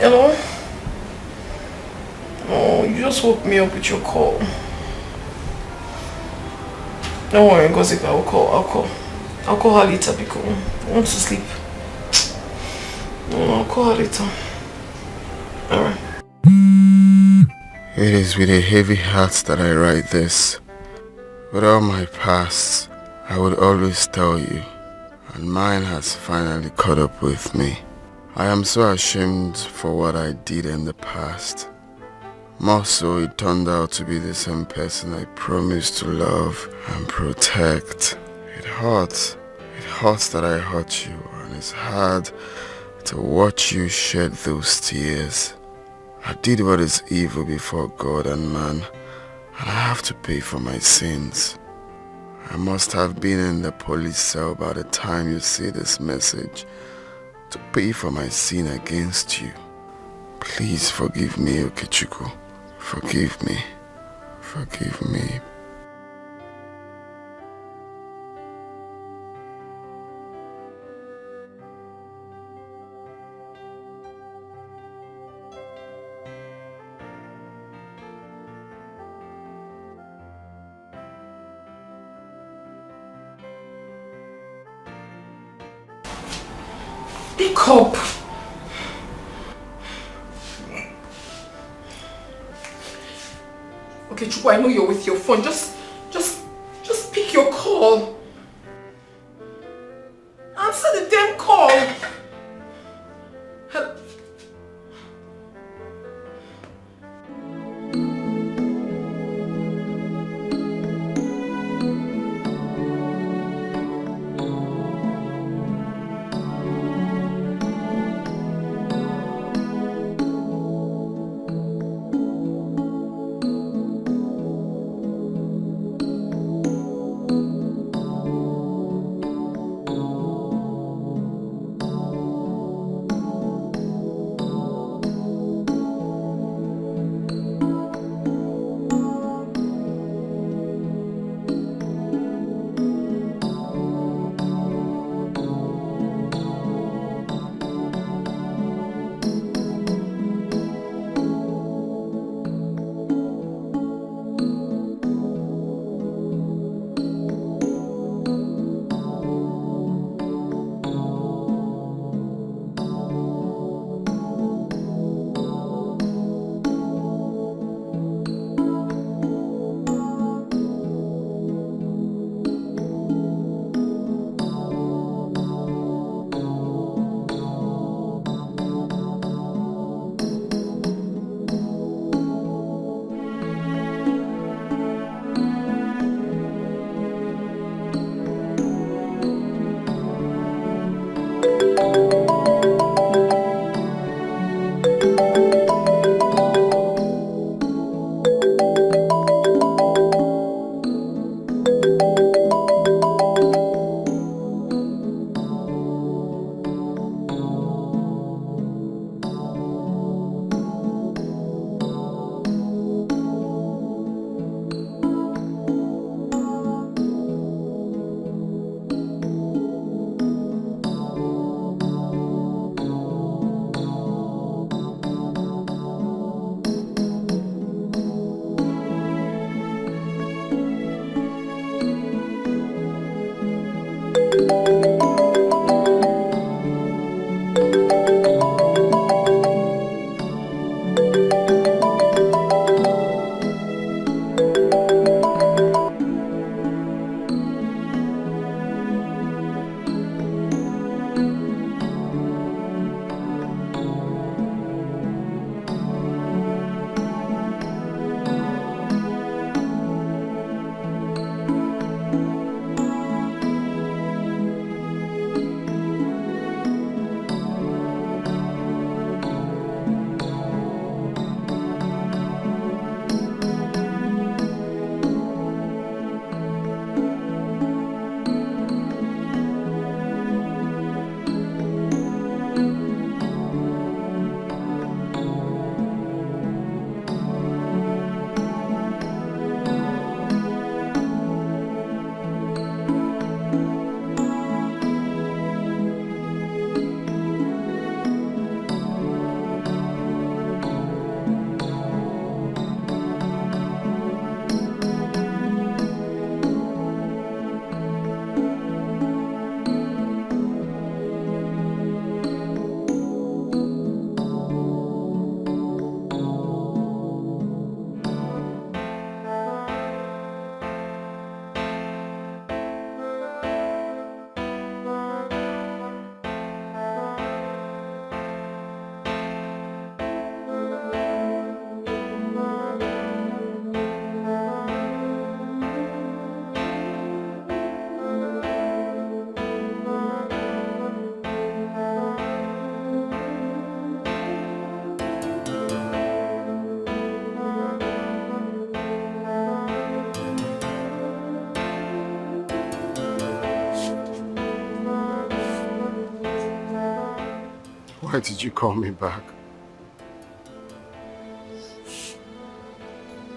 Hello? Oh, you just woke me up with your call. Don't worry, Gossip, I'll call her later because I want to sleep. No, I'll call her later. Alright. It is with a heavy heart that I write this. With all my past, I would always tell you, and mine has finally caught up with me. I am so ashamed for what I did in the past. More so, it turned out to be the same person I promised to love and protect. It hurts that I hurt you, and it's hard to watch you shed those tears. I did what is evil before God and man, and I have to pay for my sins. I must have been in the police cell by the time you see this message to pay for my sin against you. Please forgive me, Okechukwu. Forgive me. Forgive me. Pick up. Okay, Chukwu, I know you're with your phone. Just pick your call. Answer the damn call. Hello. Why did you call me back?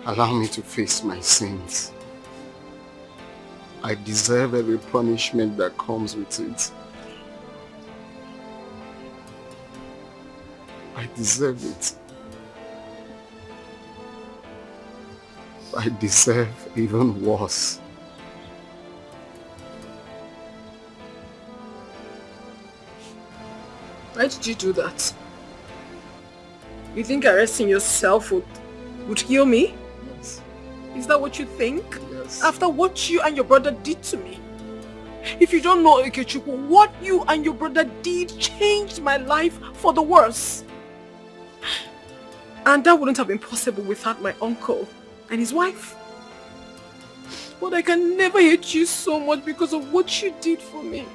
Allow me to face my sins. I deserve every punishment that comes with it. I deserve it. I deserve even worse. Why did you do that? You think arresting yourself would heal me? Yes. Is that what you think? Yes. After what you and your brother did to me? If you don't know, Ikechukwu, what you and your brother did changed my life for the worse. And that wouldn't have been possible without my uncle and his wife. But I can never hate you so much because of what you did for me.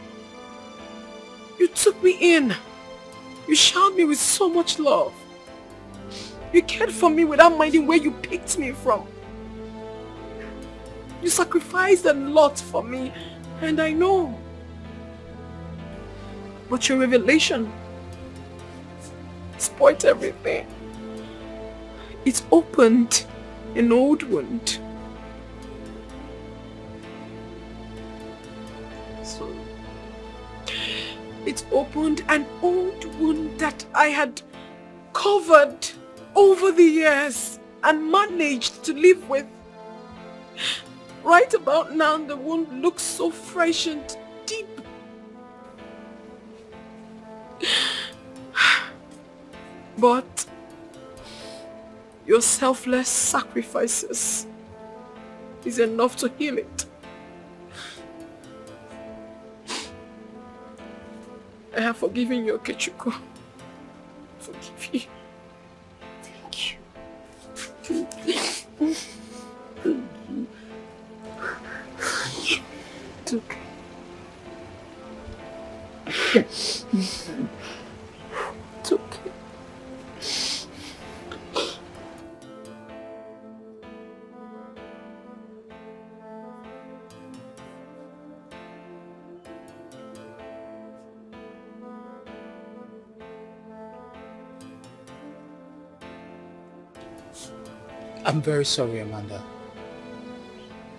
You took me in. You showered me with so much love. You cared for me without minding where you picked me from. You sacrificed a lot for me, and I know. But your revelation spoiled everything. It opened an old wound. Sorry. It opened an old wound that I had covered over the years and managed to live with. Right about now, the wound looks so fresh and deep. But your selfless sacrifices is enough to heal it. I have forgiven you, Okechukwu. Forgive you. Thank you. It's okay. It's okay. I'm very sorry, Amanda,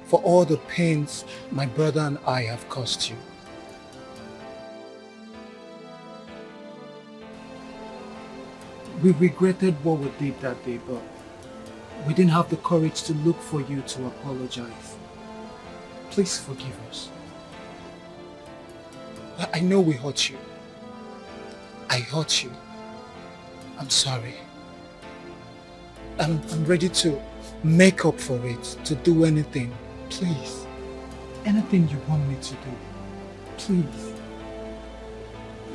for all the pains my brother and I have caused you. We regretted what we did that day, but we didn't have the courage to look for you to apologize. Please forgive us. I know we hurt you. I hurt you. I'm sorry. I'm ready to make up for it, to do anything. Please. Anything you want me to do. Please.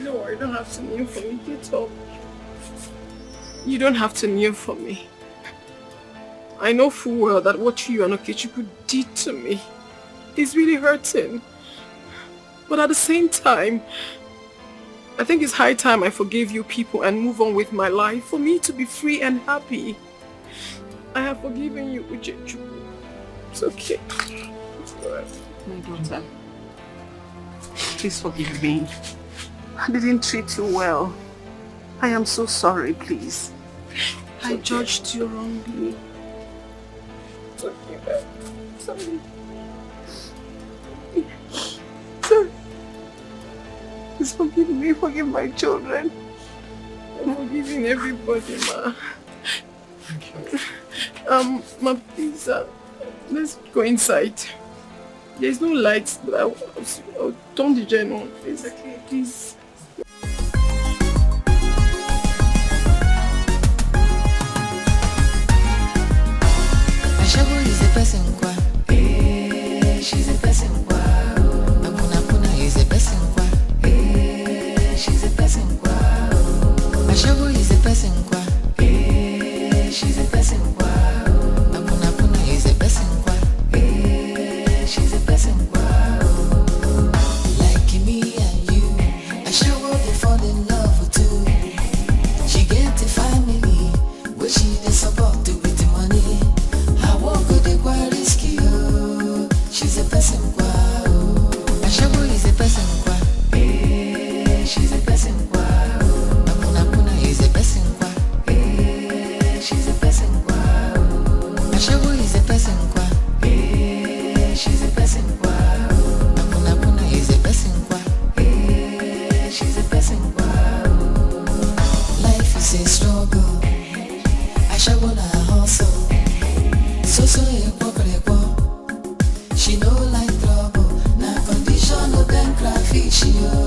No, I don't have to kneel for me. Get up. You don't have to kneel for me. I know full well that what you and Okechukwu did to me is really hurting. But at the same time, I think it's high time I forgave you people and move on with my life for me to be free and happy. I have forgiven you, Okechukwu. It's okay. It's alright. My daughter, please forgive me. I didn't treat you well. I am so sorry, please. I judged you wrongly. It's okay, babe. Sorry. Sorry. Please forgive me, forgive my children. I'm forgiving everybody, ma. Thank you. Ma, please, let's go inside. There's no lights, but I'll turn the gen on. Please, okay, please. Ashago is a person kwa, she's a person kwa. Apuna is a person kwa, she's a person kwa. Ashago is a person kwa, she's a person kwa. Apuna is a person kwa, she's a person kwa. Like me and you, you.